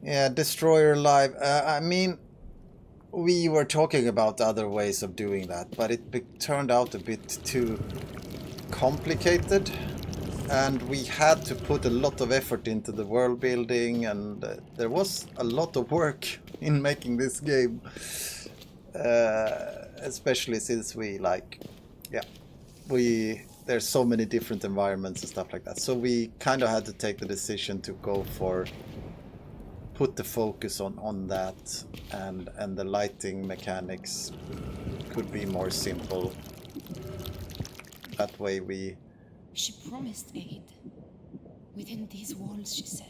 Yeah, Destroyer Live. I mean... We were talking about other ways of doing that, but it turned out a bit too complicated, and we had to put a lot of effort into the world building, and there was a lot of work in making this game, especially since there's so many different environments and stuff like that. So we kind of had to take the decision to go for put the focus on that, and the lighting mechanics could be more simple. That way we She promised aid. Within these walls, she said.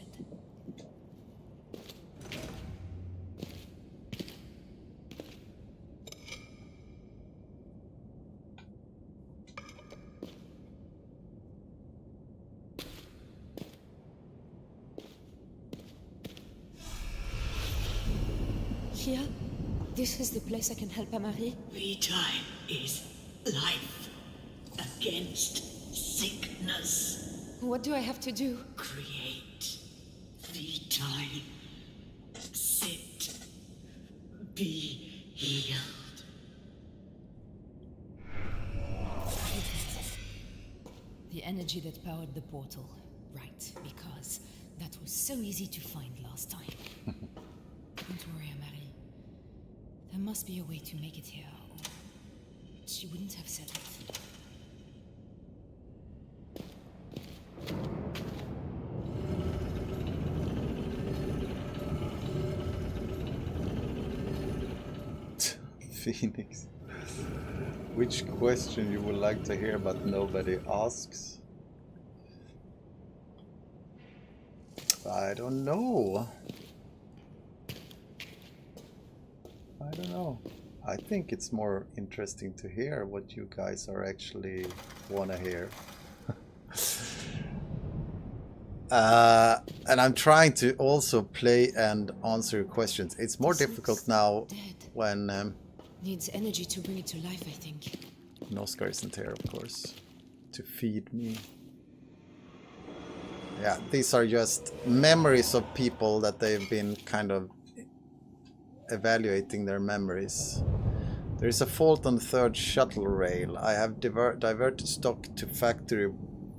Here? This is the place I can help Amari? Vitae is life against sickness. What do I have to do? Create Vitae. Sit. Be healed. The energy that powered the portal. Right, because that was so easy to find last time. Don't worry, Amari. There must be a way to make it here, or she wouldn't have said it. Phoenix. Which question you would like to hear but nobody asks? I don't know. I don't know. I think it's more interesting to hear what you guys are actually want to hear. And I'm trying to also play and answer questions. It's more difficult now when Needs energy to bring it to life, I think. Oscar isn't here, of course, to feed me. Yeah, these are just memories of people that they've been kind of evaluating their memories. There is a fault on the third shuttle rail. I have diverted stock to Factory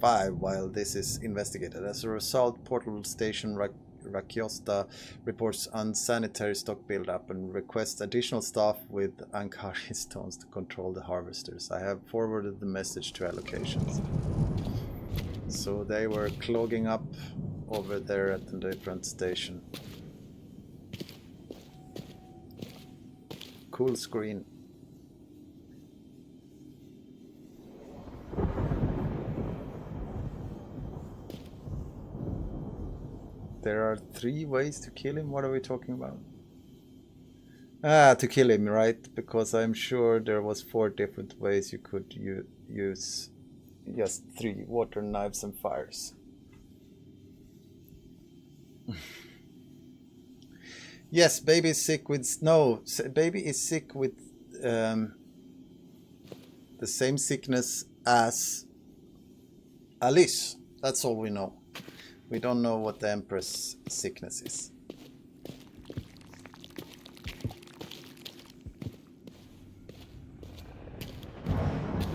5 while this is investigated. As a result, Portal Station Rakiosta reports unsanitary stock buildup and requests additional staff with Ankari stones to control the harvesters. I have forwarded the message to allocations. So they were clogging up over there at the different station. Cool screen. There are 3 ways to kill him. What are we talking about? To kill him, right? Because I'm sure there was 4 different ways you could use just 3 water, knives and fires. Yes, baby is sick with... No, baby is sick with the same sickness as Alice. That's all we know. We don't know what the Empress sickness is.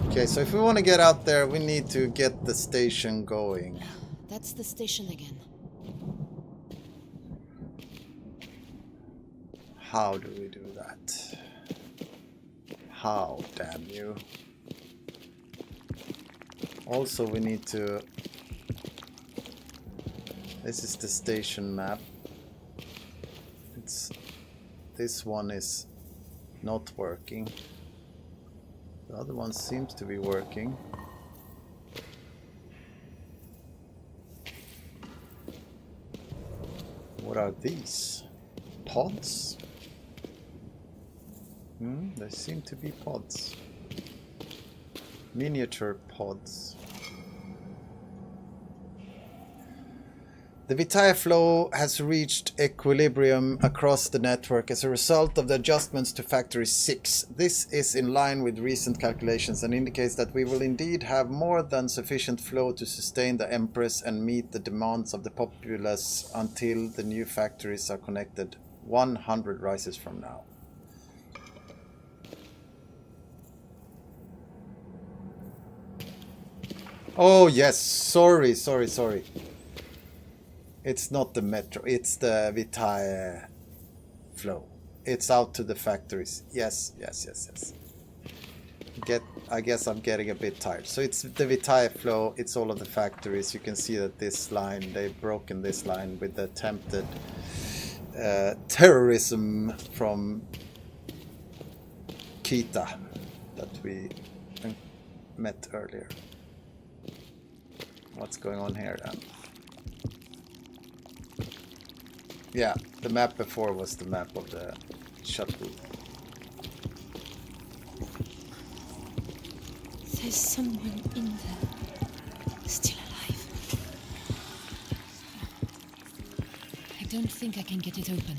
Okay, so if we want to get out there, we need to get the station going. That's the station again. How do we do that? How, damn you. Also, we need to... This is the station map. This one is not working. The other one seems to be working. What are these? Pods? They seem to be pods. Miniature pods. The Vitae flow has reached equilibrium across the network as a result of the adjustments to Factory 6. This is in line with recent calculations and indicates that we will indeed have more than sufficient flow to sustain the Empress and meet the demands of the populace until the new factories are connected 100 rises from now. Oh yes, sorry. It's not the metro, it's the Vitae flow. It's out to the factories. Yes. I guess I'm getting a bit tired. So it's the Vitae flow, it's all of the factories. You can see that this line, they've broken this line with the attempted terrorism from Kita that we met earlier. what's going on here then? Yeah, the map before was the map of the shuttle. There's someone in there, still alive. I don't think I can get it open.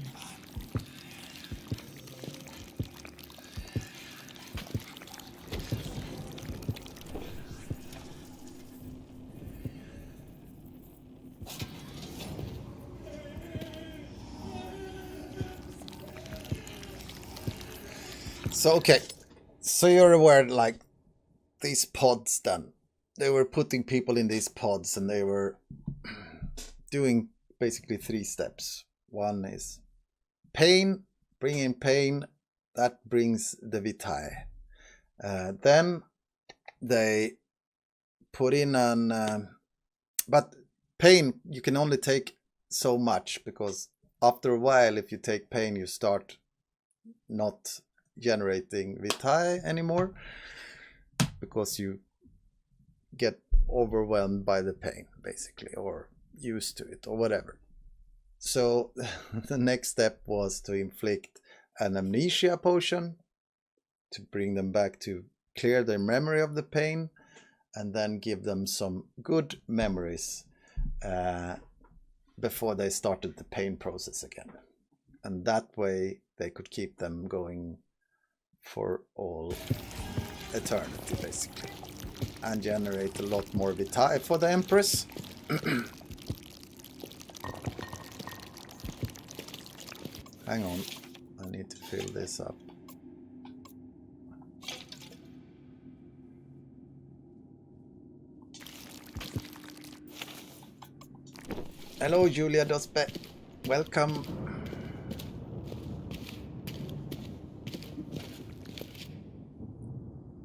So, okay. So you're aware, like, these pods then. They were putting people in these pods and they were doing basically 3 steps. One is pain, bring in pain. That brings the vitae. Then they put in an... but pain, you can only take so much, because after a while, if you take pain, you start not generating vitae anymore, because you get overwhelmed by the pain, basically, or used to it, or whatever. So the next step was to inflict an amnesia potion to bring them back, to clear their memory of the pain, and then give them some good memories before they started the pain process again. And that way they could keep them going for all eternity, basically, and generate a lot more vitae for the Empress. Hang on, I need to fill this up. Hello, Julia Dospe. Welcome.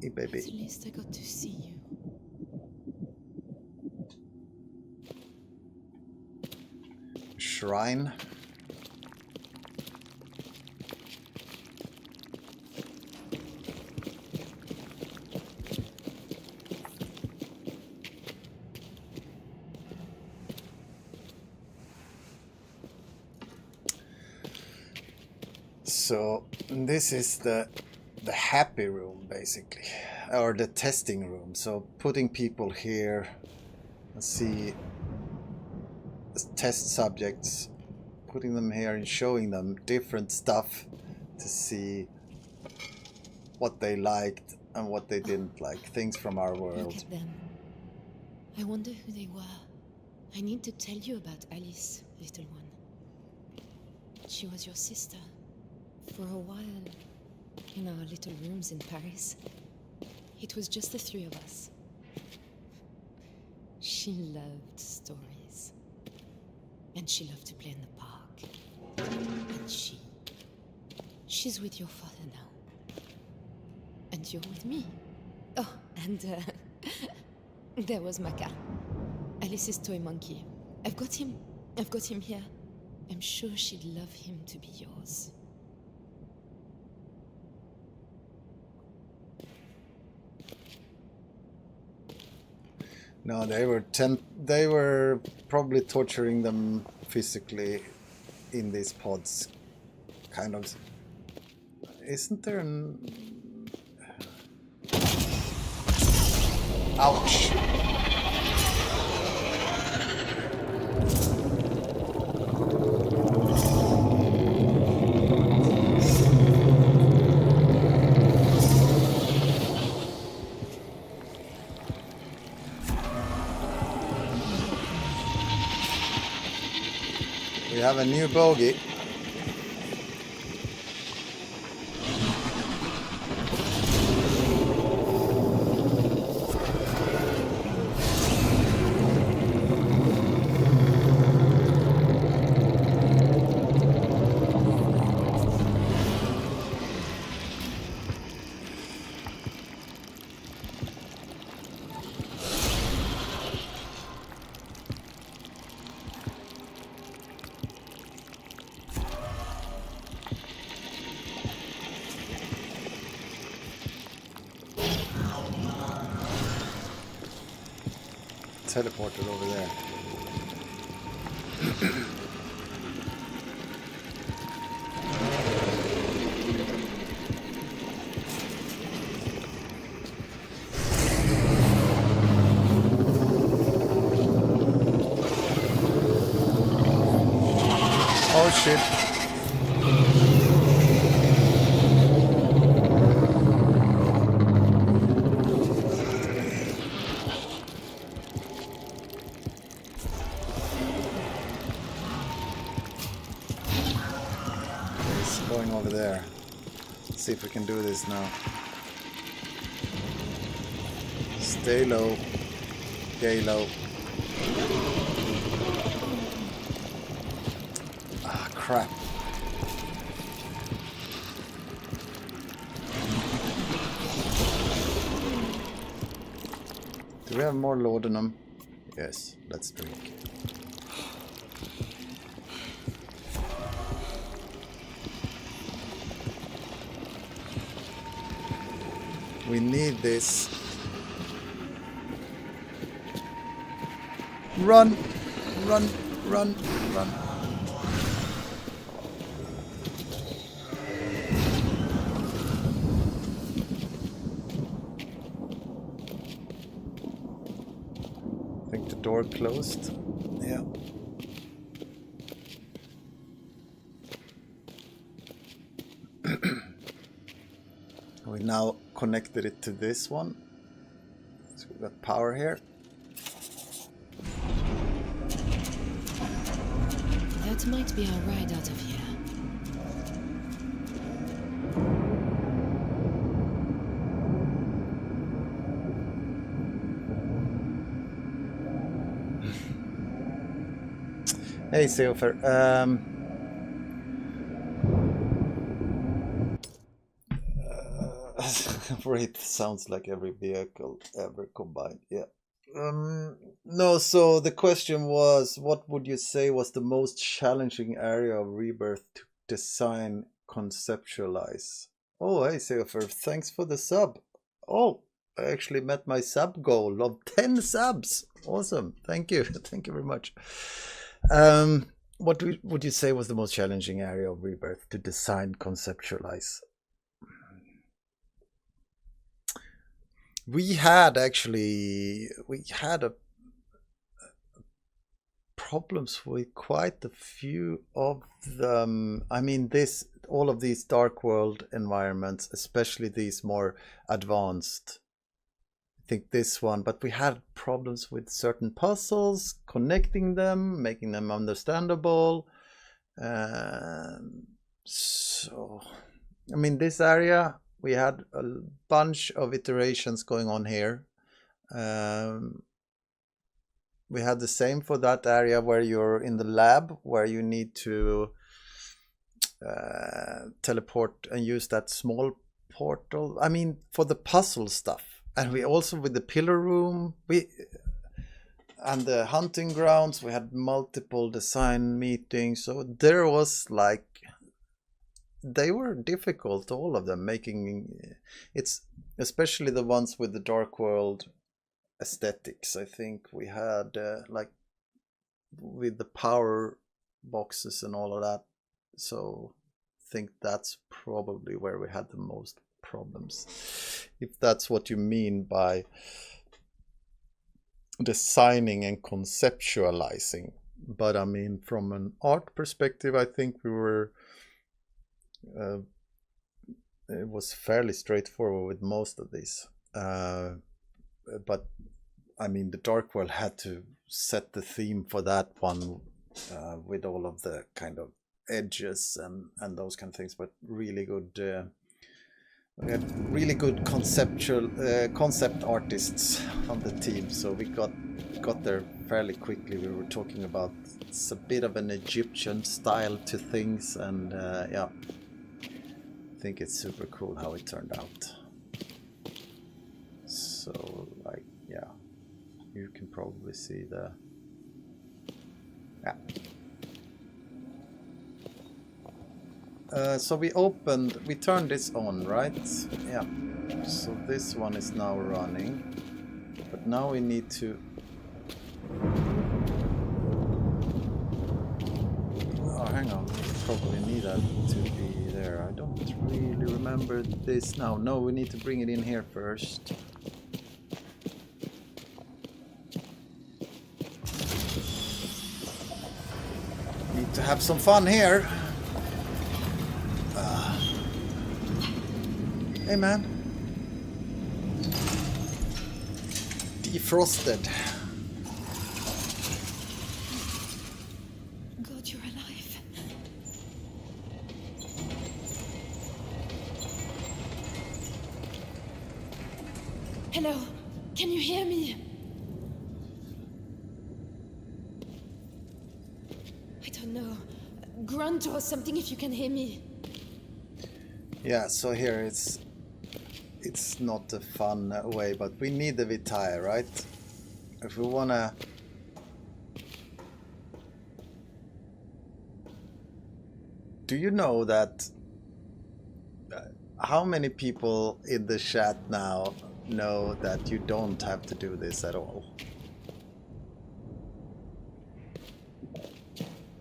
Hey, baby. At least I got to see you. Shrine. So this is the happy room, basically, or the testing room. So putting people here, let's see, test subjects, putting them here and showing them different stuff to see what they liked and what they didn't like, things from our world. Look at them. I wonder who they were. I need to tell you about Alice, little one. She was your sister. For a while, in our little rooms in Paris, it was just the 3 of us. She loved stories. And she loved to play in the park. And she's with your father now. And you're with me. Oh, and there was Maka, Alice's toy monkey. I've got him here. I'm sure she'd love him to be yours. No, they were probably torturing them physically in these pods, kind of. Isn't there an... Ouch! We have a new bogey. teleported over there. Oh shit. He's going over there. Let's see if we can do this now. Stay low. Stay low. Ah, crap. Do we have more laudanum? Yes, let's drink. We need this. Run! Run! Run! Run! I think the door closed. Yeah. We now connected it to this one. So we've got power here. That might be our ride out of here. Hey, Seofer. Wraith sounds like every vehicle ever combined. Yeah. No, so the question was, what would you say was the most challenging area of Rebirth to design, conceptualize? Oh, hey, Seofer, thanks for the sub. Oh, I actually met my sub goal of 10 subs. Awesome. Thank you. Thank you very much. What would you say was the most challenging area of Rebirth to design, conceptualize? We had problems with quite a few of them. I mean, all of these dark world environments, especially these more advanced. I think this one, but we had problems with certain puzzles, connecting them, making them understandable. So, I mean, this area, we had a bunch of iterations going on here. We had the same for that area where you're in the lab, where you need to teleport and use that small portal. I mean, for the puzzle stuff. And we also, with the pillar room, and the hunting grounds, we had multiple design meetings. So there was like, they were difficult, all of them, making it's especially the ones with the dark world aesthetics. I think we had like with the power boxes and all of that. So I think that's probably where we had the most problems, if that's what you mean by designing and conceptualizing. But I mean, from an art perspective, I think we were it was fairly straightforward with most of these, but I mean, the dark world had to set the theme for that one, with all of the kind of edges and those kind of things. But really good, we had really good concept artists on the team, so we got there fairly quickly. We were talking about, it's a bit of an Egyptian style to things, and yeah, I think it's super cool how it turned out. So, like, yeah, you can probably see the, yeah. So we turned this on, right? Yeah. So this one is now running, but now we need to Oh, hang on. We probably need that to be there. I don't really remember this now. No, we need to bring it in here first. Need to have some fun here. Hey, man. Defrosted. God, you're alive. Hello, can you hear me? I don't know. Grunt or something if you can hear me. Yeah, so here it's not a fun way, but we need the Vitae, right? If we wanna... Do you know that... how many people in the chat now know that you don't have to do this at all?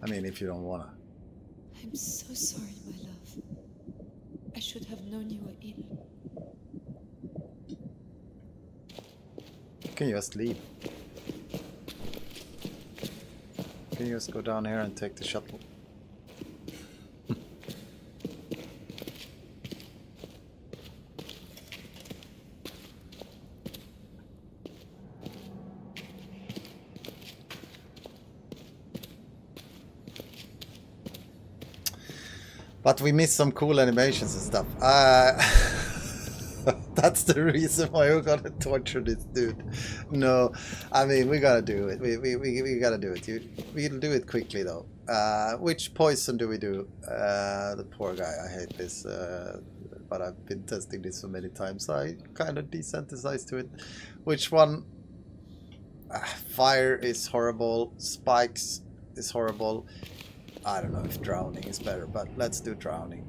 I mean, if you don't wanna. I'm so sorry, my love. I should have known you were ill. Can you just leave? Can you just go down here and take the shuttle? But we missed some cool animations and stuff. That's the reason why we're gonna torture this dude. No, I mean, we gotta do it. We gotta do it. We'll do it quickly though. Which poison do we do? The poor guy. I hate this. But I've been testing this so many times. So I kind of desensitized to it. Which one? Fire is horrible. Spikes is horrible. I don't know if drowning is better, but let's do drowning.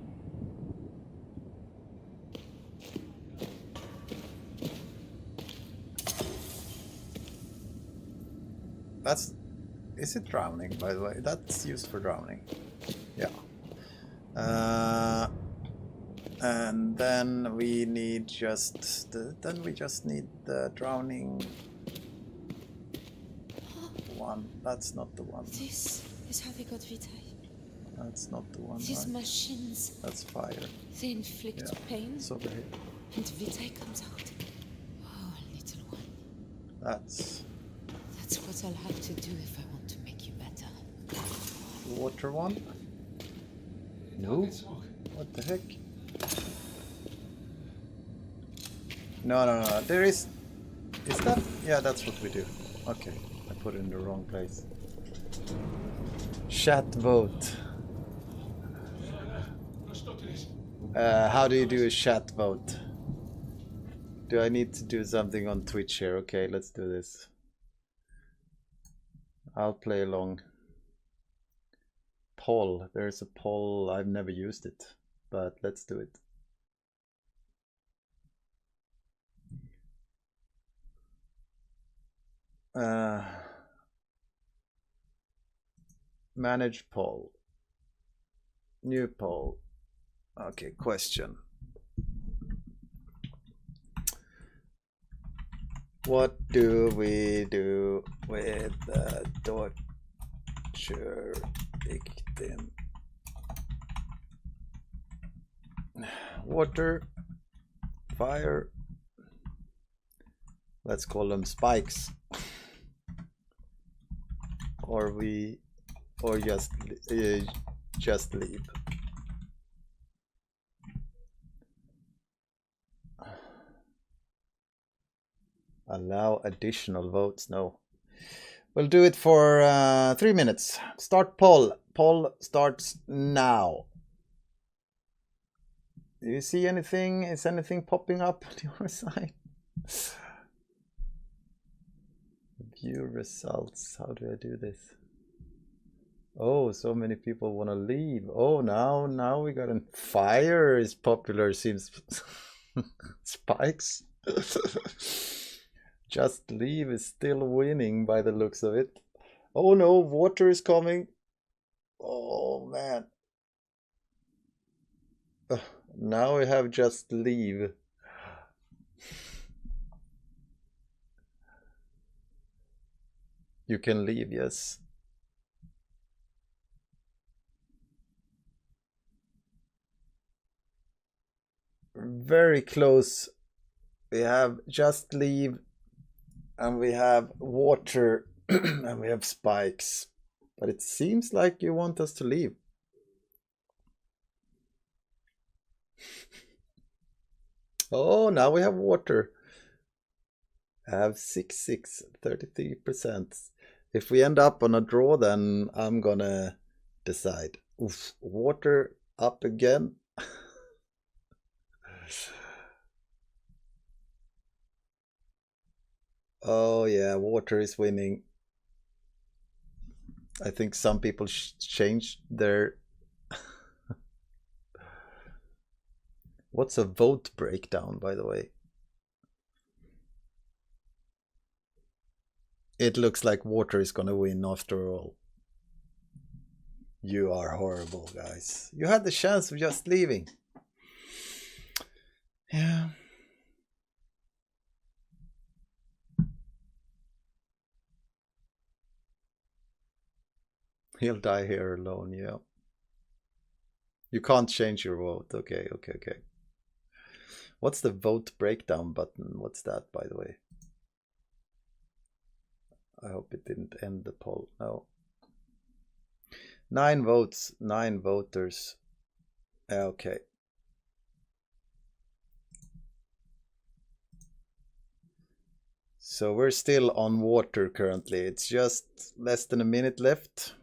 That's... is it drowning, by the way? That's used for drowning. Yeah. And then we need just... then we just need the drowning one. That's not the one. This is how they got Vitae. That's not the one. These right? machines. That's fire. They inflict pain. It's over here. And Vitae comes out. Oh, little one. That's what I'll have to do if I want to make you better. the water one. No. What the heck? No. There is. Is that? Yeah, that's what we do. Okay, I put it in the wrong place. Chat vote. How do you do a chat vote? Do I need to do something on Twitch here? Okay, let's do this. I'll play along. Poll. There's a poll. I've never used it, but let's do it. Manage poll. New poll. Okay, question. What do we do with the torture victim? Water, fire. Let's call them spikes. Or just leave. Allow additional votes. No. We'll do it for 3 minutes. Start poll. Poll starts now. Do you see anything? Is anything popping up on your side? View results. How do I do this? Oh, so many people want to leave. Oh, now we got a fire is popular. Seems spikes. Just Leave is still winning by the looks of it. Oh no, water is coming. Oh man. Now we have Just Leave. You can leave, yes. Very close. We have Just Leave, and we have water, and we have spikes. But it seems like you want us to leave. Oh, now we have water. I have 6-6, 33%. If we end up on a draw, then I'm gonna decide. Oof, water up again. Oh yeah, water is winning. I think some people changed their... What's a vote breakdown, by the way? It looks like water is gonna win after all. You are horrible, guys. You had the chance of just leaving. Yeah. He'll die here alone, yeah. You can't change your vote. Okay. What's the vote breakdown button? What's that, by the way? I hope it didn't end the poll. No. 9 votes, 9 voters. Okay. So we're still on water currently. It's just less than a minute left.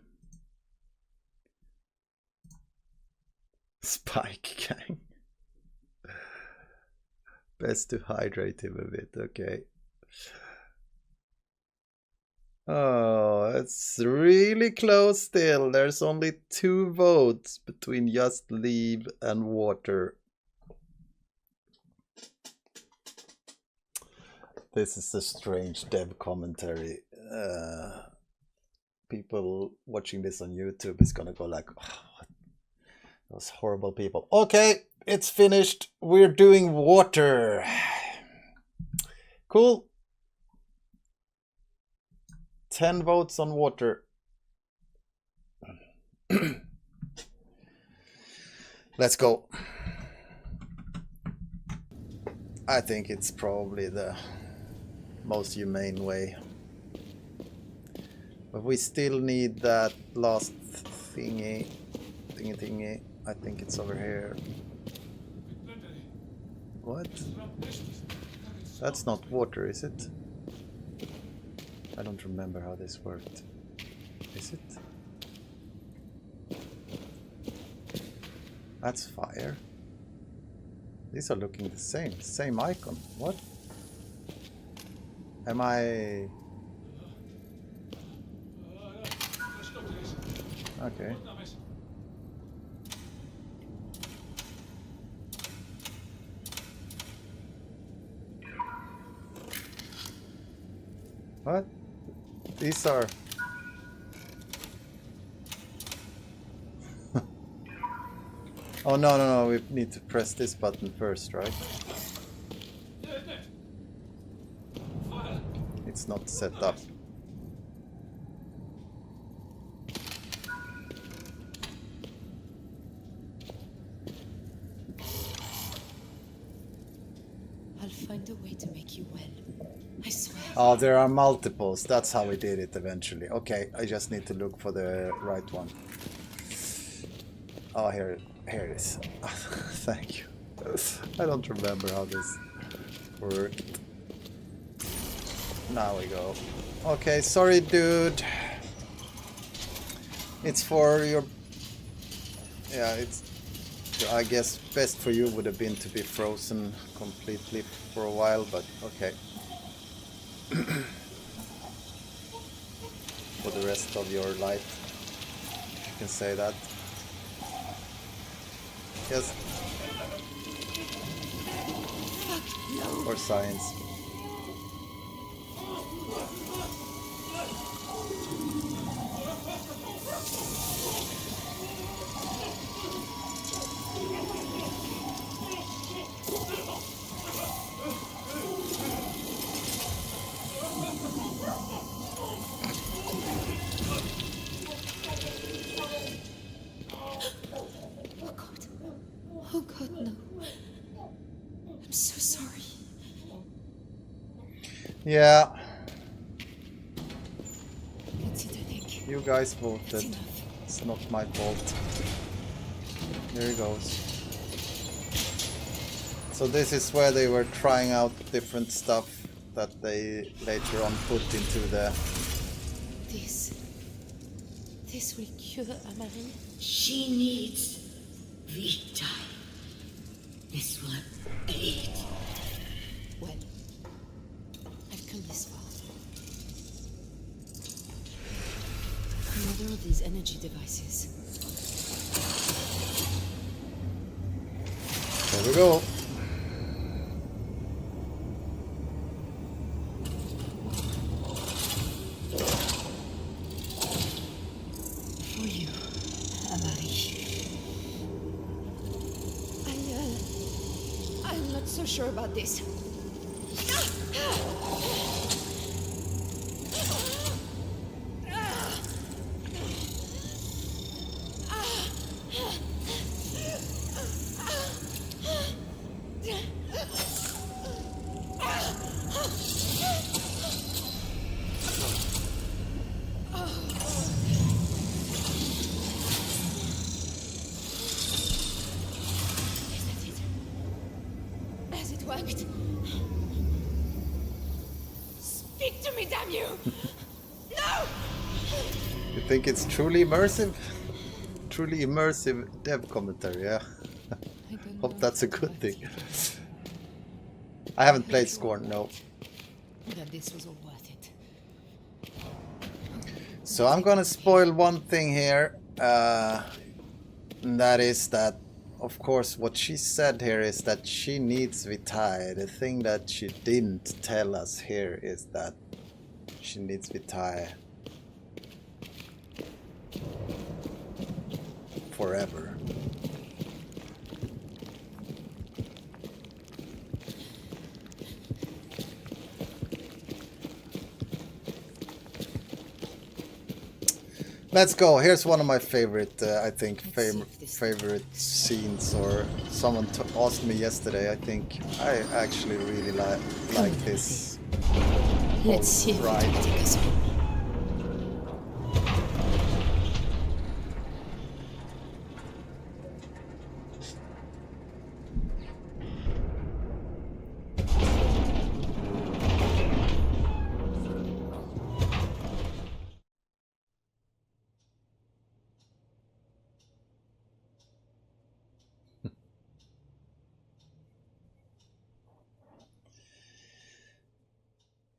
Spike gang. Best to hydrate him a bit, okay. Oh, it's really close still. There's only 2 votes between Just Leave and water. This is a strange dev commentary. People watching this on YouTube is gonna go like, oh, what? Those horrible people. Okay, it's finished. We're doing water. Cool. 10 votes on water. Let's go. I think it's probably the most humane way. But we still need that last thingy. I think it's over here. What? That's not water, is it? I don't remember how this worked. Is it? That's fire. These are looking the same icon. What? Am I... Okay. What? These are... Oh no, we need to press this button first, right? It's not set up. I'll find a way to make you well. I swear. Oh, there are multiples. That's how we did it eventually. Okay, I just need to look for the right one. Oh, here it is. Thank you. I don't remember how this worked. Now we go. Okay, sorry, dude. It's for your... Yeah, it's... I guess best for you would have been to be frozen completely for a while, but okay. For the rest of your life, if you can say that. Yes. Or science. Yeah. That's it, I think. You guys voted. That's enough. It's not my fault. Here he goes. So this is where they were trying out different stuff that they later on put into the... This will cure Amarie. She needs Vita. This will aid. Well, I've come this far. Another of these energy devices. There we go. For you, Amarie. I'm not so sure about this. Speak to me, damn you! No! You think it's truly immersive? Truly immersive dev commentary, yeah. Hope that's a good thing. I haven't played Scorn, no. That this was all worth it. So I'm gonna spoil one thing here. And that is that, of course, what she said here is that she needs Vitae. The thing that she didn't tell us here is that she needs Vitae forever. Let's go. Here's one of my favorite, I think, favorite scenes. Or someone asked me yesterday. I think I actually really like this. Let's see if we can take us home.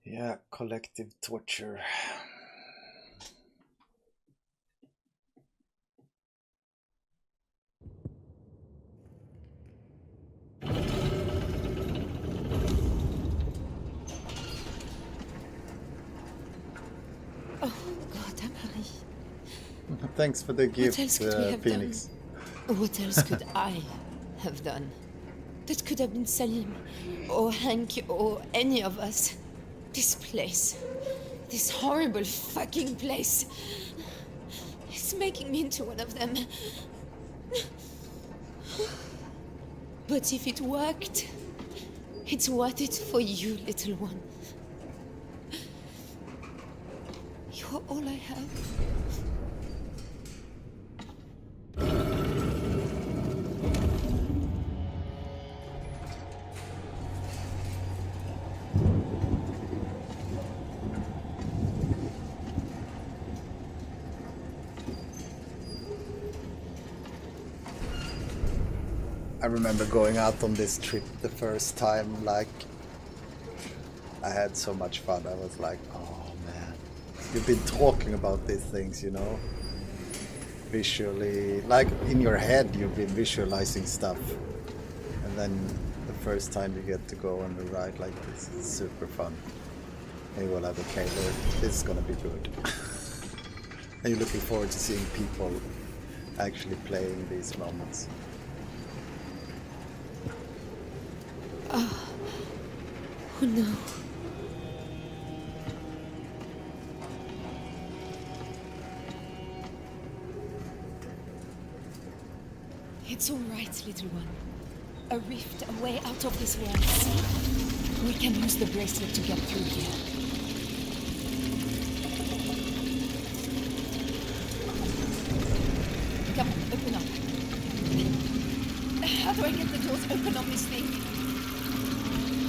Yeah, collective torture. Oh God, Amarie. Thanks for the gift, What else could we have Phoenix. done? What else could I have done? That could have been Salim, or Hank, or any of us. This place. This horrible fucking place. It's making me into one of them. But if it worked, it's worth it for you, little one. You're all I have. I remember going out on this trip the first time, like, I had so much fun. I was like, oh man, you've been talking about these things, you know, visually, like in your head you've been visualizing stuff, and then the first time you get to go on the ride like this, it's super fun. And you will have, okay, this is gonna be good. And you're looking forward to seeing people actually playing these moments. Oh no. It's all right, little one. A rift, a way out of this world. We can use the bracelet to get through here. Come on, open up. How do I get the doors open on this thing?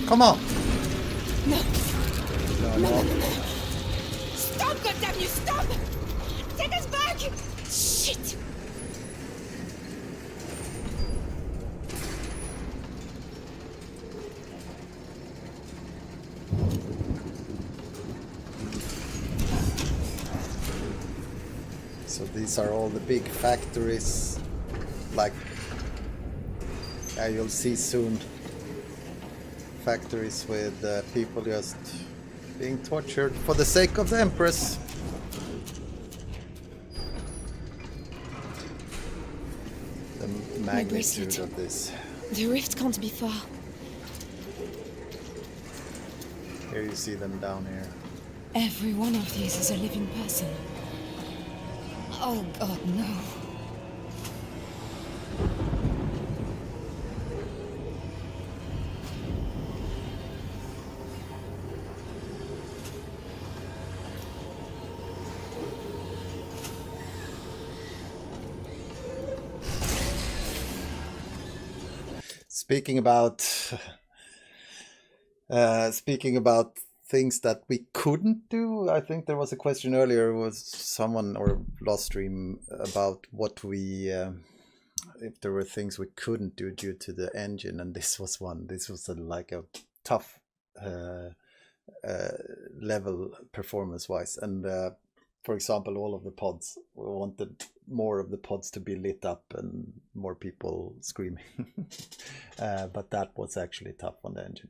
Come on. No. No. Stop, goddamn you, stop! Take us back! Shit! So these are all the big factories, like you'll see soon. Factories with people just being tortured for the sake of the Empress. The magnitude of this. The rift can't be far. Here you see them down here. Every one of these is a living person. Oh god, no. Speaking about things that we couldn't do, I think there was a question earlier, was someone or last stream about what we if there were things we couldn't do due to the engine, and this was one. This was like a tough level performance wise, and for example, all of the pods, we wanted more of the pods to be lit up and more people screaming. But that was actually tough on the engine.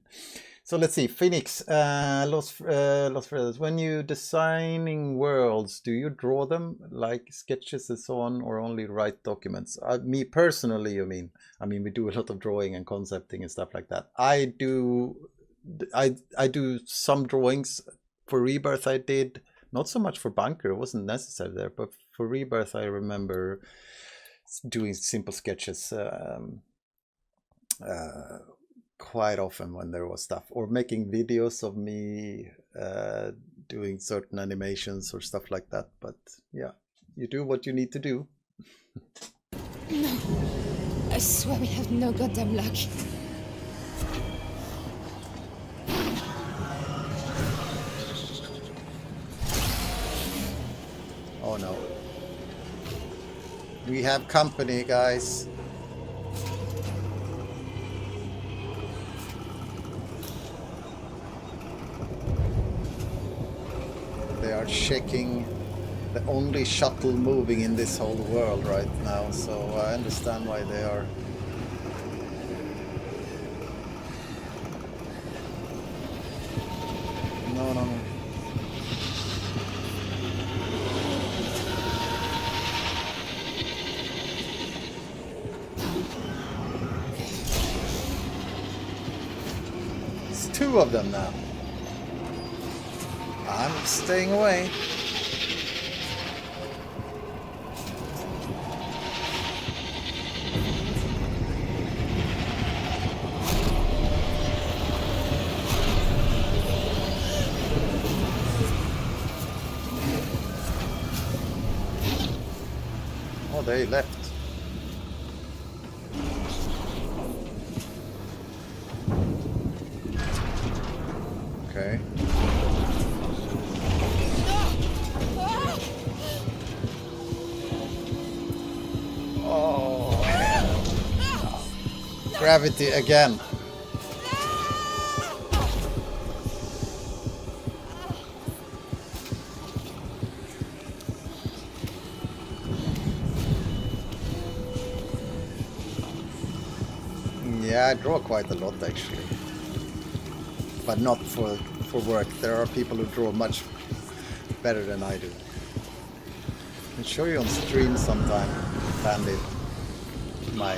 So let's see, Phoenix, Los Fredos, when you designing worlds, do you draw them like sketches and so on, or only write documents? Me personally, you mean? I mean, we do a lot of drawing and concepting and stuff like that. I do some drawings. For Rebirth I did. Not so much for Bunker, it wasn't necessary there, but for Rebirth I remember doing simple sketches quite often when there was stuff, or making videos of me doing certain animations or stuff like that. But yeah, you do what you need to do. No, I swear we have no goddamn luck. Oh no. We have company, guys. They are checking the only shuttle moving in this whole world right now, so I understand why they are. No. Two of them now. I'm staying away. Oh, they left. Okay. Oh, gravity again. Yeah, I draw quite a lot actually. But not for work. There are people who draw much better than I do. I'll show you on stream sometime, Bandit, my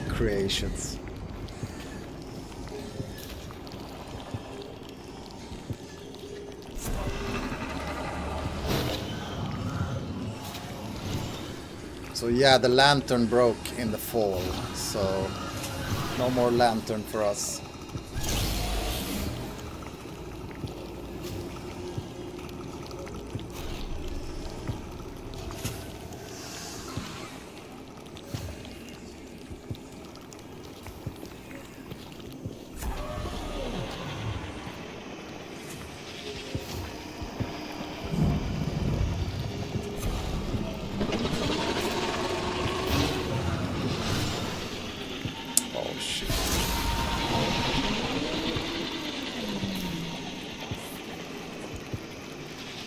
creations. So yeah, the lantern broke in the fall, so no more lantern for us.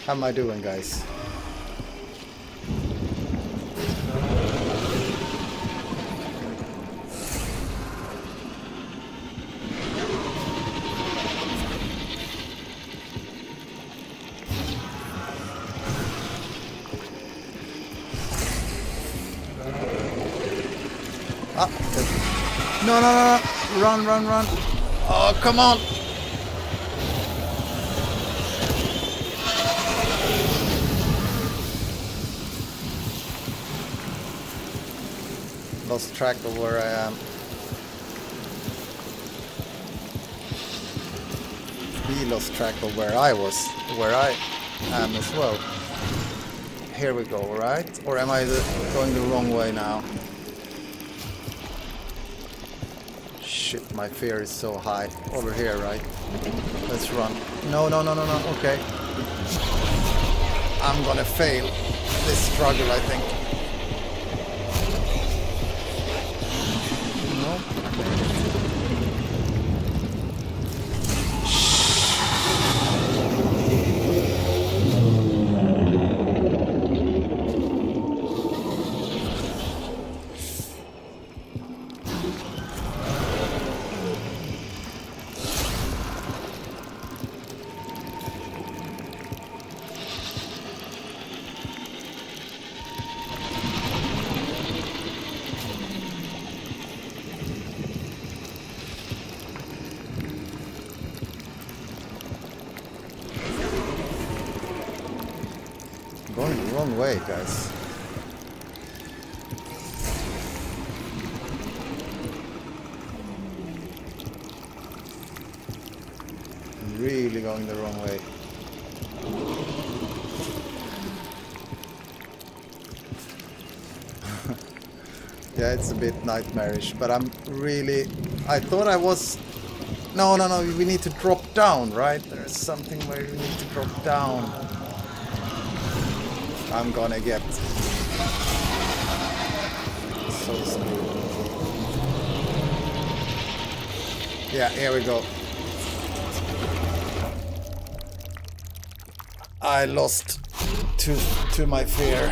How am I doing, guys? Ah, no, no, no, no, run, run, run. Oh, come on. Lost track of where I am. We lost track of where I am as well. Here we go, right? Or am I going the wrong way now? Shit, my fear is so high. Over here, right? Let's run. No, no, no, no, no. Okay. I'm gonna fail this struggle, I think. No. Going the wrong way, guys. Really going the wrong way. Yeah, it's a bit nightmarish, but I'm really... I thought I was... No, no, no, we need to drop down, right? There's something where you need to drop down. I'm gonna get so screwed. Yeah, here we go. I lost to my fear.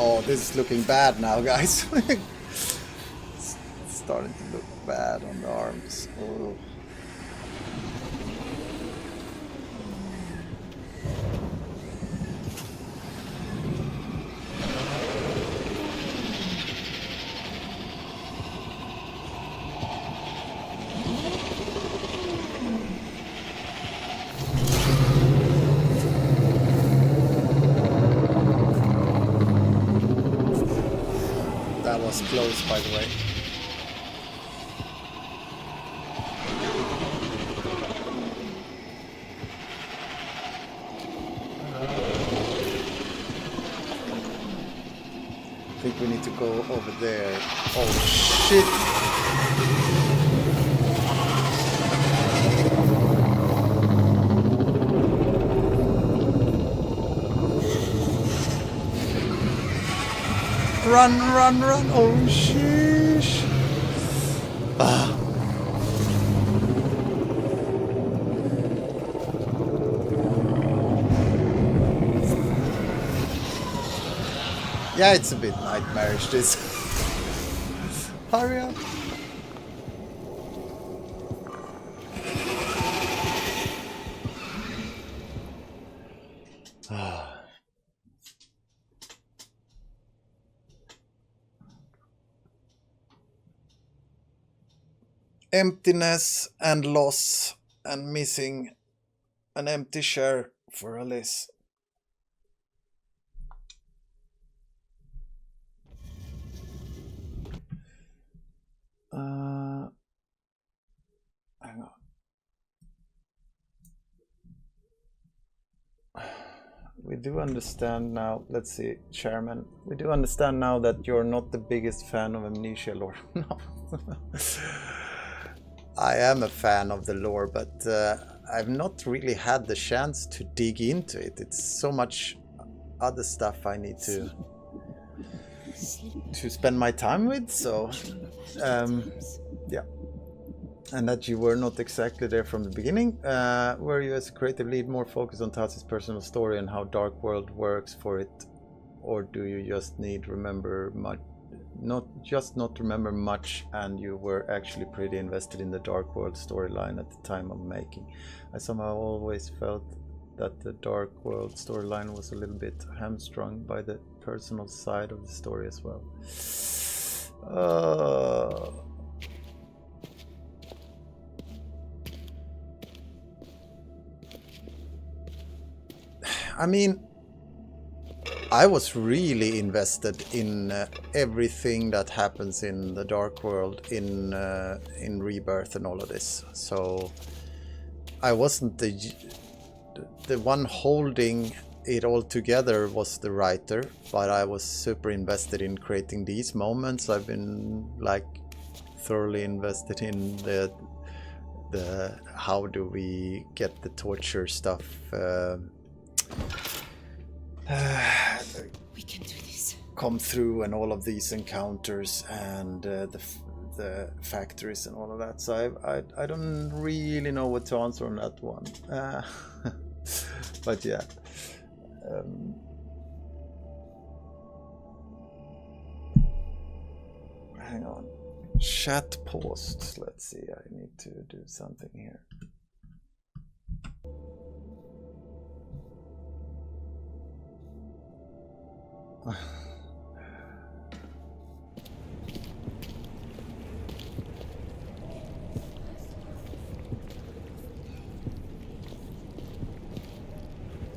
Oh, this is looking bad now, guys. It's starting to look bad on the arms. Oh. That was close, by the way. I think we need to go over there. Oh shit! Run, run, run! Oh sheesh! Ah. Yeah, it's a bit nightmarish, this. Hurry up! Emptiness and loss and missing an empty share for Alice. Hang on. We do understand now, let's see, Chairman, we do understand now that you're not the biggest fan of Amnesia lore. No. I am a fan of the lore, but I've not really had the chance to dig into it. It's so much other stuff I need to spend my time with, so yeah. And that you were not exactly there from the beginning. Were you as a creative lead more focused on Tatsi's personal story and how Dark World works for it? Or do you just need remember much, not remember much, and you were actually pretty invested in the Dark World storyline at the time of making? I somehow always felt that the Dark World storyline was a little bit hamstrung by the personal side of the story as well. I mean, I was really invested in everything that happens in the Dark World in Rebirth and all of this. So I wasn't the one holding it all together was the writer, but I was super invested in creating these moments. I've been like thoroughly invested in the how do we get the torture stuff. We can do this. Come through, and all of these encounters and the factories and all of that. So I don't really know what to answer on that one. But yeah. Hang on. Chat paused. Let's see. I need to do something here.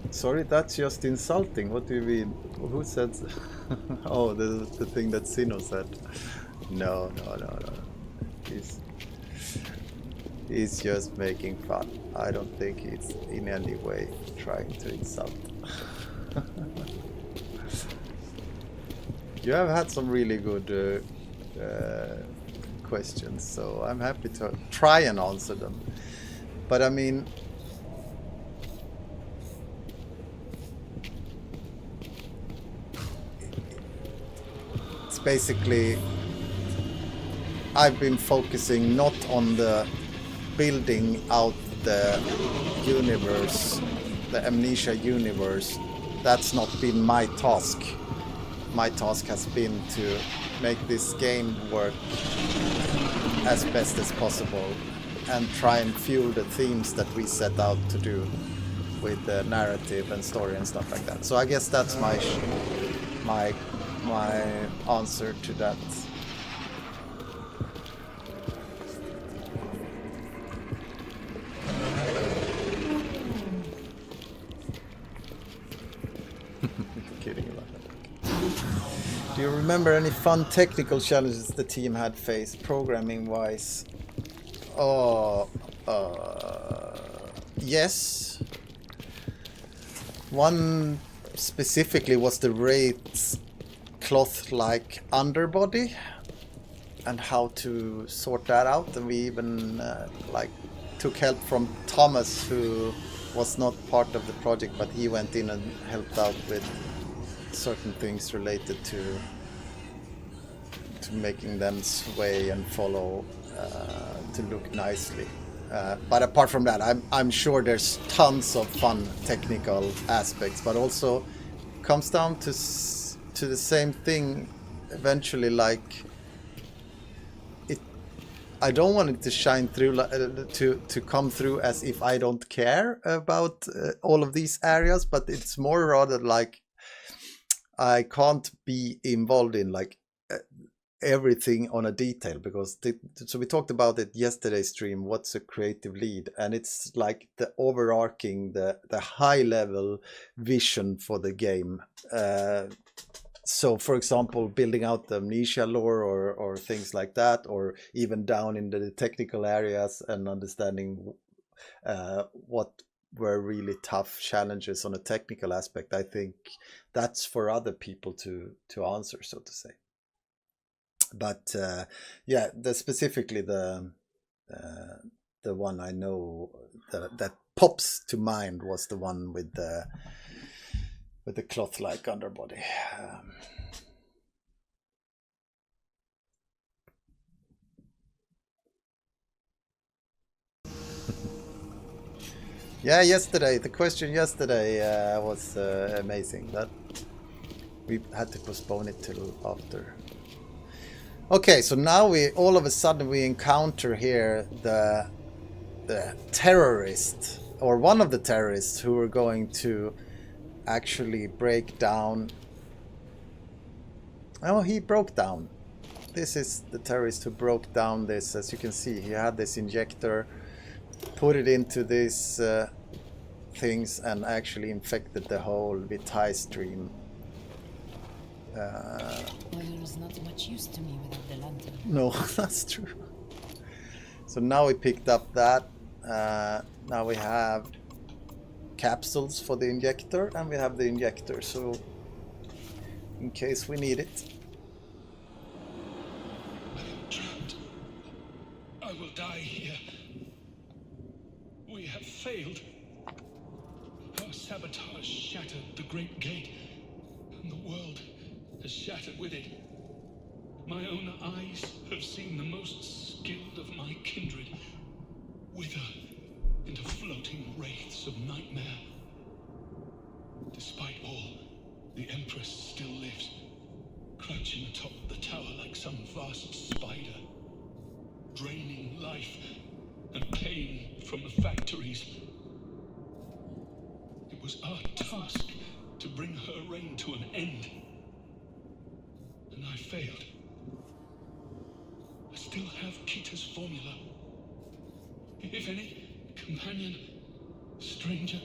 Sorry, that's just insulting. What do you mean? Who said? Oh, the thing that Sino said. No. He's just making fun. I don't think he's in any way trying to insult. You have had some really good questions, so I'm happy to try and answer them. But I mean, it's basically, I've been focusing not on the building out the universe, the Amnesia universe. That's not been my task. My task has been to make this game work as best as possible and try and fuel the themes that we set out to do with the narrative and story and stuff like that. So I guess that's my answer to that. Kidding about that. Do you remember any fun technical challenges the team had faced programming wise? Yes. One specifically was the Wraith's cloth-like underbody and how to sort that out, and we even took help from Thomas, who was not part of the project, but he went in and helped out with certain things related to making them sway and follow to look nicely. But apart from that, I'm sure there's tons of fun technical aspects, but also comes down to the same thing eventually. Like, I don't want it to shine through to come through as if I don't care about all of these areas, but it's more rather like I can't be involved in like everything on a detail, because so we talked about it yesterday's stream, what's a creative lead, and it's like the overarching, the high level vision for the game. So for example, building out the Amnesia lore or things like that, or even down into the technical areas and understanding what were really tough challenges on a technical aspect. I think that's for other people to answer, so to say. But yeah, specifically the one I know that pops to mind was the one with the cloth-like underbody. Yeah, yesterday, the question yesterday was amazing. That we had to postpone it till after. Okay, so now we all of a sudden we encounter here the terrorist, or one of the terrorists who are going to actually break down. Oh, he broke down. This is the terrorist who broke down this. As you can see, he had this injector, put it into these things, and actually infected the whole Vitae stream. Oil is not much use to me without the lantern. No, that's true. So now we picked up that. Now we have capsules for the injector, and we have the injector, so in case we need it. I am trapped. I will die here. We have failed. Our sabotage shattered the Great Gate, and the world has shattered with it. My own eyes have seen the most skilled of my kindred wither into floating wraiths of nightmare. Despite all, the Empress still lives, crouching atop the tower like some vast spider, draining life and pain from the factories. It was our task to bring her reign to an end, and I failed. I still have Kita's formula. If any companion, stranger,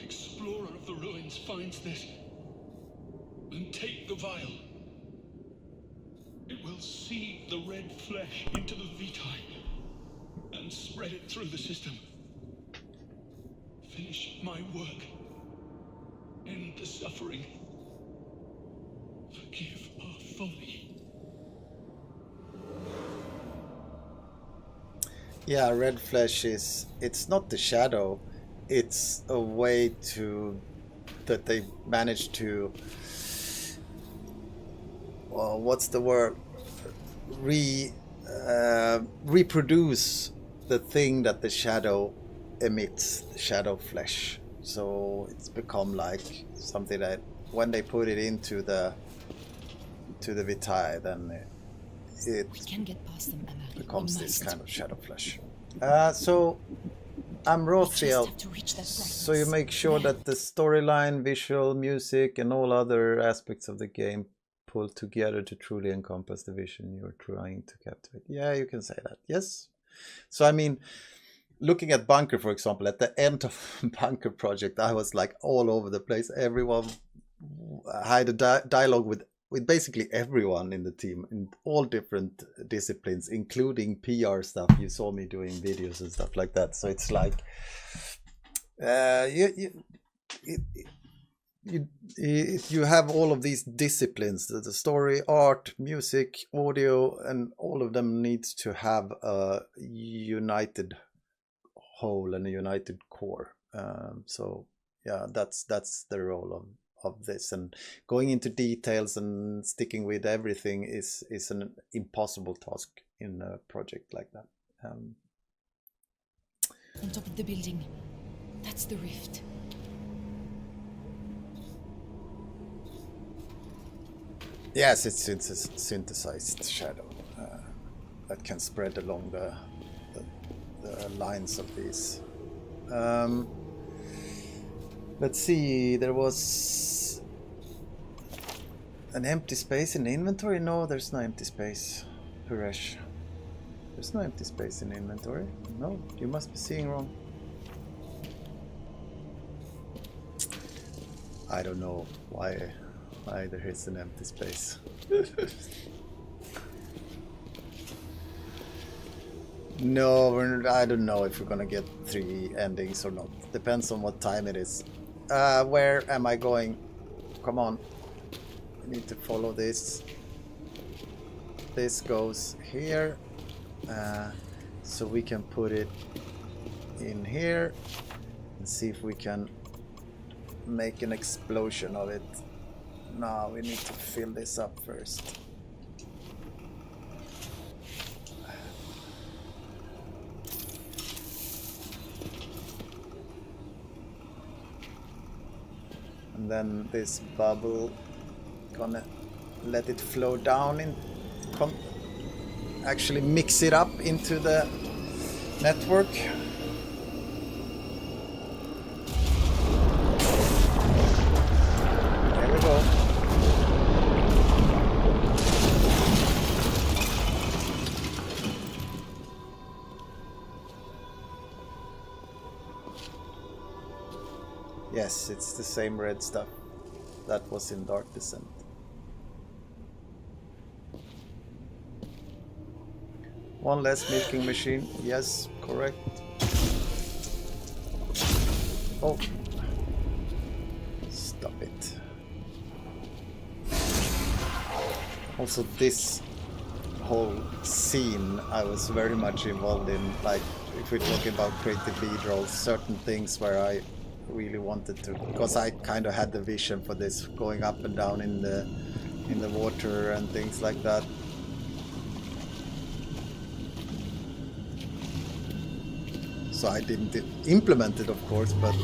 explorer of the ruins finds this, then take the vial. It will seed the red flesh into the Vitae and spread it through the system. Finish my work. End the suffering. Forgive our folly. Yeah, red flesh is, it's not the shadow, it's a way to, that they managed to, what's the word, reproduce the thing that the shadow emits, the shadow flesh. So it's become like something that when they put it into the Vitae, then it We can get past them, Emma. becomes this kind of shadow flesh. So I'm Rothiel. So you make sure that the storyline, visual, music, and all other aspects of the game pull together to truly encompass the vision you're trying to captivate. Yeah, you can say that. Yes. So I mean, looking at Bunker, for example, at the end of Bunker project, I was like all over the place. Everyone had a dialogue with basically everyone in the team in all different disciplines, including PR stuff. You saw me doing videos and stuff like that. So it's like you have all of these disciplines, the story, art, music, audio, and all of them needs to have a united whole and a united core. So yeah, that's the role of this, and going into details and sticking with everything is an impossible task in a project like that. On top of the building, that's the rift. Yes, it's synthesized shadow that can spread along the lines of these. Let's see, there was an empty space in the inventory. No, there's no empty space, Puresh. There's no empty space in the inventory. No, you must be seeing wrong. I don't know why there is an empty space. No, I don't know if we're gonna get 3 endings or not. Depends on what time it is. Where am I going? Come on. I need to follow this. This goes here. So we can put it in here and see if we can make an explosion of it. No, we need to fill this up first. And then this bubble, gonna let it flow down in, actually mix it up into the network. There we go. Yes, it's the same red stuff that was in Dark Descent. One less milking machine. Yes, correct. Oh. Stop it. Also, this whole scene I was very much involved in. Like, if we're talking about creative lead roles, certain things where I really wanted to, because I kind of had the vision for this, going up and down in the water and things like that. So I didn't implement it, of course, but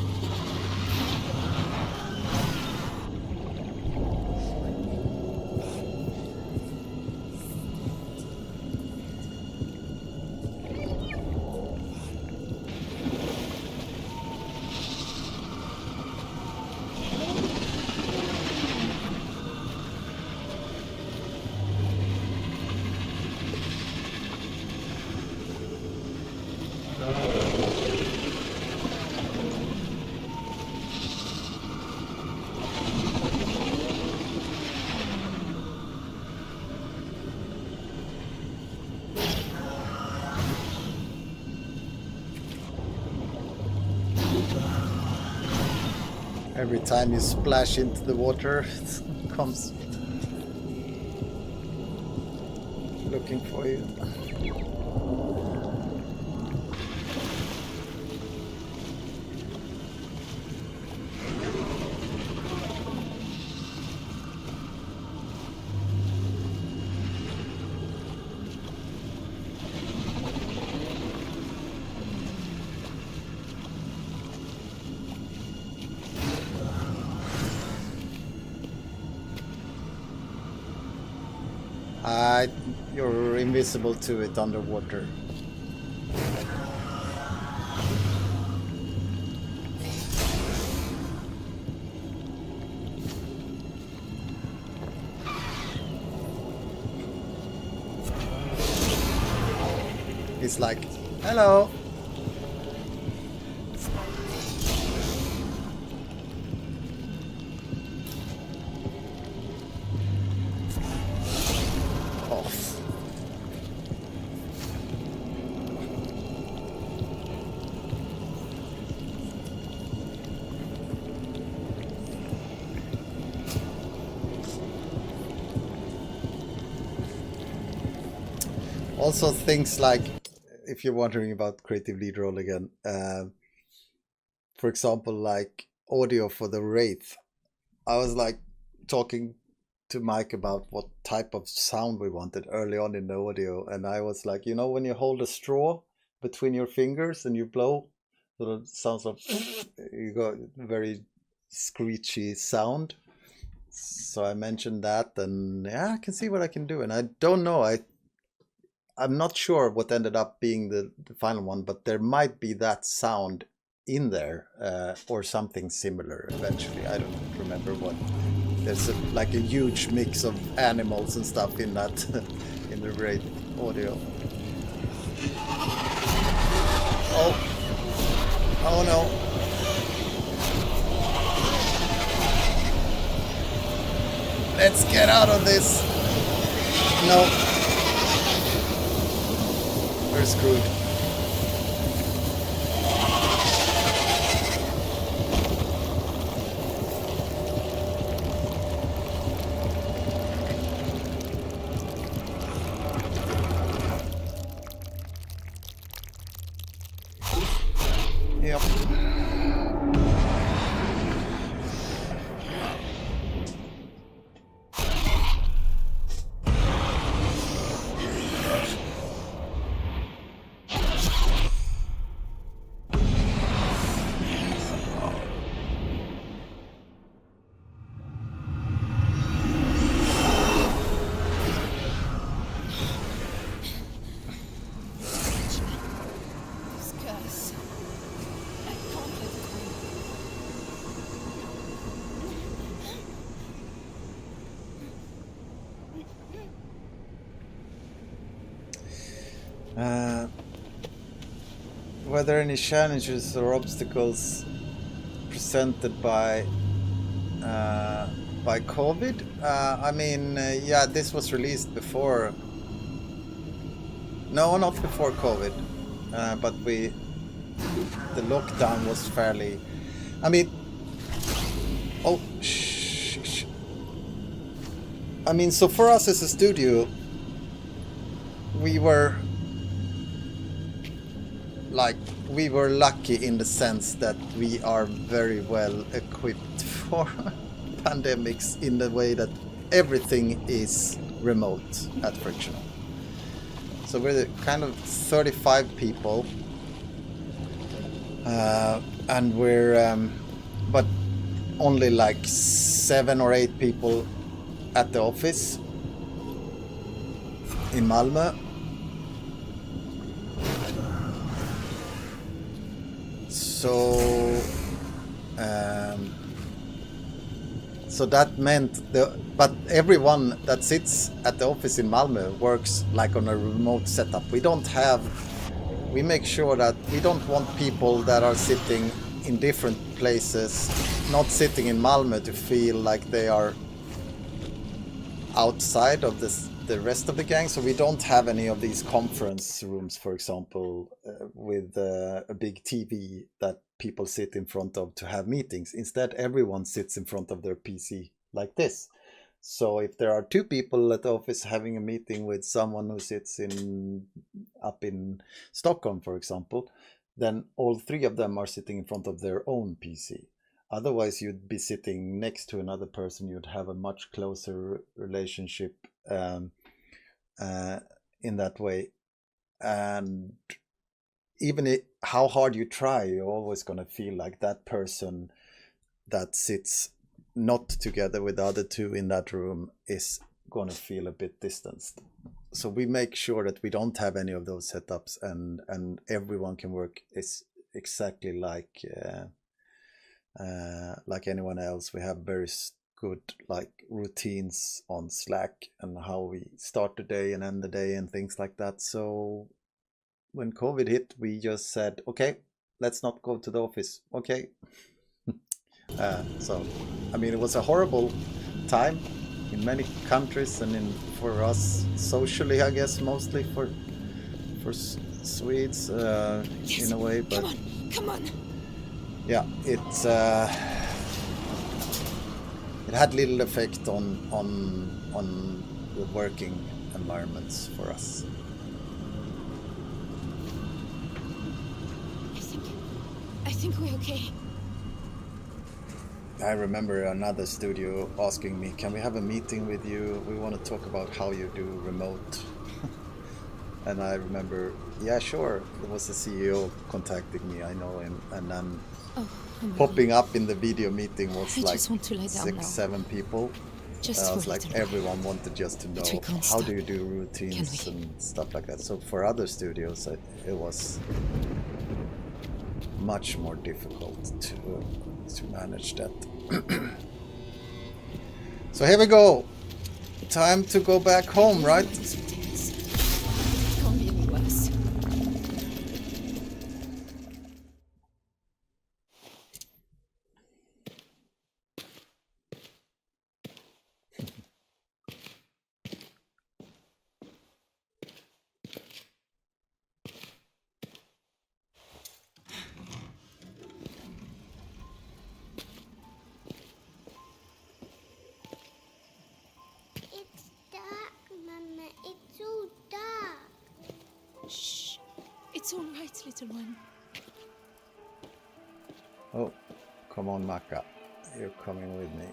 every time you splash into the water, it comes looking for you. You're invisible to it underwater. It's like, hello. Also things like, if you're wondering about creative lead role again, for example, like audio for the Wraith. I was like talking to Mike about what type of sound we wanted early on in the audio, and I was like, you know, when you hold a straw between your fingers and you blow, it sounds like you got very screechy sound. So I mentioned that, and yeah, I can see what I can do. And I don't know, I'm not sure what ended up being the final one, but there might be that sound in there, or something similar eventually. I don't remember what. There's like a huge mix of animals and stuff in that, in the Wraith audio. Oh no. Let's get out of this. No. We're screwed. up. This curse. I can't let it win. Were there any challenges or obstacles presented by COVID? I mean, yeah, this was released before. No, not before COVID, but the lockdown was fairly. I mean, oh, shh. I mean, so for us as a studio, we were lucky in the sense that we are very well equipped for pandemics in the way that everything is remote at Frictional. So we're kind of 35 people, and we're but only like 7 or 8 people at the office in Malmö. So that meant but everyone that sits at the office in Malmö works like on a remote setup. We make sure that we don't want people that are sitting in different places, not sitting in Malmö, to feel like they are outside of the rest of the gang. So we don't have any of these conference rooms, for example, with a big TV that people sit in front of to have meetings. Instead, everyone sits in front of their PC like this. So if there are 2 people at the office having a meeting with someone who sits up in Stockholm, for example, then all 3 of them are sitting in front of their own PC. Otherwise, you'd be sitting next to another person. You'd have a much closer relationship in that way. And even how hard you try, you're always going to feel like that person that sits not together with the other 2 in that room is going to feel a bit distanced. So we make sure that we don't have any of those setups, and everyone can work is exactly like anyone else. We have very good routines on Slack and how we start the day and end the day and things like that. So when COVID hit, we just said, okay, let's not go to the office. Okay. So, I mean, it was a horrible time in many countries, and for us socially, I guess, mostly for Swedes, Yes. in a way. But Come on. yeah, it had little effect on the working environments for us. I think we're okay. I remember another studio asking me, can we have a meeting with you? We want to talk about how you do remote. And I remember, yeah, sure. There was a CEO contacting me, I know him. And then popping up in the video meeting was like 6, 7 people. Just I was for a like, little everyone wanted just to know, how do you do routines and stuff like that. So for other studios, it was much more difficult to manage that. So here we go. Time to go back home, right? Can't be any worse. It's dark, Mama. It's so dark. Shh. It's all right, little one. Oh, come on, Maka. You're coming with me.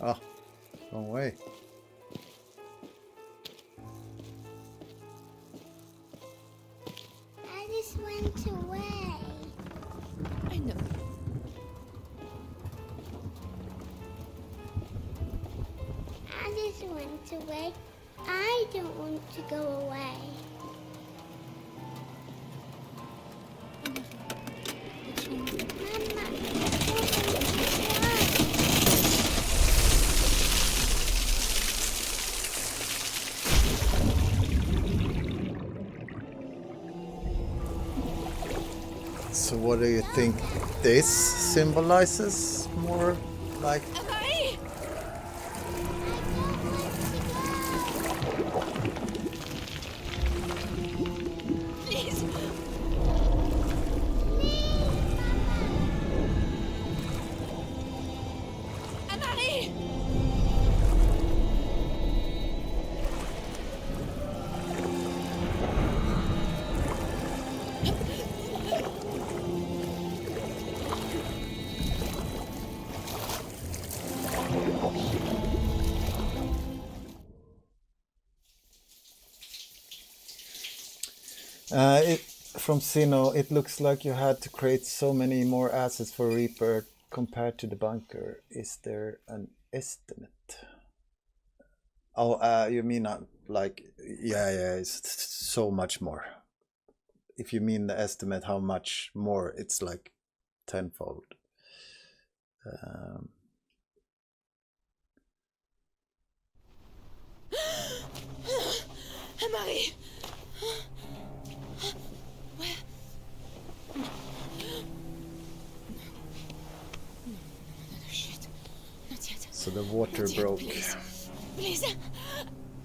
Oh, wrong way. Alice went away. I know. Alice went away. I don't want to go away. So what do you think this symbolizes? More like... Please. Amari! From Sino, it looks like you had to create so many more assets for Rebirth compared to the bunker. Is there an estimate? Oh, you mean like, yeah, it's so much more. If you mean the estimate how much more, it's like tenfold. Amari! Where? No, shit. Not yet. So the water Not yet, broke. Please. Please.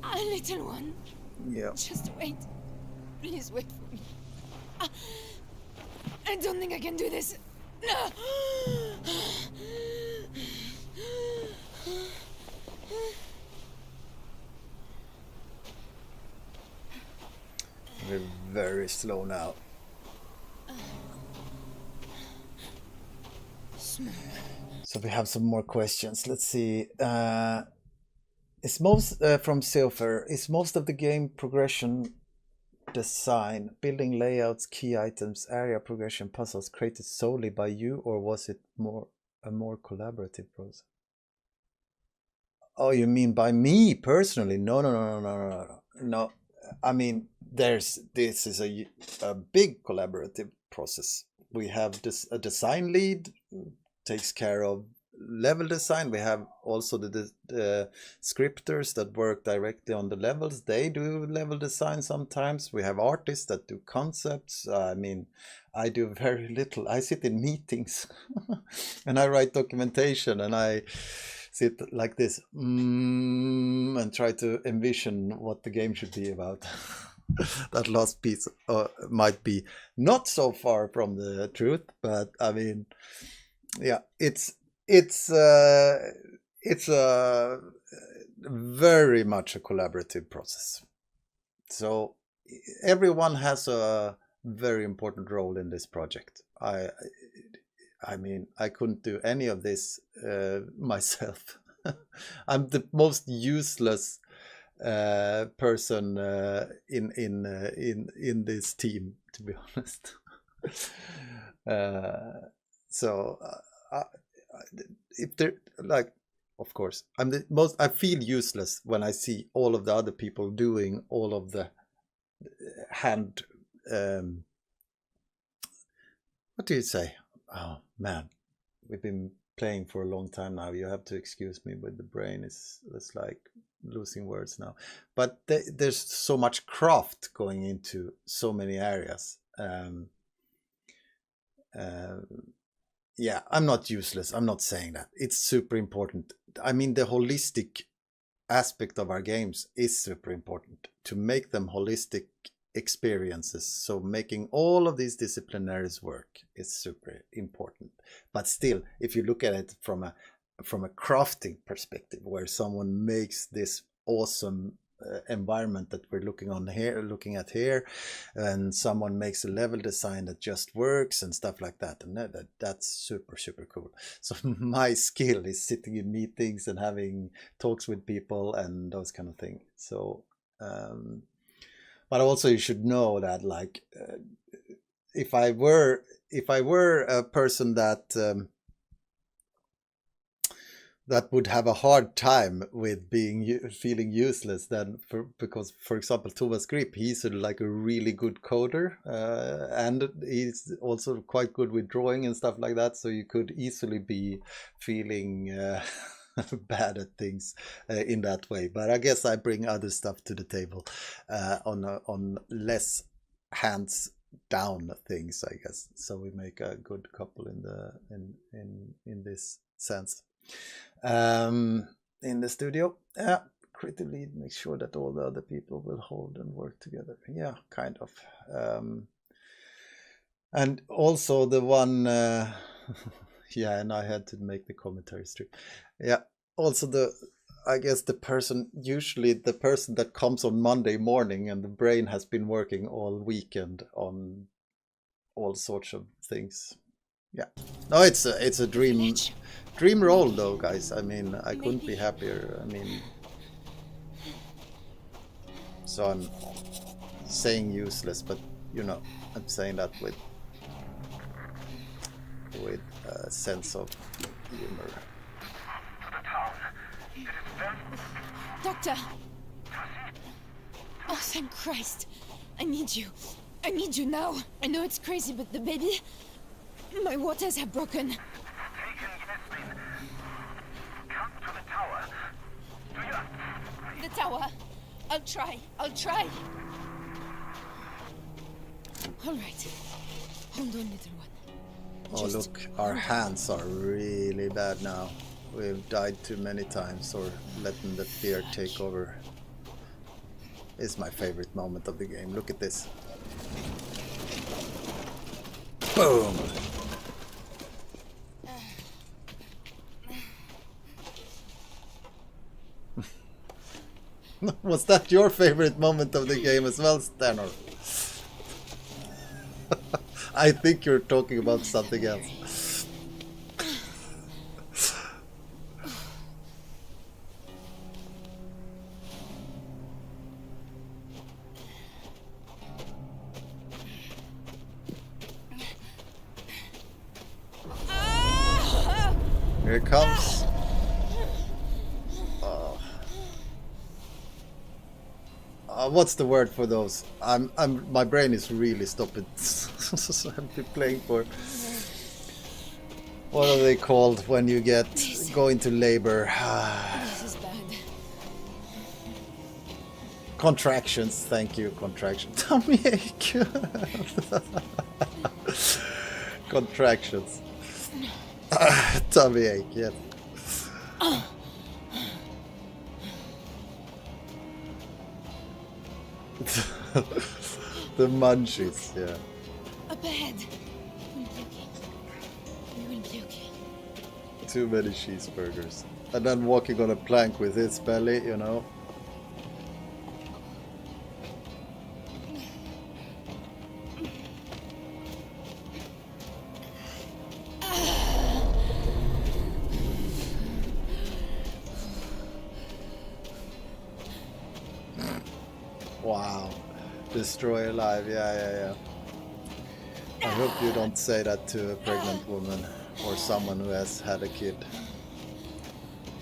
A little one. Yeah. Just wait. Please wait for me. I don't think I can do this. No. We're very slow now. So we have some more questions. Let's see. Is most from Silver? Is most of the game progression design, building layouts, key items, area progression, puzzles created solely by you, or was it a more collaborative process? Oh, you mean by me personally? No. I mean, this is a big collaborative process. We have a design lead who takes care of level design. We have also the scripters that work directly on the levels. They do level design sometimes. We have artists that do concepts. I mean, I do very little. I sit in meetings and I write documentation, and I sit like this and try to envision what the game should be about. That last piece might be not so far from the truth, but I mean, yeah, it's a very much a collaborative process. So everyone has a very important role in this project. I mean, I couldn't do any of this myself. I'm the most useless person in this team, to be honest. If they're like, of course, I'm the most. I feel useless when I see all of the other people doing all of the hand. What do you say? Oh man, we've been playing for a long time now. You have to excuse me, but the brain is like losing words now. But there's so much craft going into so many areas. Yeah, I'm not useless. I'm not saying that. It's super important. I mean, the holistic aspect of our games is super important to make them holistic experiences. So making all of these disciplinaries work is super important. But still, if you look at it from a crafting perspective, where someone makes this awesome environment that we're looking at here, and someone makes a level design that just works and stuff like that, and that's super cool. So my skill is sitting in meetings and having talks with people and those kind of things. So but also you should know that, like, if I were a person that that would have a hard time with feeling useless, then because for example Thomas Grip, he's like a really good coder, and he's also quite good with drawing and stuff like that, so you could easily be feeling bad at things in that way. But I guess I bring other stuff to the table, on less hands down things, I guess, so we make a good couple in this sense. In the studio, critically make sure that all the other people will hold and work together. Yeah, kind of. And also the one, yeah, and I had to make the commentary stream. Yeah, also I guess usually the person that comes on Monday morning, and the brain has been working all weekend on all sorts of things. Yeah, no, it's a dream role though, guys. I mean, I couldn't be happier. I mean, so I'm saying useless, but you know, I'm saying that with a sense of humor. Doctor! Oh, thank Christ! I need you. I need you now. I know it's crazy, but the baby... My waters have broken. The tower. I'll try. All right. Hold on, little one. Oh, look, our hands are really bad now. We've died too many times, or letting the fear take over. It's my favorite moment of the game. Look at this. Boom! Was that your favorite moment of the game as well, Stanor? I think you're talking about something else. Here it comes. What's the word for those? My brain is really stopping. So I've been playing for. What are they called when you go into labor? This is bad. Contractions. Thank you. Contractions. Tummy ache. Contractions. Tummy ache. Yes. The munchies, yeah. Up ahead. We'll be okay. We will be okay. Too many cheeseburgers. And then walking on a plank with his belly, you know. Wow. Destroy alive, yeah. I hope you don't say that to a pregnant woman or someone who has had a kid.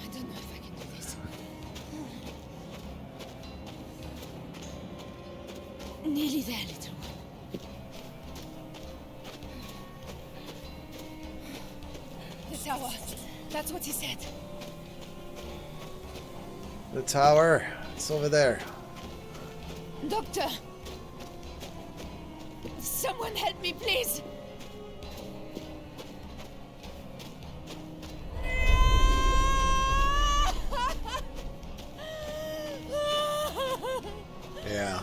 I don't know if I can do this. Nearly there, little one. The tower. That's what he said. The tower. It's over there. Doctor! Someone help me, please! Yeah.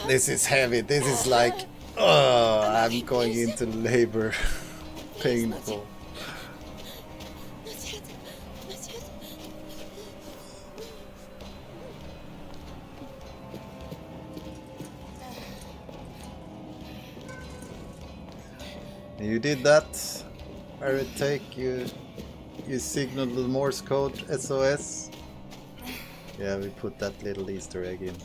This is heavy. This is like, oh, I'm going into labor. Painful. Not yet. Not yet. You did that. I take you. You signaled the Morse code SOS. Yeah, we put that little Easter egg in.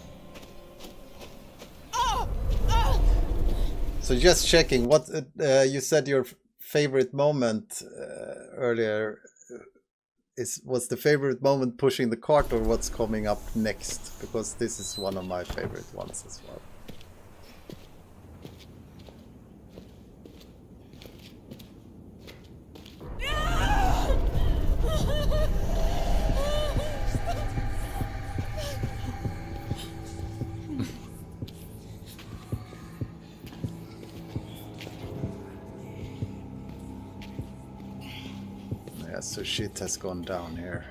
So just checking, what you said your favorite moment earlier was the favorite moment pushing the cart, or what's coming up next? Because this is one of my favorite ones as well. Yeah, so shit has gone down here.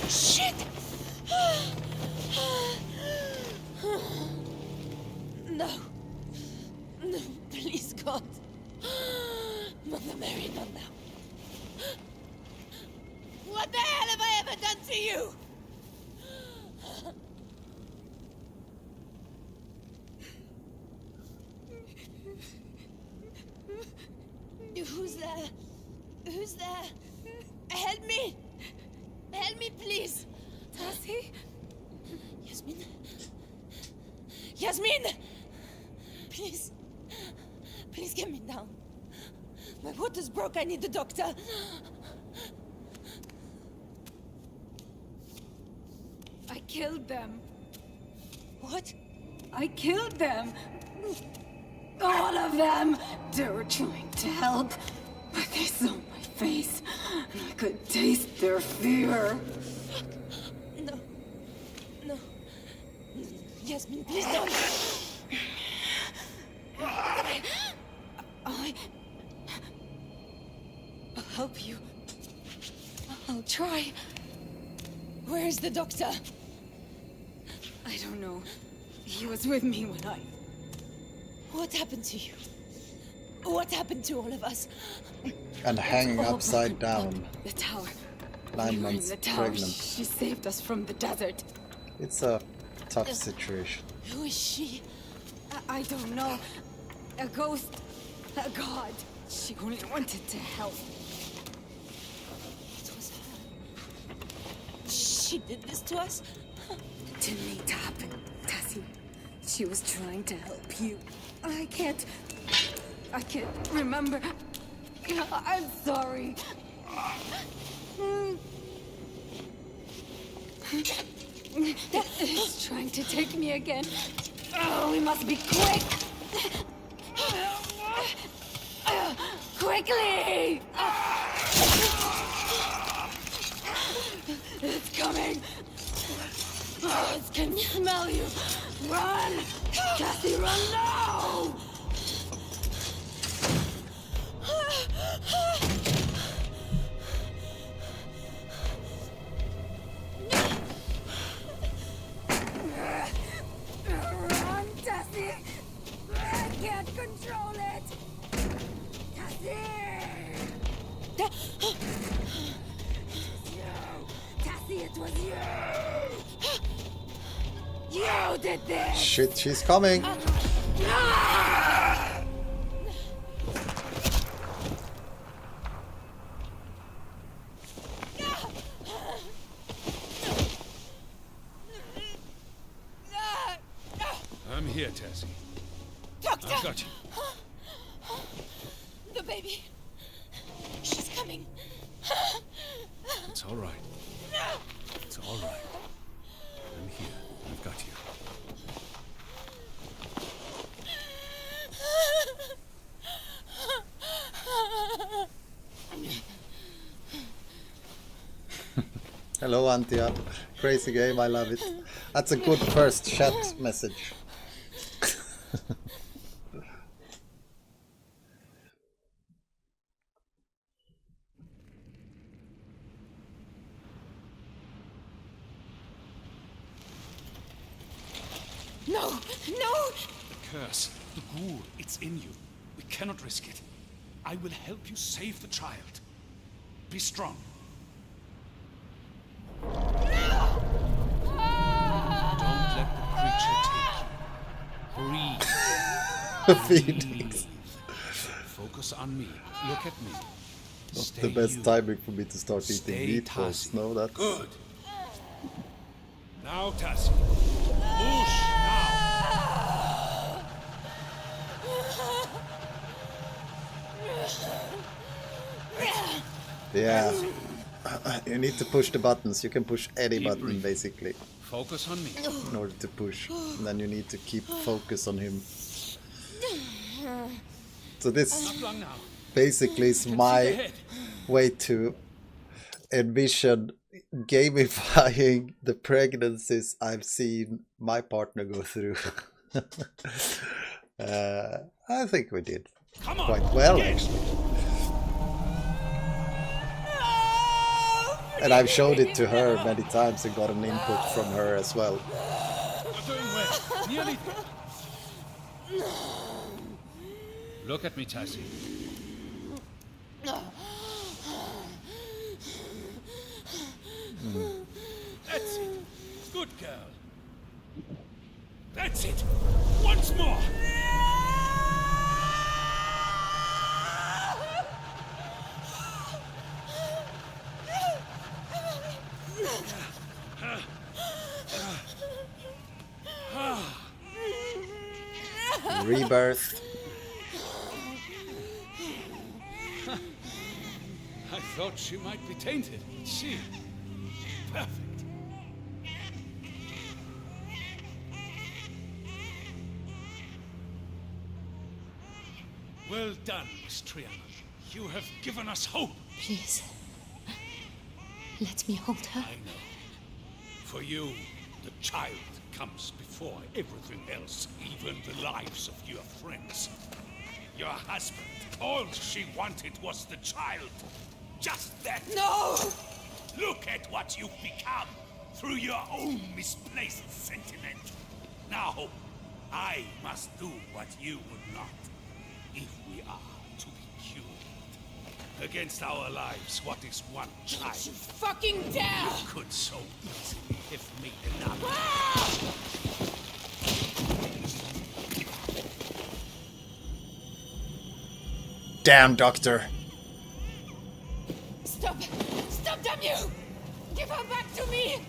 Shit! No. No, please, God. Mother Mary, not now. What the hell have I ever done to you? Who's there? Who's there? Help me! Help me, please! Tassie? Yasmin? Yasmin! Please. Please get me down. My water's broke. I need the doctor. I killed them. What? I killed them. All of them. They were trying to help, but they saw my face, and I could taste their fear. No. No. Yasmin, please don't. I'll help you. I'll try. Where is the doctor? I don't know. He was with me when I... What happened to you? What happened to all of us? And hanging upside down. The tower. 9 We were in months the tower. pregnant. She saved us from the desert. It's a tough situation. Who is she? I don't know. A ghost. A god. She only wanted to help. It was her. She did this to us? It didn't need to happen, Tassie. She was trying to help you. I can't remember. I'm sorry. It's trying to take me again. Oh, we must be quick. Quickly! It's coming. Oh, it can smell you. Run! Cassie, run now! Run, Cassie! I can't control it! Cassie! Cassie, it was you! You did this! Shit, she's coming! I'm here, Tassie. Doctor! I've got you. The baby. She's coming. It's all right. It's all right. I'm here. I've got you. Hello, Antia. Crazy game, I love it. That's a good first chat message. No! No! The curse, the ghoul, it's in you. We cannot risk it. I will help you save the child. Be strong. No! Don't let the creature take you. Breathe. Phoenix. Focus on me. Look at me. Not Stay the best you. timing for me to start eating Stay meatballs. Tassie. No, that's... Good. Now, Tassie. Push now. Yeah. You need to push the buttons. You can push any button, breathing. basically, Focus on me. in order to push. And then you need to keep focus on him. So this Not long now. basically is See the my head. way to envision gamifying the pregnancies I've seen my partner go through. I think we did Come on. quite well, Yes. actually. And I've showed it to her many times and got an input from her as well. You're doing well. Nearly there. Look at me, Tassie. That's it. Good girl. That's it. Once more. Rebirth. I thought she might be tainted. She. Perfect. Well done, Miss Triana. You have given us hope. Please. Let me hold her. I know. For you, the child comes before everything else, even the lives of your friends. Your husband, all she wanted was the child. Just that. No! Look at what you've become through your own misplaced sentiment. Now, I must do what you would not, if we are to be cured. Against our lives, what is one child? You fucking dare! You could so easily have made another. Damn, Doctor. Stop! Stop, damn you! Give her back to me!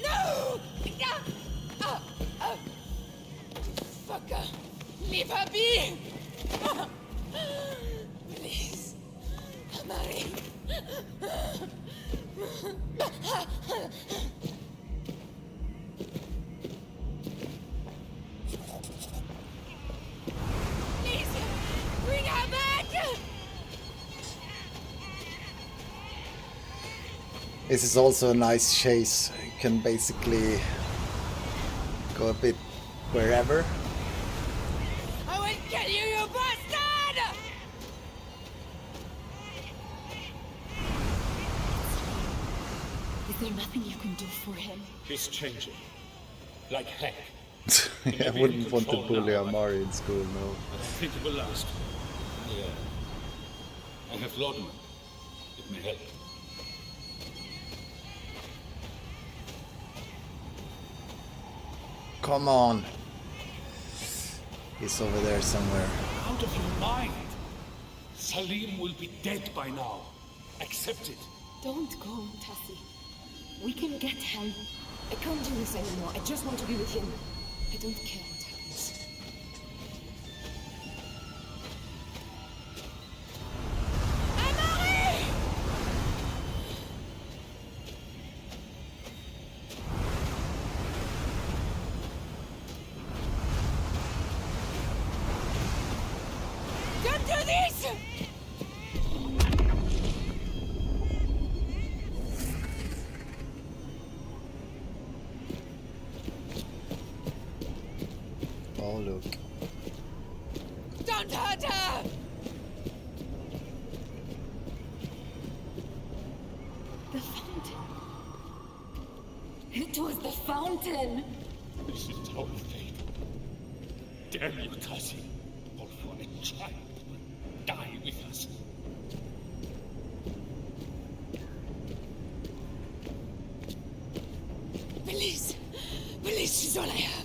No! Fucker! Leave her be! Please. Mary. Please, bring her back! This is also a nice chase. You can basically go a bit wherever. I will kill you, you bastard! Is there nothing you can do for him? He's changing. Like heck. I wouldn't want to bully Amari in school, no. I don't think it will last. I have laudanum. It may help. Come on. He's over there somewhere. Out of your mind. Salim will be dead by now. Accept it. Don't go, Tassie. We can get help. I can't do this anymore. I just want to be with him. I don't care what happens. Don't do this! look. Don't hurt her! The fountain. It was the fountain. This is our fate. Damn you, Tassi. All for a child will die with us. Please. Please, she's all I have.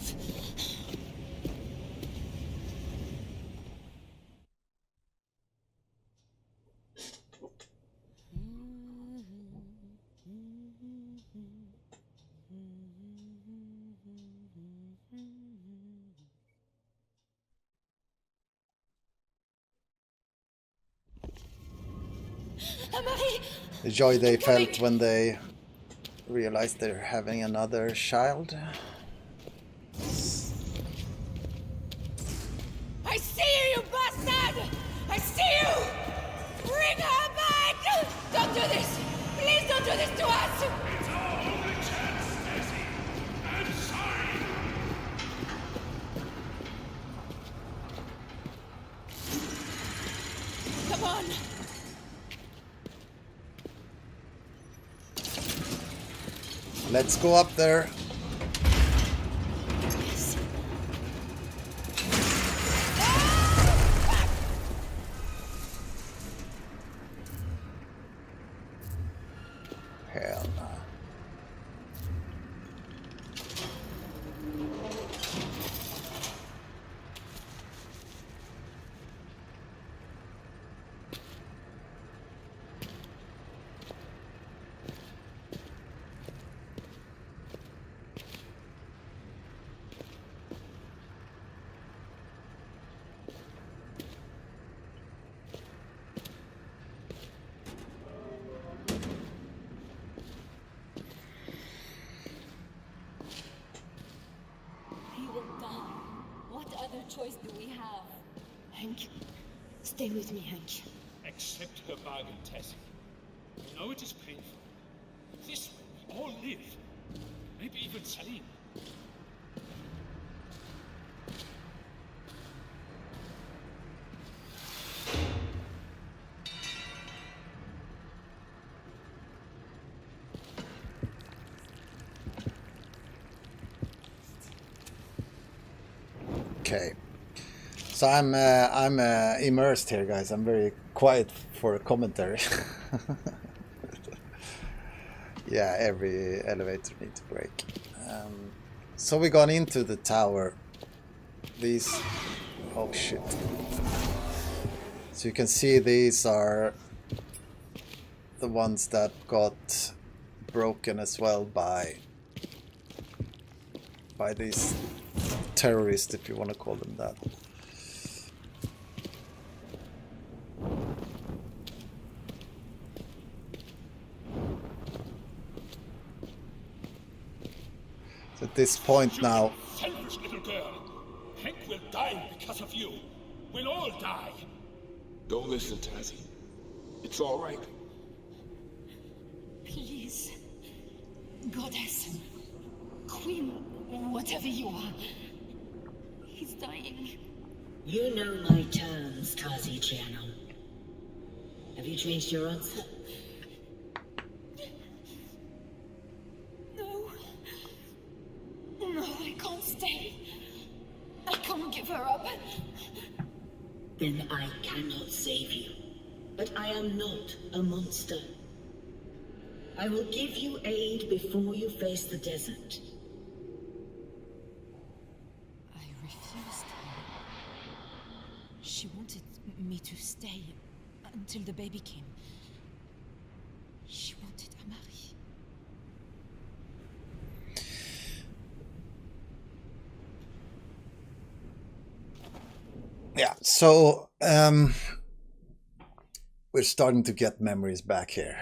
The joy they felt when they realized they're having another child. I see you, you bastard! I see you! Bring her back! Don't do this! Please don't do this to us! It's our only chance, Stacy. I'm sorry. Come on! Let's go up there. Hell no. choice do we have? Hank, stay with me, Hank. Accept her bargain, Tassie. You know it is painful. This way, we all live. Maybe even Salim. Okay, so I'm immersed here, guys. I'm very quiet for a commentary. Yeah, every elevator needs a break. So we got into the tower. These, oh shit! So you can see these are the ones that got broken as well by these terrorists, if you want to call them that. So at this point now, Selfish little girl. Hank will die because of you. We'll all die. Don't listen, Tassie. It's all right. Please. Goddess. Queen, whatever you are. He's dying. You know my terms, Tazi Chiano. Have you changed your answer? No. No, I can't stay. I can't give her up. Then I cannot save you. But I am not a monster. I will give you aid before you face the desert. I refused. She wanted me to stay until the baby came. She wanted Amari. yeah. So we're starting to get memories back here,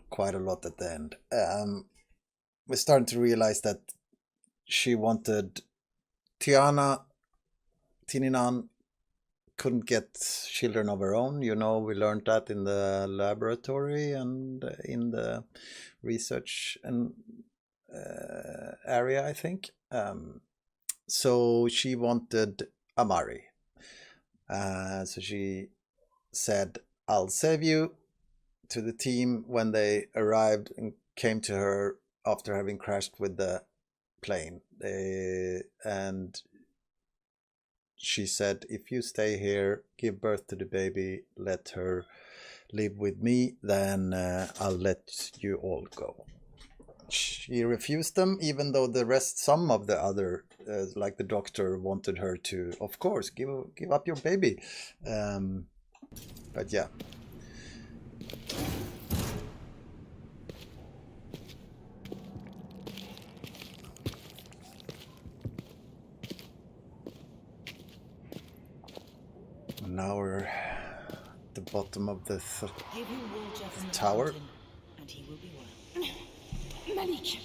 quite a lot at the end. We're starting to realize that she wanted Tininan couldn't get children of her own. You know, we learned that in the laboratory and in the research and area, I think. So she wanted Amari. So she said, I'll save you, to the team when they arrived and came to her after having crashed with the plane. And she said, if you stay here, give birth to the baby, let her live with me, then I'll let you all go. She refused them, even though some of the other, like the doctor, wanted her to, of course, give up your baby. But yeah. Now we're at the bottom of the tower. And he will be well. Malik,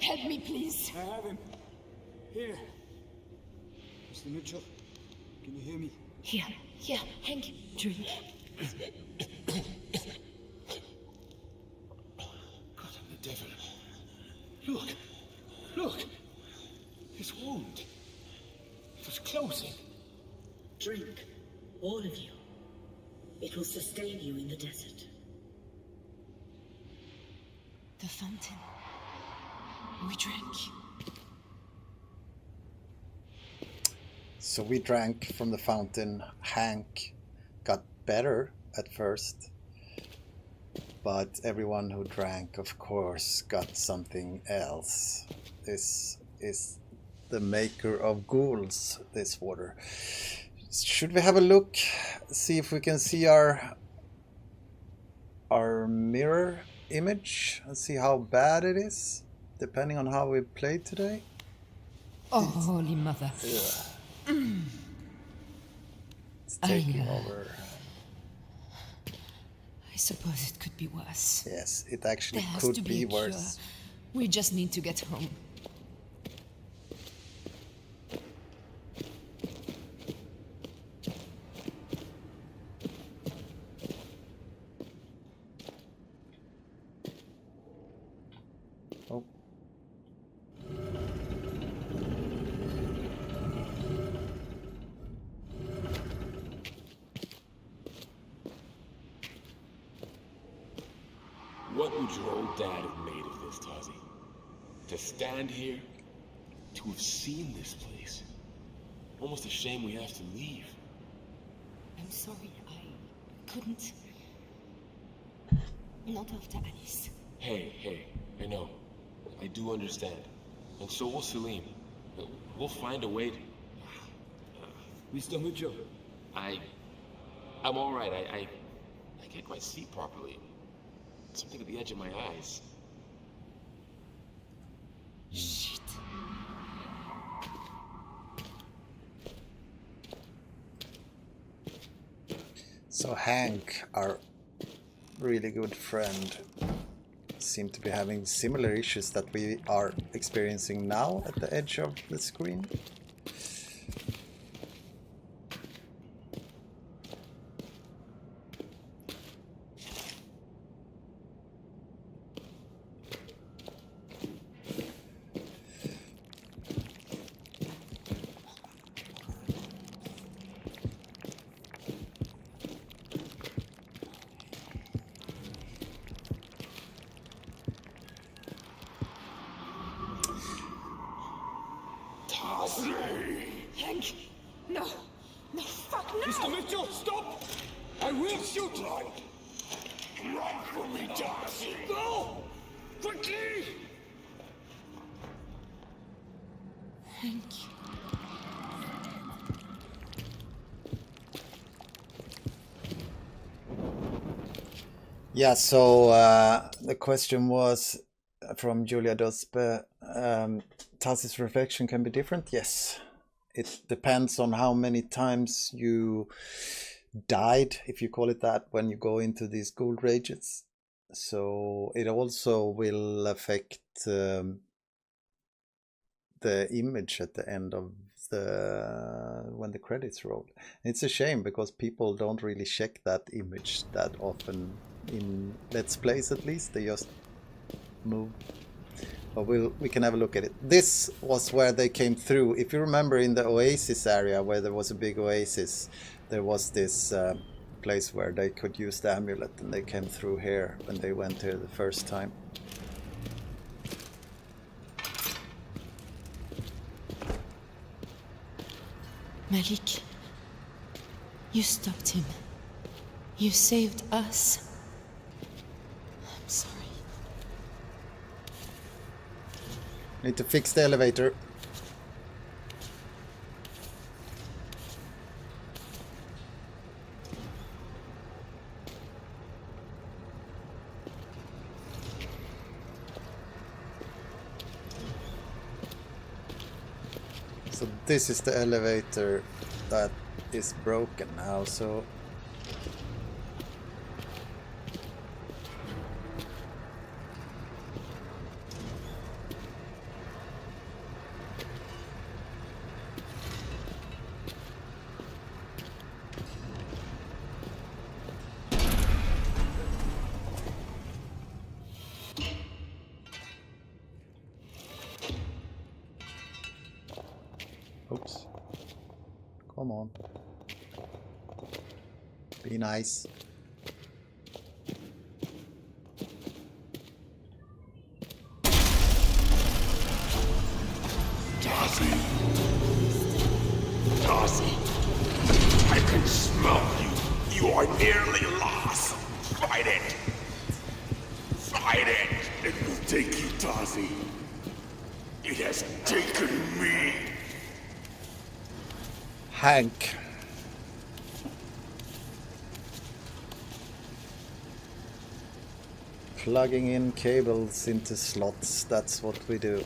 help me, please. I have him. Here. Mr. Mitchell, can you hear me? Here, Hank, drink. God, I'm the devil. Look! His wound. It was closing. Drink, all of you. It will sustain you in the desert. The fountain. We drank. So we drank from the fountain. Hank got better at first, but everyone who drank, of course, got something else. This is the maker of ghouls, this water. Should we have a look, see if we can see our mirror image and see how bad it is, depending on how we played today? Oh, Holy Mother. It's taking over. I suppose it could be worse. Yes, it actually There has could to be a cure. worse. We just need to get home. Oh. What would your old dad have made of this, Tazi? To stand here, to have seen this place. Almost a shame we have to leave. I'm sorry, I couldn't. Not after Alice. Hey, I know. I do understand. And so will Selim. We'll find a way to... Mr. Mitchell. I'm alright. I can't quite see properly. Something at the edge of my eyes. Shit. So Hank, our really good friend, seemed to be having similar issues that we are experiencing now at the edge of the screen. Hank! No, fuck no! Mr. Mitchell, stop! I will shoot you! Run from me, Darcy! Go! Quickly! Hank. Yeah, so the question was from Julia Dospe, Tazi's reflection can be different? Yes. It depends on how many times you died, if you call it that, when you go into these ghoul rages. So it also will affect the image at the end of when the credits roll. It's a shame because people don't really check that image that often in Let's Plays, at least. They just move But we can have a look at it. This was where they came through. If you remember in the oasis area where there was a big oasis, there was this place where they could use the amulet, and they came through here when they went here the first time. Malik, you stopped him. You saved us. I'm sorry. Need to fix the elevator. So this is the elevator that is broken now, so oops. Come on. Be nice. Darcy! Darcy! I can smell you! You are nearly lost! Fight it! Fight it! It will take you, Darcy. It has taken me! Hank. Plugging in cables into slots, that's what we do.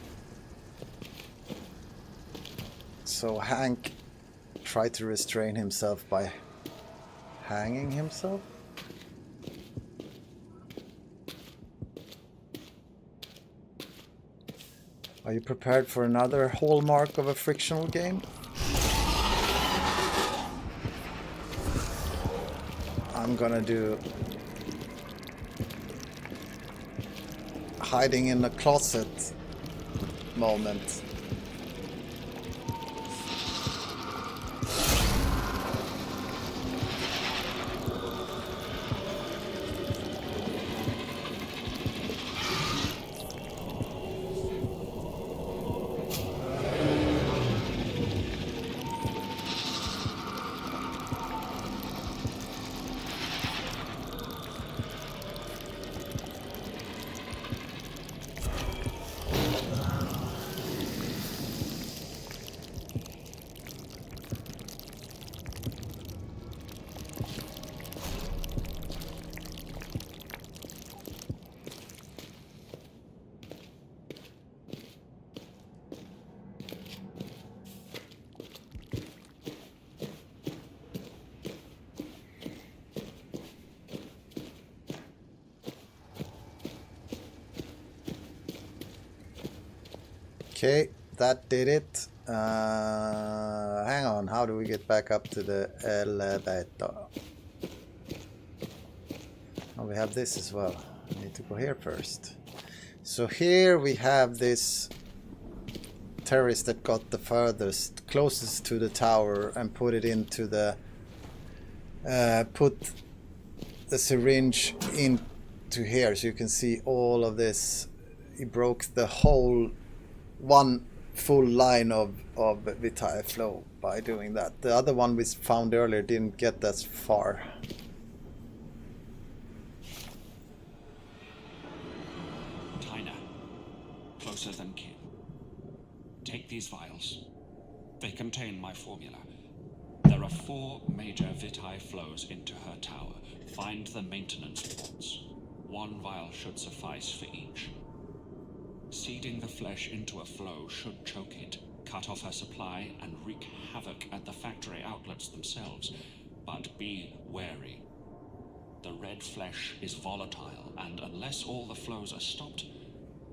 So Hank tried to restrain himself by hanging himself? Are you prepared for another hallmark of a frictional game? I'm gonna do hiding in a closet moment. Okay, that did it. Hang on, how do we get back up to the elevator? Oh, we have this as well. I need to go here first. So here we have this terrorist that got the furthest, closest to the tower and put it into the... put the syringe into here so you can see all of this. He broke the whole... one full line of Vitae flow by doing that. The other one we found earlier didn't get that far. Tyna, closer than kin. Take these vials. They contain my formula. There are 4 major Vitae flows into her tower. Find the maintenance ports. 1 vial should suffice for each. Seeding the flesh into a flow should choke it, cut off her supply, and wreak havoc at the factory outlets themselves. But be wary. The red flesh is volatile, and unless all the flows are stopped,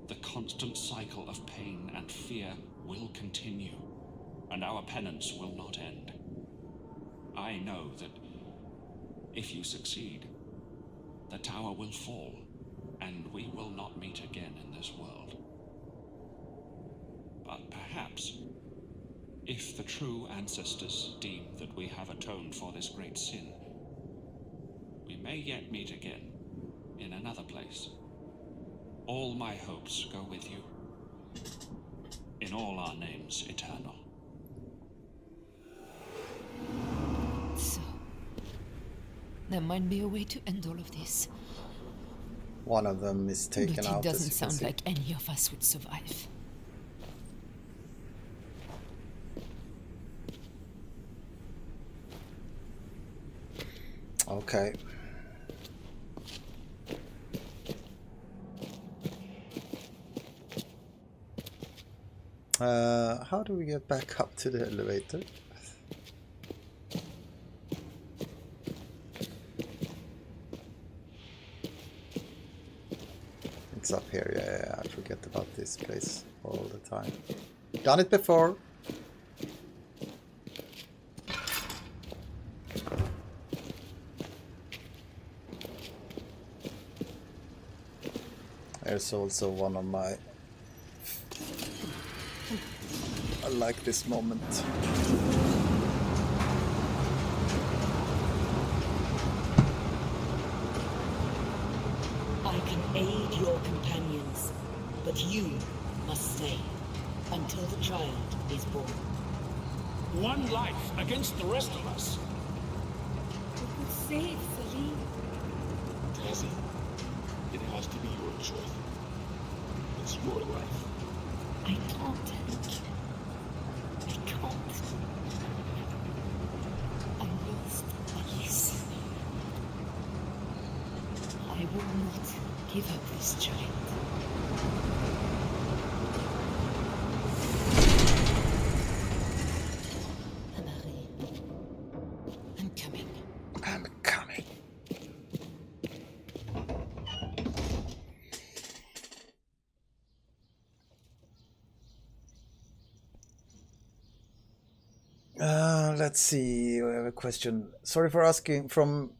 the constant cycle of pain and fear will continue, and our penance will not end. I know that if you succeed, the tower will fall, and we will not meet again in this world. Perhaps, if the true ancestors deem that we have atoned for this great sin, we may yet meet again in another place. All my hopes go with you. In all our names eternal. So, there might be a way to end all of this. One of them is taken But out. it doesn't as you can sound see. like any of us would survive. Okay. How do we get back up to the elevator? It's up here, yeah, I forget about this place all the time. Done it before. There's also one of my... I like this moment. I can aid your companions, but you must stay until the child is born. One life against the rest of us. We could save Celine. Tazzy, it has to be your choice. It's your life. I can't help you. I can't. I lost Alice. I will not give up this child. I'm coming. I'm coming. Let's see. We have a question. Sorry for asking from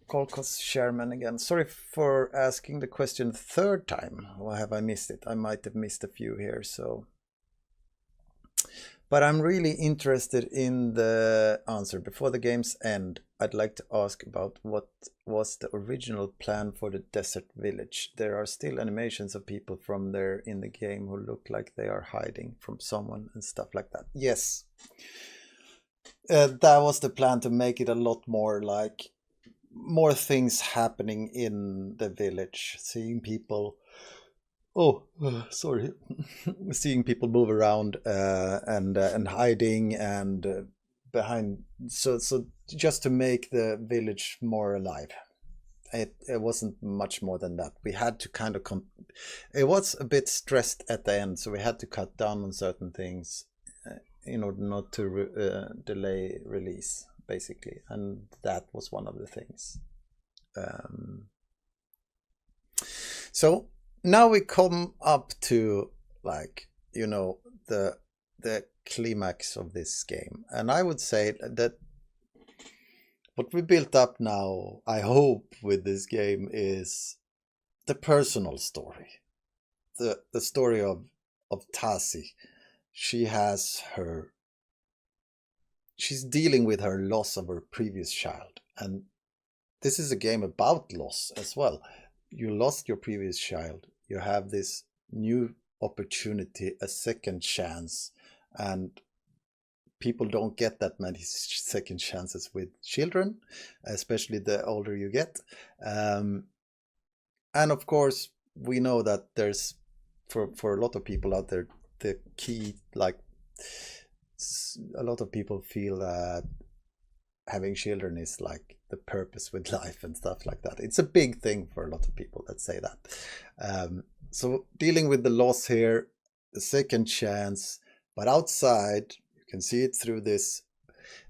Colcos Sherman again. Sorry for asking the question third time. Or have I missed it? I might have missed a few here. So, but I'm really interested in the answer. Before the game's end, I'd like to ask about what was the original plan for the desert village. There are still animations of people from there in the game who look like they are hiding from someone and stuff like that. Yes. That was the plan, to make it a lot more like more things happening in the village, seeing people seeing people move around and hiding and behind, so just to make the village more alive. It wasn't much more than that. We had to kind of it was a bit stressed at the end, so we had to cut down on certain things in order not to delay release, basically, and that was one of the things. So now we come up to, like, you know, the climax of this game, and I would say that what we built up now, I hope, with this game is the personal story, the story of Tasi. She's dealing with her loss of her previous child, and this is a game about loss as well. You lost your previous child, you have this new opportunity, a second chance, and people don't get that many second chances with children, especially the older you get. And of course, we know that there's, for a lot of people out there, the key, like, a lot of people feel that having children is like the purpose with life and stuff like that. It's a big thing for a lot of people that say that. So dealing with the loss here, the second chance, but outside, you can see it through this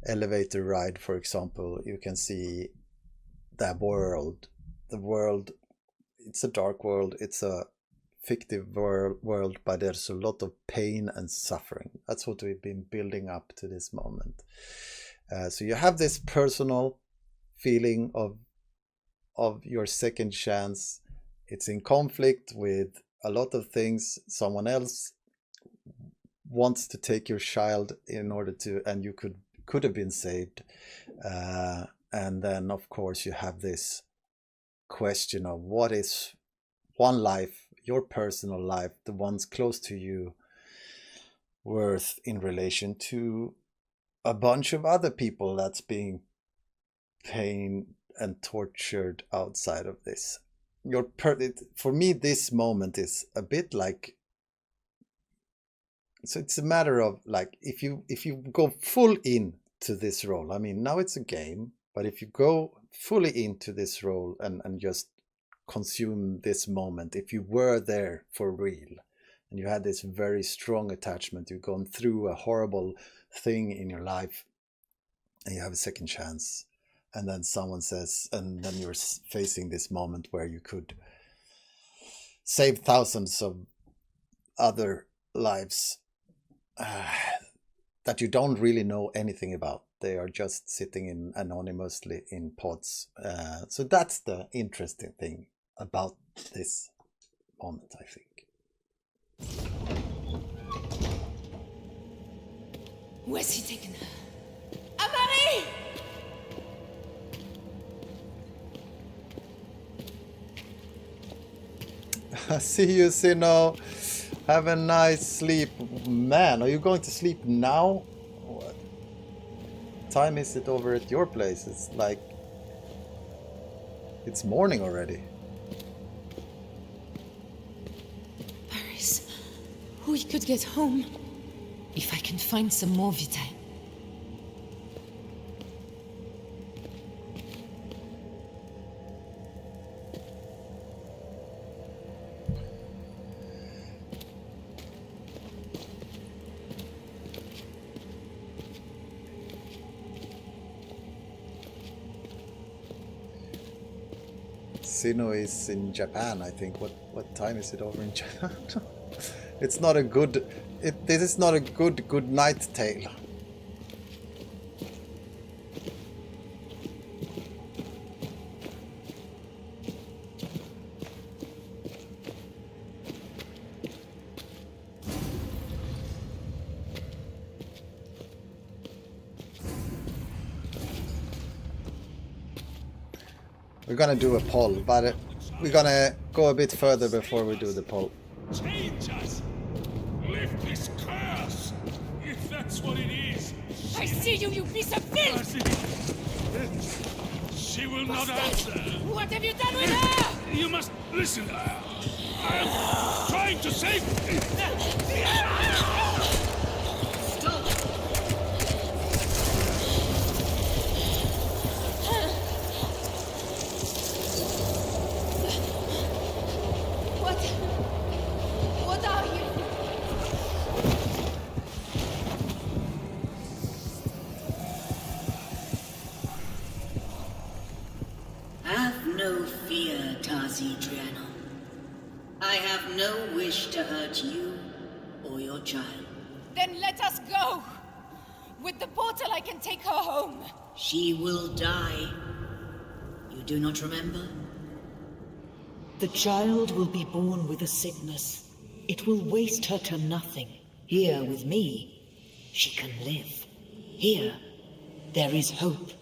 elevator ride, for example. You can see the world. It's a dark world. It's a fictive world, but there's a lot of pain and suffering. That's what we've been building up to this moment. So you have this personal feeling of your second chance. It's in conflict with a lot of things. Someone else wants to take your child in order to, and you could have been saved. And then, of course, you have this question of what is one life, your personal life, the ones close to you, worth in relation to a bunch of other people that's being pained and tortured outside of this. For me, this moment is a bit like, so it's a matter of like, if you go full into this role, I mean, now it's a game, but if you go fully into this role and just consume this moment, if you were there for real and you had this very strong attachment, you've gone through a horrible thing in your life and you have a second chance, and then someone says, and then you're facing this moment where you could save thousands of other lives that you don't really know anything about. They are just sitting in anonymously in pods. So that's the interesting thing about this moment, I think. Where's he taken her? Amari! See you, Sino. Have a nice sleep. Man, are you going to sleep now? What time is it over at your place? It's like... it's morning already. Paris, we could get home. If I can find some more vitae. Sino is in Japan, I think. What time is it over in Japan? It's not a good... this is not a good night tale. We're gonna do a poll, but we're gonna go a bit further before we do the poll. Change us! Lift this curse! If that's what it is! I see you, you piece of filth! She will not answer! What have you done with her? You must listen! I am trying to save... What are you? Have no fear, Tazi Triano. I have no wish to hurt you or your child. Then let us go! With the portal I can take her home. She will die. You do not remember? The child will be born with a sickness. It will waste her to nothing. Here with me, she can live. Here, there is hope.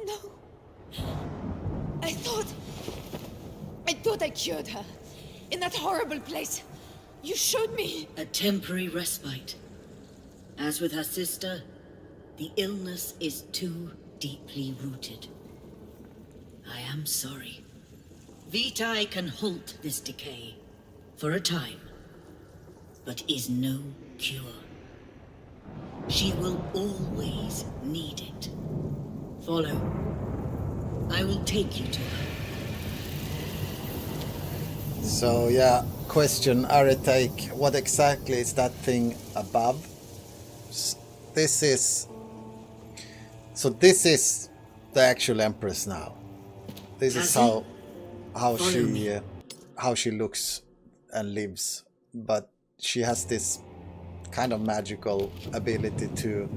No. I thought I cured her. In that horrible place. You showed me. A temporary respite. As with her sister, the illness is too deeply rooted. I am sorry. Vitae can halt this decay for a time, but is no cure. She will always need it. Follow. I will take you to her. So yeah, question, Aretake, what exactly is that thing above? This is the actual Empress now. This is how she looks and lives, but she has this kind of magical ability to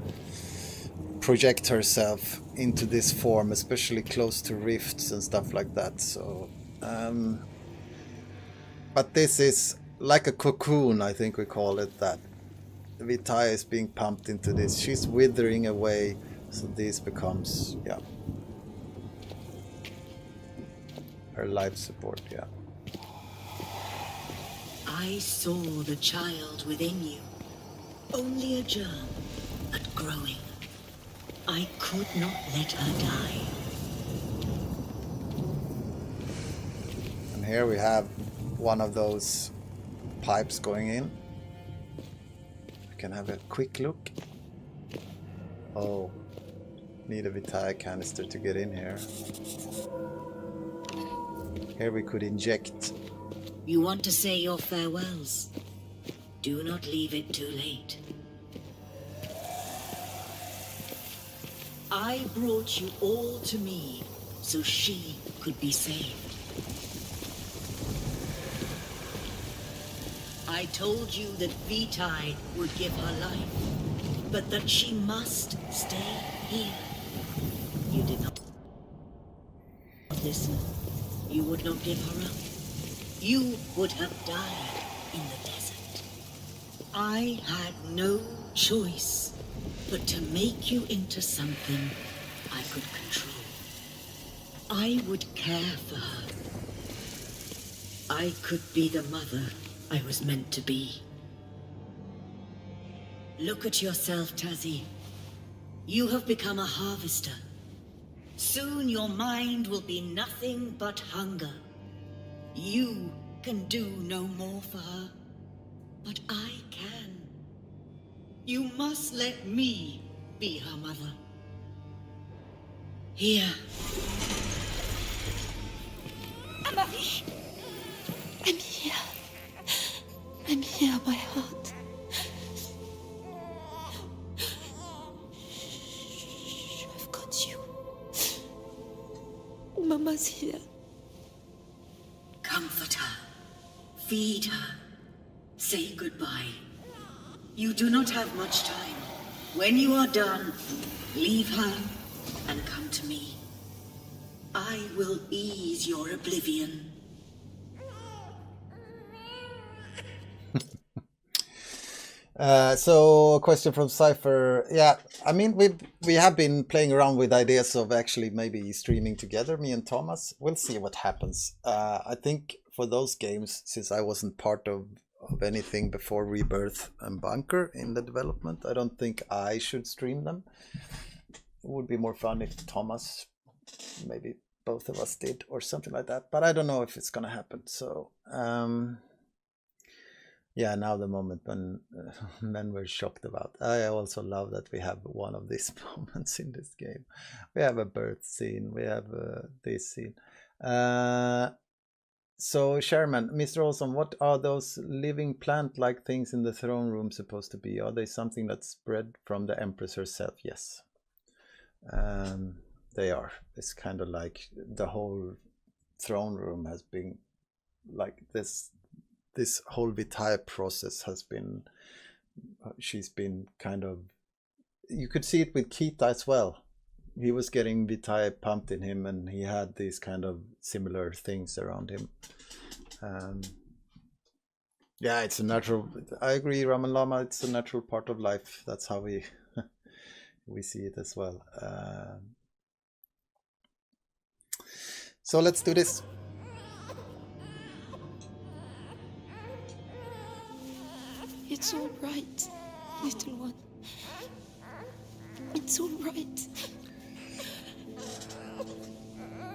project herself into this form, especially close to rifts and stuff like that. So but this is like a cocoon, I think we call it that. The Vitae is being pumped into this. She's withering away, so this becomes, yeah, her life support, yeah. I saw the child within you, only a germ, but growing. I could not let her die. And here we have one of those pipes going in. We can have a quick look. Oh, need a Vitae canister to get in here. Here we could inject. You want to say your farewells? Do not leave it too late. I brought you all to me so she could be saved. I told you that Vitae would give her life, but that she must stay here. You did not listen. You would not give her up. You would have died in the desert. I had no choice but to make you into something I could control. I would care for her. I could be the mother I was meant to be. Look at yourself, Tazzy. You have become a harvester. Soon your mind will be nothing but hunger. You can do no more for her, but I can. You must let me be her mother. Here. Marie! I'm here. I'm here, my heart. Shh, I've got you. Mama's here. Comfort her. Feed her. Say goodbye. You do not have much time. When you are done, leave her and come to me. I will ease your oblivion. So a question from Cypher. Yeah, I mean we have been playing around with ideas of actually maybe streaming together, me and Thomas. We'll see what happens. I think for those games, since I wasn't part of anything before Rebirth and Bunker in the development, I don't think I should stream them. It would be more fun if Thomas, maybe both of us did or something like that. But I don't know if it's gonna happen. So yeah, now the moment when men were shocked about. I also love that we have one of these moments in this game. We have a birth scene, we have this scene. So Sherman, Mr. Olson, what are those living plant-like things in the throne room supposed to be? Are they something that's spread from the Empress herself? Yes. They are. It's kind of like the whole throne room has been like this whole Vitae process has been, she's been kind of, you could see it with Kita as well. He was getting Vitae pumped in him and he had these kind of similar things around him. Yeah, it's a natural, I agree, Raman Lama, it's a natural part of life. That's how we we see it as well. So let's do this. It's all right, little one. It's all right.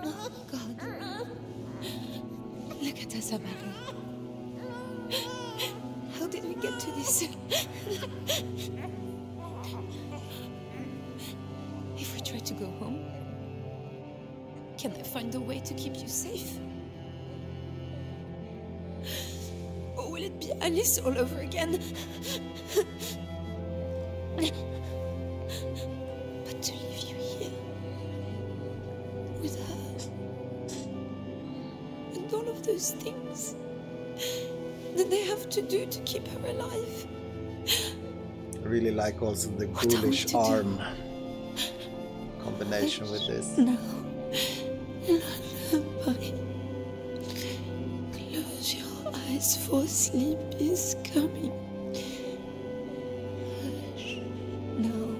Oh, God. Look at us, Amanda. How did we get to this? If we try to go home, can I find a way to keep you safe? Or will it be Alice all over again? But to leave you here with her and all of those things that they have to do to keep her alive. I really like also the ghoulish arm combination with this. Now, lullaby. Close your eyes before sleep is coming. Hush. No.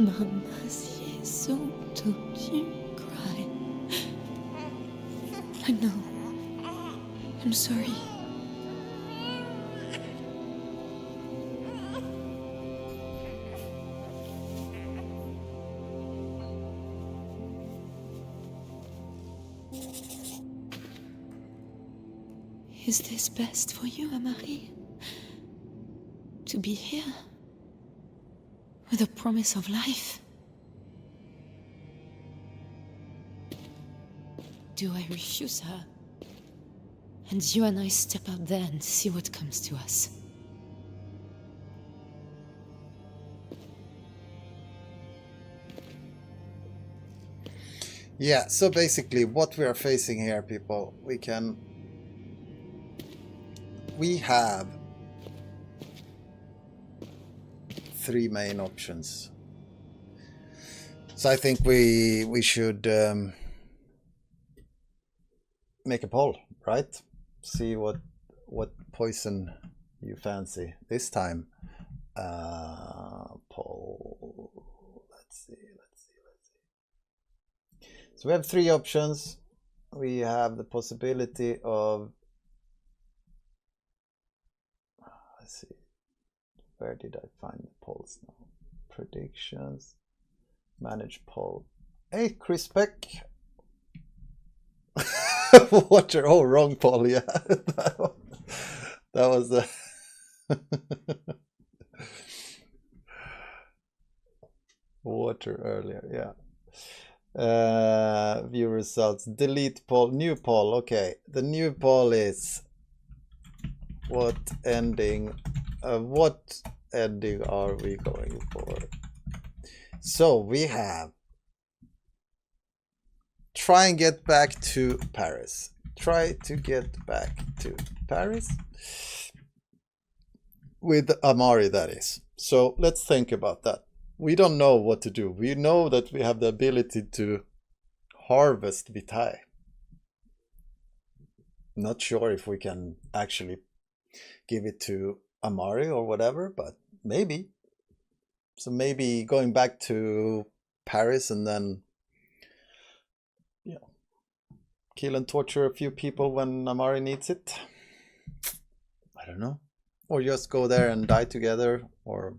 Maman, si so don't you cry. I know. I'm sorry. Is this best for you, Amari? To be here? With a promise of life? Do I refuse her? And you and I step out there and see what comes to us. Yeah, so basically what we are facing here, people, we have three main options. So I think we should make a poll, right? See what poison you fancy this time. Poll. Let's see. So we have three options. We have the possibility of, let's see, where did I find the polls now? Predictions, manage poll. Hey, Chris Peck. Water. Oh, wrong poll. Yeah, that was a water earlier. Yeah. View results. Delete poll. New poll. Okay. The new poll is what ending are we going for? So we have try and get back to Paris. Try to get back to Paris with Amari, that is. So let's think about that. We don't know what to do. We know that we have the ability to harvest Vitae. Not sure if we can actually give it to Amari or whatever, but maybe. So maybe going back to Paris and then kill and torture a few people when Amari needs it. I don't know. Or just go there and die together, or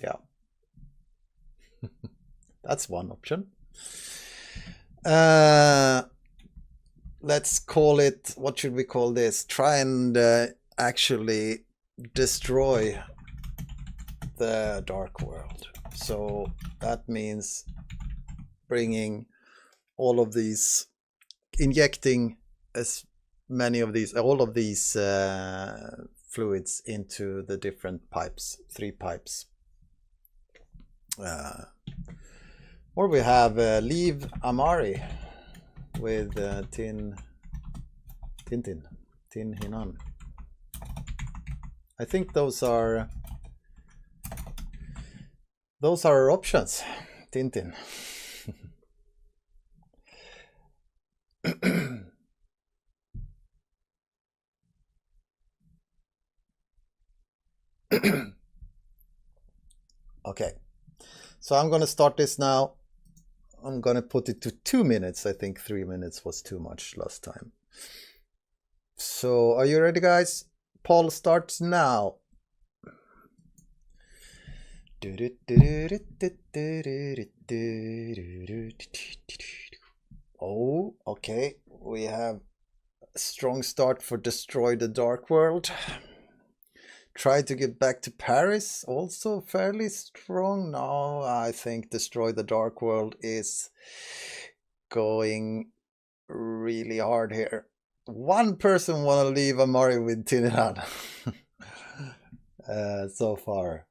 yeah. That's one option. Let's call it, what should we call this? Try and actually destroy the dark world. So that means bringing all of these, injecting as many of these, all of these fluids into the different pipes, 3 pipes. Or we have leave Amari with Tin Hinan. I think those are our options. Tintin. Okay, so I'm going to start this now. I'm going to put it to 2 minutes. I think 3 minutes was too much last time. So are you ready, guys? Poll starts now. Oh, okay. We have a strong start for Destroy the Dark World. Try to get back to Paris, also fairly strong. No, I think Destroy the Dark World is going really hard here. One person want to leave Amari with Tinihan so far.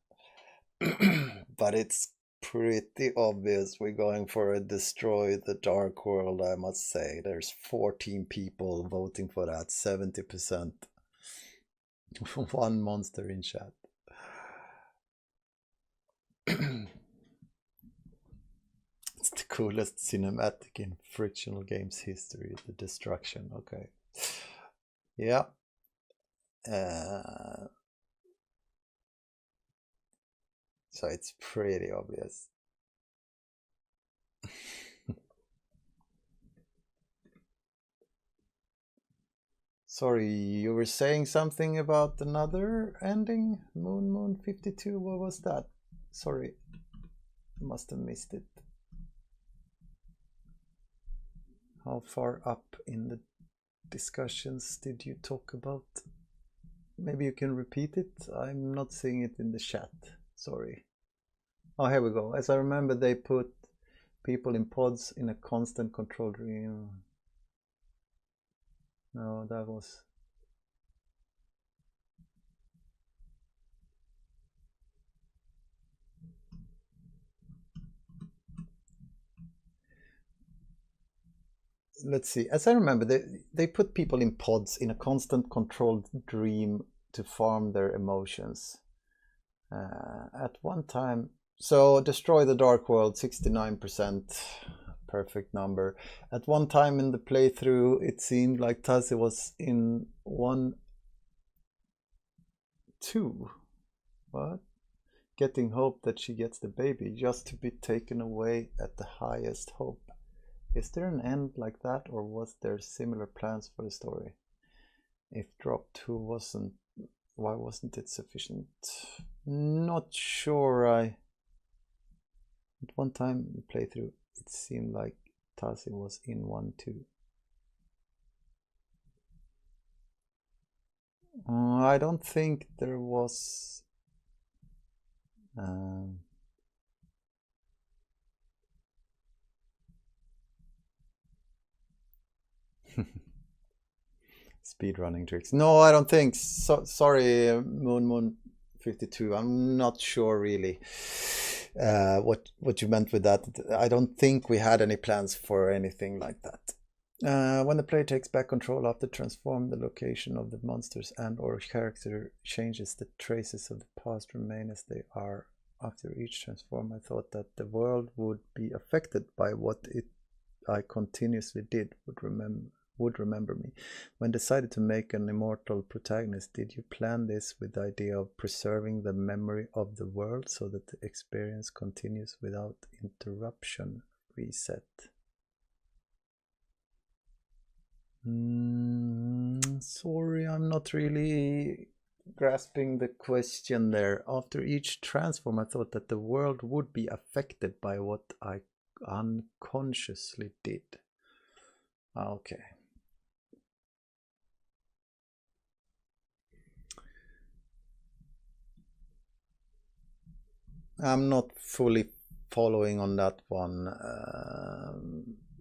But it's pretty obvious we're going for a Destroy the Dark World, I must say. There's 14 people voting for that, 70%. One monster in chat. It's the coolest cinematic in frictional games history, the destruction. Okay. Yeah. So it's pretty obvious. Sorry, you were saying something about another ending? Moon 52, what was that? Sorry, must have missed it. How far up in the discussions did you talk about? Maybe you can repeat it? I'm not seeing it in the chat, sorry. Oh, here we go. As I remember, they put people in pods in a constant control room. No, that was... Let's see. As I remember, they put people in pods in a constant controlled dream to farm their emotions. At one time... So, destroy the dark world, 69%. Perfect number. At one time in the playthrough, it seemed like Tazi was in 1-2. What? Getting hope that she gets the baby, just to be taken away at the highest hope. Is there an end like that, or was there similar plans for the story? If drop 2 wasn't, why wasn't it sufficient? Not sure. At one time in the playthrough, it seemed like Tazi was in 1-2. I don't think there was... Speedrunning tricks. No, I don't think so. Sorry, Moon 52. I'm not sure really what you meant with that. I don't think we had any plans for anything like that. When the player takes back control after transform, the location of the monsters and or character changes. The traces of the past remain as they are after each transform. I thought that the world would be affected by what I continuously did would remember me. When decided to make an immortal protagonist, did you plan this with the idea of preserving the memory of the world so that the experience continues without interruption? Reset. Sorry, I'm not really grasping the question there. After each transform, I thought that the world would be affected by what I unconsciously did. Okay. I'm not fully following on that one.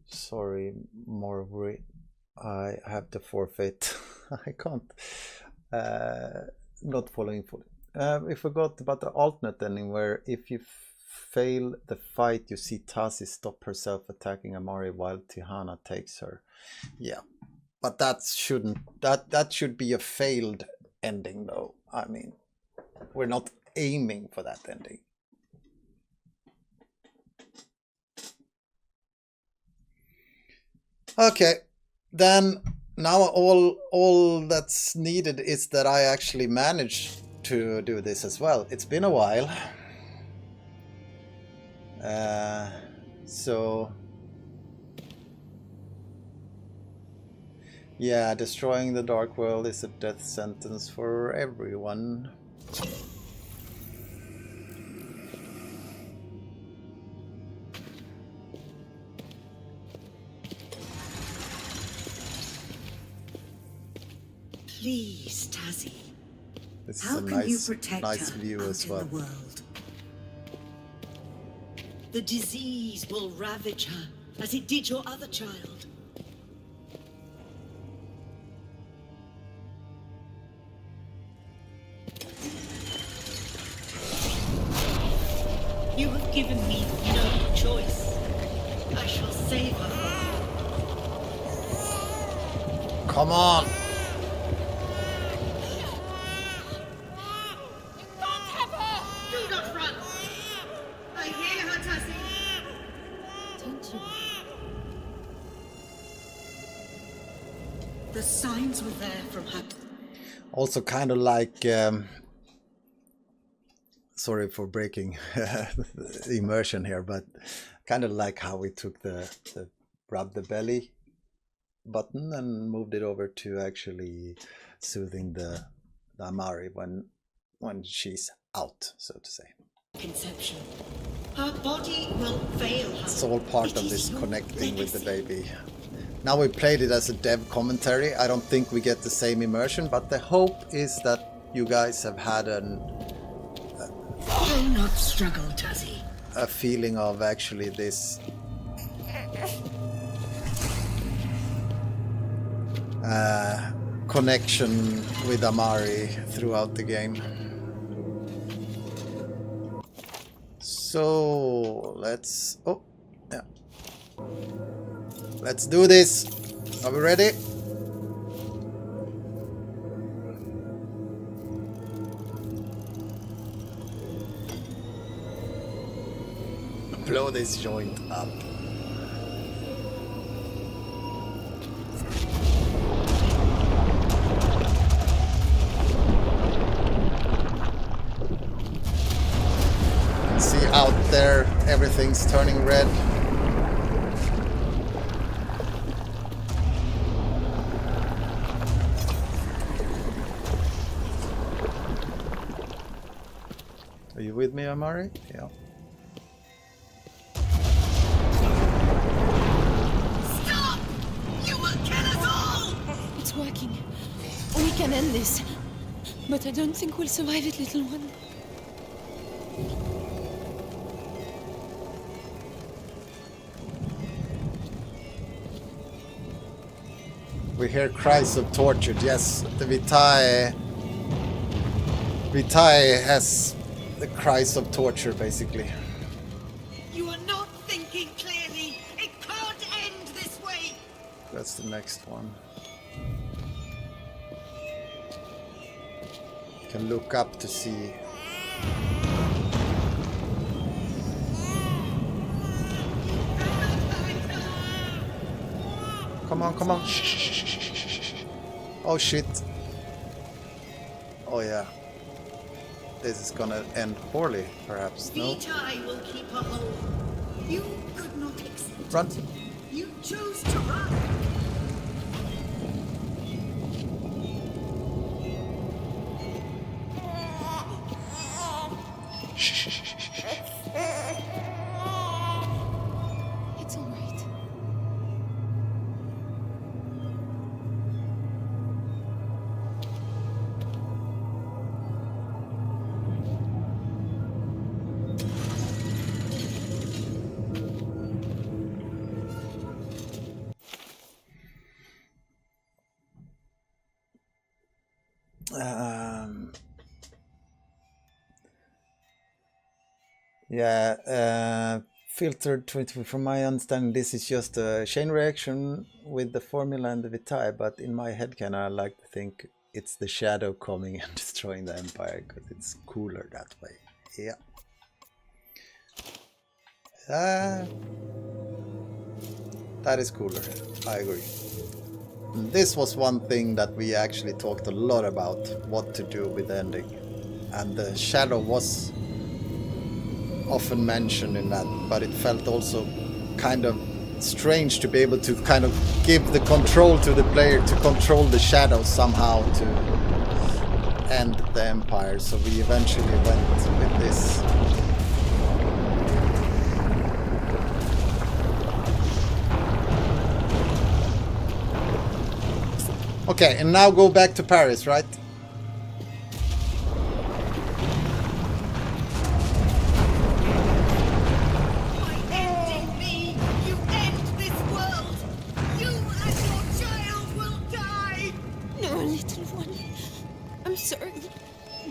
Sorry, Morbury. I have to forfeit. I can't. Not following fully. We forgot about the alternate ending where if you fail the fight, you see Tazi stop herself attacking Amari while Tihana takes her. Yeah, but that should be a failed ending though. I mean, we're not aiming for that ending. Okay, then now all that's needed is that I actually managed to do this as well. It's been a while. So yeah, destroying the dark world is a death sentence for everyone. Please, Tazi. This How is a can you protect nice her view out as in well. the world? The disease will ravage her, as it did your other child. You have given me no choice. I shall save her. Come on! Do not run! I hear her, Tazi. Don't The signs were there from her. Also kind of like, sorry for breaking immersion here, but kind of like how we took the rub the belly button and moved it over to actually soothing the Amari when she's out, so to say. Conception. Her body will fail her. It's all part of this connecting with the baby. Now we played it as a dev commentary. I don't think we get the same immersion, but the hope is that you guys have had Do not struggle, Tuzzy. a feeling of actually this connection with Amari throughout the game. So let's let's do this. Are we ready? Blow this joint up. See out there, everything's turning red. Are you with me, Amari? Yeah. Stop! You will kill us all! It's working. We can end this. But I don't think we'll survive it, little one. We hear cries of torture. Yes, the Vitae has the cries of torture, basically. You are not thinking clearly. It can't end this way. That's the next one. You can look up to see. Come on, come on. Shh, shh, shh, shh, shh, shh. Oh shit. Oh yeah. This is gonna end poorly, perhaps. No? Vitae will keep her whole. You could not accept Run. it. You chose to run. Shh, shh, shh, shh, shh. It's all right. Filtered 20. From my understanding, this is just a chain reaction with the formula and the Vitae, but in my head, I like to think it's the shadow coming and destroying the Empire because it's cooler that way. Yeah. That is cooler. I agree. This was one thing that we actually talked a lot about, what to do with the ending. And the shadow was often mentioned in that, but it felt also kind of strange to be able to kind of give the control to the player to control the shadow somehow to end the Empire. So we eventually went with this. Okay, and now go back to Paris, right?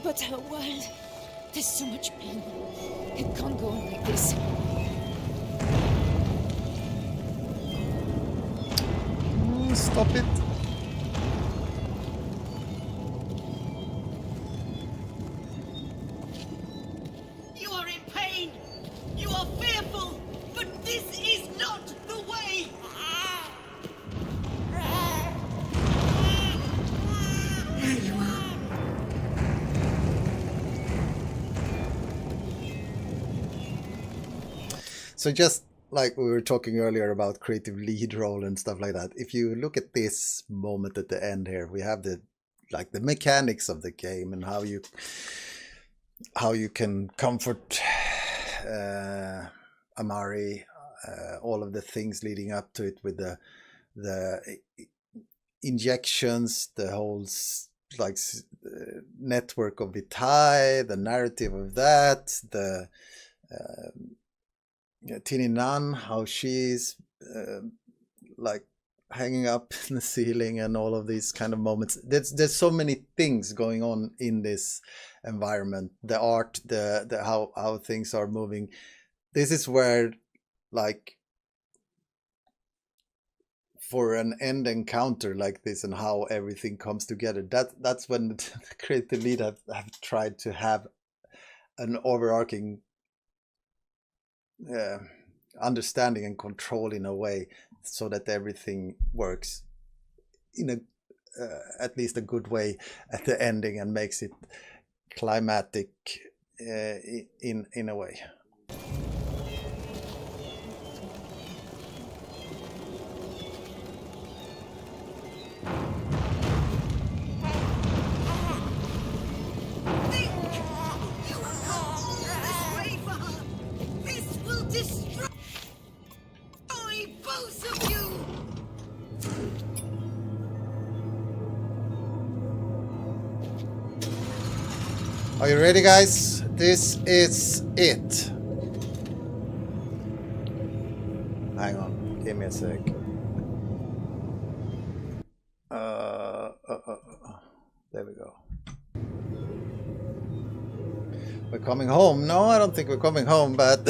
But our world, there's so much pain. It can't go on like this. Stop it. You are in pain. You are fearful. But this is not the way. So just like we were talking earlier about creative lead role and stuff like that, if you look at this moment at the end here, we have the mechanics of the game and how you can comfort Amari, all of the things leading up to it with the injections, the whole network of Vitae, the narrative of that, the Tini Nun, how she's like hanging up in the ceiling, and all of these kind of moments. There's so many things going on in this environment. The art, the how things are moving. This is where, like, for an end encounter like this and how everything comes together, that's when the creative lead have tried to have an overarching understanding and control in a way so that everything works in a at least a good way at the ending and makes it climatic in a way. Are you ready, guys? This is it. Hang on, give me a sec. There we go. We're coming home. No, I don't think we're coming home, but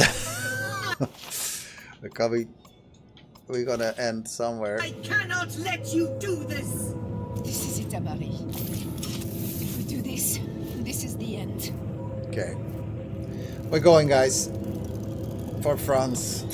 we're coming. We're gonna end somewhere. I cannot let you do this! This is it, Amari. If we do this, this is the end. Okay. We're going, guys. For France.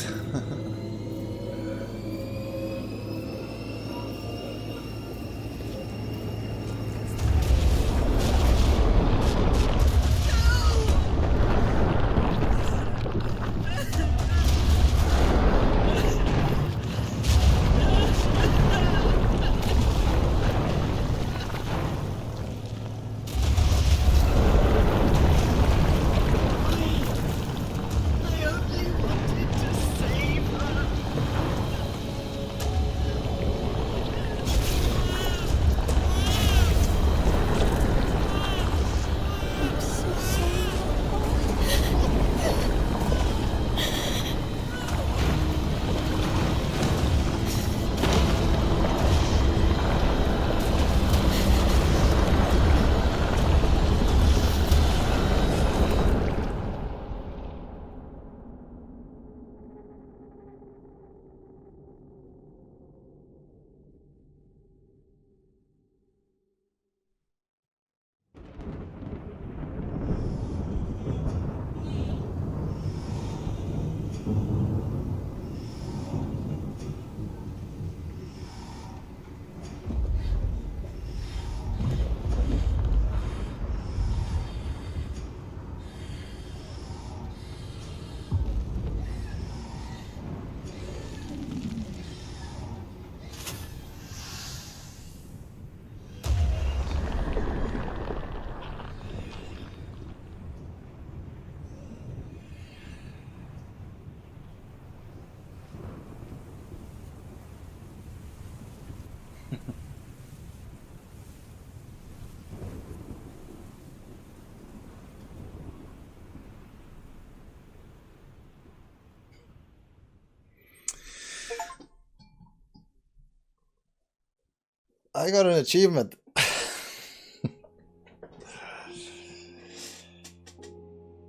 I got an achievement.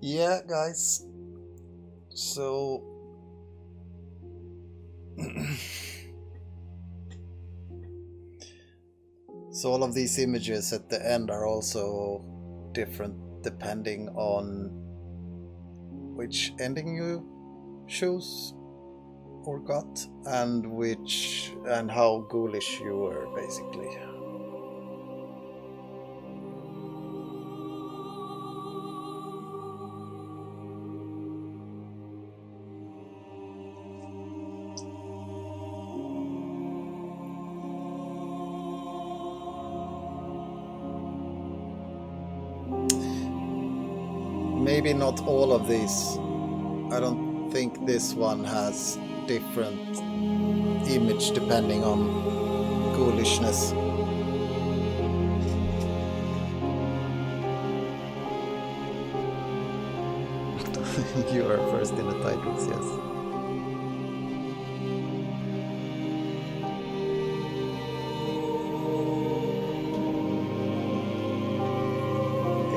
Yeah, guys. So so all of these images at the end are also different depending on which ending you choose or got, and how ghoulish you were, basically. maybe not all of these. I don't think this one has different image depending on ghoulishness. You are first in the titles, yes.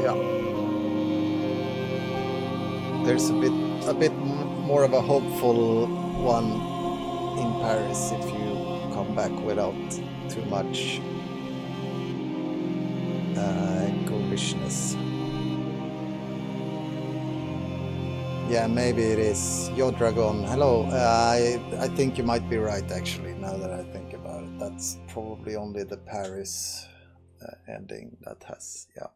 Yeah. There's a bit more of a hopeful one in Paris if you come back without too much ghoulishness. Yeah, maybe it is. Yo Dragon, hello. I think you might be right actually, now that I think about it. That's probably only the Paris ending that has, yeah.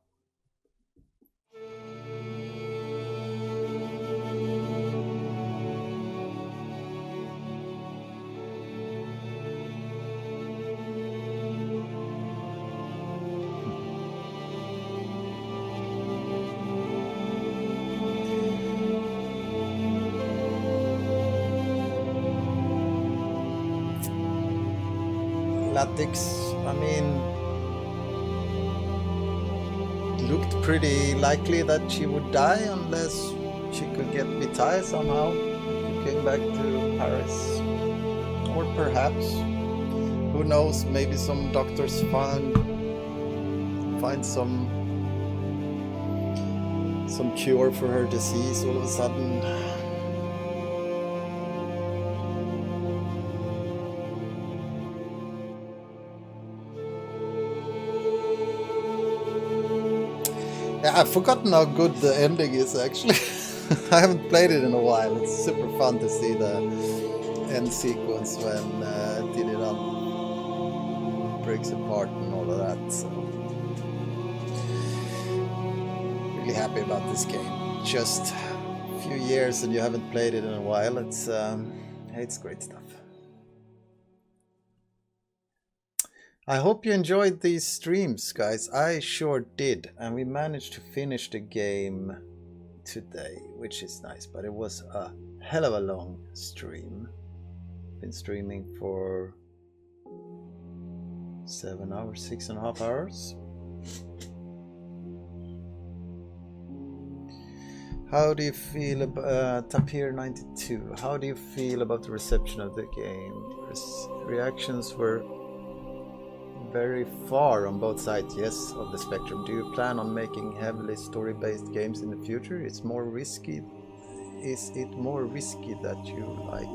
Latix, I mean, it looked pretty likely that she would die unless she could get vitae somehow. Came back to Paris, or perhaps, who knows? Maybe some doctors find some cure for her disease all of a sudden. Yeah, I've forgotten how good the ending is actually. I haven't played it in a while. It's super fun to see the end sequence when Tiniran breaks apart and all of that. So really happy about this game. Just a few years and you haven't played it in a while. It's great stuff. I hope you enjoyed these streams, guys. I sure did, and we managed to finish the game today, which is nice, but it was a hell of a long stream. Been streaming for 7 hours, 6.5 hours. How do you feel about Tapir92? How do you feel about the reception of the game? Reactions were very far on both sides, yes, of the spectrum. Do you plan on making heavily story-based games in the future? It's more risky. Is it more risky that you like?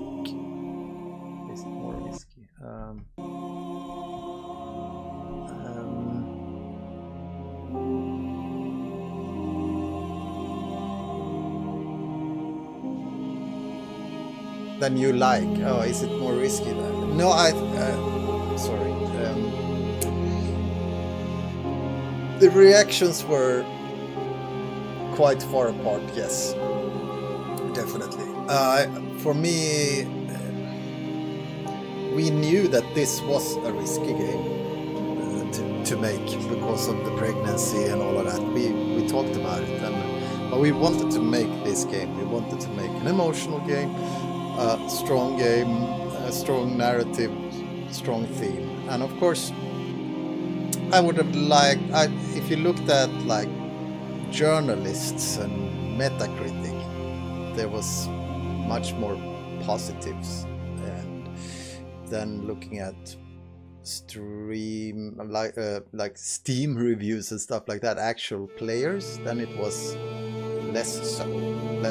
Is it more risky? Than you like? Oh, is it more risky then? No, sorry. The reactions were quite far apart, yes, definitely. For me, we knew that this was a risky game to make because of the pregnancy and all of that. We talked about it, but we wanted to make this game. We wanted to make an emotional game, a strong game, a strong narrative, strong theme, and of course, I would have liked, if you looked at like journalists and Metacritic, there was much more positives, and then looking at stream like Steam reviews and stuff like that, actual players, then it was less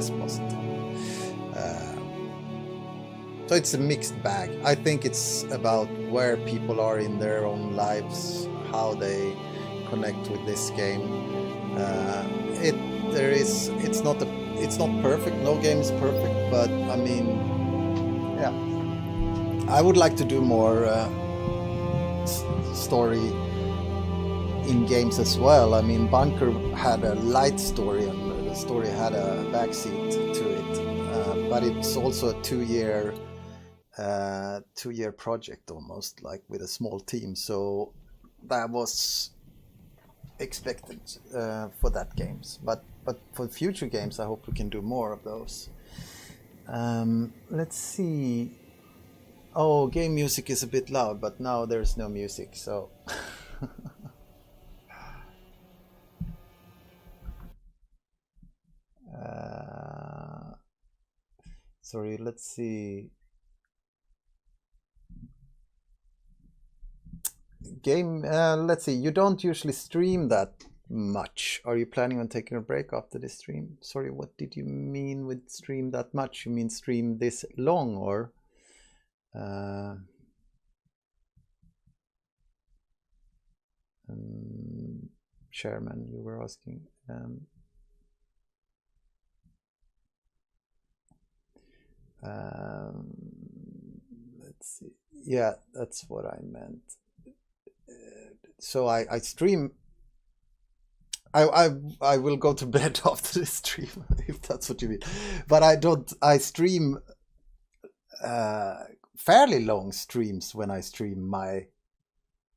positive. So it's a mixed bag. I think it's about where people are in their own lives, how they connect with this game. It's not perfect. No game is perfect, but I mean, yeah. I would like to do more story in games as well. I mean, Bunker had a light story, and the story had a backseat to it, but it's also a two-year project almost, like with a small team. So that was expected for that games, but but for future games, I hope we can do more of those. Let's see. Oh, game music is a bit loud, but now there's no music, so. Sorry, let's see. Let's see. You don't usually stream that much. Are you planning on taking a break after this stream? Sorry, what did you mean with stream that much? You mean stream this long, or? Chairman, you were asking. Let's see. Yeah, that's what I meant. So I stream. I will go to bed after this stream if that's what you mean. But I stream fairly long streams when I stream my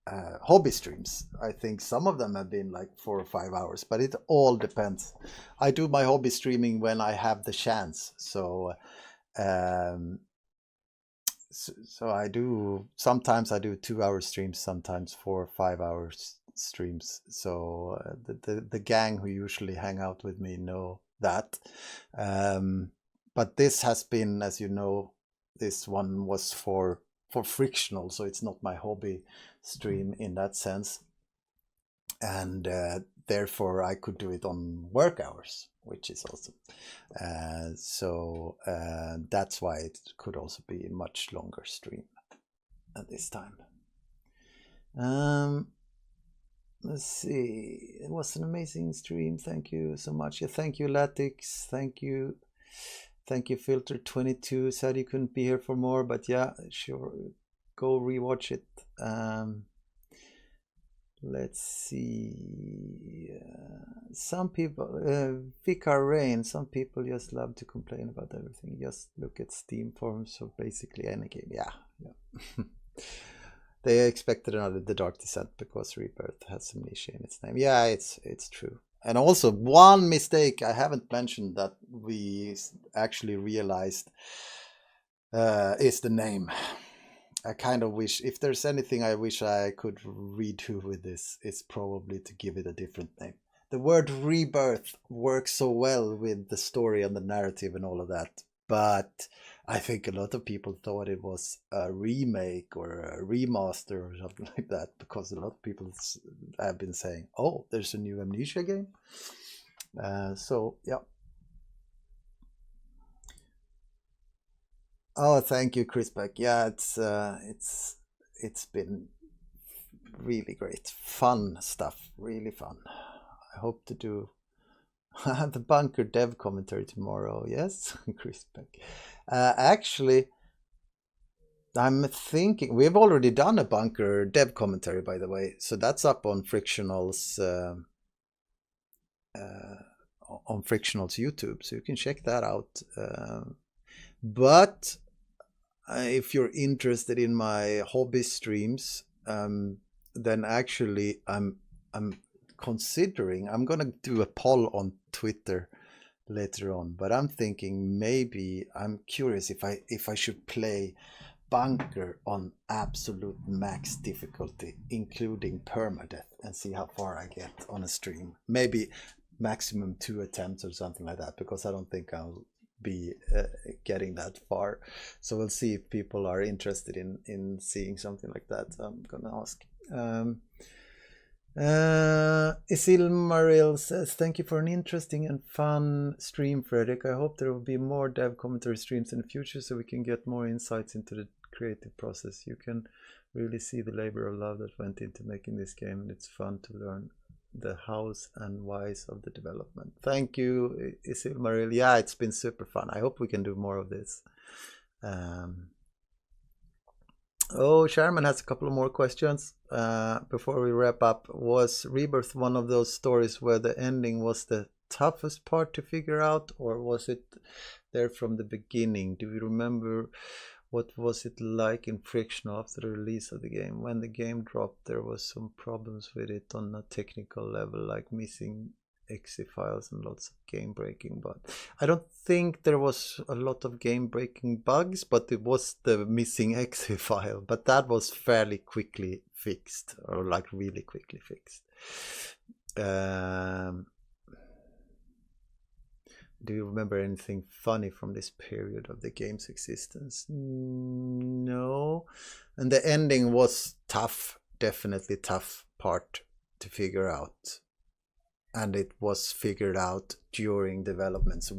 hobby streams. I think some of them have been like 4 or 5 hours, but it all depends. I do my hobby streaming when I have the chance. So I do, sometimes I do 2-hour streams, sometimes 4 or 5 hours streams. So the gang who usually hang out with me know that. But this has been, as you know, this one was for frictional, so it's not my hobby stream in that sense. And therefore I could do it on work hours, which is awesome. So that's why it could also be a much longer stream at this time. Let's see. It was an amazing stream. Thank you so much. Yeah, thank you, Latix. Thank you, Filter22. Said you couldn't be here for more, but yeah, sure. Go rewatch it. Let's see. Some people, Vicar Rain, some people just love to complain about everything. Just look at Steam forums for basically any game. Yeah. They expected another The Dark Descent because Rebirth has Amnesia in its name. Yeah, it's true. And also, one mistake I haven't mentioned that we actually realized is the name. I kind of wish, if there's anything I wish I could redo with this, it's probably to give it a different name. The word Rebirth works so well with the story and the narrative and all of that, but I think a lot of people thought it was a remake or a remaster or something like that, because a lot of people have been saying, oh, there's a new Amnesia game. So, yeah. Oh, thank you, Chris Beck. Yeah, it's been really great, fun stuff, really fun. I hope to do the bunker dev commentary tomorrow. Yes, Chris Beck. Actually, I'm thinking we've already done a bunker dev commentary, by the way, so that's up on Frictional's YouTube, so you can check that out. But if you're interested in my hobby streams, then actually I'm considering, I'm gonna do a poll on Twitter later on, but I'm thinking maybe, I'm curious if I should play bunker on absolute max difficulty, including permadeath, and see how far I get on a stream. Maybe maximum 2 attempts or something like that, because I don't think I'll be getting that far. So we'll see if people are interested in seeing something like that. I'm gonna ask. Isilmaril says, thank you for an interesting and fun stream, Fredrik. I hope there will be more dev commentary streams in the future so we can get more insights into the creative process. You can really see the labor of love that went into making this game, and it's fun to learn the hows and whys of the development. Thank you, Isilmaril. Yeah, it's been super fun. I hope we can do more of this. Sherman has a couple of more questions before we wrap up. Was Rebirth one of those stories where the ending was the toughest part to figure out, or was it there from the beginning? Do you remember what was it like in Frictional after the release of the game? When the game dropped, there was some problems with it on a technical level, like missing exe files and lots of game breaking, but I don't think there was a lot of game breaking bugs, but it was the missing exe file, but that was fairly quickly fixed, or like really quickly fixed. Do you remember anything funny from this period of the game's existence? No. And the ending was tough, definitely tough part to figure out. And it was figured out during development. So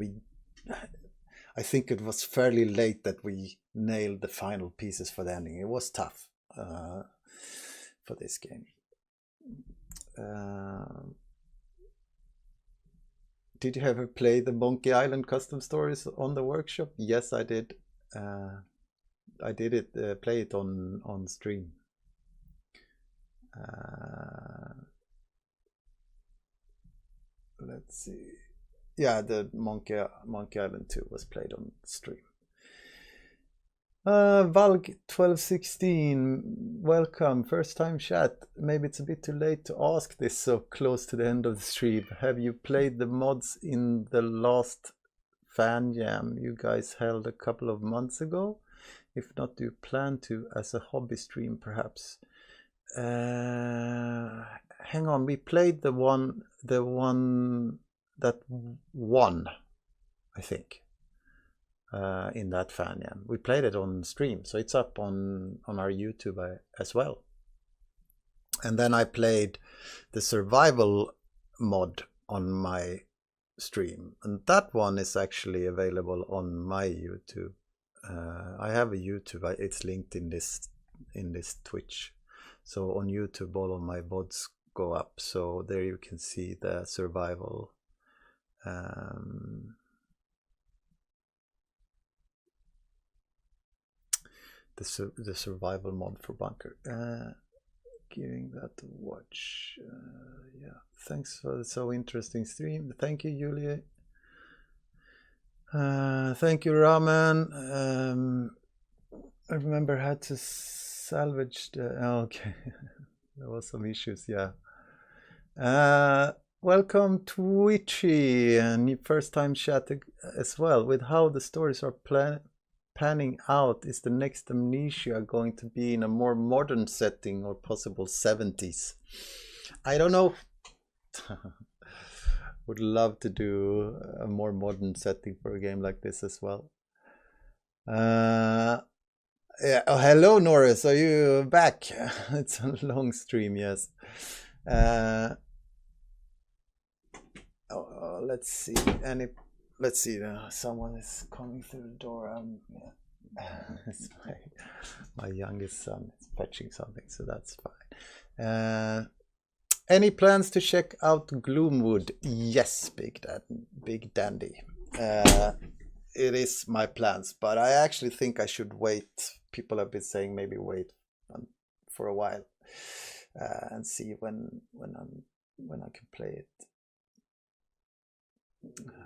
I think it was fairly late that we nailed the final pieces for the ending. It was tough for this game. Did you ever play the Monkey Island custom stories on the workshop? Yes, I did. I did it. Play it on stream. Let's see. Yeah, the Monkey Island 2 was played on stream. Valg 1216, welcome, first time chat. Maybe it's a bit too late to ask this so close to the end of the stream. Have you played the mods in the last fan jam you guys held a couple of months ago? If not, do you plan to as a hobby stream perhaps? Hang on, we played the one that won, I think. In that fan jam. We played it on stream, so it's up on our YouTube as well. And then I played the survival mod on my stream, and that one is actually available on my YouTube. I have a YouTube, it's linked in this Twitch, so on YouTube all of my VODs go up, so there you can see the survival the survival mod for Bunker. Giving that a watch. Yeah, thanks for the so interesting stream. Thank you, Julia. Thank you, Ramen. I remember I had to salvage the... okay, there was some issues, yeah. Welcome, Twitchy, and first time chat as well. With how the stories are panning out, is the next Amnesia going to be in a more modern setting or possible 70s? I don't know. Would love to do a more modern setting for a game like this as well. Yeah. Oh, hello, Norris. Are you back? It's a long stream, yes. Let's see. Let's see. Someone is coming through the door. Yeah. It's my youngest son is fetching something, so that's fine. Any plans to check out Gloomwood? Yes, Big Dandy. It is my plans, but I actually think I should wait. People have been saying maybe wait for a while and see when I can play it.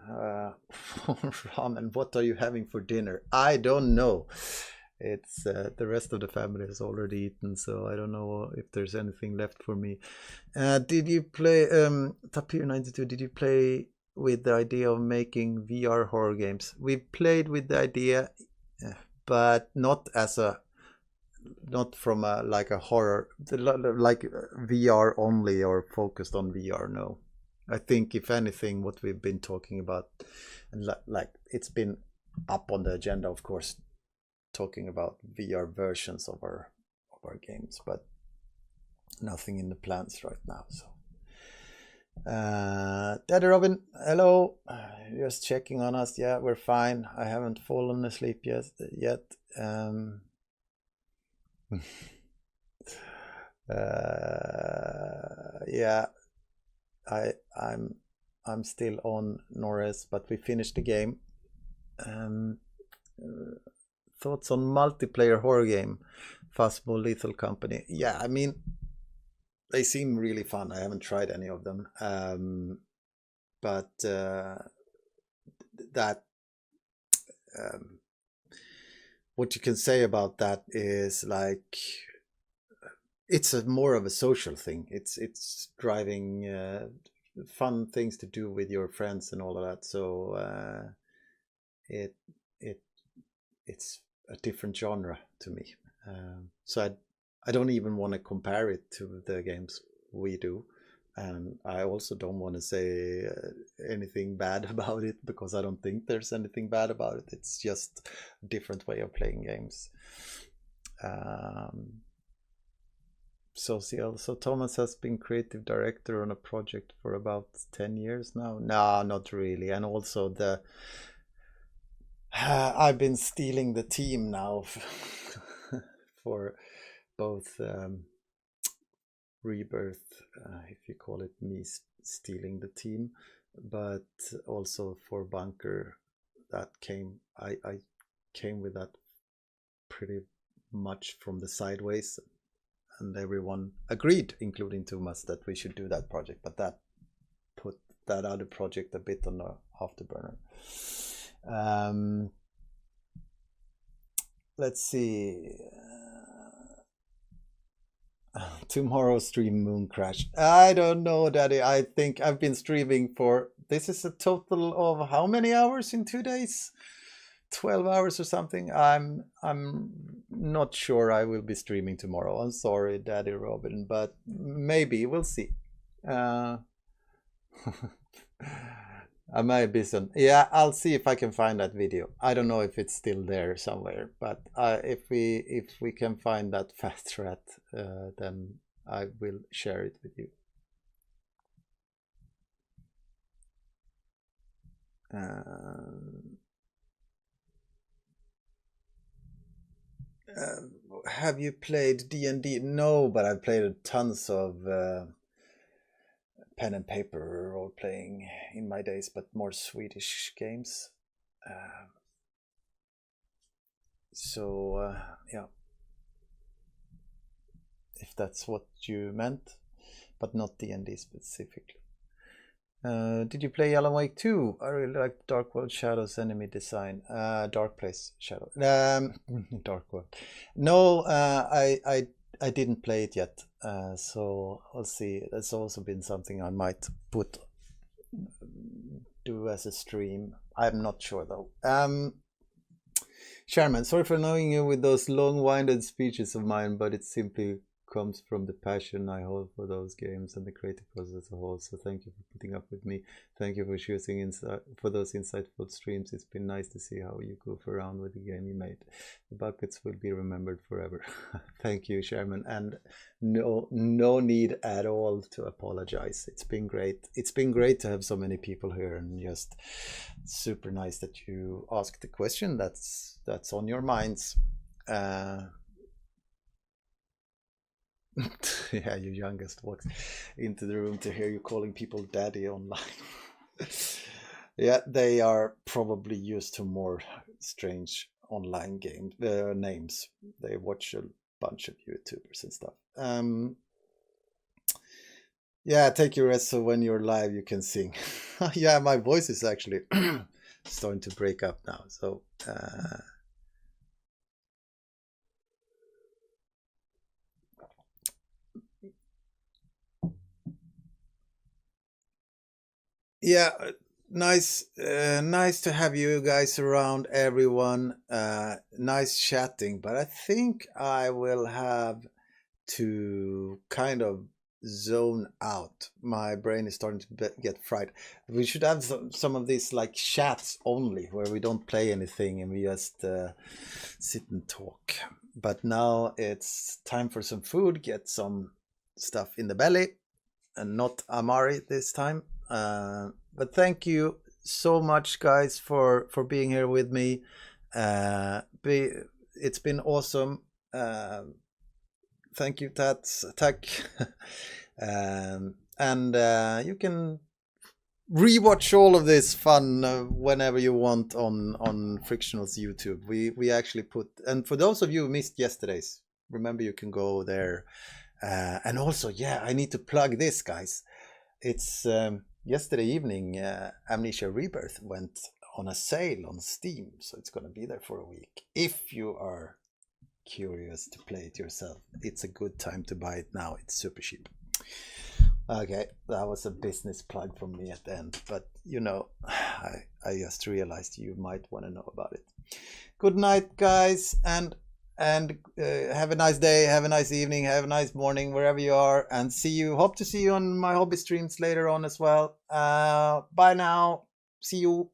Ramen, what are you having for dinner? I don't know. It's the rest of the family has already eaten, so I don't know if there's anything left for me. Did you play Tapir92? Did you play with the idea of making VR horror games? We played with the idea, but not from like a horror, like VR only or focused on VR. No. I think if anything, what we've been talking about, and like it's been up on the agenda, of course, talking about VR versions of our games, but nothing in the plans right now. So, Daddy Robin, hello, just checking on us. Yeah, we're fine. I haven't fallen asleep yet. Yeah. I'm still on, Norris, but we finished the game. Thoughts on multiplayer horror game, Fastball Lethal Company? Yeah, I mean, they seem really fun. I haven't tried any of them, but what you can say about that is like it's more of a social thing. It's driving fun things to do with your friends and all of that. So it's a different genre to me. So I don't even want to compare it to the games we do, and I also don't want to say anything bad about it, because I don't think there's anything bad about it. It's just a different way of playing games. So Thomas has been creative director on a project for about 10 years now. No, not really. And also I've been stealing the team now for both Rebirth, if you call it me stealing the team, but also for Bunker. I came with that pretty much from the sideways, and everyone agreed, including Thomas, that we should do that project, but that put that other project a bit on the afterburner. Let's see. Tomorrow stream Moon Crash. I don't know, Daddy. I think I've been streaming for, this is a total of how many hours in 2 days? 12 hours or something. I'm not sure I will be streaming tomorrow. I'm sorry, Daddy Robin, but maybe we'll see. I might be some. Yeah, I'll see if I can find that video. I don't know if it's still there somewhere, but if we can find that fast rat, then I will share it with you. Have you played D&D? No, but I've played tons of pen and paper role playing in my days, but more Swedish games. Yeah, if that's what you meant, but not D&D specifically. Did you play Alan Wake 2? I really liked Dark World Shadows enemy design. Dark Place Shadow. Dark World. No, I didn't play it yet. So I'll see. That's also been something I might do as a stream. I'm not sure though. Sherman, sorry for annoying you with those long-winded speeches of mine, but it simply comes from the passion I hold for those games and the creative process as a whole. So thank you for putting up with me. Thank you for choosing for those insightful streams. It's been nice to see how you goof around with the game you made. The buckets will be remembered forever. Thank you, Sherman, and no need at all to apologize. It's been great. It's been great to have so many people here, and just super nice that you asked the question that's on your minds. Yeah, your youngest walks into the room to hear you calling people daddy online. Yeah, they are probably used to more strange online game names. They watch a bunch of YouTubers and stuff. Yeah, take your rest so when you're live you can sing. Yeah, my voice is actually starting to break up now, so yeah, nice to have you guys around, everyone. Nice chatting, but I think I will have to kind of zone out. My brain is starting to get fried. We should have some of these like chats only, where we don't play anything and we just sit and talk. But now it's time for some food, get some stuff in the belly, and not Amari this time. But thank you so much, guys, for being here with me. It's been awesome. Thank you, Tak. And you can rewatch all of this fun whenever you want on Frictional's YouTube. We actually put, and for those of you who missed yesterday's, remember you can go there. And also, yeah, I need to plug this, guys. It's yesterday evening, Amnesia Rebirth went on a sale on Steam, so it's going to be there for a week. If you are curious to play it yourself, it's a good time to buy it now. It's super cheap. Okay, that was a business plug from me at the end, but you know, I just realized you might want to know about it. Good night, guys, and have a nice day, have a nice evening, have a nice morning wherever you are, and hope to see you on my hobby streams later on as well. Bye now, see you.